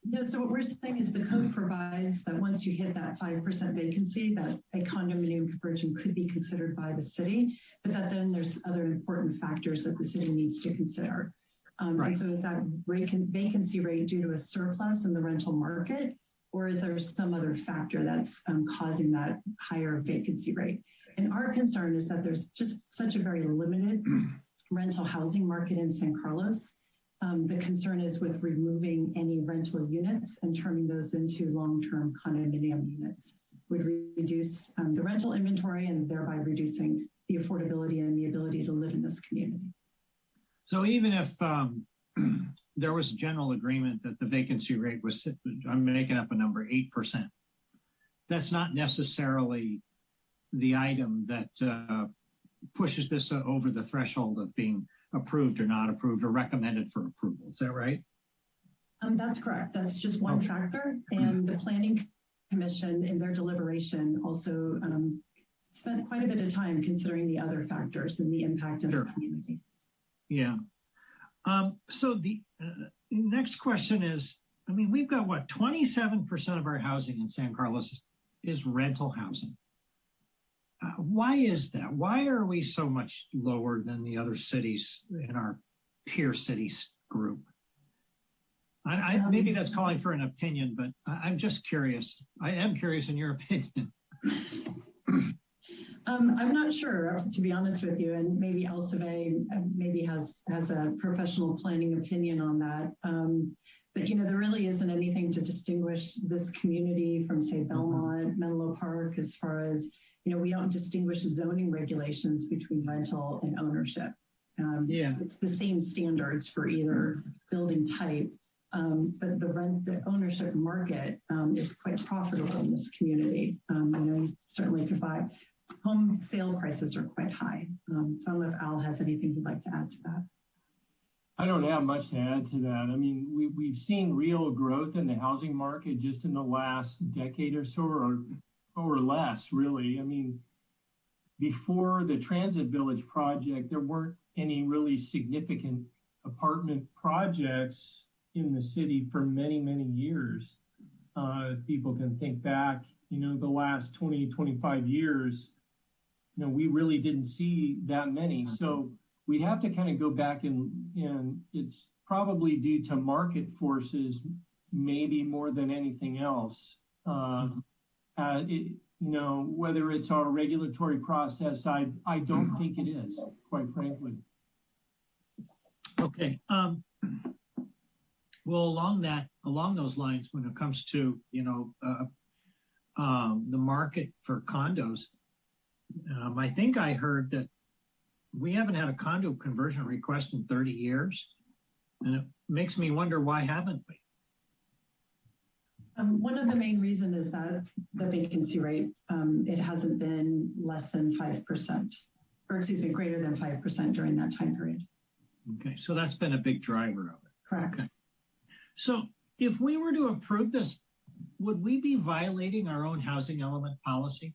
No, so what we're saying is the code provides that once you hit that 5% vacancy, that a condominium conversion could be considered by the city, but that then there's other important factors that the city needs to consider. Right. And so is that vacancy rate due to a surplus in the rental market, or is there some other factor that's causing that higher vacancy rate? And our concern is that there's just such a very limited rental housing market in San Carlos. The concern is with removing any rental units and turning those into long-term condominium units would reduce the rental inventory and thereby reducing the affordability and the ability to live in this community. So even if there was general agreement that the vacancy rate was, I'm making up a number, 8%, that's not necessarily the item that pushes this over the threshold of being approved or not approved or recommended for approval. Is that right? That's correct. That's just one factor. And the Planning Commission in their deliberation also spent quite a bit of time considering the other factors and the impact of the community. Yeah. So the next question is, I mean, we've got what, 27% of our housing in San Carlos is rental housing. Why is that? Why are we so much lower than the other cities in our peer cities group? Maybe that's calling for an opinion, but I'm just curious. I am curious in your opinion. I'm not sure, to be honest with you, and maybe Elsevier maybe has a professional planning opinion on that. But, you know, there really isn't anything to distinguish this community from, say, Belmont, Menlo Park, as far as, you know, we don't distinguish zoning regulations between rental and ownership. It's the same standards for either building type, but the ownership market is quite profitable in this community. I know you certainly could buy. Home sale prices are quite high. So I don't know if Al has anything he'd like to add to that. I don't have much to add to that. I mean, we've seen real growth in the housing market just in the last decade or so, or less, really. I mean, before the Transit Village project, there weren't any really significant apartment projects in the city for many, many years. If people can think back, you know, the last 20, 25 years, you know, we really didn't see that many. So we'd have to kind of go back and it's probably due to market forces, maybe more than anything else. You know, whether it's our regulatory process, I don't think it is, quite frankly. Okay. Well, along those lines, when it comes to, you know, the market for condos, I think I heard that we haven't had a condo conversion request in 30 years. And it makes me wonder, why haven't we? One of the main reasons is that the vacancy rate, it hasn't been less than 5%, or excuse me, greater than 5% during that time period. Okay, so that's been a big driver of it. Correct. Okay. So if we were to approve this, would we be violating our own housing element policy?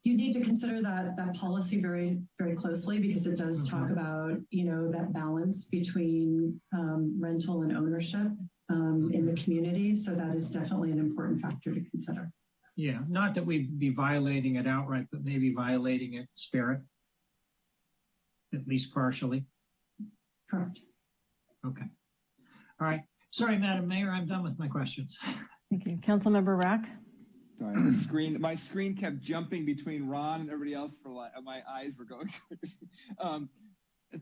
You need to consider that policy very, very closely, because it does talk about, you know, that balance between rental and ownership in the community. So that is definitely an important factor to consider. Yeah, not that we'd be violating it outright, but maybe violating it in spirit, at least partially. Correct. Okay. All right. Sorry, Madam Mayor, I'm done with my questions. Thank you. Councilmember Rack. Sorry, my screen kept jumping between Ron and everybody else for like, my eyes were going crazy.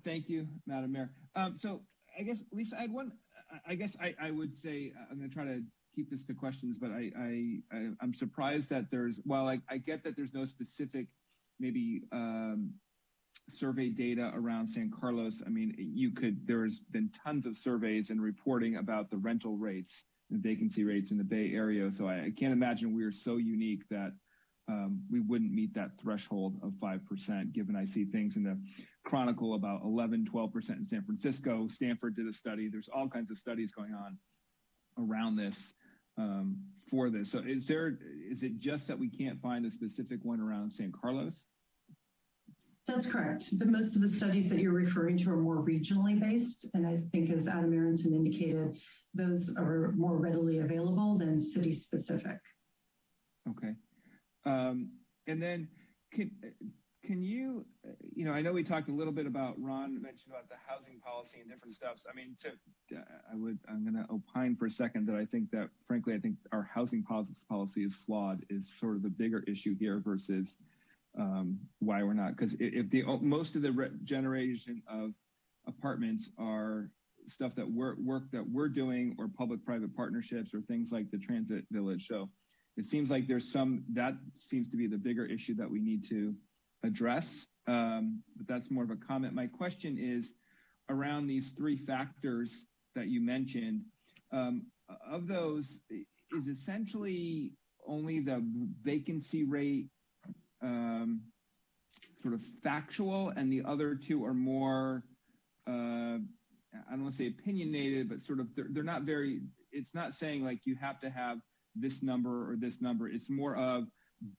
Thank you, Madam Mayor. So I guess, Lisa, I would say, I'm going to try to keep this to questions, but I'm surprised that while I get that there's no specific maybe survey data around San Carlos. I mean, there's been tons of surveys and reporting about the rental rates and vacancy rates in the Bay Area. So I can't imagine we are so unique that we wouldn't meet that threshold of 5%, given I see things in the Chronicle about 11, 12% in San Francisco. Stanford did a study. There's all kinds of studies going on around this for this. So is it just that we can't find a specific one around San Carlos? That's correct. Most of the studies that you're referring to are more regionally based. And I think, as Adam Aronson indicated, those are more readily available than city specific. Okay. And then can you, I know we talked a little bit about, Ron mentioned about the housing policy and different stuff. I mean, I'm going to opine for a second that I think that, frankly, I think our housing policy is flawed, is sort of the bigger issue here versus why we're not, because if the most of the generation of apartments are stuff that work that we're doing, or public-private partnerships, or things like the transit village. So it seems like that seems to be the bigger issue that we need to address. But that's more of a comment. My question is around these three factors that you mentioned. Of those, is essentially only the vacancy rate sort of factual, and the other two are more, I don't want to say opinionated, but sort of they're not very, it's not saying like you have to have this number or this number. It's more of,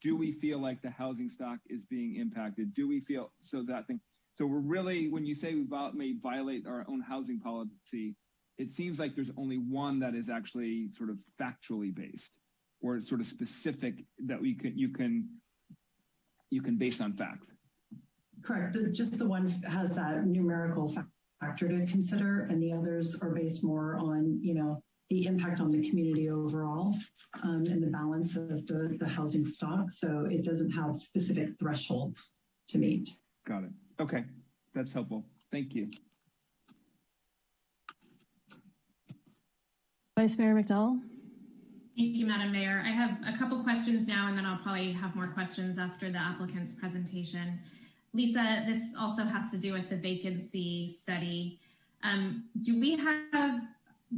do we feel like the housing stock is being impacted? Do we feel so that thing? So we're really, when you say we may violate our own housing policy, it seems like there's only one that is actually sort of factually based, or sort of specific, that you can base on facts. Correct. Just the one has that numerical factor to consider, and the others are based more on, the impact on the community overall, and the balance of the housing stock. So it doesn't have specific thresholds to meet. Got it. Okay. That's helpful. Thank you. Vice Mayor McDowell. Thank you, Madam Mayor. I have a couple questions now, and then I'll probably have more questions after the applicant's presentation. Lisa, this also has to do with the vacancy study. Do we have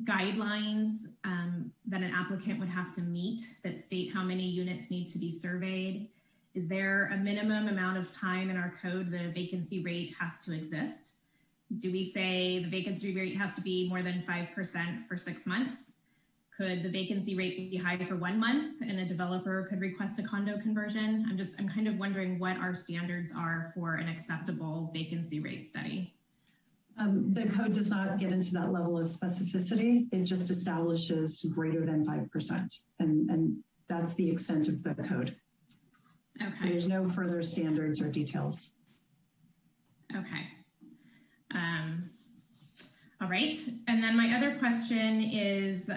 guidelines that an applicant would have to meet that state how many units need to be surveyed? Is there a minimum amount of time in our code that a vacancy rate has to exist? Do we say the vacancy rate has to be more than 5% for 6 months? Could the vacancy rate be high for 1 month and a developer could request a condo conversion? I'm kind of wondering what our standards are for an acceptable vacancy rate study. The code does not get into that level of specificity. It just establishes greater than 5%. And that's the extent of the code. Okay. So there's no further standards or details. Okay. All right. And then my other question is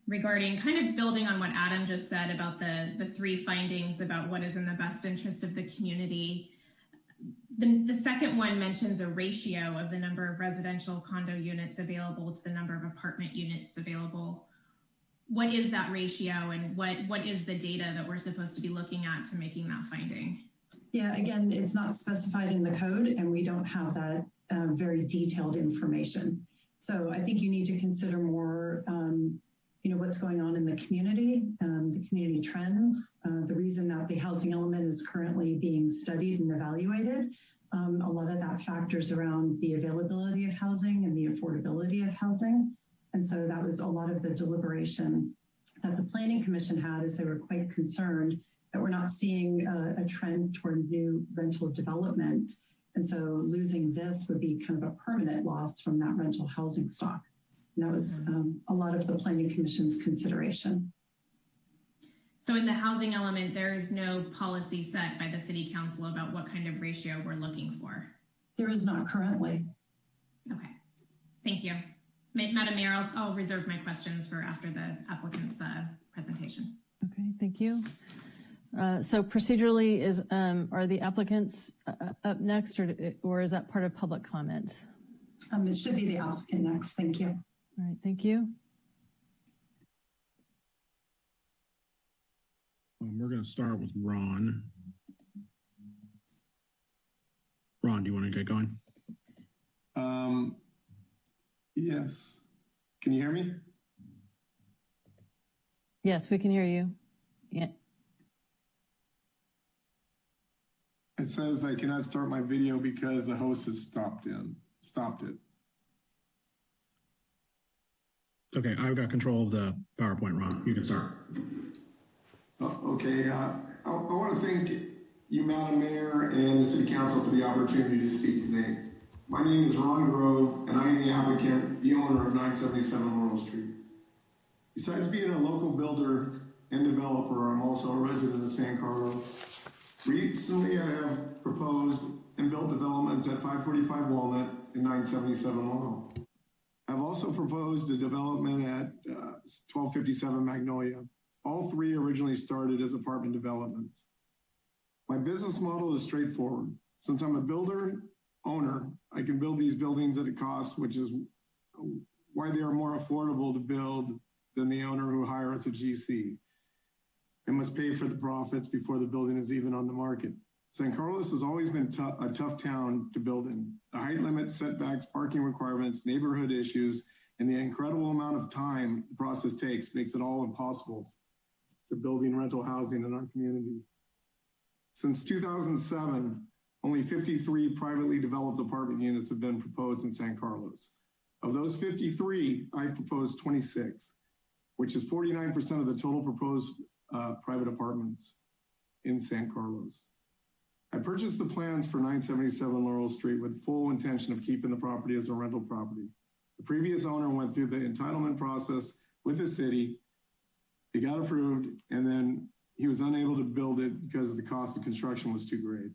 regarding kind of building on what Adam just said about the three findings about what is in the best interest of the community. The second one mentions a ratio of the number of residential condo units available to the number of apartment units available. What is that ratio, and what is the data that we're supposed to be looking at to making that finding? Yeah, again, it's not specified in the code, and we don't have that very detailed information. So I think you need to consider more, what's going on in the community trends. The reason that the housing element is currently being studied and evaluated, a lot of that factors around the availability of housing and the affordability of housing. And so that was a lot of the deliberation that the Planning Commission had, as they were quite concerned that we're not seeing a trend toward new rental development. And so losing this would be kind of a permanent loss from that rental housing stock. And that was a lot of the Planning Commission's consideration. So in the housing element, there's no policy set by the City Council about what kind of ratio we're looking for? There is not currently. Okay, thank you. Madam Mayor, I'll reserve my questions for after the applicant's presentation. Okay, thank you. So procedurally, are the applicants up next, or is that part of public comment? It should be the applicant next. Thank you. All right, thank you. We're going to start with Ron. Ron, do you want to get going? Yes. Can you hear me? Yes, we can hear you. Yeah. It says I cannot start my video because the host has stopped it. Okay, I've got control of the PowerPoint, Ron. You can start. Okay, I want to thank you, Madam Mayor, and the City Council for the opportunity to speak today. My name is Ron Grove, and I am the applicant, the owner of 977 Laurel Street. Besides being a local builder and developer, I'm also a resident of San Carlos. Recently, I have proposed and built developments at 545 Walnut and 977 Laurel. I've also proposed a development at 1257 Magnolia. All three originally started as apartment developments. My business model is straightforward. Since I'm a builder owner, I can build these buildings at a cost, which is why they are more affordable to build than the owner who hires a GC and must pay for the profits before the building is even on the market. San Carlos has always been a tough town to build in. The height limits, setbacks, parking requirements, neighborhood issues, and the incredible amount of time the process takes makes it all impossible to building rental housing in our community. Since 2007, only 53 privately developed apartment units have been proposed in San Carlos. Of those 53, I proposed 26, which is 49% of the total proposed private apartments in San Carlos. I purchased the plans for 977 Laurel Street with full intention of keeping the property as a rental property. The previous owner went through the entitlement process with the city. It got approved, and then he was unable to build it because the cost of construction was too great.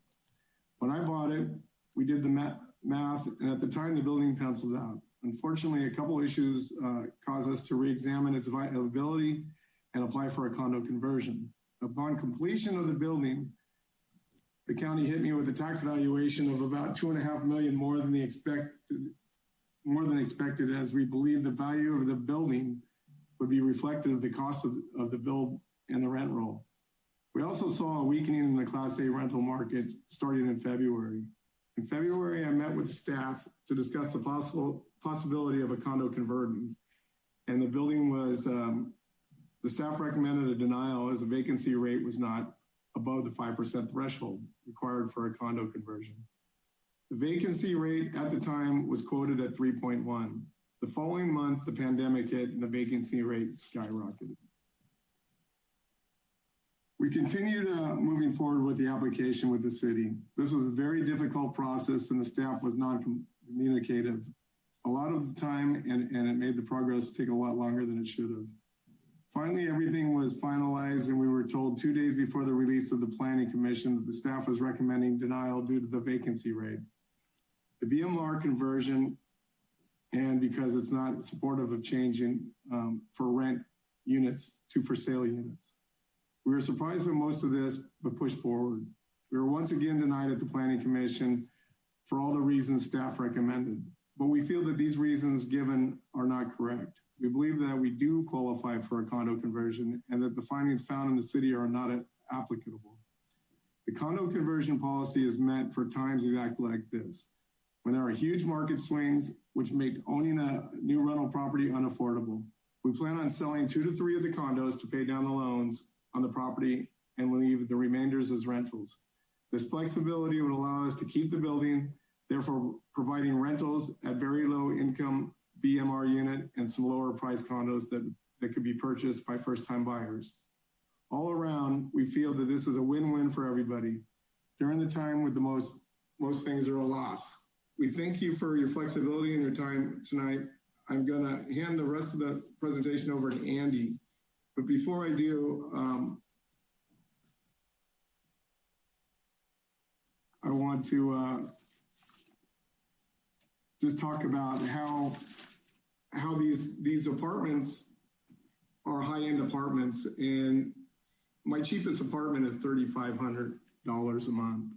When I bought it, we did the math, and at the time the building penciled out. Unfortunately, a couple issues caused us to re-examine its viability and apply for a condo conversion. Upon completion of the building, the county hit me with a tax valuation of about $2.5 million more than expected, as we believe the value of the building would be reflective of the cost of the build and the rent roll. We also saw a weakening in the Class A rental market starting in February. In February, I met with the staff to discuss the possibility of a condo conversion, and the building was, the staff recommended a denial as the vacancy rate was not above the 5% threshold required for a condo conversion. The vacancy rate at the time was quoted at 3.1. The following month, the pandemic hit and the vacancy rate skyrocketed. We continued moving forward with the application with the city. This was a very difficult process and the staff was non-communicative a lot of the time, and it made the progress take a lot longer than it should have. Finally, everything was finalized and we were told 2 days before the release of the Planning Commission that the staff was recommending denial due to the vacancy rate. The BMR conversion, and because it's not supportive of changing for rent units to for sale units. We were surprised with most of this, but pushed forward. We were once again denied at the Planning Commission for all the reasons staff recommended, but we feel that these reasons given are not correct. We believe that we do qualify for a condo conversion and that the findings found in the city are not applicable. The condo conversion policy is meant for times exactly like this, when there are huge market swings, which make owning a new rental property unaffordable. We plan on selling 2 to 3 of the condos to pay down the loans on the property and leave the remainders as rentals. This flexibility would allow us to keep the building, therefore providing rentals at very low income BMR unit and some lower price condos that could be purchased by first-time buyers. All around, we feel that this is a win-win for everybody. During the time with the most things are a loss. We thank you for your flexibility and your time tonight. I'm gonna hand the rest of the presentation over to Andy. But before I do, I want to just talk about how these apartments are high-end apartments, and my cheapest apartment is $3,500 a month.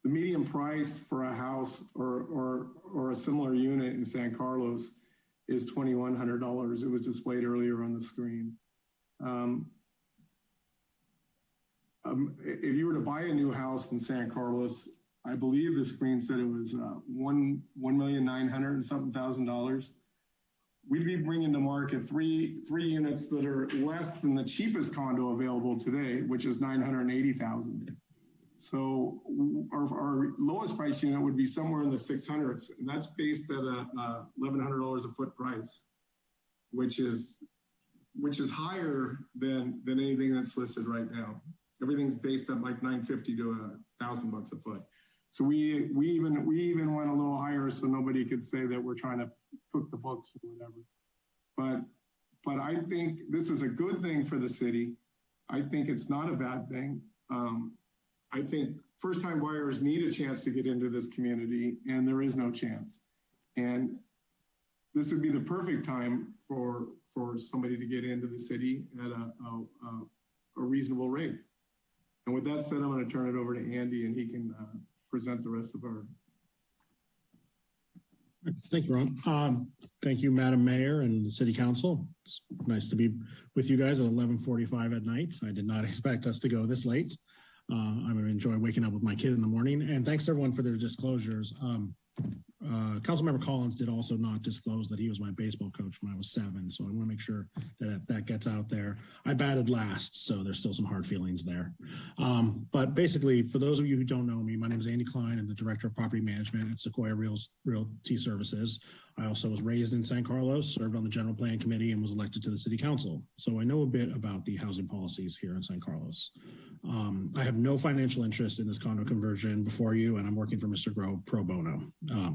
The median price for a house or a similar unit in San Carlos is $2,100. It was displayed earlier on the screen. If you were to buy a new house in San Carlos, I believe the screen said it was $1,900,000 and something thousand. We'd be bringing to market three units that are less than the cheapest condo available today, which is $980,000. So our lowest price unit would be somewhere in the 600s, and that's based at a $1,100 a foot price, which is higher than anything that's listed right now. Everything's based at like $950 to $1,000 a foot. So we even went a little higher so nobody could say that we're trying to cook the books or whatever. But I think this is a good thing for the city. I think it's not a bad thing. I think first-time buyers need a chance to get into this community, and there is no chance. And this would be the perfect time for somebody to get into the city at a reasonable rate. And with that said, I'm going to turn it over to Andy and he can present the rest of our. Thank you, Ron. Thank you, Madam Mayor and the City Council. It's nice to be with you guys at 11:45 at night. I did not expect us to go this late. I'm going to enjoy waking up with my kid in the morning. And thanks everyone for their disclosures. Councilmember Collins did also not disclose that he was my baseball coach when I was 7. So I want to make sure that that gets out there. I batted last, so there's still some hard feelings there. But basically, for those of you who don't know me, my name is Andy Klein. I'm the Director of Property Management at Sequoia Realty Services. I also was raised in San Carlos, served on the General Plan Committee, and was elected to the City Council. So I know a bit about the housing policies here in San Carlos. I have no financial interest in this condo conversion before you, and I'm working for Mr. Grove pro bono.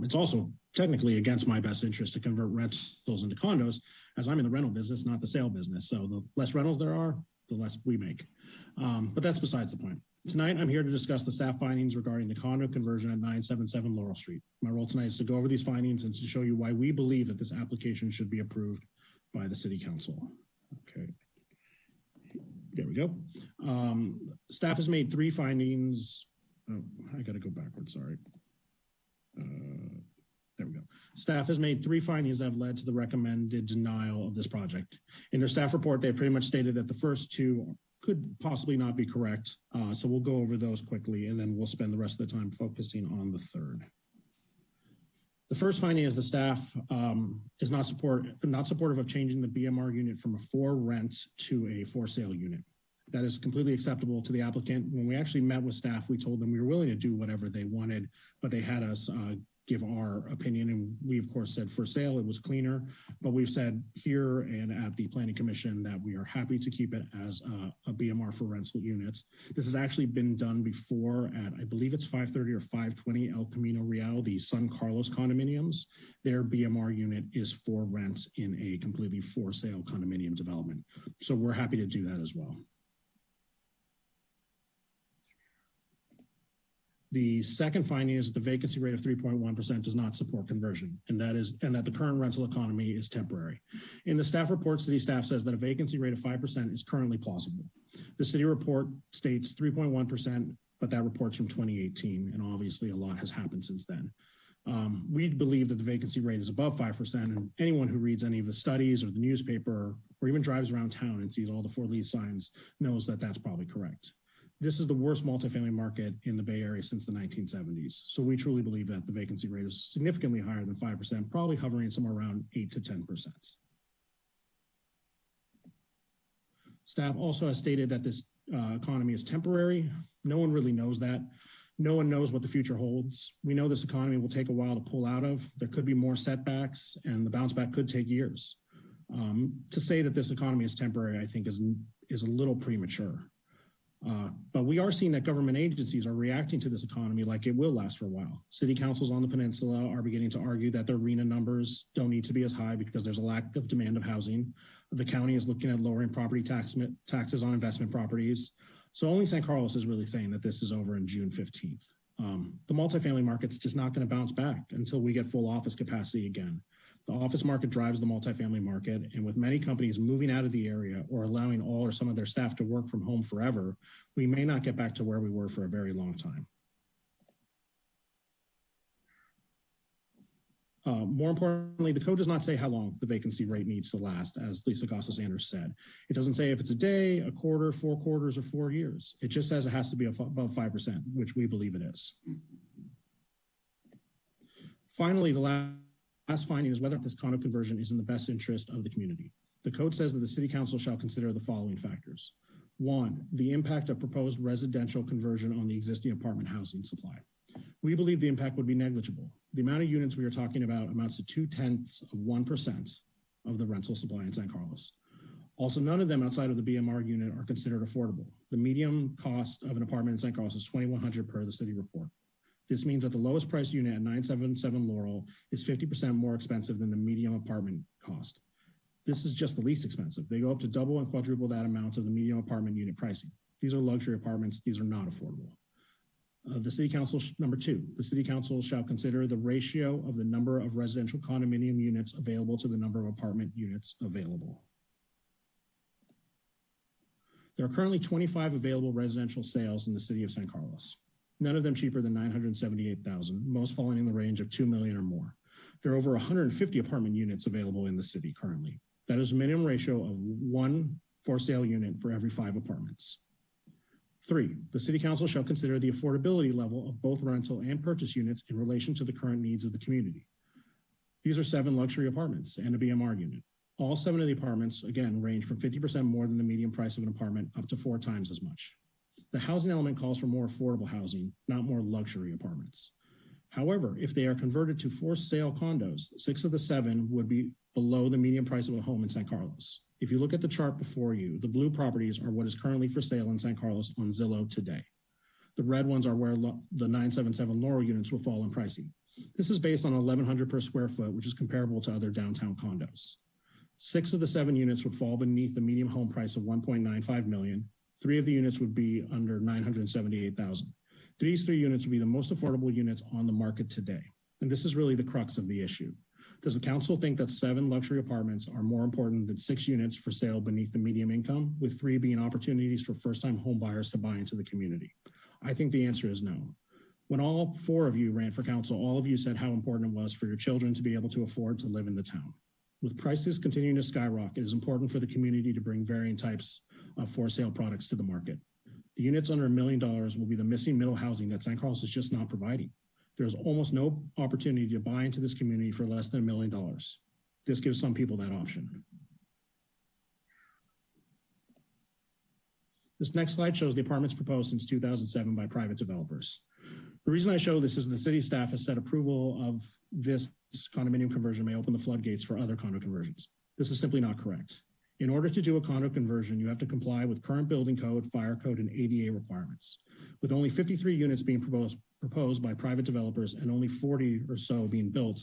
It's also technically against my best interest to convert rentals into condos, as I'm in the rental business, not the sale business. So the less rentals there are, the less we make. But that's besides the point. Tonight, I'm here to discuss the staff findings regarding the condo conversion at 977 Laurel Street. My role tonight is to go over these findings and to show you why we believe that this application should be approved by the City Council. Okay. There we go. Staff has made 3 findings. Oh, I got to go backwards, sorry. There we go. Staff has made 3 findings that have led to the recommended denial of this project. In their staff report, they pretty much stated that the first 2 could possibly not be correct. So we'll go over those quickly, and then we'll spend the rest of the time focusing on the 3rd. The first finding is the staff is not supportive of changing the BMR unit from a for rent to a for sale unit. That is completely acceptable to the applicant. When we actually met with staff, we told them we were willing to do whatever they wanted, but they had us give our opinion. And we, of course, said for sale, it was cleaner. But we've said here and at the Planning Commission that we are happy to keep it as a BMR for rental units. This has actually been done before at, I believe it's 530 or 520 El Camino Real, the San Carlos condominiums. Their BMR unit is for rent in a completely for sale condominium development. So we're happy to do that as well. The second finding is the vacancy rate of 3.1% does not support conversion, and that the current rental economy is temporary. In the staff report, city staff says that a vacancy rate of 5% is currently plausible. The city report states 3.1%, but that report's from 2018, and obviously a lot has happened since then. We believe that the vacancy rate is above 5%, and anyone who reads any of the studies or the newspaper or even drives around town and sees all the for lease signs knows that that's probably correct. This is the worst multifamily market in the Bay Area since the 1970s. So we truly believe that the vacancy rate is significantly higher than 5%, probably hovering somewhere around 8 to 10%. Staff also has stated that this economy is temporary. No one really knows that. No one knows what the future holds. We know this economy will take a while to pull out of. There could be more setbacks, and the bounce back could take years. To say that this economy is temporary, I think is a little premature. But we are seeing that government agencies are reacting to this economy like it will last for a while. City councils on the peninsula are beginning to argue that their RHNA numbers don't need to be as high because there's a lack of demand of housing. The county is looking at lowering property taxes on investment properties. So only San Carlos is really saying that this is over in June 15th. The multifamily market's just not going to bounce back until we get full office capacity again. The office market drives the multifamily market, and with many companies moving out of the area or allowing all or some of their staff to work from home forever, we may not get back to where we were for a very long time. More importantly, the code does not say how long the vacancy rate needs to last, as Lisa Gossa-Sanders said. It doesn't say if it's a day, a quarter, 4 quarters, or 4 years. It just says it has to be above 5%, which we believe it is. Finally, the last finding is whether this condo conversion is in the best interest of the community. The code says that the city council shall consider the following factors. 1, the impact of proposed residential conversion on the existing apartment housing supply. We believe the impact would be negligible. The amount of units we are talking about amounts to 0.2% of the rental supply in San Carlos. Also, none of them outside of the BMR unit are considered affordable. The median cost of an apartment in San Carlos is $2,100 per the city report. This means that the lowest priced unit at 977 Laurel is 50% more expensive than the median apartment cost. This is just the least expensive. They go up to double and quadruple that amount of the median apartment unit pricing. These are luxury apartments. These are not affordable. The city council, number 2, the city council shall consider the ratio of the number of residential condominium units available to the number of apartment units available. There are currently 25 available residential sales in the city of San Carlos, none of them cheaper than $978,000, most falling in the range of $2 million or more. There are over 150 apartment units available in the city currently. That is a minimum ratio of 1 for sale unit for every 5 apartments. 3, the City Council shall consider the affordability level of both rental and purchase units in relation to the current needs of the community. These are 7 luxury apartments and a BMR unit. All 7 of the apartments, again, range from 50% more than the median price of an apartment up to 4 times as much. The housing element calls for more affordable housing, not more luxury apartments. However, if they are converted to for sale condos, 6 of the 7 would be below the median price of a home in San Carlos. If you look at the chart before you, the blue properties are what is currently for sale in San Carlos on Zillow today. The red ones are where the 977 Laurel units will fall in pricing. This is based on $1,100 per square foot, which is comparable to other downtown condos. 6 of the 7 units would fall beneath the median home price of $1.95 million. 3 of the units would be under $978,000. These 3 units would be the most affordable units on the market today. And this is really the crux of the issue. Does the council think that 7 luxury apartments are more important than 6 units for sale beneath the median income, with 3 being opportunities for first-time home buyers to buy into the community? I think the answer is no. When all 4 of you ran for council, all of you said how important it was for your children to be able to afford to live in the town. With prices continuing to skyrocket, it is important for the community to bring varying types of for sale products to the market. The units under $1 million will be the missing middle housing that San Carlos is just not providing. There's almost no opportunity to buy into this community for less than $1 million. This gives some people that option. This next slide shows the apartments proposed since 2007 by private developers. The reason I show this is the city staff has said approval of this condominium conversion may open the floodgates for other condo conversions. This is simply not correct. In order to do a condo conversion, you have to comply with current building code, fire code, and ADA requirements. With only 53 units being proposed by private developers and only 40 or so being built,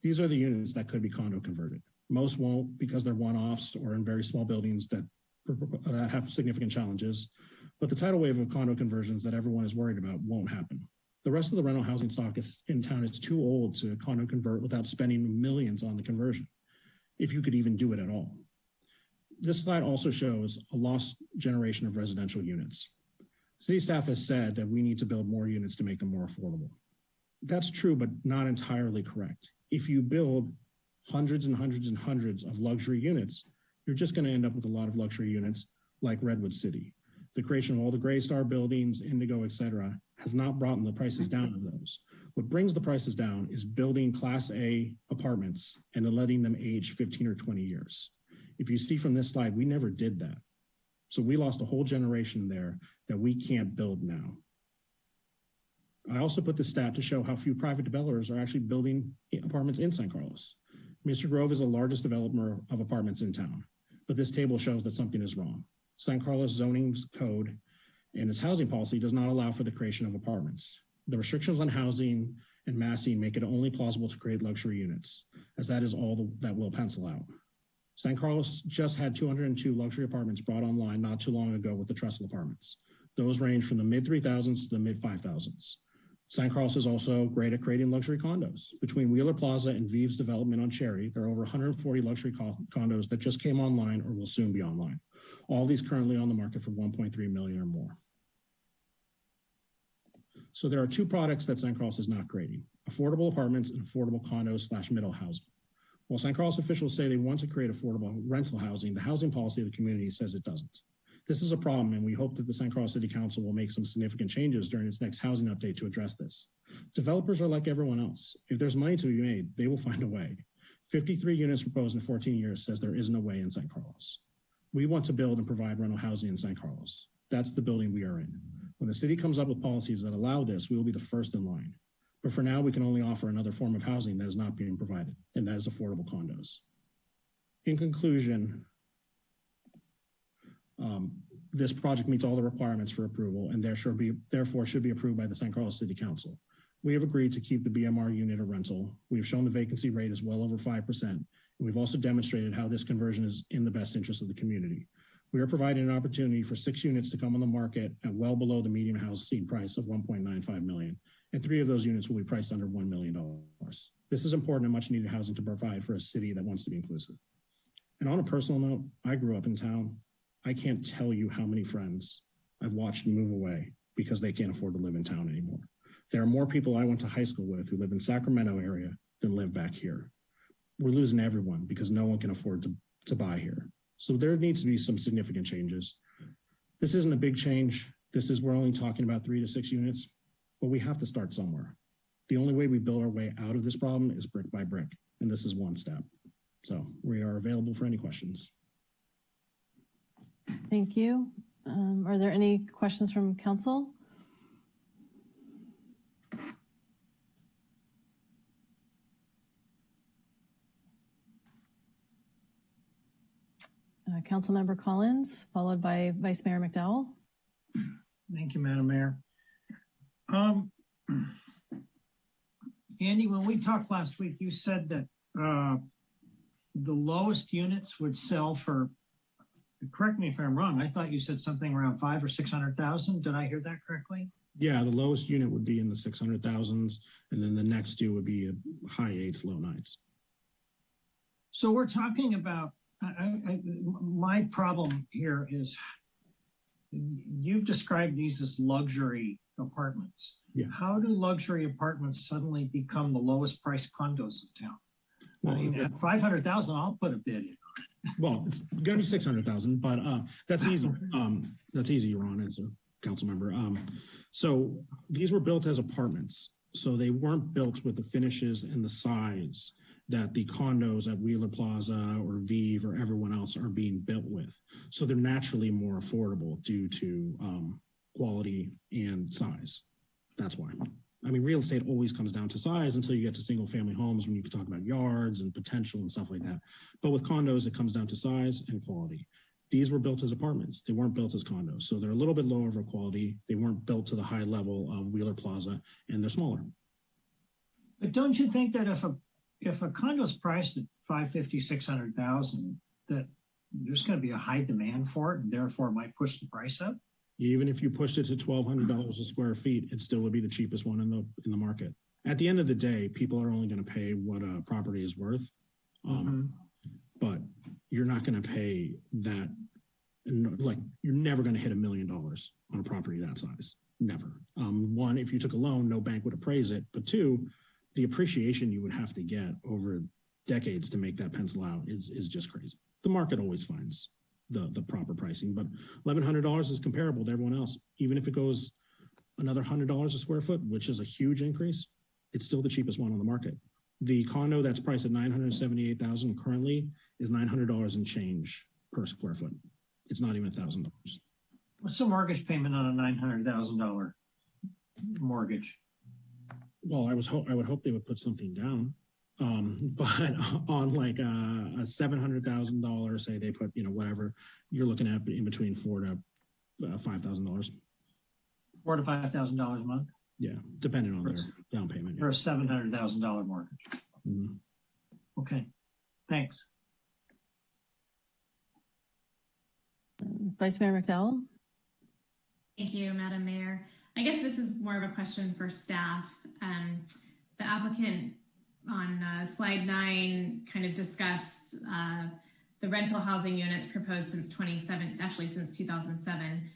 these are the units that could be condo converted. Most won't because they're one-offs or in very small buildings that have significant challenges, but the tidal wave of condo conversions that everyone is worried about won't happen. The rest of the rental housing stock in town is too old to condo convert without spending millions on the conversion, if you could even do it at all. This slide also shows a lost generation of residential units. City staff has said that we need to build more units to make them more affordable. That's true, but not entirely correct. If you build hundreds and hundreds and hundreds of luxury units, you're just going to end up with a lot of luxury units like Redwood City. The creation of all the Greystar buildings, Indigo, et cetera, has not brought the prices down of those. What brings the prices down is building Class A apartments and then letting them age 15 or 20 years. If you see from this slide, we never did that. So we lost a whole generation there that we can't build now. I also put this stat to show how few private developers are actually building apartments in San Carlos. Mr. Grove is the largest developer of apartments in town, but this table shows that something is wrong. San Carlos zoning's code and its housing policy does not allow for the creation of apartments. The restrictions on housing and massing make it only plausible to create luxury units, as that is all that will pencil out. San Carlos just had 202 luxury apartments brought online not too long ago with the Trestle apartments. Those range from the mid 3,000s to the mid 5,000s. San Carlos is also great at creating luxury condos. Between Wheeler Plaza and Vive's development on Cherry, there are over 140 luxury condos that just came online or will soon be online. All these currently on the market for $1.3 million or more. So there are 2 products that San Carlos is not creating: affordable apartments and affordable condos / middle housing. While San Carlos officials say they want to create affordable rental housing, the housing policy of the community says it doesn't. This is a problem, and we hope that the San Carlos City Council will make some significant changes during its next housing update to address this. Developers are like everyone else. If there's money to be made, they will find a way. 53 units proposed in 14 years says there isn't a way in San Carlos. We want to build and provide rental housing in San Carlos. That's the building we are in. When the city comes up with policies that allow this, we will be the first in line. But for now, we can only offer another form of housing that is not being provided, and that is affordable condos. In conclusion, this project meets all the requirements for approval and therefore should be approved by the San Carlos City Council. We have agreed to keep the BMR unit a rental. We have shown the vacancy rate is well over 5%, and we've also demonstrated how this conversion is in the best interest of the community. We are providing an opportunity for 6 units to come on the market at well below the median housing price of $1.95 million, and 3 of those units will be priced under $1 million. This is important and much needed housing to provide for a city that wants to be inclusive. And on a personal note, I grew up in town. I can't tell you how many friends I've watched move away because they can't afford to live in town anymore. There are more people I went to high school with who live in Sacramento area than live back here. We're losing everyone because no one can afford to buy here. So there needs to be some significant changes. This isn't a big change. We're only talking about 3 to 6 units, but we have to start somewhere. The only way we build our way out of this problem is brick by brick, and this is one step. So we are available for any questions. Thank you. Are there any questions from council? Councilmember Collins, followed by Vice Mayor McDowell. Thank you, Madam Mayor. Andy, when we talked last week, you said that the lowest units would sell for, correct me if I'm wrong, I thought you said something around 500,000 or 600,000. Did I hear that correctly? Yeah, the lowest unit would be in the 600,000s, and then the next due would be high 8s, low 9s. So we're talking about, my problem here is you've described these as luxury apartments. Yeah. How do luxury apartments suddenly become the lowest priced condos in town? Well, I mean, at 500,000, I'll put a bid in. Well, it's going to be 600,000, but that's easy. That's easy, Ron, as a council member. So these were built as apartments. So they weren't built with the finishes and the size that the condos at Wheeler Plaza or Vive or everyone else are being built with. So they're naturally more affordable due to quality and size. That's why. I mean, real estate always comes down to size until you get to single family homes when you can talk about yards and potential and stuff like that. But with condos, it comes down to size and quality. These were built as apartments. They weren't built as condos. So they're a little bit lower of a quality. They weren't built to the high level of Wheeler Plaza, and they're smaller. But don't you think that if a condo is priced at 550, 600,000, that there's going to be a high demand for it and therefore it might push the price up? Even if you pushed it to $1,200 a square feet, it still would be the cheapest one in the market. At the end of the day, people are only going to pay what a property is worth. But you're not going to pay that. Like, you're never going to hit $1 million on a property that size. Never. One, if you took a loan, no bank would appraise it. But two, the appreciation you would have to get over decades to make that pencil out is just crazy. The market always finds the proper pricing, but $1,100 is comparable to everyone else. Even if it goes another $100 a square foot, which is a huge increase, it's still the cheapest one on the market. The condo that's priced at $978,000 currently is $900 and change per square foot. It's not even $1,000. What's the mortgage payment on a $900,000 mortgage? Well, I would hope they would put something down. But on like a $700,000, say they put, whatever, you're looking at in between $4,000 to $5,000. $4,000 to $5,000 a month? Yeah, depending on their down payment. For a $700,000 mortgage. Mm-hmm. Okay, thanks. Vice Mayor McDowell. Thank you, Madam Mayor. I guess this is more of a question for staff. The applicant on slide 9 kind of discussed the rental housing units proposed since 2007.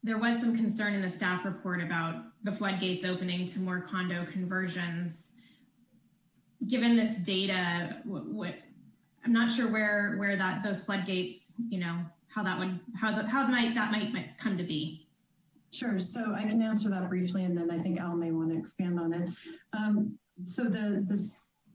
There was some concern in the staff report about the floodgates opening to more condo conversions. Given this data, I'm not sure where those floodgates, how that might come to be. Sure. So I can answer that briefly, and then I think Al may want to expand on it. So the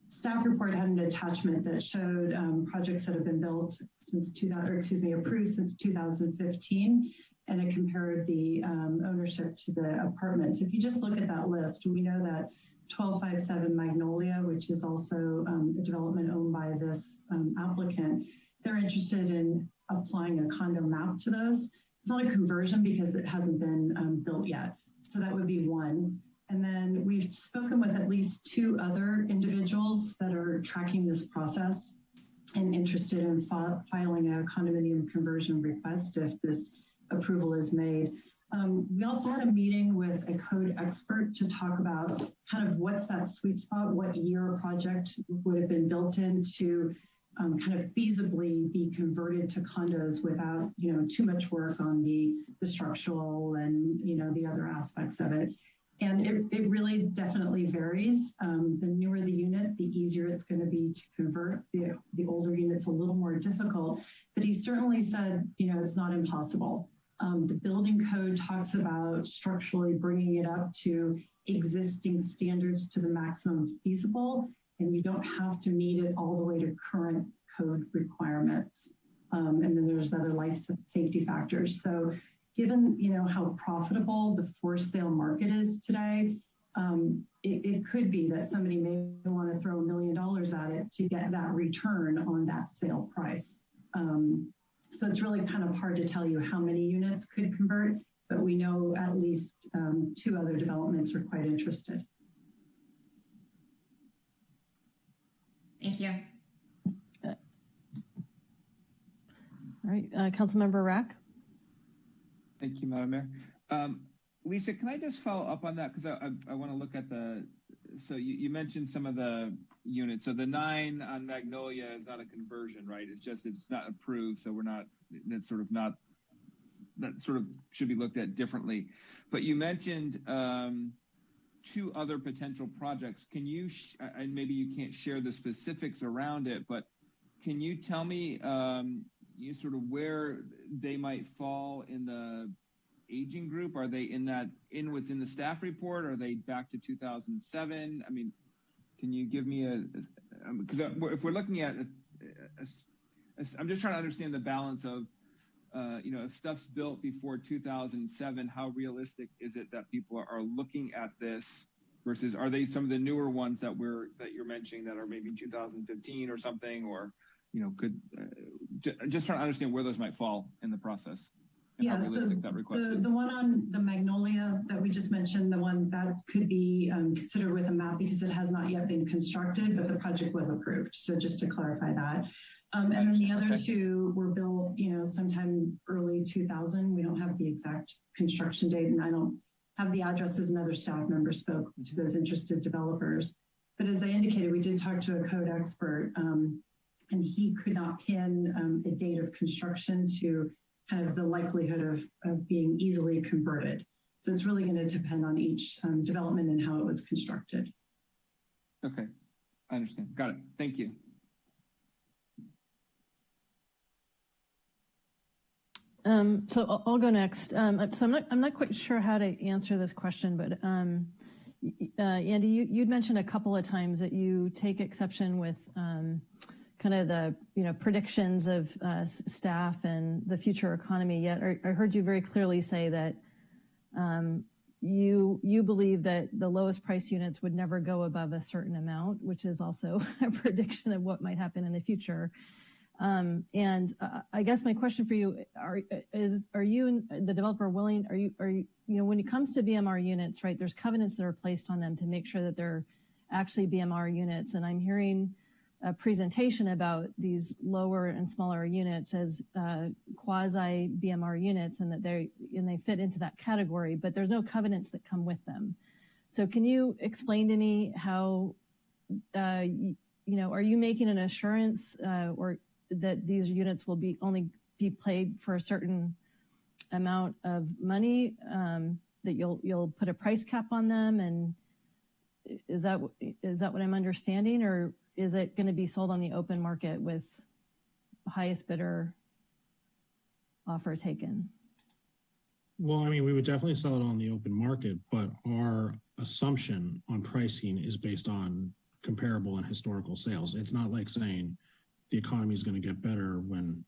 staff report had an attachment that showed projects that have been built since approved since 2015, and it compared the ownership to the apartments. If you just look at that list, we know that 1257 Magnolia, which is also a development owned by this applicant, they're interested in applying a condo map to those. It's not a conversion because it hasn't been built yet. So that would be one. And then we've spoken with at least 2 other individuals that are tracking this process and interested in filing a condominium conversion request if this approval is made. We also had a meeting with a code expert to talk about kind of what's that sweet spot, what year a project would have been built in to kind of feasibly be converted to condos without, too much work on the structural and, the other aspects of it. And it really definitely varies. The newer the unit, the easier it's going to be to convert. The older unit's a little more difficult, but he certainly said, it's not impossible. The building code talks about structurally bringing it up to existing standards to the maximum feasible, and you don't have to meet it all the way to current code requirements. And then there's other life safety factors. So given, how profitable the for sale market is today, it could be that somebody may want to throw $1 million at it to get that return on that sale price. So it's really kind of hard to tell you how many units could convert, but we know at least 2 other developments are quite interested. Thank you. All right, Councilmember Rack. Thank you, Madam Mayor. Lisa, can I just follow up on that? Because I want to look at so you mentioned some of the units. So the 9 on Magnolia is not a conversion, right? It's not approved. So that sort of should be looked at differently. But you mentioned 2 other potential projects. Can you, and maybe you can't share the specifics around it, but can you tell me sort of where they might fall in the aging group? Are they in what's in the staff report? Are they back to 2007? I mean, can you give me because if we're looking at, I'm just trying to understand the balance of, if stuff's built before 2007, how realistic is it that people are looking at this versus are they some of the newer ones that you're mentioning that are maybe 2015 or something, or, just trying to understand where those might fall in the process. Yeah, so the one on the Magnolia that we just mentioned, the one that could be considered with a map because it has not yet been constructed, but the project was approved. So just to clarify that. And then the other 2 were built, sometime early 2000. We don't have the exact construction date, and I don't have the addresses, and other staff members spoke to those interested developers. But as I indicated, we did talk to a code expert, and he could not pin a date of construction to kind of the likelihood of being easily converted. So it's really going to depend on each development and how it was constructed. Okay, I understand. Got it. Thank you. So I'll go next. So I'm not quite sure how to answer this question, but Andy, you'd mentioned a couple of times that you take exception with kind of the predictions of staff and the future economy. Yet I heard you very clearly say that you believe that the lowest price units would never go above a certain amount, which is also a prediction of what might happen in the future. And I guess my question for you are you and the developer willing? Are you when it comes to BMR units, right? There's covenants that are placed on them to make sure that they're actually BMR units, and I'm hearing a presentation about these lower and smaller units as quasi BMR units, and that they fit into that category, but there's no covenants that come with them. So can you explain to me how, are you making an assurance or that these units will only be paid for a certain amount of money, that you'll put a price cap on them? And is that what I'm understanding, or is it going to be sold on the open market with highest bidder offer taken? Well, I mean, we would definitely sell it on the open market, but our assumption on pricing is based on comparable and historical sales. It's not like saying the economy is going to get better when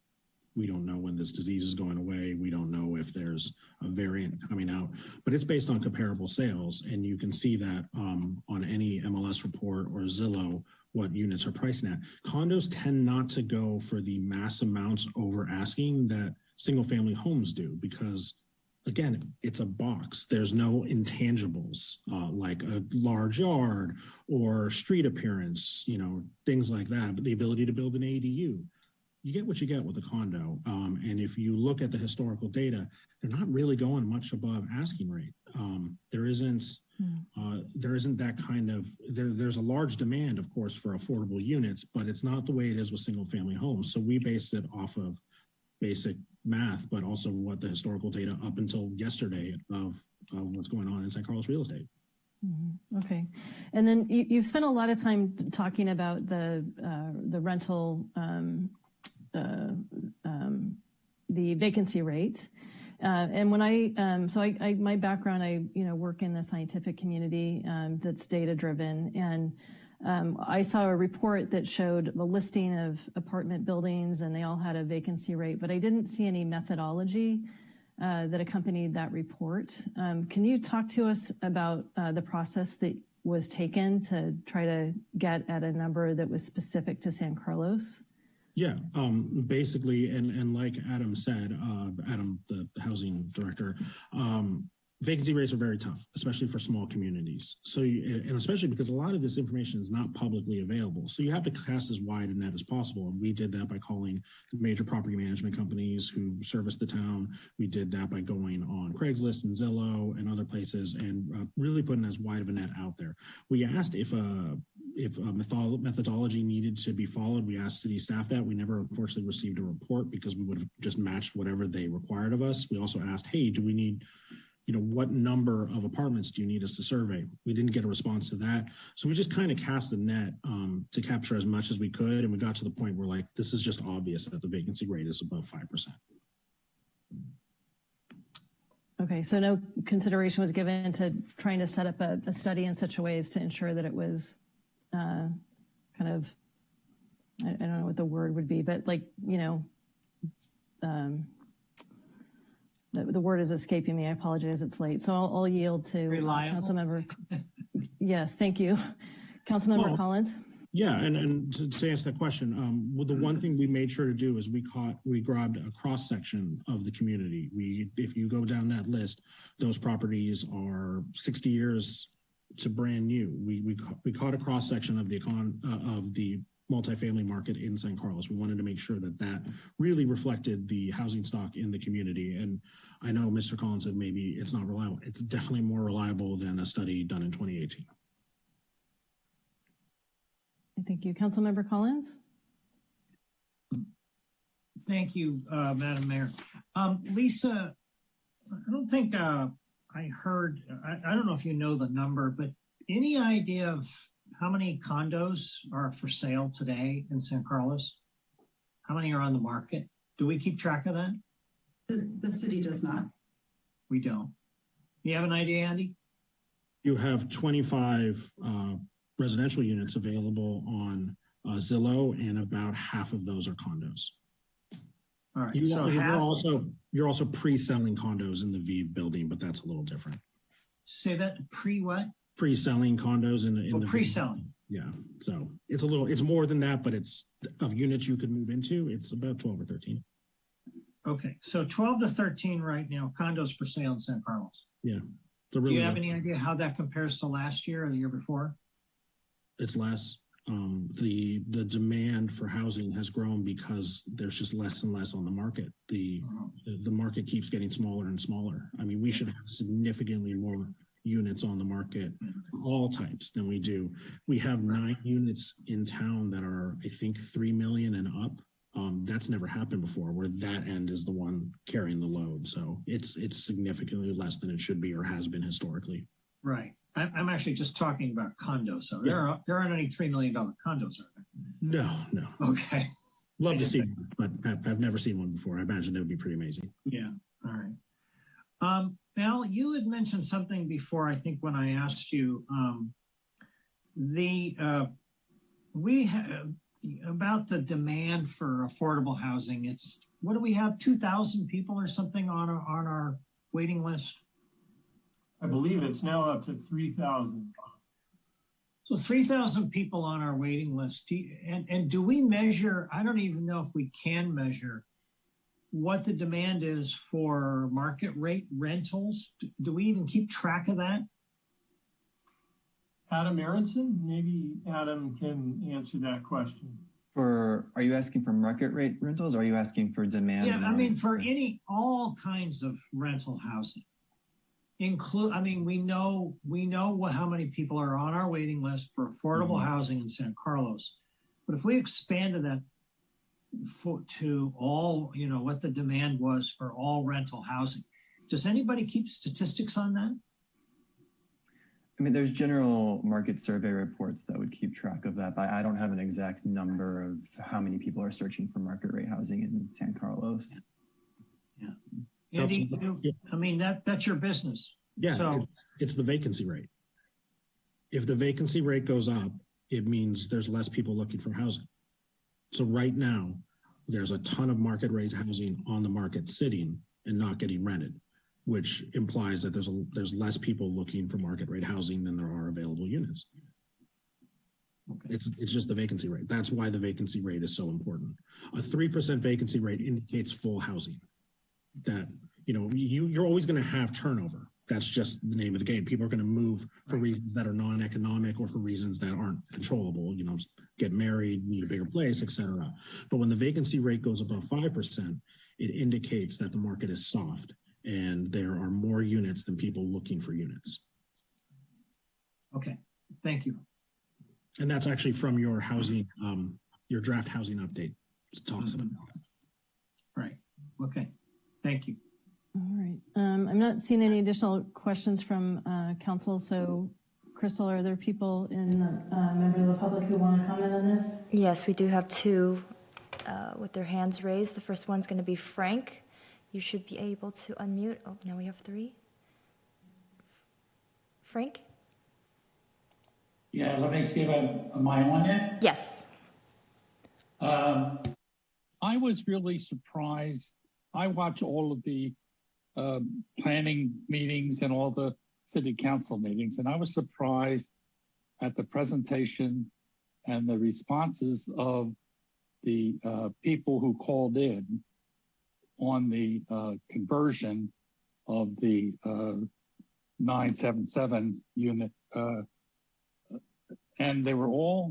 we don't know when this disease is going away. We don't know if there's a variant coming out, but it's based on comparable sales. And you can see that on any MLS report or Zillow, what units are pricing at. Condos tend not to go for the mass amounts over asking that single family homes do, because again, it's a box. There's no intangibles like a large yard or street appearance, things like that. But the ability to build an ADU, you get what you get with a condo. And if you look at the historical data, they're not really going much above asking rate. There isn't there isn't that kind of, there's a large demand, of course, for affordable units, but it's not the way it is with single family homes. So we based it off of basic math, but also what the historical data up until yesterday of what's going on in San Carlos real estate. Okay. And then you've spent a lot of time talking about the rental, the vacancy rate. And when my background, I work in the scientific community that's data driven, and I saw a report that showed a listing of apartment buildings, and they all had a vacancy rate, but I didn't see any methodology that accompanied that report. Can you talk to us about the process that was taken to try to get at a number that was specific to San Carlos? Yeah, basically, and like Adam said, Adam, the housing director, vacancy rates are very tough, especially for small communities. So, and especially because a lot of this information is not publicly available. So you have to cast as wide a net as possible. And we did that by calling major property management companies who service the town. We did that by going on Craigslist and Zillow and other places and really putting as wide of a net out there. We asked if a methodology needed to be followed. We asked city staff that. We never unfortunately received a report because we would have just matched whatever they required of us. We also asked, hey, do we need, what number of apartments do you need us to survey? We didn't get a response to that. So we just kind of cast a net to capture as much as we could. And we got to the point where this is just obvious that the vacancy rate is above 5%. Okay, so no consideration was given to trying to set up a study in such a way as to ensure that it was kind of, I don't know what the word would be, but the word is escaping me. I apologize. It's late. So I'll yield to Councilmember. Yes, thank you. Councilmember Collins. Yeah, and to answer that question, the one thing we made sure to do is we grabbed a cross section of the community. If you go down that list, those properties are 60 years to brand new. We caught a cross section of the multifamily market in San Carlos. We wanted to make sure that really reflected the housing stock in the community. And I know Mr. Collins said maybe it's not reliable. It's definitely more reliable than a study done in 2018. Thank you. Councilmember Collins? Thank you, Madam Mayor. Lisa, I don't think I heard, I don't know if you know the number, but any idea of how many condos are for sale today in San Carlos? How many are on the market? Do we keep track of that? The city does not. We don't. You have an idea, Andy? You have 25 residential units available on Zillow, and about half of those are condos. All right. You're also pre-selling condos in the ViV building, but that's a little different. Say that what? Pre-selling condos in the pre-selling. Yeah. So it's more than that, but it's of units you could move into. It's about 12 or 13. Okay. So 12 to 13 right now, condos for sale in San Carlos. Yeah. Do you have any idea how that compares to last year or the year before? It's less. The demand for housing has grown because there's just less and less on the market. The market keeps getting smaller and smaller. I mean, we should have significantly more units on the market, all types, than we do. We have 9 units in town that are, I think, 3 million and up. That's never happened before, where that end is the one carrying the load. So it's significantly less than it should be or has been historically. Right. I'm actually just talking about condos. So there aren't any $3 million condos, are there? No. Okay. Love to see one, but I've never seen one before. I imagine that would be pretty amazing. Yeah. All right. Al, you had mentioned something before, I think, when I asked you about the demand for affordable housing. It's, what do we have, 2,000 people or something on our waiting list? I believe it's now up to 3,000. So 3,000 people on our waiting list. And do we measure, I don't even know if we can measure what the demand is for market rate rentals. Do we even keep track of that? Adam Aronson, maybe Adam can answer that question. Are you asking for market rate rentals, or are you asking for demand? Yeah, I mean, for all kinds of rental housing. I mean, we know how many people are on our waiting list for affordable housing in San Carlos. But if we expanded that to all, what the demand was for all rental housing, does anybody keep statistics on that? I mean, there's general market survey reports that would keep track of that, but I don't have an exact number of how many people are searching for market rate housing in San Carlos. Yeah. Andy, I mean, that's your business. Yeah, so, it's the vacancy rate. If the vacancy rate goes up, it means there's less people looking for housing. So right now, there's a ton of market rate housing on the market sitting and not getting rented, which implies that there's less people looking for market rate housing than there are available units. Okay. It's just the vacancy rate. That's why the vacancy rate is so important. A 3% vacancy rate indicates full housing. That, you're always going to have turnover. That's just the name of the game. People are going to move for reasons that are non-economic or for reasons that aren't controllable, get married, need a bigger place, etc. But when the vacancy rate goes above 5%, it indicates that the market is soft and there are more units than people looking for units. Okay, thank you. And that's actually from your housing, your draft housing update. It talks about that. Right, okay, thank you. All right. I'm not seeing any additional questions from council. So, Crystal, are there people in members of the public who want to comment on this? Yes, we do have two with their hands raised. The first one's going to be Frank. You should be able to unmute. Oh, now we have three. Frank? Yeah, let me see if am I on yet? Yes. I was really surprised. I watch all of the planning meetings and all the city council meetings, and I was surprised at the presentation and the responses of the people who called in on the conversion of the 977 unit. And there were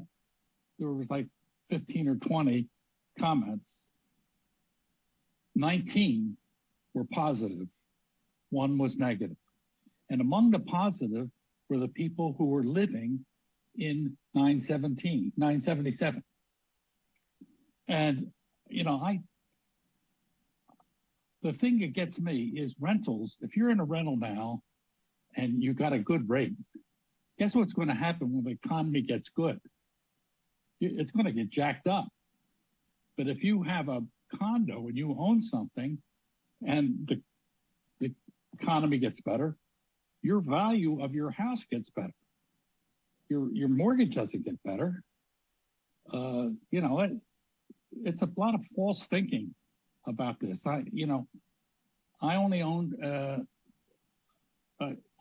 like 15 or 20 comments. 19 were positive, one was negative. And among the positive were the people who were living in 977. And, the thing that gets me is rentals. If you're in a rental now and you got a good rate, guess what's going to happen when the economy gets good? It's going to get jacked up. But if you have a condo and you own something and the economy gets better, your value of your house gets better. Your mortgage doesn't get better. It's a lot of false thinking about this. I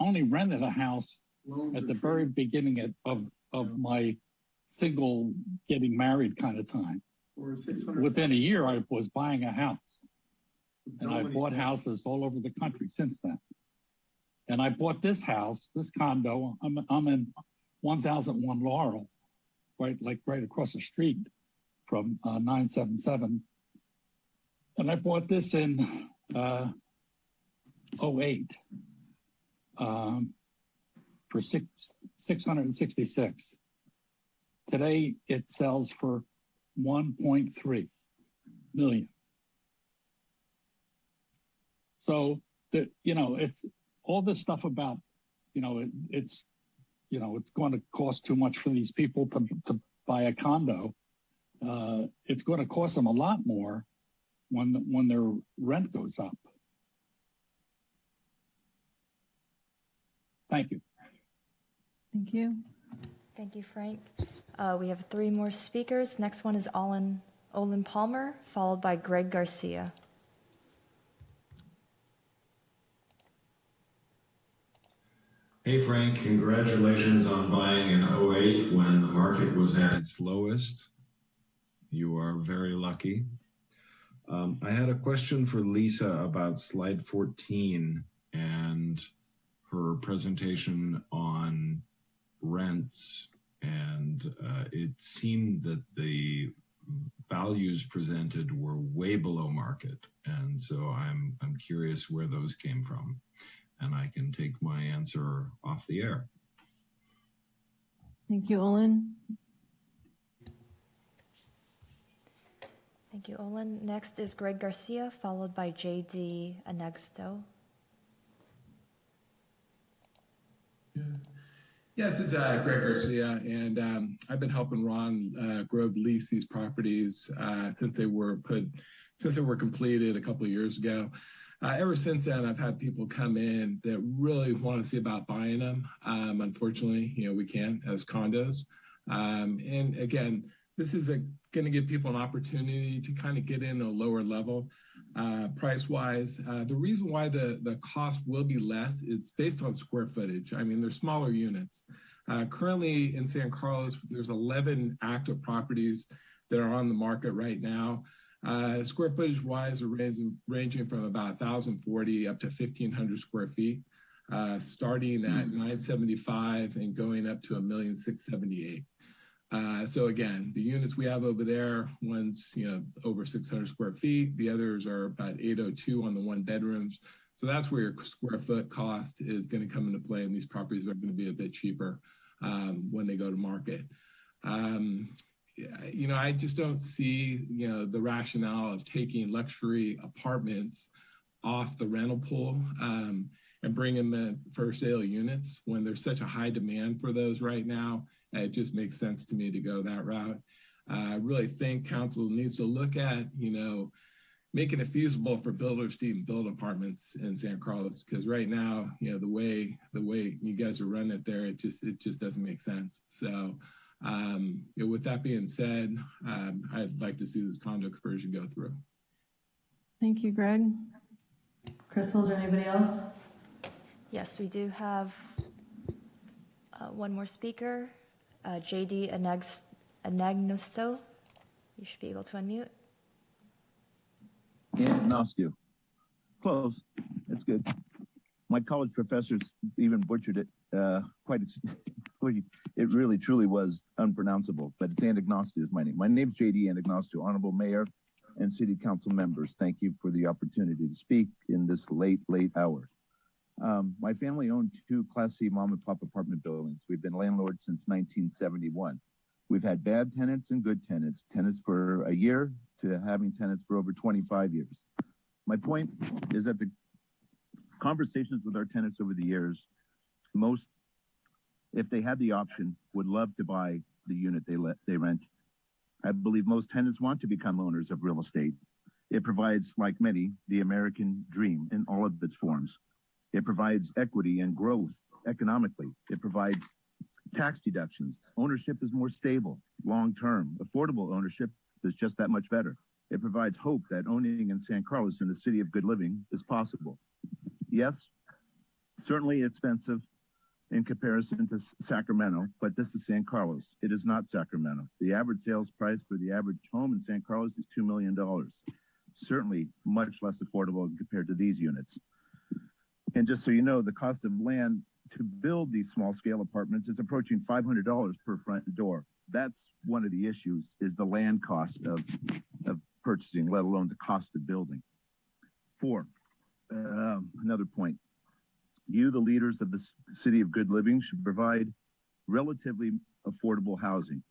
only rented a house at the very beginning of my single getting married kind of time. Within a year, I was buying a house. And I bought houses all over the country since then. And I bought this house, this condo. I'm in 1001 Laurel, right across the street from 977. And I bought this in 08 for $666. Today it sells for $1.3 million. So that it's all this stuff about it's going to cost too much for these people to buy a condo. It's going to cost them a lot more when their rent goes up. Thank you. Thank you. Thank you, Frank. We have three more speakers. Next one is Olin Palmer, followed by Greg Garcia. Hey, Frank, congratulations on buying in 08 when the market was at its lowest. You are very lucky. I had a question for Lisa about slide 14 and her presentation on rents. And it seemed that the values presented were way below market. And so I'm curious where those came from. and I can take my answer off the air. Thank you, Olin. Thank you, Olin. Next is Greg Garcia, followed by J.D. Anagsto. Yes, this is Greg Garcia, and I've been helping Ron Grove lease these properties since they were completed a couple of years ago. Ever since then, I've had people come in that really want to see about buying them. Unfortunately, we can't as condos. And again, this is going to give people an opportunity to kind of get in a lower level price-wise. The reason why the cost will be less, it's based on square footage. I mean, they're smaller units. Currently in San Carlos, there's 11 active properties that are on the market right now. Square footage-wise, are ranging from about 1,040 up to 1,500 square feet, starting at 975 and going up to 1,678,000. So again, the units we have over there, one's over 600 square feet. The others are about 802 on the one bedrooms. So that's where your square foot cost is going to come into play, and these properties are going to be a bit cheaper when they go to market. I just don't see the rationale of taking luxury apartments off the rental pool and bringing them in for sale units when there's such a high demand for those right now. It just makes sense to me to go that route. I really think council needs to look at, making it feasible for builders to even build apartments in San Carlos, because right now, the way you guys are running it there, it just doesn't make sense. So, with that being said, I'd like to see this condo conversion go through. Thank you, Greg. Crystal, is there anybody else? Yes, we do have one more speaker. J.D. Anagnosto. You should be able to unmute. Anagnosto. Close. That's good. My college professors even butchered it it really truly was unpronounceable, but it's Anagnosto is my name. My name's J.D. Anagnosto, Honorable Mayor and City Council members. Thank you for the opportunity to speak in this late hour. My family owned 2 Class C mom and pop apartment buildings. We've been landlords since 1971. We've had bad tenants and good tenants, tenants for a year to having tenants for over 25 years. My point is that the conversations with our tenants over the years, most, if they had the option, would love to buy the unit they rent. I believe most tenants want to become owners of real estate. It provides, like many, the American dream in all of its forms. It provides equity and growth economically. It provides tax deductions. Ownership is more stable, long-term. Affordable ownership is just that much better. It provides hope that owning in San Carlos in the city of good living is possible. Yes, certainly expensive in comparison to Sacramento, but this is San Carlos. It is not Sacramento. The average sales price for the average home in San Carlos is $2 million. Certainly much less affordable compared to these units. And just so you know, the cost of land to build these small scale apartments is approaching $500 per front door. That's one of the issues, is the land cost of purchasing, let alone the cost of building. 4, another point. You, the leaders of the city of good living, should provide relatively affordable housing.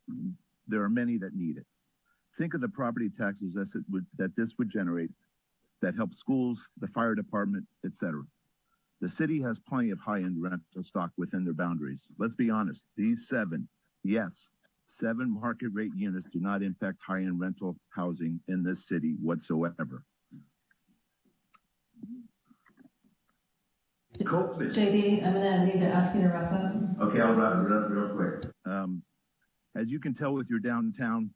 There are many that need it. Think of the property taxes that this would generate that help schools, the fire department, etc. The city has plenty of high-end rental stock within their boundaries. Let's be honest, these 7 market rate units do not impact high-end rental housing in this city whatsoever. JD, I'm going to need to ask you to wrap up. Okay, I'll wrap it up real quick. As you can tell with your downtown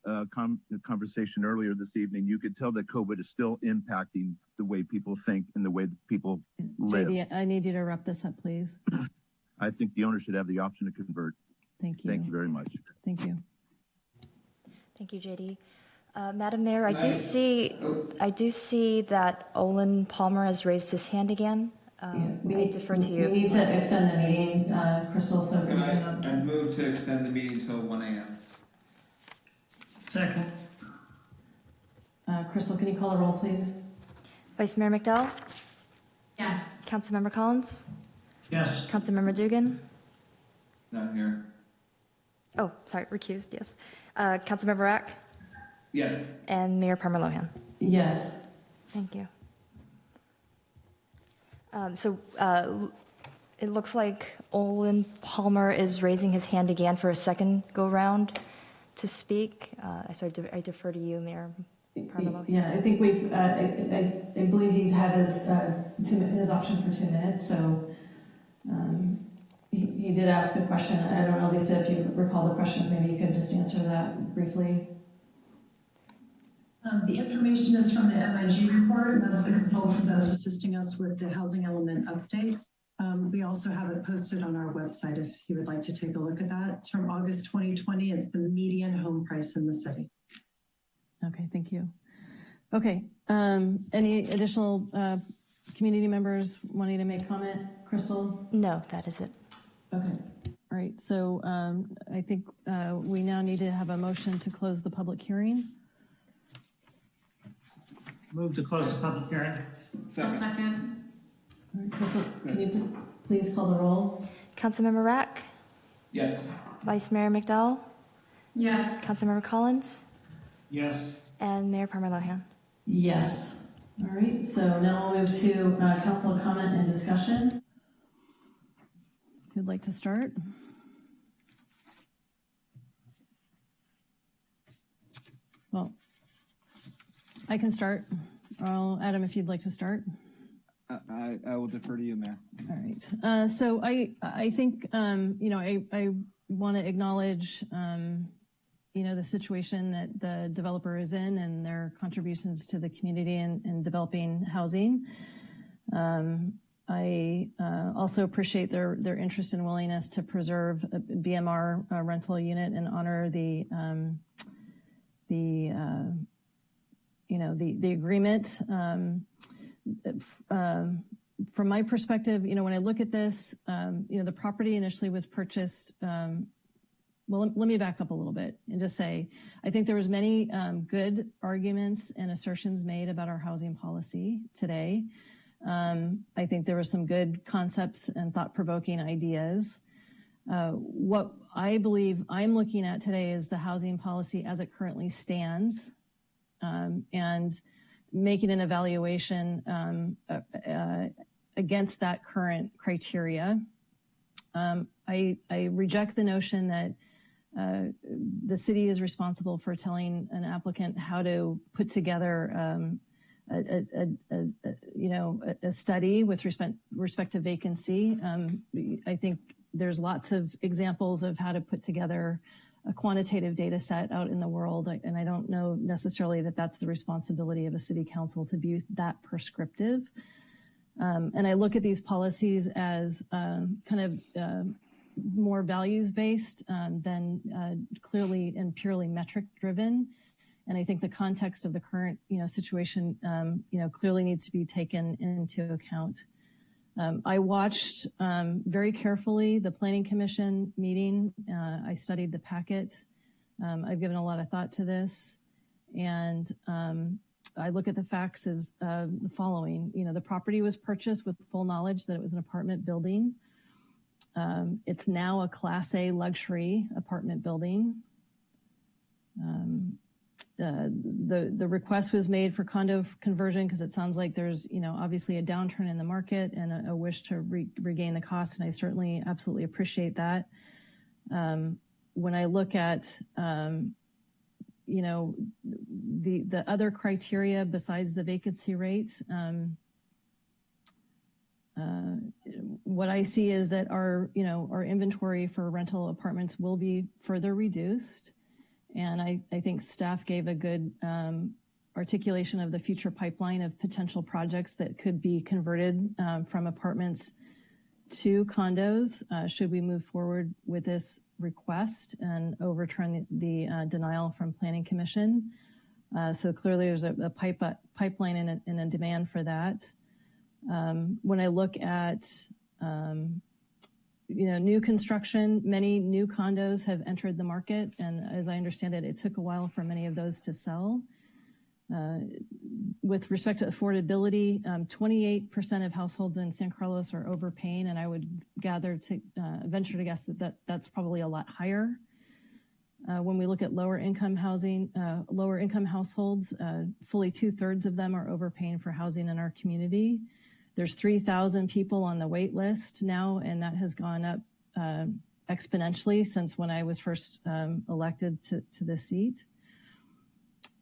conversation earlier this evening, you could tell that COVID is still impacting the way people think and the way people live. JD, I need you to wrap this up, please. I think the owner should have the option to convert. Thank you. Thank you very much. Thank you. Thank you, JD. Madam Mayor, I do see that Olin Palmer has raised his hand again. We need to defer to you. We need to extend the meeting, Crystal. So I move to extend the meeting until 1 a.m. Second. Crystal, can you call a roll, please? Vice Mayor McDowell? Yes. Councilmember Collins? Yes. Councilmember Dugan? Not here. Oh, sorry, recused, yes. Councilmember Rack? Yes. And Mayor Parmalohan? Yes. Thank you. It looks like Olin Palmer is raising his hand again for a second go round to speak. So I defer to you, Mayor Parmalohan. Yeah, I think we've, I believe he's had his option for 2 minutes, so he did ask a question. I don't know, Lisa, if you recall the question, maybe you could just answer that briefly. The information is from the MIG report, and that's the consultant that's assisting us with the housing element update. We also have it posted on our website if you would like to take a look at that. It's from August 2020. It's the median home price in the city. Okay, thank you. Okay, any additional community members wanting to make comment? Crystal? No, that is it. Okay, all right. So I think we now need to have a motion to close the public hearing. Move to close the public hearing. Second. All right, Crystal, can you please call the roll? Councilmember Rack? Yes. Vice Mayor McDowell? Yes. Councilmember Collins? Yes. And Mayor Parmalohan? Yes. All right, so now we'll move to council comment and discussion. Who'd like to start? Well, I can start. Adam, if you'd like to start. I will defer to you, Mayor. All right. So I think, I want to acknowledge, the situation that the developer is in and their contributions to the community in developing housing. I also appreciate their interest and willingness to preserve a BMR rental unit and honor the agreement. From my perspective, when I look at this, the property initially was purchased. Well, let me back up a little bit and just say, I think there was many good arguments and assertions made about our housing policy today. I think there were some good concepts and thought-provoking ideas. What I believe I'm looking at today is the housing policy as it currently stands, and making an evaluation against that current criteria. I reject the notion that the city is responsible for telling an applicant how to put together a study with respect to vacancy. I think there's lots of examples of how to put together a quantitative data set out in the world, and I don't know necessarily that that's the responsibility of a city council to be that prescriptive. And I look at these policies as more values-based than clearly and purely metric-driven. And I think the context of the current, situation, clearly needs to be taken into account. I watched very carefully the Planning Commission meeting. I studied the packet. I've given a lot of thought to this. And I look at the facts as the following. The property was purchased with full knowledge that it was an apartment building. It's now a Class A luxury apartment building. The request was made for condo conversion because it sounds like there's, obviously a downturn in the market and a wish to regain the cost. And I certainly absolutely appreciate that. When I look at, the other criteria besides the vacancy rate, what I see is that our inventory for rental apartments will be further reduced. And I think staff gave a good articulation of the future pipeline of potential projects that could be converted from apartments to condos should we move forward with this request and overturn the denial from Planning Commission. So clearly there's a pipeline and a demand for that. When I look at new construction, many new condos have entered the market. And as I understand it, it took a while for many of those to sell. With respect to affordability, 28% of households in San Carlos are overpaying, and I would venture to guess that that's probably a lot higher. When we look at lower income households, fully 2/3 of them are overpaying for housing in our community. There's 3,000 people on the wait list now, and that has gone up exponentially since when I was first elected to this seat.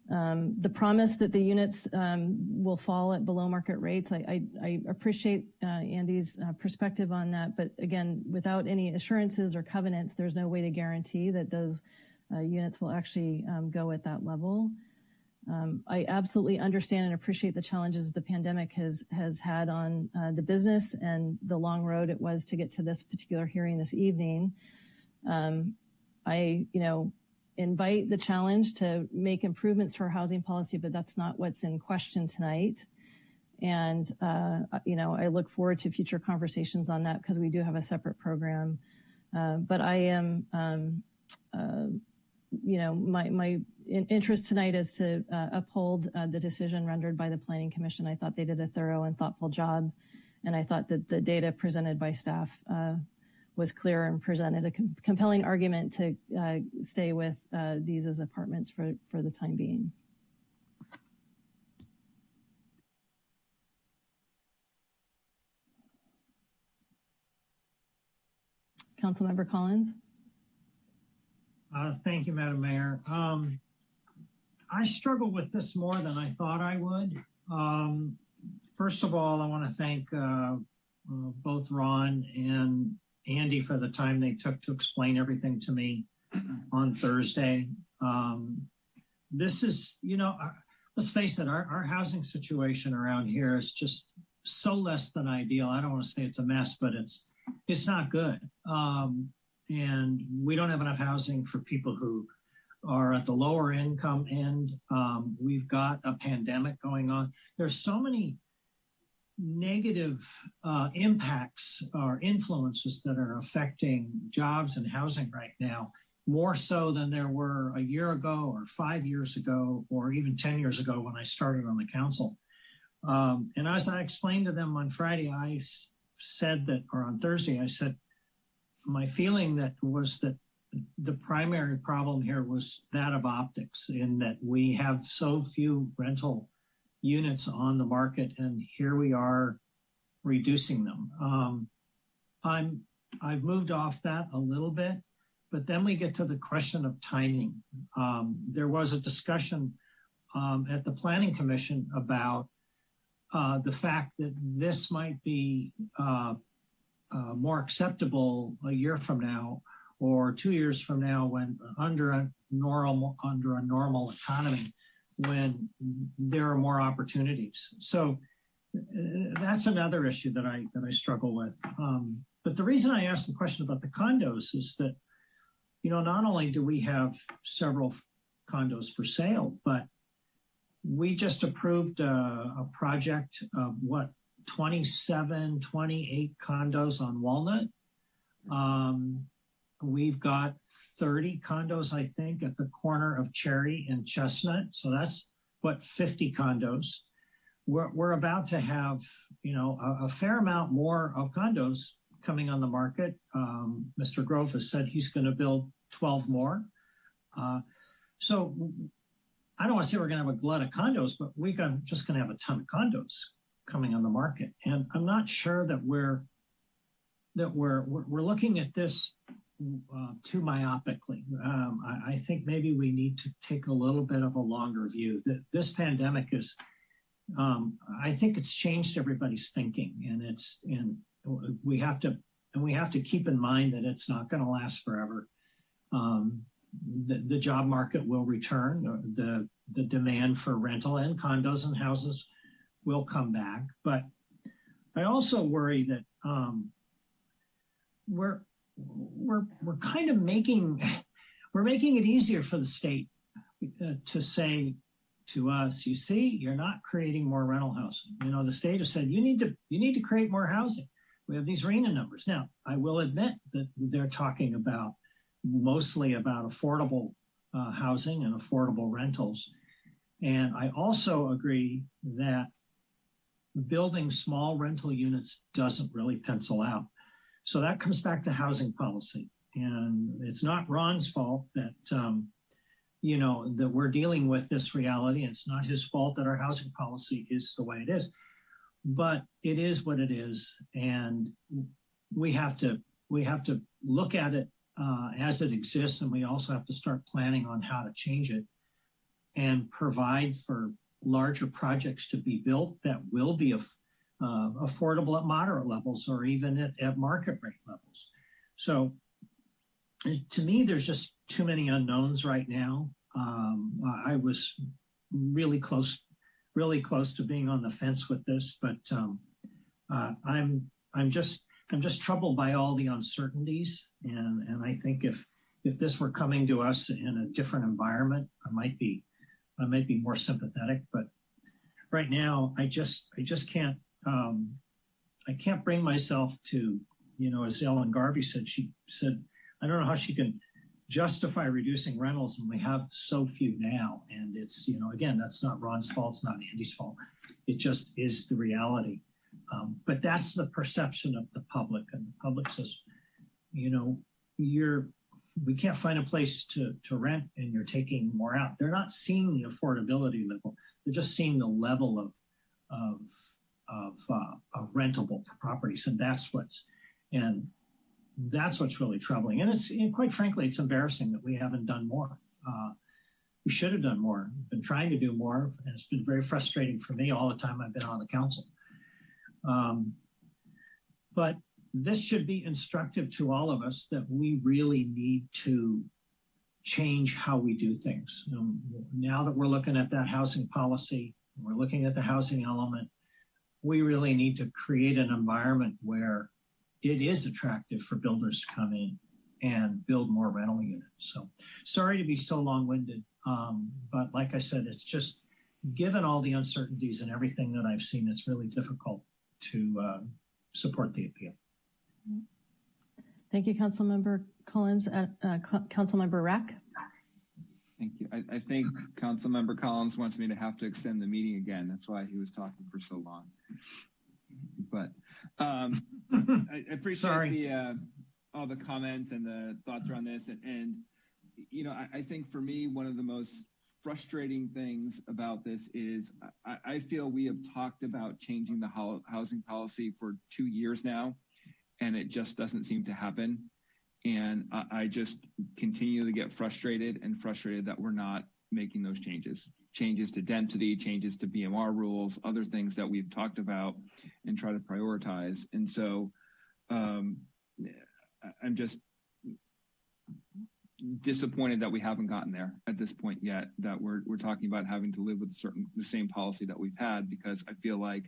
The promise that the units will fall at below market rates, I appreciate Andy's perspective on that, but again, without any assurances or covenants, there's no way to guarantee that those units will actually go at that level. I absolutely understand and appreciate the challenges the pandemic has had on the business and the long road it was to get to this particular hearing this evening. I invite the challenge to make improvements to our housing policy, but that's not what's in question tonight. And, I look forward to future conversations on that because we do have a separate program. But I am, my interest tonight is to uphold the decision rendered by the Planning Commission. I thought they did a thorough and thoughtful job, and I thought that the data presented by staff was clear and presented a compelling argument to stay with these as apartments for the time being. Councilmember Collins. Thank you, Madam Mayor. I struggle with this more than I thought I would. First of all, I want to thank both Ron and Andy for the time they took to explain everything to me on Thursday. This is, let's face it, our housing situation around here is just so less than ideal. I don't want to say it's a mess, but it's not good. And we don't have enough housing for people who are at the lower income end. We've got a pandemic going on. There's so many negative impacts or influences that are affecting jobs and housing right now, more so than there were a year ago or 5 years ago, or even 10 years ago when I started on the council. And as I explained to them on Friday, I said that, or on Thursday, I said, my feeling was that the primary problem here was that of optics, in that we have so few rental units on the market, and here we are reducing them. I've moved off that a little bit, but then we get to the question of timing. There was a discussion at the Planning Commission about the fact that this might be more acceptable a year from now or 2 years from now, when under a normal economy, when there are more opportunities. So that's another issue that I struggle with. But the reason I asked the question about the condos is that, not only do we have several condos for sale, but we just approved a project of 27, 28 condos on Walnut. We've got 30 condos, I think, at the corner of Cherry and Chestnut. So that's 50 condos. We're about to have, a fair amount more of condos coming on the market. Mr. Grove has said he's going to build 12 more. So I don't want to say we're going to have a glut of condos, but we're just going to have a ton of condos coming on the market. And I'm not sure that we're looking at this too myopically. I think maybe we need to take a little bit of a longer view. This pandemic is, I think it's changed everybody's thinking, and we have to keep in mind that it's not going to last forever. The job market will return. The demand for rental and condos and houses will come back. But I also worry that we're kind of making it easier for the state to say to us, you see, you're not creating more rental housing. The state has said you need to create more housing. We have these RHNA numbers. Now, I will admit that they're talking mostly about affordable housing and affordable rentals. And I also agree that building small rental units doesn't really pencil out. So that comes back to housing policy. And it's not Ron's fault that, you know, that we're dealing with this reality. It's not his fault that our housing policy is the way it is, but it is what it is. And we have to look at it as it exists. And we also have to start planning on how to change it and provide for larger projects to be built that will be affordable at moderate levels or even at market rate levels. So to me, there's just too many unknowns right now. I was really close to being on the fence with this, but I'm just troubled by all the uncertainties. And I think if this were coming to us in a different environment, I might be more sympathetic. But right now, I just can't. I can't bring myself to, you know, as Ellen Garvey said. She said, I don't know how she can justify reducing rentals when we have so few now. And it's, you know, again, that's not Ron's fault. It's not Andy's fault. It just is the reality. But that's the perception of the public. And the public says, you know, we can't find a place to rent and you're taking more out. They're not seeing the affordability level. They're just seeing the level of rentable properties. And that's what's really troubling. And quite frankly, it's embarrassing that we haven't done more. We should have done more. We've been trying to do more, and it's been very frustrating for me all the time I've been on the council. But this should be instructive to all of us that we really need to change how we do things. Now that we're looking at that housing policy, we're looking at the housing element, we really need to create an environment where it is attractive for builders to come in and build more rental units. So sorry to be so long-winded, but like I said, it's just, given all the uncertainties and everything that I've seen, it's really difficult to support the appeal. Thank you, Councilmember Collins. Councilmember Rack. Thank you. I think Councilmember Collins wants me to have to extend the meeting again. That's why he was talking for so long. But I appreciate all the comments and the thoughts around this. And you know, I think for me, one of the most frustrating things about this is I feel we have talked about changing the housing policy for 2 years now, and it just doesn't seem to happen. And I just continue to get frustrated that we're not making those changes to density, changes to BMR rules, other things that we've talked about and try to prioritize. And so I'm just disappointed that we haven't gotten there at this point yet, that we're talking about having to live with the same policy that we've had, because I feel like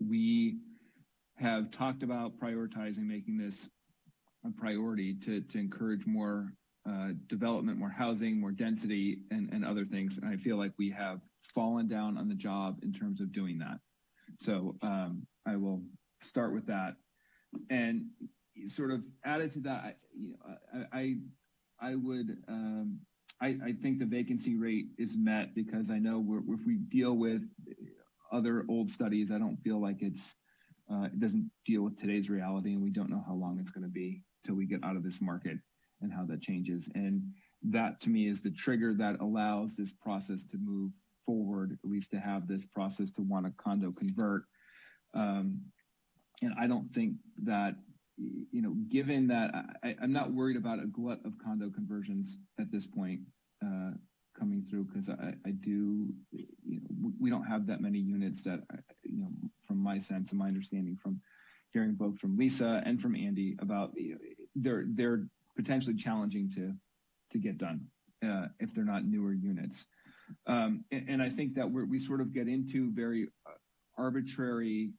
we have talked about prioritizing, making this a priority to encourage more development, more housing, more density, and other things. And I feel like we have fallen down on the job in terms of doing that. So I will start with that. And sort of added to that, I think the vacancy rate is met, because I know if we deal with other old studies, I don't feel like it doesn't deal with today's reality, and we don't know how long it's going to be till we get out of this market and how that changes. And that to me is the trigger that allows this process to move forward, at least to have this process to want a condo convert. And I don't think that, you know, given that I'm not worried about a glut of condo conversions at this point coming through, because I do, you know, we don't have that many units that, you know, from my sense and my understanding from hearing both from Lisa and from Andy about, you know, they're potentially challenging to get done if they're not newer units. And I think that we sort of get into very arbitrary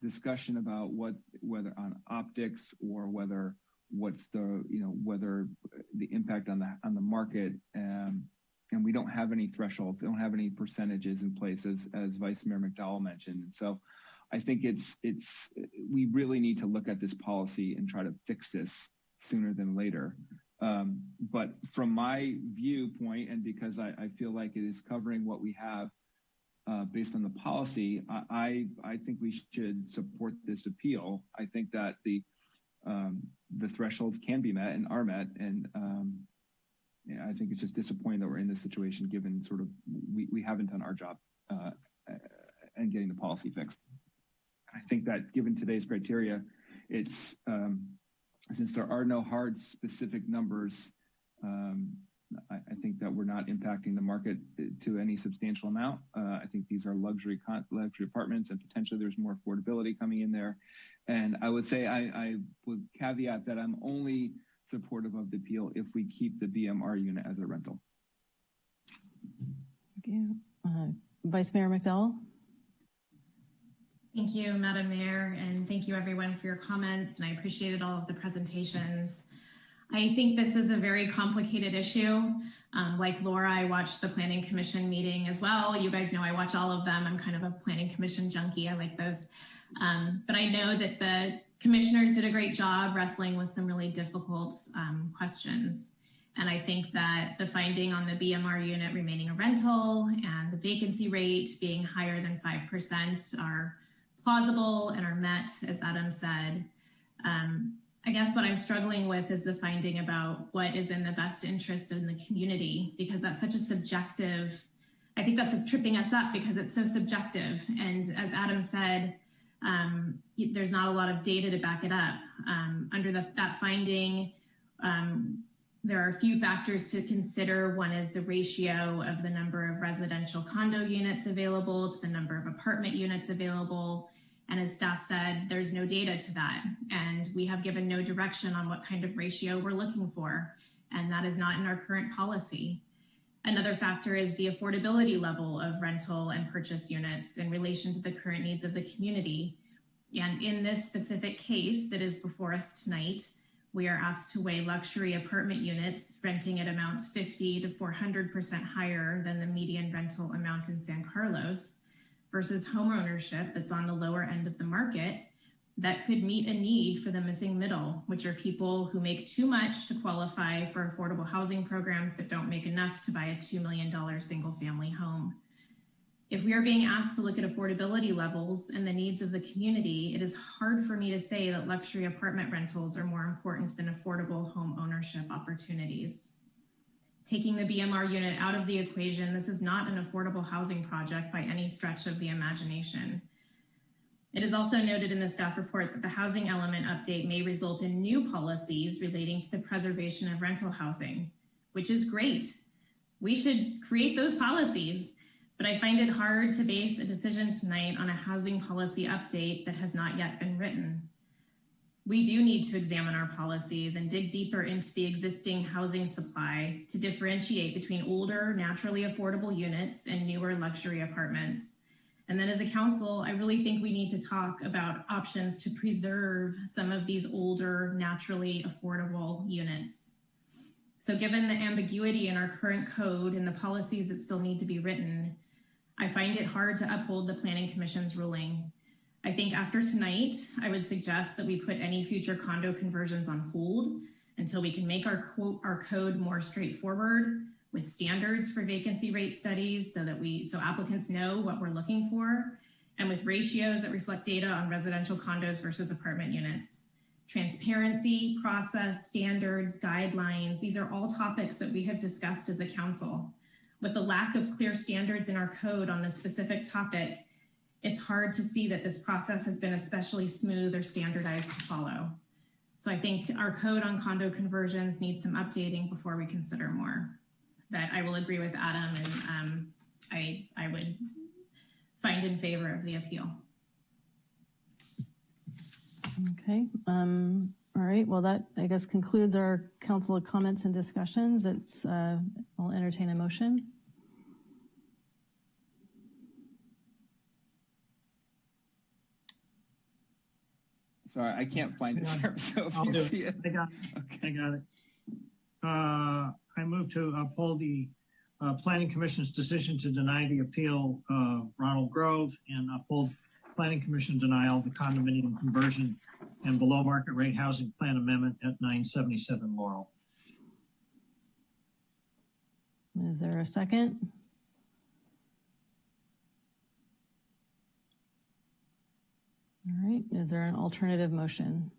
discussion about whether on optics or whether whether the impact on the market, and we don't have any thresholds, don't have any percentages in place, as Vice Mayor McDowell mentioned. And so I think we really need to look at this policy and try to fix this sooner than later. But from my viewpoint, and because I feel like it is covering what we have based on the policy, I think we should support this appeal. I think that the thresholds can be met and are met, and I think it's just disappointing that we're in this situation, given sort of we haven't done our job and getting the policy fixed. I think that given today's criteria, it's since there are no hard specific numbers, I think that we're not impacting the market to any substantial amount. I think these are luxury apartments, and potentially there's more affordability coming in there. And I would say I would caveat that I'm only supportive of the appeal if we keep the BMR unit as a rental. Thank you. Vice Mayor McDowell. Thank you, Madam Mayor, and thank you everyone for your comments, and I appreciated all of the presentations. I think this is a very complicated issue. Like Laura, I watched the Planning Commission meeting as well. You guys know I watch all of them. I'm kind of a Planning Commission junkie. I like those. But I know that the commissioners did a great job wrestling with some really difficult questions. And I think that the finding on the BMR unit remaining a rental and the vacancy rate being higher than 5% are plausible and are met, as Adam said. I guess what I'm struggling with is the finding about what is in the best interest in the community, because that's such a subjective, I think that's just tripping us up because it's so subjective. And as Adam said, there's not a lot of data to back it up. Under that finding, there are a few factors to consider. One is the ratio of the number of residential condo units available to the number of apartment units available. And as staff said, there's no data to that. And we have given no direction on what kind of ratio we're looking for. And that is not in our current policy. Another factor is the affordability level of rental and purchase units in relation to the current needs of the community. And in this specific case that is before us tonight, we are asked to weigh luxury apartment units renting at amounts 50 to 400% higher than the median rental amount in San Carlos, versus homeownership that's on the lower end of the market that could meet a need for the missing middle, which are people who make too much to qualify for affordable housing programs but don't make enough to buy a $2 million single family home. If we are being asked to look at affordability levels and the needs of the community, it is hard for me to say that luxury apartment rentals are more important than affordable home ownership opportunities. Taking the BMR unit out of the equation, this is not an affordable housing project by any stretch of the imagination. It is also noted in the staff report that the housing element update may result in new policies relating to the preservation of rental housing, which is great. We should create those policies, but I find it hard to base a decision tonight on a housing policy update that has not yet been written. We do need to examine our policies and dig deeper into the existing housing supply to differentiate between older, naturally affordable units and newer luxury apartments. And then as a council, I really think we need to talk about options to preserve some of these older, naturally affordable units. So given the ambiguity in our current code and the policies that still need to be written, I find it hard to uphold the Planning Commission's ruling. I think after tonight, I would suggest that we put any future condo conversions on hold until we can make our code more straightforward with standards for vacancy rate studies so applicants know what we're looking for, and with ratios that reflect data on residential condos versus apartment units. Transparency, process, standards, guidelines, these are all topics that we have discussed as a council. With the lack of clear standards in our code on this specific topic, it's hard to see that this process has been especially smooth or standardized to follow. So I think our code on condo conversions needs some updating before we consider more. But I will agree with Adam, and I would find in favor of the appeal. Okay. All right. Well, that I guess concludes our council comments and discussions. I'll entertain a motion. Sorry, I can't find it, sir. So if I'll you do see it. it. I got it. I move to uphold the Planning Commission's decision to deny the appeal of Ronald Grove and uphold Planning Commission denial of the condominium conversion and below market rate housing plan amendment at 977 Laurel. Is there a second? All right, is there an alternative motion?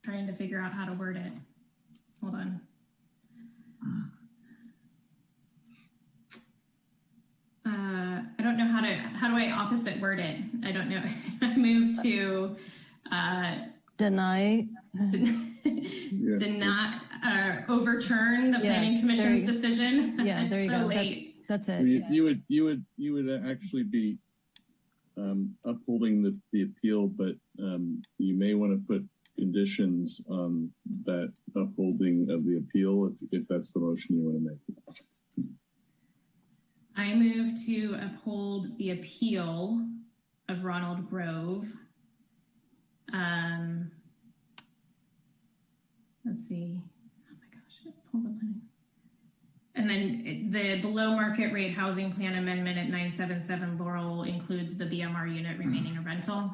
Trying to figure out how to word it. Hold on. I don't know how do I opposite word it? I don't know. I move to deny overturn the planning commission's decision. Yeah, there you so go. Late. That's it. You would actually be upholding the appeal, but you may want to put conditions on that upholding of the appeal if that's the motion you want to make. I move to uphold the appeal of Ronald Grove. Let's see. Oh my gosh, pull the planning. And then the below market rate housing plan amendment at 977 Laurel includes the BMR unit remaining a rental.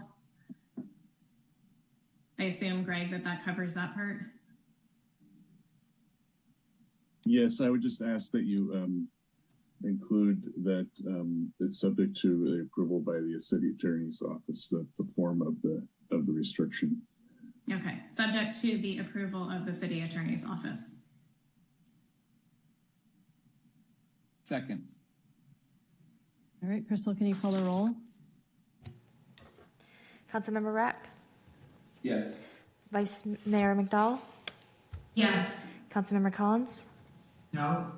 I assume, Greg, that covers that part? Yes, I would just ask that you include that it's subject to the approval by the city attorney's office, the form of the restriction. Okay, subject to the approval of the city attorney's office. Second. All right, Crystal, can you call the roll? Councilmember Rack? Yes. Vice Mayor McDowell? Yes. Councilmember Collins? No.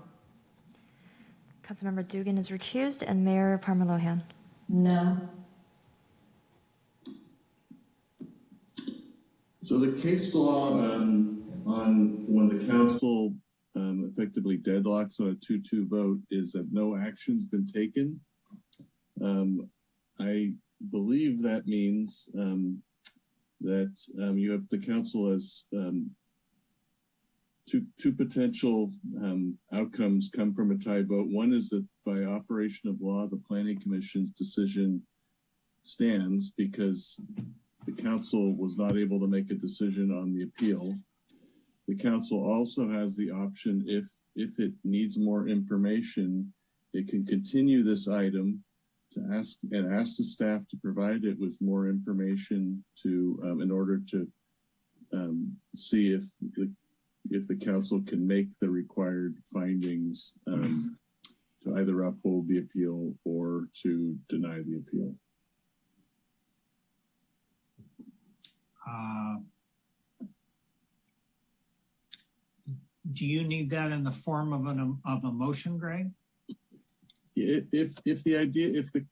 Councilmember Dugan is recused, and Mayor Parmalohan? No. So the case law on when the council effectively deadlocks on a 2-2 vote is that no action's been taken. I believe that means that you have the council as two potential outcomes come from a tie vote. One is that by operation of law, the Planning Commission's decision stands because the council was not able to make a decision on the appeal. The council also has the option, if it needs more information, it can continue this item to ask the staff to provide it with more information to in order to see if the council can make the required findings to either uphold the appeal or to deny the appeal. Do you need that in the form of a motion, Greg? If the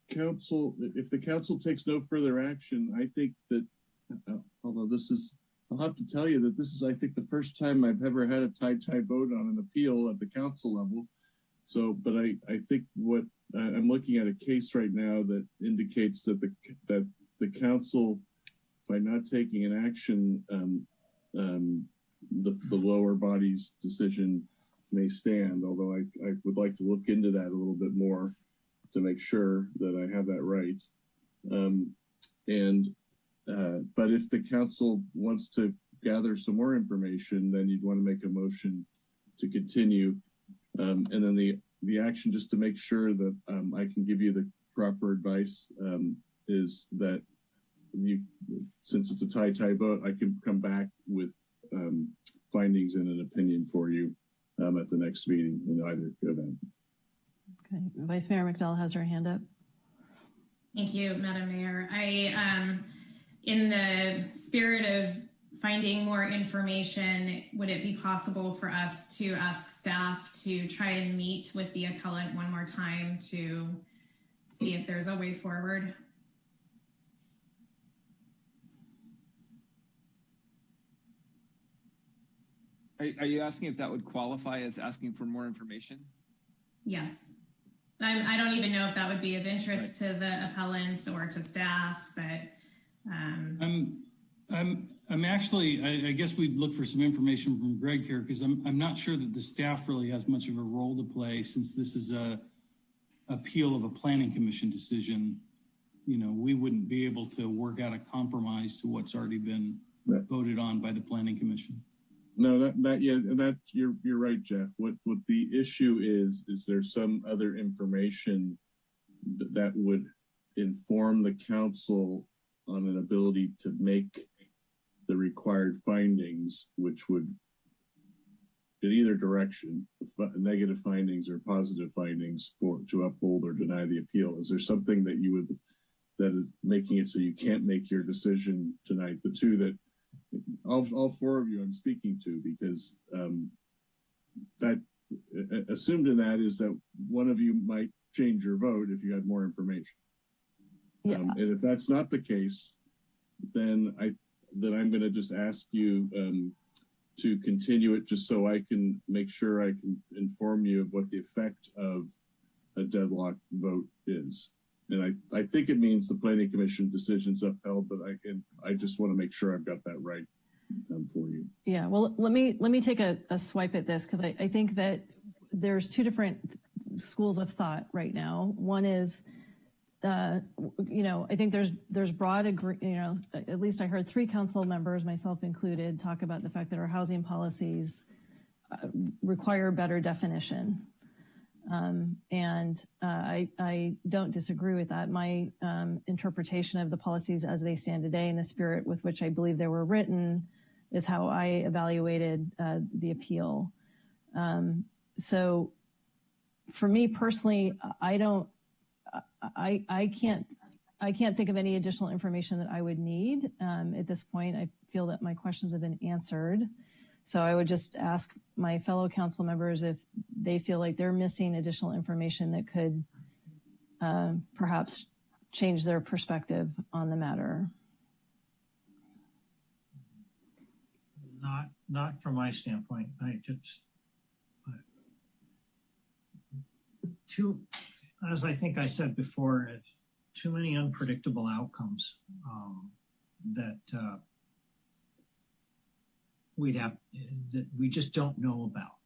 council takes no further action, I think that although I'll have to tell you that this is, I think, the first time I've ever had a tie vote on an appeal at the council level. So, but I think what I'm looking at a case right now that indicates that the council, by not taking an action, the lower body's decision may stand, although I would like to look into that a little bit more to make sure that I have that right. But if the council wants to gather some more information, then you'd want to make a motion to continue. And then the action, just to make sure that I can give you the proper advice, is that since it's a tie vote, I can come back with findings and an opinion for you at the next meeting in either event. Okay, Vice Mayor McDowell has her hand up. Thank you, Madam Mayor. In the spirit of finding more information, would it be possible for us to ask staff to try and meet with the appellant one more time to see if there's a way forward? Are you asking if that would qualify as asking for more information? Yes. I don't even know if that would be of interest to the appellant or to staff, but I'm actually, I guess we'd look for some information from Greg here, because I'm not sure that the staff really has much of a role to play, since this is a appeal of a planning commission decision. we wouldn't be able to work out a compromise to what's already been voted on by the Planning Commission. No, you're right, Jeff. What the issue is there some other information that would inform the council on an ability to make the required findings, which would, in either direction, negative findings or positive findings to uphold or deny the appeal. Is there something that is making it so you can't make your decision tonight? The two that all four of you I'm speaking to, because that assumed in that is that one of you might change your vote if you had more information. Yeah. And if that's not the case, then I'm going to just ask you to continue it, just so I can make sure I can inform you of what the effect of a deadlock vote is. And I think it means the Planning Commission decision's upheld, but I just want to make sure I've got that right for you. Yeah, well, let me take a swipe at this, because I think that there's two different schools of thought right now. One is, I think there's broad at least I heard 3 council members, myself included, talk about the fact that our housing policies require better definition. I don't disagree with that. My interpretation of the policies as they stand today, in the spirit with which I believe they were written, is how I evaluated the appeal. So for me personally, I can't think of any additional information that I would need at this point. I feel that my questions have been answered. So I would just ask my fellow council members if they feel like they're missing additional information that could perhaps change their perspective on the matter. Not from my standpoint. As I think I said before, too many unpredictable outcomes that we just don't know about.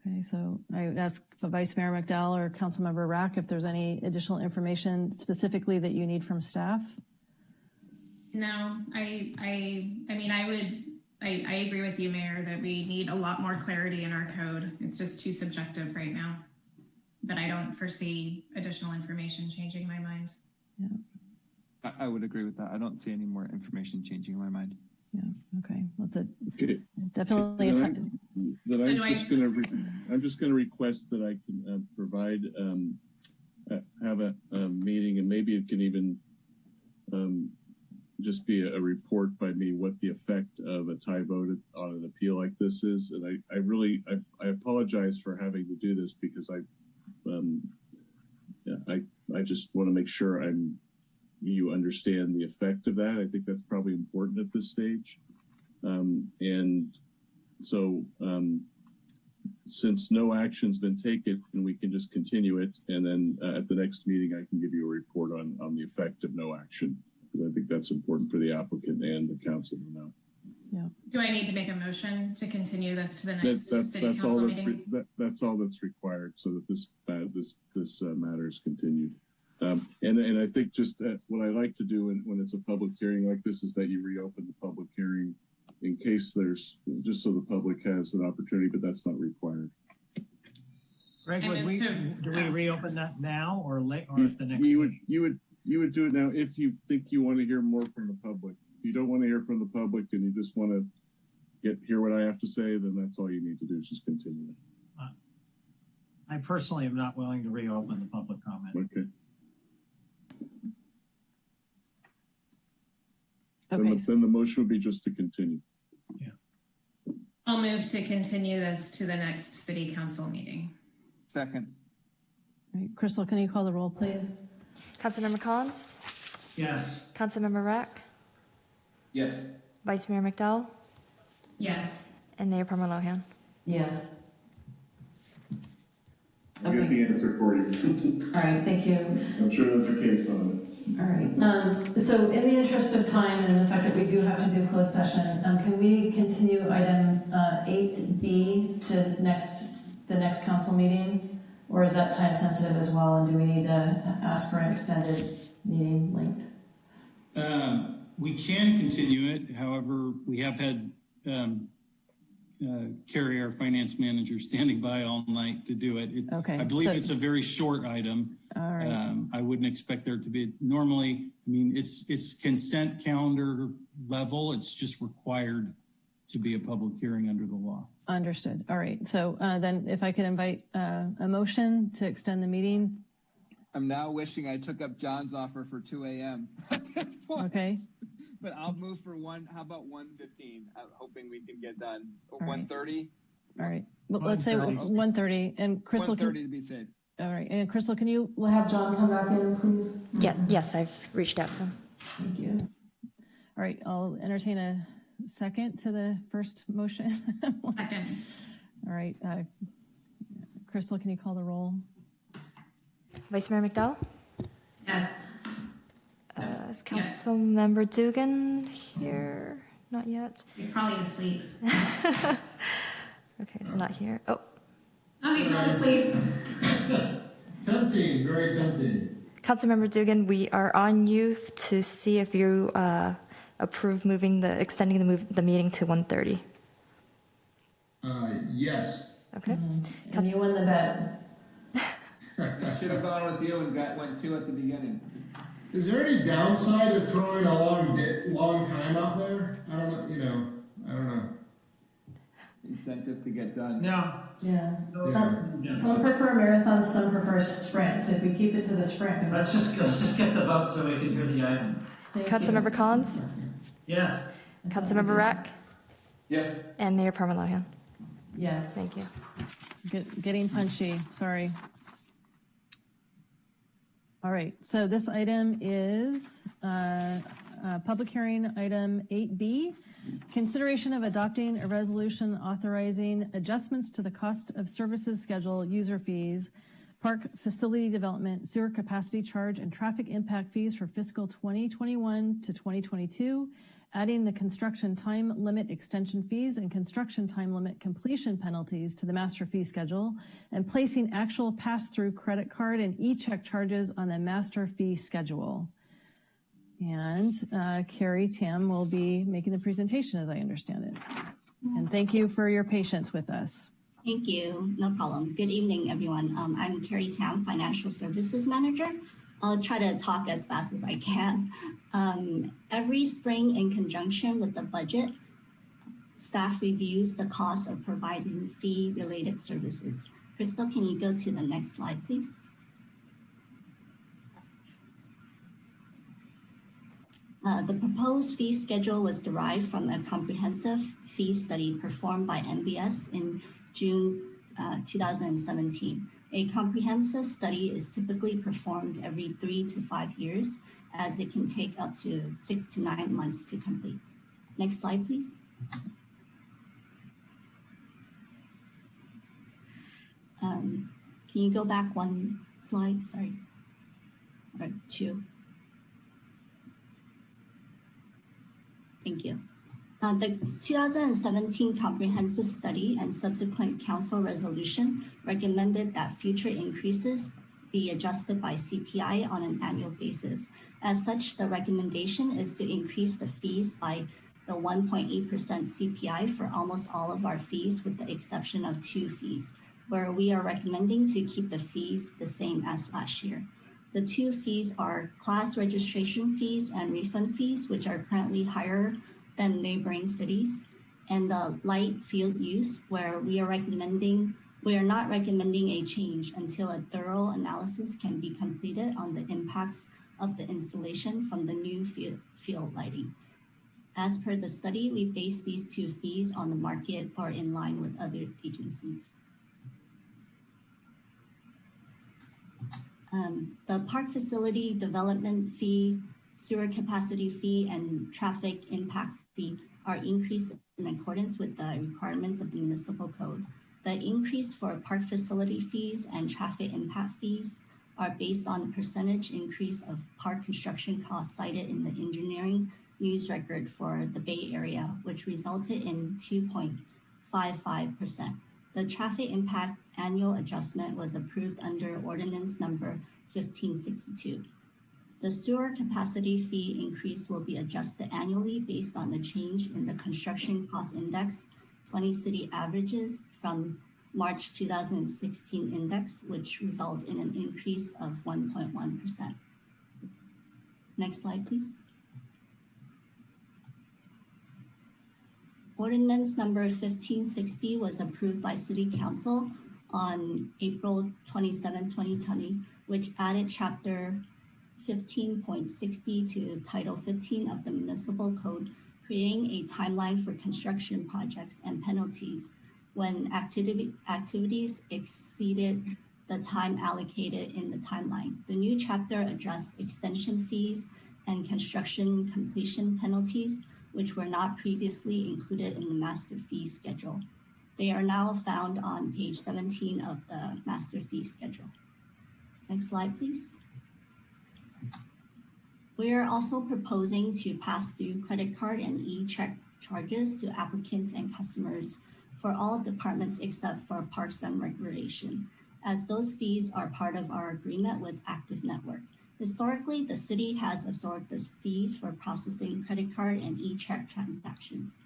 Okay, so I would ask Vice Mayor McDowell or Councilmember Rack if there's any additional information specifically that you need from staff. No, I agree with you, Mayor, that we need a lot more clarity in our code. It's just too subjective right now, but I don't foresee additional information changing my mind. Yeah. I would agree with that. I don't see any more information changing my mind. Yeah. Okay. That's it. Okay. Definitely. I'm just going to request that I can provide have a meeting, and maybe it can even just be a report by me what the effect of a tie vote on an appeal like this is. And I apologize for having to do this, because I just want to make sure you understand the effect of that. I think that's probably important at this stage. And so since no action's been taken, we can just continue it. And then at the next meeting, I can give you a report on the effect of no action. Because I think that's important for the applicant and the council to know. Yeah. Do I need to make a motion to continue this to the next city council meeting? That's all that's required, so that this matter is continued. And I think just what I like to do when it's a public hearing like this is that you reopen the public hearing in case there's, just so the public has an opportunity, but that's not required. Greg, do we reopen that now or late, or at the next meeting? You would do it now if you think you want to hear more from the public. If you don't want to hear from the public and you just want to hear what I have to say, then that's all you need to do is just continue it. I personally am not willing to reopen the public comment. Okay. Okay. Then the motion would be just to continue. Yeah. I'll move to continue this to the next city council meeting. Second. All right, Crystal, can you call the roll, please? Councilmember Collins? Yes. Councilmember Rack? Yes. Vice Mayor McDowell? Yes. And Mayor Parma Lohan? Yes. I'll get the answer for you. All right, thank you. I'm sure there's a case on it. All right. So in the interest of time and the fact that we do have to do closed session, can we continue item 8B to the next council meeting? Or is that time sensitive as well? And do we need to ask for an extended meeting length? We can continue it. However, we have had Carrie, our finance manager, standing by all night to do it. Okay. I believe it's a very short item. All right. I wouldn't expect there to be, normally, I mean, it's consent calendar level. It's just required to be a public hearing under the law. Understood. All right. So then if I could invite a motion to extend the meeting. I'm now wishing I took up John's offer for 2 a.m. Okay. But I'll move for how about 1:15? I'm hoping we can get done. Or All right. 1:30? All right. Well, let's say 1:30. And Crystal, 1:30 to be safe. All right. And Crystal, can you have John come back in, please? Yeah, yes, I've reached out to him. Thank you. All right. I'll entertain a second to the first motion. Second. All right. Crystal, can you call the roll? Vice Mayor McDowell? Yes. Is Councilmember Dugan here? Not yet. He's probably asleep. Okay, so not here. Oh. Oh, he's not asleep. Tempting, very tempting. Councilmember Dugan, we are on you to see if you approve extending the meeting to 1:30. Yes. Okay. And you won the bet. I should have gone with you and went 2 at the beginning. Is there any downside to throwing a long time out there? I don't know. I don't know. Incentive to get done. No. Yeah. Some prefer marathons, some prefer sprints. If we keep it to the sprint. Let's just get the vote so we can hear the item. Councilmember Collins? Yes. Councilmember Rack? Yes. And Mayor Parmalahian? Yes. Thank you. Getting punchy. Sorry. All right, so this item is public hearing item 8B, consideration of adopting a resolution authorizing adjustments to the cost of services schedule, user fees, park facility development, sewer capacity charge, and traffic impact fees for fiscal 2021 to 2022, adding the construction time limit extension fees and construction time limit completion penalties to the master fee schedule, and placing actual pass-through credit card and e-check charges on the master fee schedule. And Carrie Tam will be making the presentation, as I understand it. And thank you for your patience with us. Thank you. No problem. Good evening, everyone. I'm Carrie Tam, Financial Services Manager. I'll try to talk as fast as I can. Every spring, in conjunction with the budget, staff reviews the cost of providing fee-related services. Crystal, can you go to the next slide, please? The proposed fee schedule was derived from a comprehensive fee study performed by NBS in June 2017. A comprehensive study is typically performed every 3 to 5 years, as it can take up to 6 to 9 months to complete. Next slide, please. Can you go back one slide? Sorry. Or 2. Thank you. The 2017 comprehensive study and subsequent council resolution recommended that future increases be adjusted by CPI on an annual basis. As such, the recommendation is to increase the fees by the 1.8% CPI for almost all of our fees, with the exception of 2 fees, where we are recommending to keep the fees the same as last year. The 2 fees are class registration fees and refund fees, which are currently higher than neighboring cities, and the light field use, where we are not recommending a change until a thorough analysis can be completed on the impacts of the installation from the new field lighting. As per the study, we base these 2 fees on the market or in line with other agencies. The park facility development fee, sewer capacity fee, and traffic impact fee are increased in accordance with the requirements of the municipal code. The increase for park facility fees and traffic impact fees are based on the percentage increase of park construction costs cited in the engineering news record for the Bay Area, which resulted in 2.55%. The traffic impact annual adjustment was approved under ordinance number 1562. The sewer capacity fee increase will be adjusted annually based on the change in the construction cost index 20 city averages from March 2016 index, which result in an increase of 1.1%. Next slide, please. Ordinance number 1560 was approved by City Council on April 27, 2020, which added Chapter 15.60 to Title 15 of the Municipal Code, creating a timeline for construction projects and penalties when activities exceeded the time allocated in the timeline. The new chapter addressed extension fees and construction completion penalties, which were not previously included in the master fee schedule. They are now found on page 17 of the master fee schedule. Next slide, please. We are also proposing to pass through credit card and e-check charges to applicants and customers for all departments except for Parks and Recreation, as those fees are part of our agreement with Active Network. Historically, the city has absorbed the fees for processing credit card and e-check transactions.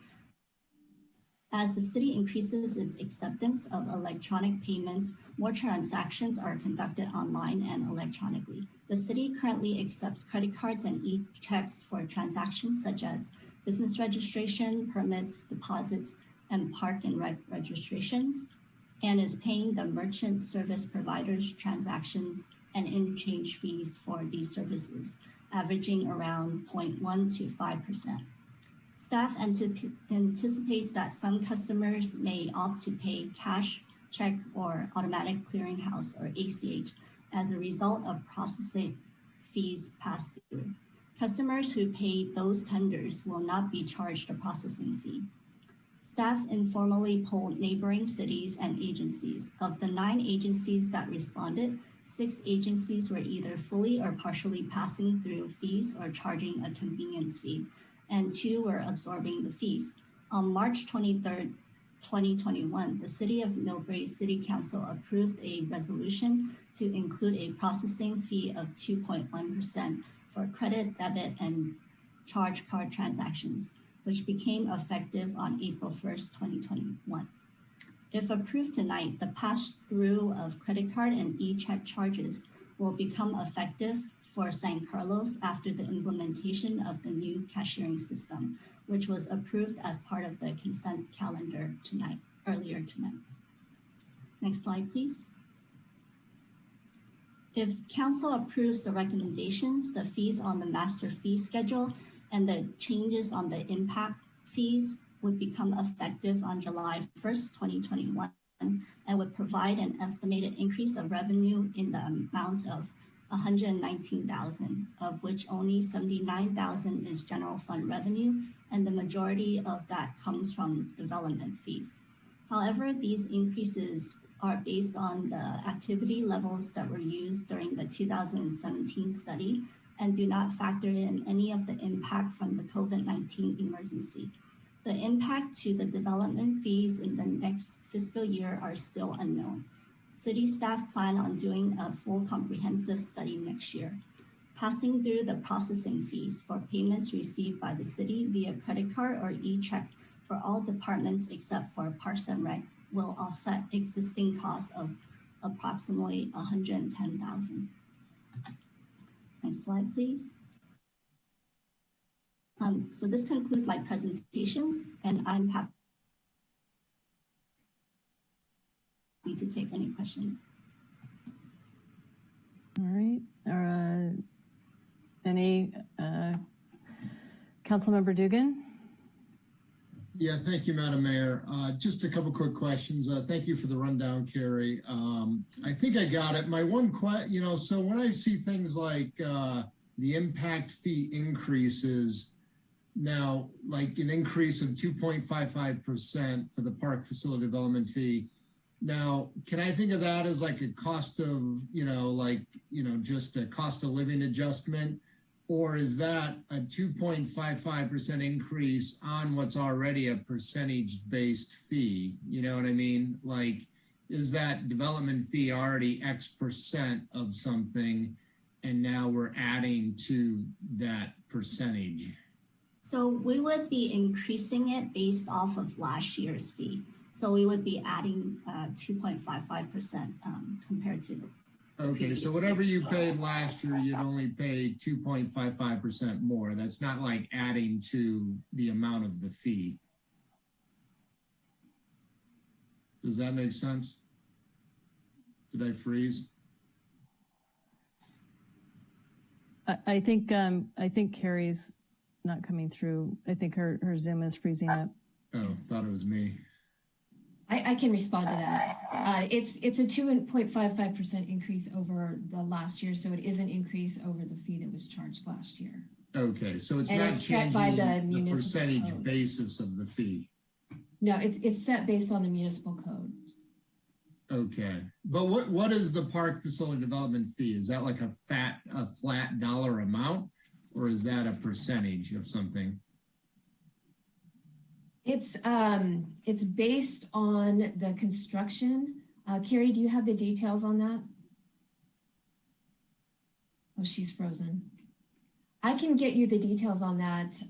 As the city increases its acceptance of electronic payments, more transactions are conducted online and electronically. The city currently accepts credit cards and e-checks for transactions such as business registration, permits, deposits, and park and rec registrations, and is paying the merchant service providers transactions and interchange fees for these services, averaging around 0.1 to 5%. Staff anticipates that some customers may opt to pay cash, check, or automatic clearinghouse, or ACH, as a result of processing fees passed through. Customers who pay those tenders will not be charged a processing fee. Staff informally polled neighboring cities and agencies. Of the 9 agencies that responded, 6 agencies were either fully or partially passing through fees or charging a convenience fee, and 2 were absorbing the fees. On March 23rd, 2021, the City of Millbrae City Council approved a resolution to include a processing fee of 2.1% for credit, debit, and charge card transactions, which became effective on April 1st, 2021. If approved tonight, the pass-through of credit card and e-check charges will become effective for San Carlos after the implementation of the new cashiering system, which was approved as part of the consent calendar earlier tonight. Next slide, please. If council approves the recommendations, the fees on the master fee schedule and the changes on the impact fees would become effective on July 1st, 2021, and would provide an estimated increase of revenue in the amount of $119,000, of which only $79,000 is general fund revenue, and the majority of that comes from development fees. However, these increases are based on the activity levels that were used during the 2017 study and do not factor in any of the impact from the COVID-19 emergency. The impact to the development fees in the next fiscal year are still unknown. City staff plan on doing a full comprehensive study next year. Passing through the processing fees for payments received by the city via credit card or e-check for all departments except for Parks and Rec will offset existing costs of approximately $110,000. Next slide, please. So this concludes my presentations, and I'm happy to take any questions. All right. Any Councilmember Dugan? Yeah, thank you, Madam Mayor. Just a couple quick questions. Thank you for the rundown, Carrie. I think I got it. My one question, so when I see things like the impact fee increases, now, like an increase of 2.55% for the park facility development fee. Now, can I think of that as like a cost of, just a cost of living adjustment Or is that a 2.55% increase on what's already a percentage-based fee? You know what I mean? Like, is that development fee already X% of something, and now we're adding to that percentage? So we would be increasing it based off of last year's fee. So we would be adding 2.55% compared to. Okay, so whatever you paid last year, you'd only pay 2.55% more. That's not like adding to the amount of the fee. Does that make sense? Did I freeze? I think Carrie's not coming through. I think her Zoom is freezing up. Oh, thought it was me. I can respond to that. It's a 2.55% increase over the last year, so it is an increase over the fee that was charged last year. Okay, so it's And not it's set changing by the the municipal percentage code. basis of the fee. No, it's set based on the municipal code. Okay, but what is the park facility development fee? Is that like a flat dollar amount, or is that a percentage of something? It's based on the construction. Carrie, do you have the details on that? Oh, she's frozen. I can get you the details on that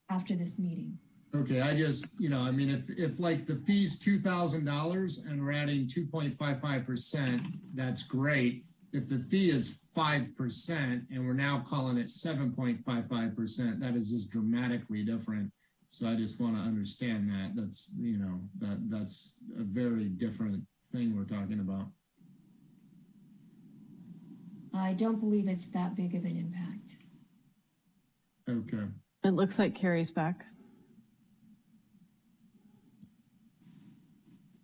after this meeting. Okay, I just, I mean, if like the fee's $2,000 and we're adding 2.55%, that's great. If the fee is 5% and we're now calling it 7.55%, that is just dramatically different. So I just want to understand that. That's, that's a very different thing we're talking about. I don't believe it's that big of an impact. Okay. It looks like Carrie's back.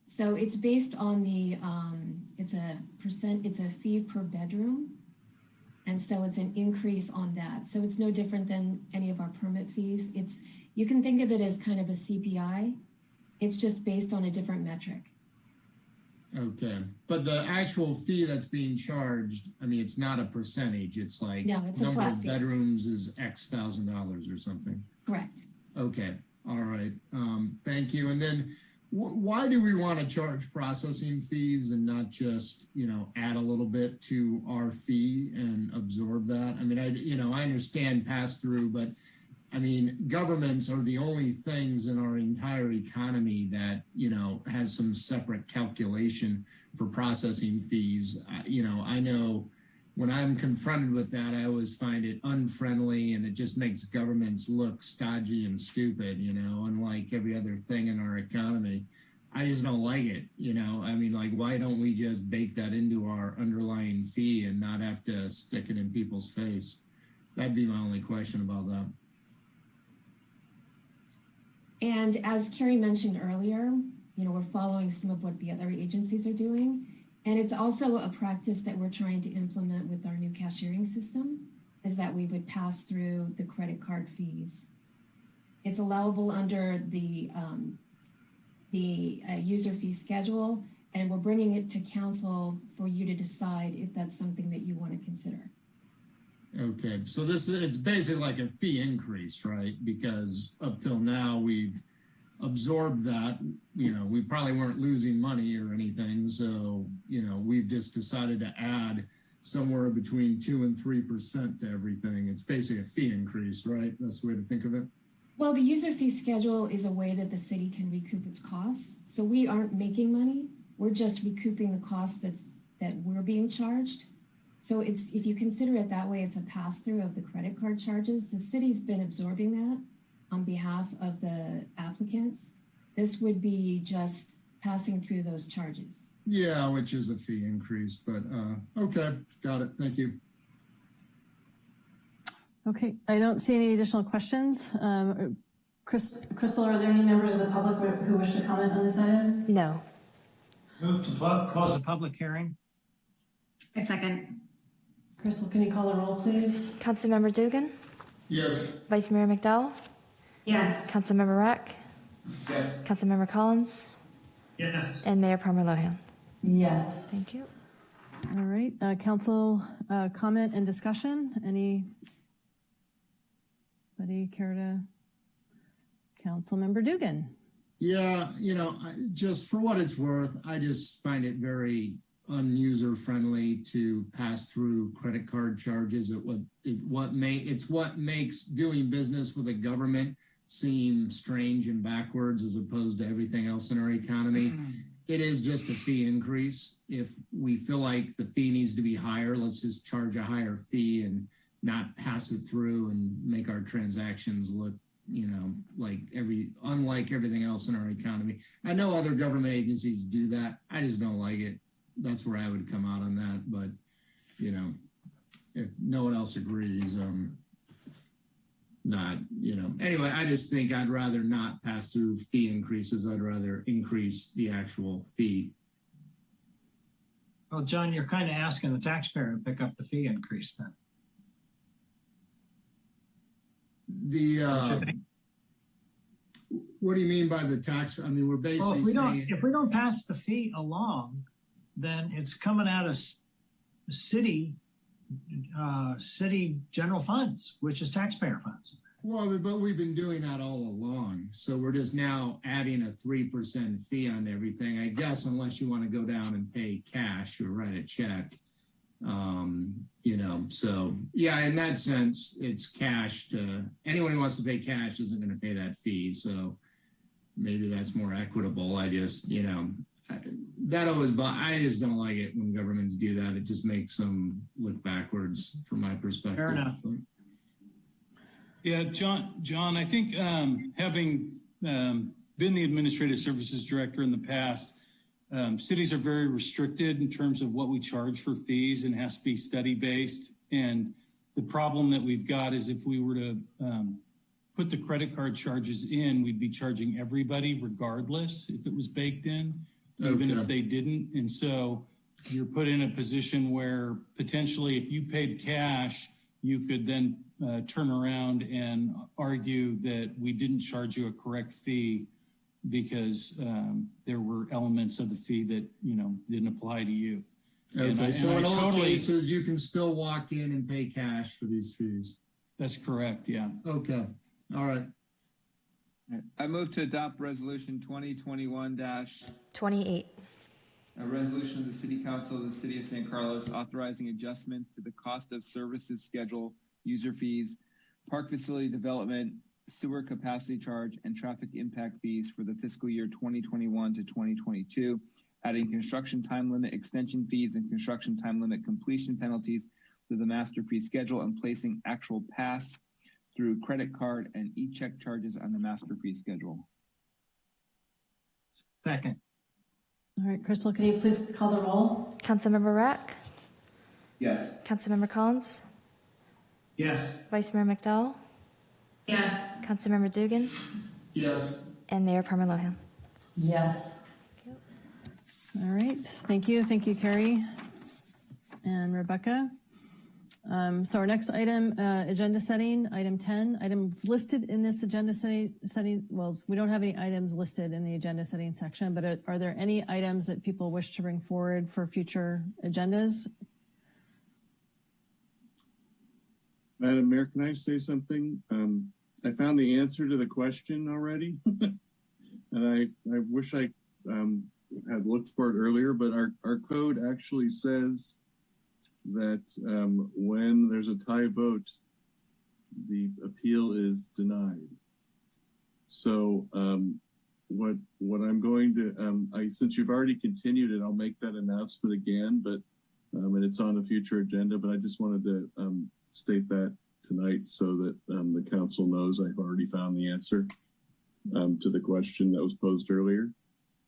So it's based on the, it's a fee per bedroom. And so it's an increase on that. So it's no different than any of our permit fees. You can think of it as kind of a CPI. It's just based on a different metric. Okay. But the actual fee that's being charged, I mean, it's not a percentage. It's like no, it's a number flat of fee. bedrooms is X $1,000 or something. Correct. Okay. All right. Thank you. And then why do we want to charge processing fees and not just, add a little bit to our fee and absorb that? I mean, I understand pass through, but I mean, governments are the only things in our entire economy that, has some separate calculation for processing fees. I know when I'm confronted with that, I always find it unfriendly and it just makes governments look stodgy and stupid, unlike every other thing in our economy. I just don't like it, I mean, like, why don't we just bake that into our underlying fee and not have to stick it in people's face? That'd be my only question about that. And as Carrie mentioned earlier, we're following some of what the other agencies are doing. And it's also a practice that we're trying to implement with our new cashiering system, is that we would pass through the credit card fees. It's allowable under the user fee schedule, and we're bringing it to council for you to decide if that's something that you want to consider. Okay, so it's basically like a fee increase, right? Because up till now we've absorbed that, we probably weren't losing money or anything. So, we've just decided to add somewhere between 2 and 3% to everything. It's basically a fee increase, right? That's the way to think of it. Well, the user fee schedule is a way that the city can recoup its costs. So we aren't making money. We're just recouping the costs that we're being charged. So if you consider it that way, it's a pass-through of the credit card charges. The city's been absorbing that on behalf of the applicants. This would be just passing through those charges. Yeah, which is a fee increase, but okay, got it. Thank you. Okay, I don't see any additional questions. Crystal, are there any members of the public who wish to comment on this item? No. Move to close the public hearing. A second. Crystal, can you call the roll, please? Councilmember Dugan? Yes. Vice Mayor McDowell? Yes. Councilmember Rack? Yes. Councilmember Collins? Yes. And Mayor Palmer Lohan? Yes. Thank you. All right, council comment and discussion. Anybody care to? Councilmember Dugan. Yeah, just for what it's worth, I just find it very unuser friendly to pass through credit card charges. It's what makes doing business with a government seem strange and backwards as opposed to everything else in our economy. It is just a fee increase. If we feel like the fee needs to be higher, let's just charge a higher fee and not pass it through and make our transactions look unlike everything else in our economy. I know other government agencies do that. I just don't like it. That's where I would come out on that. But, if no one else agrees, anyway, I just think I'd rather not pass through fee increases. I'd rather increase the actual fee. Well, John, you're kind of asking the taxpayer to pick up the fee increase then. What do you mean by the tax? I mean, we're basically saying if we don't pass the fee along, then it's coming out of city general funds, which is taxpayer funds. Well, but we've been doing that all along. So we're just now adding a 3% fee on everything, I guess, unless you want to go down and pay cash or write a check. So yeah, in that sense, it's cash. Anyone who wants to pay cash isn't going to pay that fee. So maybe that's more equitable. I just, I just don't like it when governments do that. It just makes them look backwards from my perspective. Fair enough. Yeah, John, I think having been the administrative services director in the past, cities are very restricted in terms of what we charge for fees and has to be study based. And the problem that we've got is if we were to put the credit card charges in, we'd be charging everybody regardless if it was baked in, even if they didn't. And so you're put in a position where potentially if you paid cash, you could then turn around and argue that we didn't charge you a correct fee because there were elements of the fee that, didn't apply to you. Okay, so in all cases, you can still walk in and pay cash for these fees. That's correct, yeah. Okay, all right. I move to adopt resolution 2021-28. A resolution of the City Council of the City of San Carlos authorizing adjustments to the cost of services schedule, user fees, park facility development, sewer capacity charge, and traffic impact fees for the fiscal year 2021 to 2022, adding construction time limit extension fees and construction time limit completion penalties to the master fee schedule, and placing actual pass through credit card and e-check charges on the master fee schedule. Second. All right, Crystal, can you please call the roll? Councilmember Rack? Yes. Councilmember Collins? Yes. Vice Mayor McDowell? Yes. Councilmember Dugan? Yes. And Mayor Parmer Lohan? Yes. All right, thank you. Thank you, Carrie and Rebecca. So our next item, agenda setting, item 10, items listed in this agenda setting. Well, we don't have any items listed in the agenda setting section, but are there any items that people wish to bring forward for future agendas? Madam Mayor, can I say something? I found the answer to the question already, and I wish I had looked for it earlier, but our code actually says that when there's a tie vote, the appeal is denied. So what I'm going to, since you've already continued it, I'll make that announcement again, but and it's on a future agenda, but I just wanted to state that tonight so that the council knows I've already found the answer to the question that was posed earlier.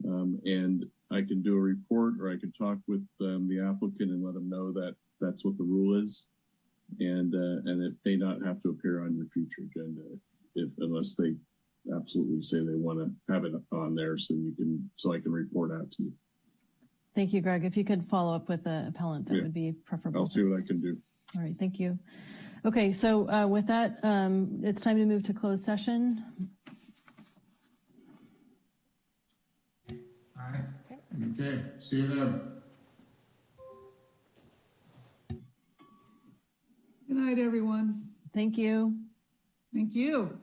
And I can do a report, or I can talk with the applicant and let them know that that's what the rule is, and it may not have to appear on your future agenda unless they absolutely say they want to have it on there, so I can report out to you. Thank you, Greg. If you could follow up with the appellant, that would be preferable. I'll see what I can do. All right, thank you. Okay, so with that, it's time to move to closed session. All right. Okay, see you there. night, everyone. Thank you. Thank you.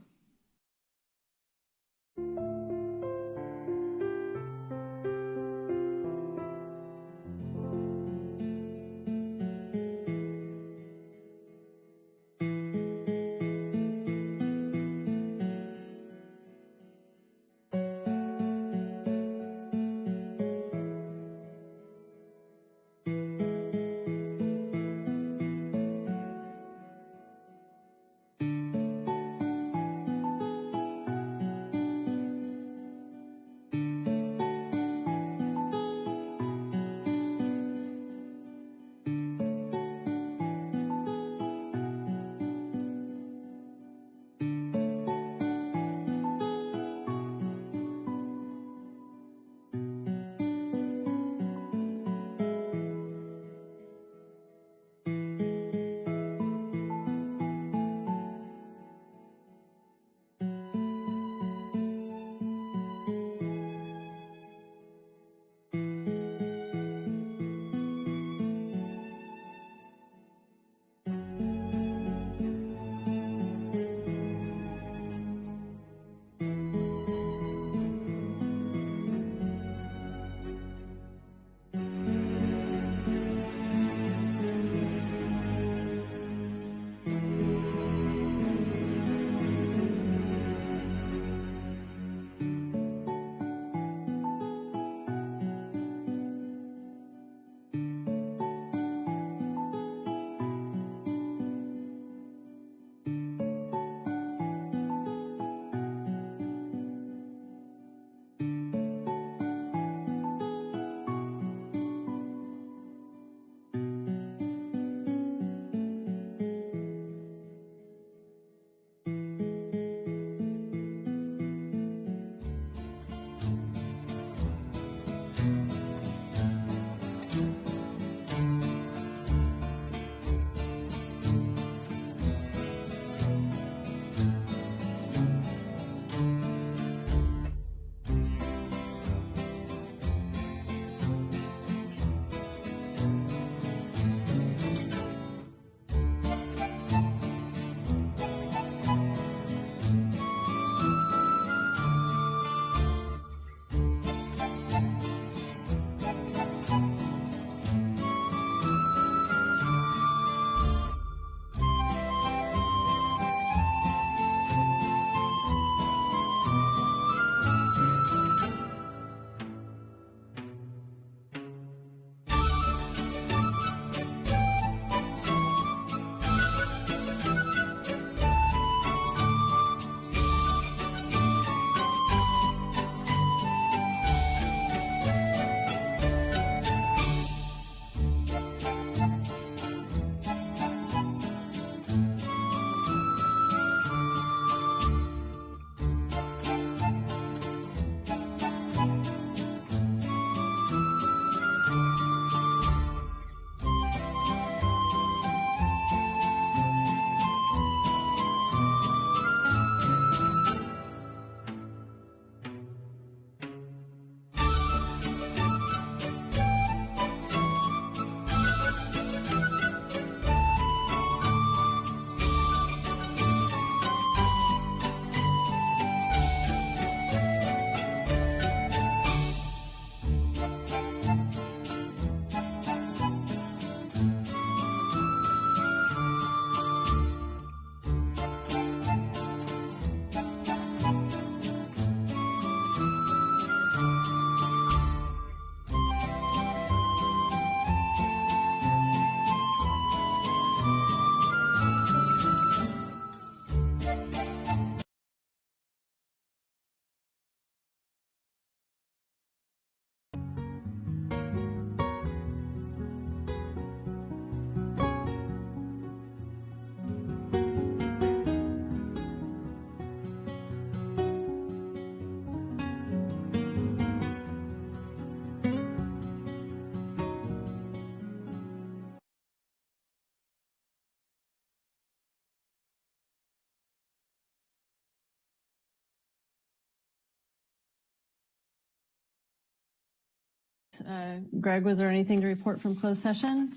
Greg, was there anything to report from closed session?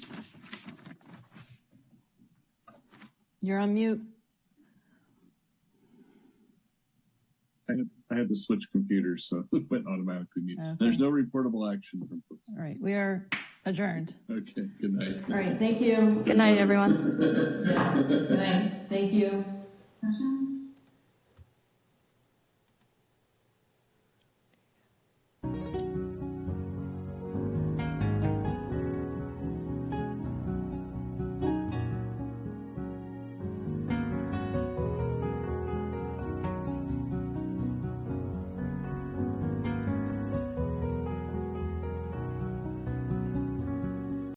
You're on mute. I had to switch computers, so it went automatically mute. Okay. There's no reportable action from folks. All right, we are adjourned. Okay, good night. All right, thank you. Good night, everyone. Good night. Thank you.